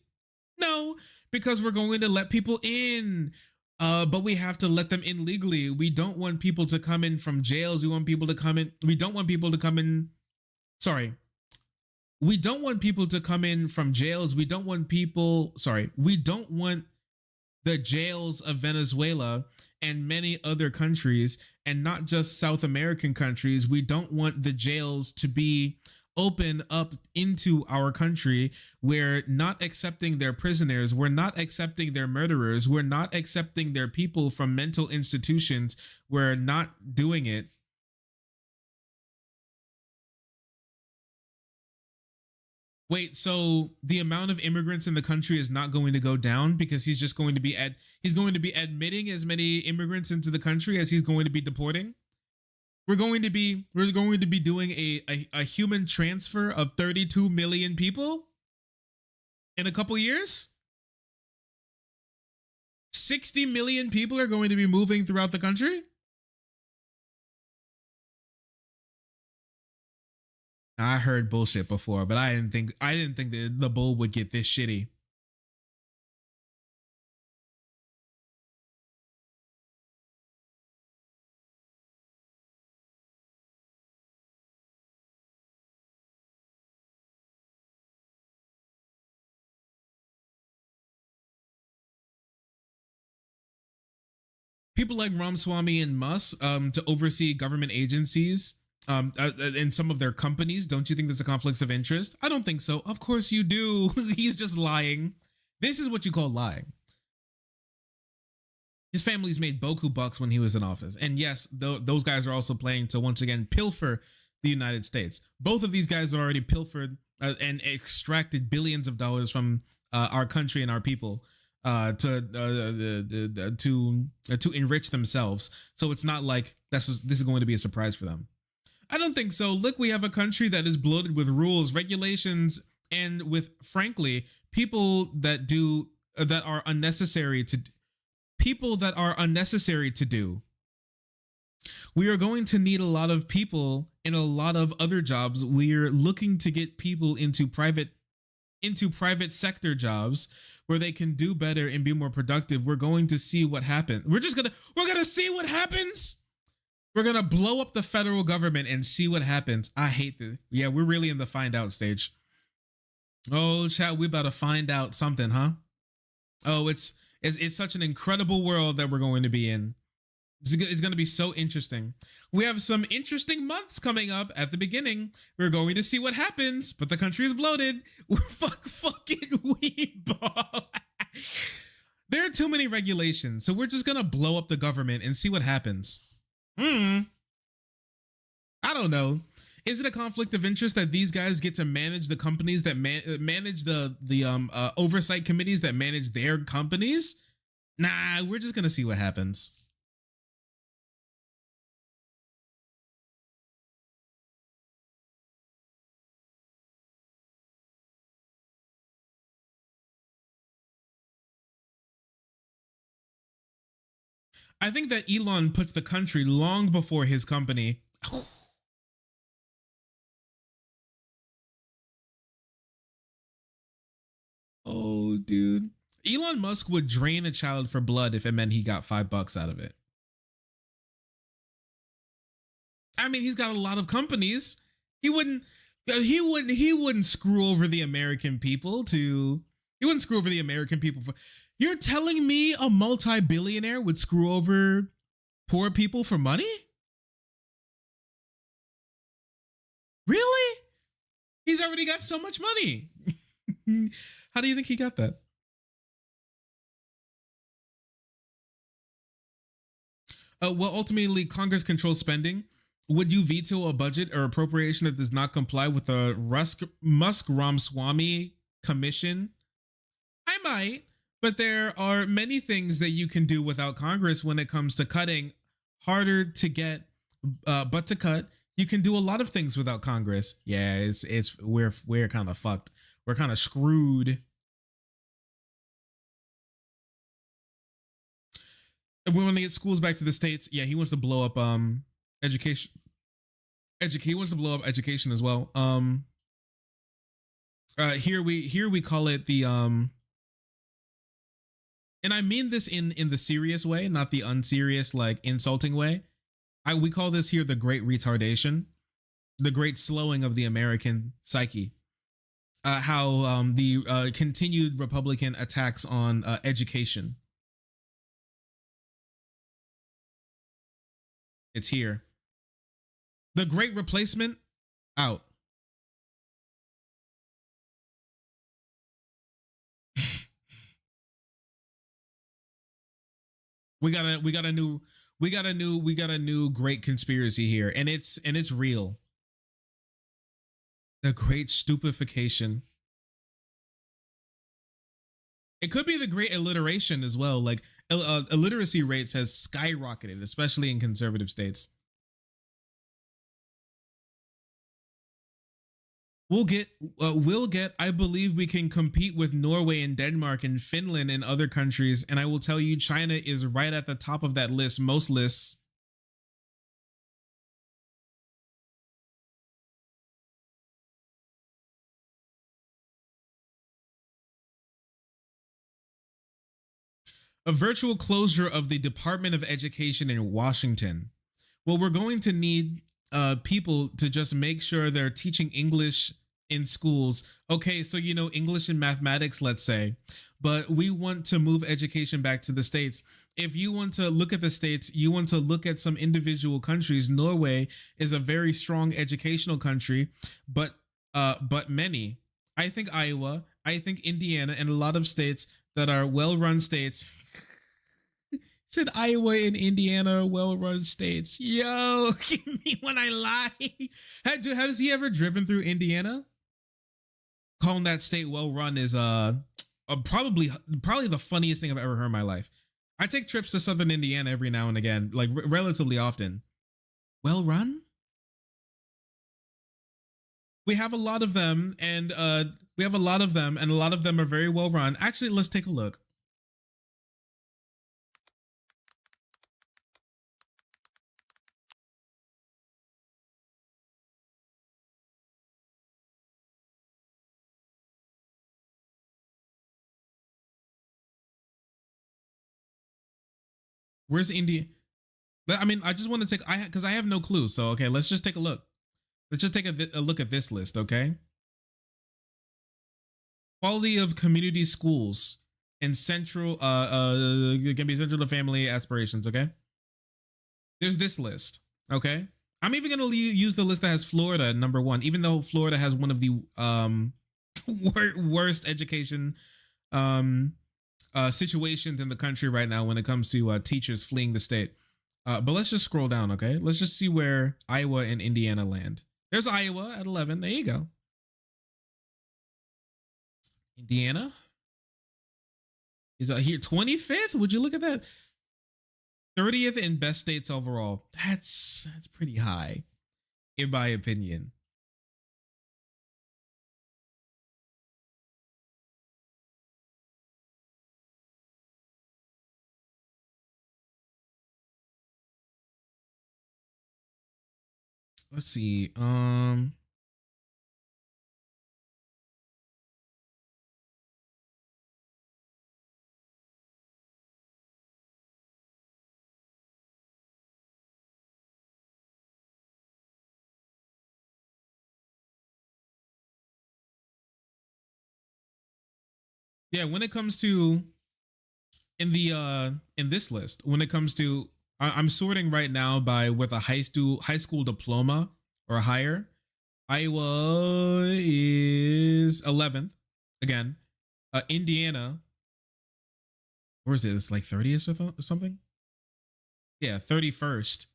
No, because we're going to let people in, but we have to let them in legally. We don't want people to come in from jails. We don't want people to come in from jails. We don't want the jails of Venezuela and many other countries, and not just South American countries. We don't want the jails to be open up into our country. We're not accepting their prisoners. We're not accepting their murderers. We're not accepting their people from mental institutions. We're not doing it. Wait, so the amount of immigrants in the country is not going to go down because he's just going to be admitting as many immigrants into the country as he's going to be deporting? We're going to be doing a human transfer of 32 million people in a couple years? 60 million people are going to be moving throughout the country? I heard bullshit before, but I didn't think that the bull would get this shitty. People like Ramaswamy and Musk to oversee government agencies and some of their companies. Don't you think there's a conflict of interest? I don't think so. Of course you do. He's just lying. This is what you call lying. His family's made boku bucks when he was in office. And yes, those guys are also planning to once again pilfer the United States. Both of these guys have already pilfered and extracted billions of dollars from our country and our people to enrich themselves. So it's not like this is going to be a surprise for them. I don't think so. Look, we have a country that is bloated with rules, regulations, and with, frankly, people that are unnecessary to do. We are going to need a lot of people in a lot of other jobs. We're looking to get people into private sector jobs where they can do better and be more productive. We're going to see what happens. We're gonna see what happens. We're gonna blow up the federal government and see what happens. I hate this. Yeah, we're really in the find out stage. Oh, chat, we about to find out something, huh? Oh, it's such an incredible world that we're going to be in. It's going to be so interesting. We have some interesting months coming up at the beginning. We're going to see what happens, but the country is bloated. Fucking weeball. There are too many regulations, so we're just going to blow up the government and see what happens. I don't know. Is it a conflict of interest that these guys get to manage the companies that manage the oversight committees that manage their companies? Nah, we're just going to see what happens. I think that Elon puts the country long before his company. Oh, dude. Elon Musk would drain a child for blood if it meant he got $5 out of it. I mean, he's got a lot of companies. He wouldn't screw over the American people for. You're telling me a multi-billionaire would screw over poor people for money? Really? He's already got so much money. How do you think he got that? Well, ultimately, Congress controls spending. Would you veto a budget or appropriation that does not comply with the Musk-Ramaswamy Commission? I might, but there are many things that you can do without Congress when it comes to cutting. Harder to get, but to cut. You can do a lot of things without Congress. Yeah, we're kind of fucked. We're kind of screwed. We want to get schools back to the states. Yeah, he wants to blow up education. He wants to blow up education as well. Here we call it the and I mean this in the serious way, not the unserious, like insulting way. We call this here the great retardation, the great slowing of the American psyche. How the continued Republican attacks on education It's here. The Great Replacement out. we got a new great conspiracy here, and it's real. The Great Stupefaction. It could be the Great Illiteration as well. Like illiteracy rates has skyrocketed, especially in conservative states. We'll get, I believe we can compete with Norway and Denmark and Finland and other countries. And I will tell you, China is right at the top of that list, most lists. A virtual closure of the Department of Education in Washington. Well, we're going to need people to just make sure they're teaching English in schools. Okay, so you know, English and mathematics, let's say, but we want to move education back to the States. If you want to look at the States, you want to look at some individual countries. Norway is a very strong educational country, but many, I think Iowa, I think Indiana, and a lot of states that are well-run states. Said Iowa and Indiana are well-run states. Yo, give me when I lie. Has he ever driven through Indiana? Calling that state well-run is probably the funniest thing I've ever heard in my life. I take trips to Southern Indiana every now and again, like relatively often. Well-run? We have a lot of them, and a lot of them are very well-run. Actually, let's take a look. Where's India? I mean, I just want to take, because I have no clue. So, okay, let's just take a look. Let's just take a look at this list, okay? Quality of community schools and central, it can be central to family aspirations, okay? There's this list, okay? I'm even going to use the list that has Florida at number 1, even though Florida has one of the worst education situations in the country right now when it comes to teachers fleeing the state. But let's just scroll down, okay? Let's just see where Iowa and Indiana land. There's Iowa at 11. There you go. Indiana is here 25th. Would you look at that? 30th in best states overall. That's pretty high, in my opinion. Let's see. Yeah, when it comes to in this list, when it comes to I'm sorting right now by with a high school diploma or higher. Iowa is 11th again. Indiana, where is it? It's like 30th or something. Yeah, 31st.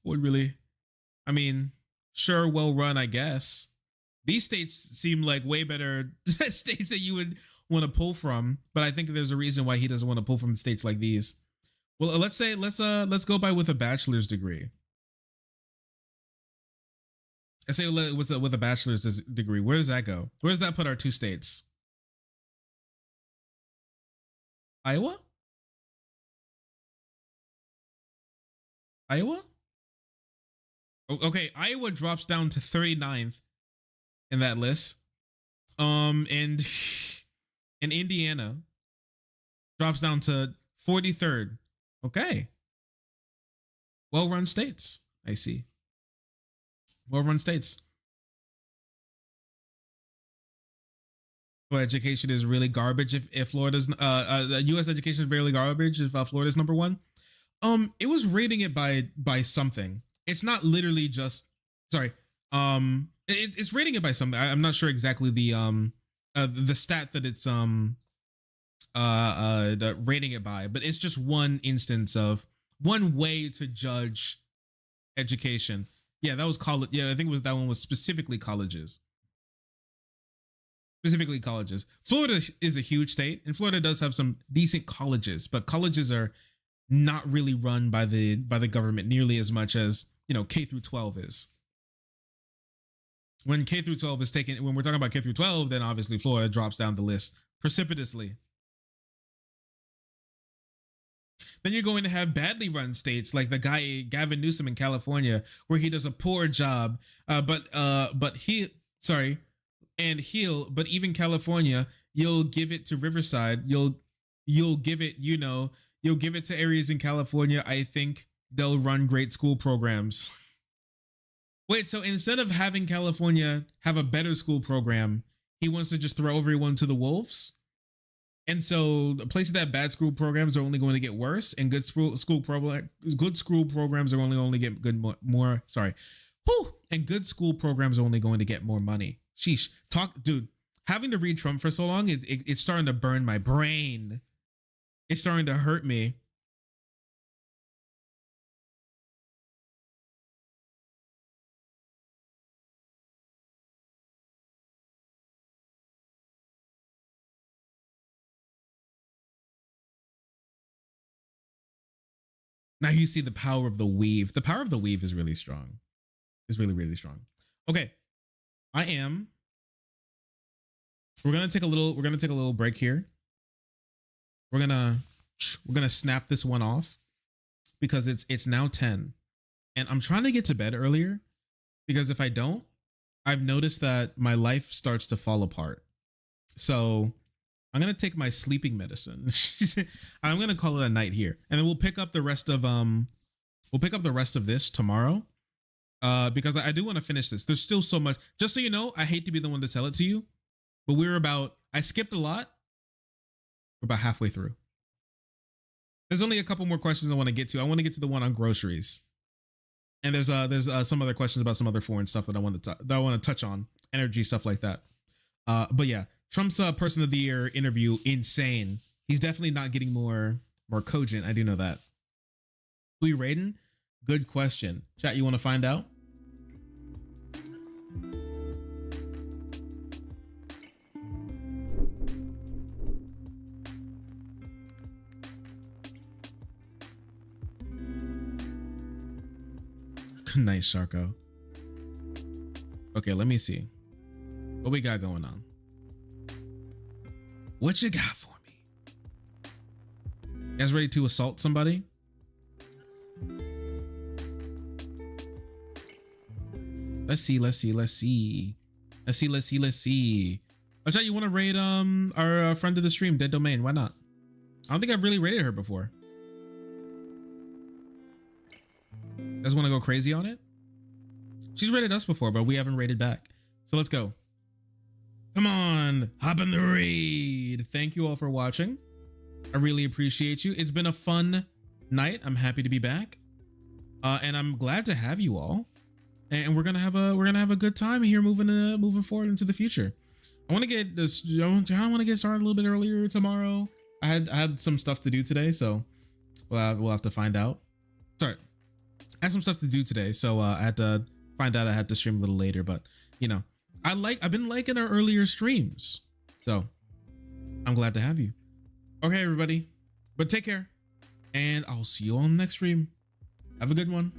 Would really, I mean, sure, well run, I guess. These states seem like way better states that you would want to pull from, but I think there's a reason why he doesn't want to pull from states like these. Well, let's go by with a bachelor's degree. I say with a bachelor's degree. Where does that go? Where does that put our 2 states? Iowa? Iowa? Okay, Iowa drops down to 39th in that list. And Indiana drops down to 43rd. Okay. Well-run states. I see. Well-run states. Well, education is really garbage if Florida's U.S. education is really garbage if Florida's number 1. It was rating it by something. It's not literally just, sorry. It's rating it by something. I'm not sure exactly the stat that it's rating it by, but it's just one instance of one way to judge education. Yeah, that was college. Yeah, I think it was that one was specifically colleges. Specifically colleges. Florida is a huge state, and Florida does have some decent colleges, but colleges are not really run by the government nearly as much as, you know, K through 12 is. When K through 12 is taken, when we're talking about K through 12, then obviously Florida drops down the list precipitously. Then you're going to have badly run states like the guy Gavin Newsom in California, where he does a poor job. But even California, you'll give it to Riverside. You'll give it, you know, you'll give it to areas in California. I think they'll run great school programs. Wait, so instead of having California have a better school program, he wants to just throw everyone to the wolves? And so the places that bad school programs are only going to get worse, and good school programs are only get and good school programs are only going to get more money. Sheesh. Dude, having to read Trump for so long, it's starting to burn my brain. It's starting to hurt me. Now you see the power of the weave. The power of the weave is really strong. It's really, really strong. Okay. We're gonna take a little break here. We're gonna snap this one off because it's now 10. And I'm trying to get to bed earlier because if I don't, I've noticed that my life starts to fall apart. So I'm gonna take my sleeping medicine. I'm gonna call it a night here, and then we'll pick up the rest of this tomorrow. Because I do want to finish this. There's still so much. Just so you know, I hate to be the one to tell it to you, but I skipped a lot. We're about halfway through. There's only a couple more questions I want to get to. I want to get to the one on groceries, and there's some other questions about some other foreign stuff that I want to touch on, energy stuff like that. But yeah. Trump's Person of the Year interview, insane. He's definitely not getting more cogent. I do know that. Who you rating? Good question. Chat, you want to find out? Nice, Sharko. Okay, let me see. What we got going on? What you got for me? You guys ready to assault somebody? Let's see. Oh, chat, you want to raid our friend of the stream, Dead Domain? Why not? I don't think I've really raided her before. You guys want to go crazy on it? She's raided us before, but we haven't raided back. So let's go. Come on, hop in the raid. Thank you all for watching. I really appreciate you. It's been a fun night. I'm happy to be back. And I'm glad to have you all. And we're gonna have a good time here moving forward into the future. I want to get this. I want to get started a little bit earlier tomorrow. I had some stuff to do today, so we'll have to find out. Sorry, I had some stuff to do today, so I had to find out I had to stream a little later. But you know, I've been liking our earlier streams, so I'm glad to have you. Okay, everybody, but take care, and I'll see you on the next stream. Have a good one.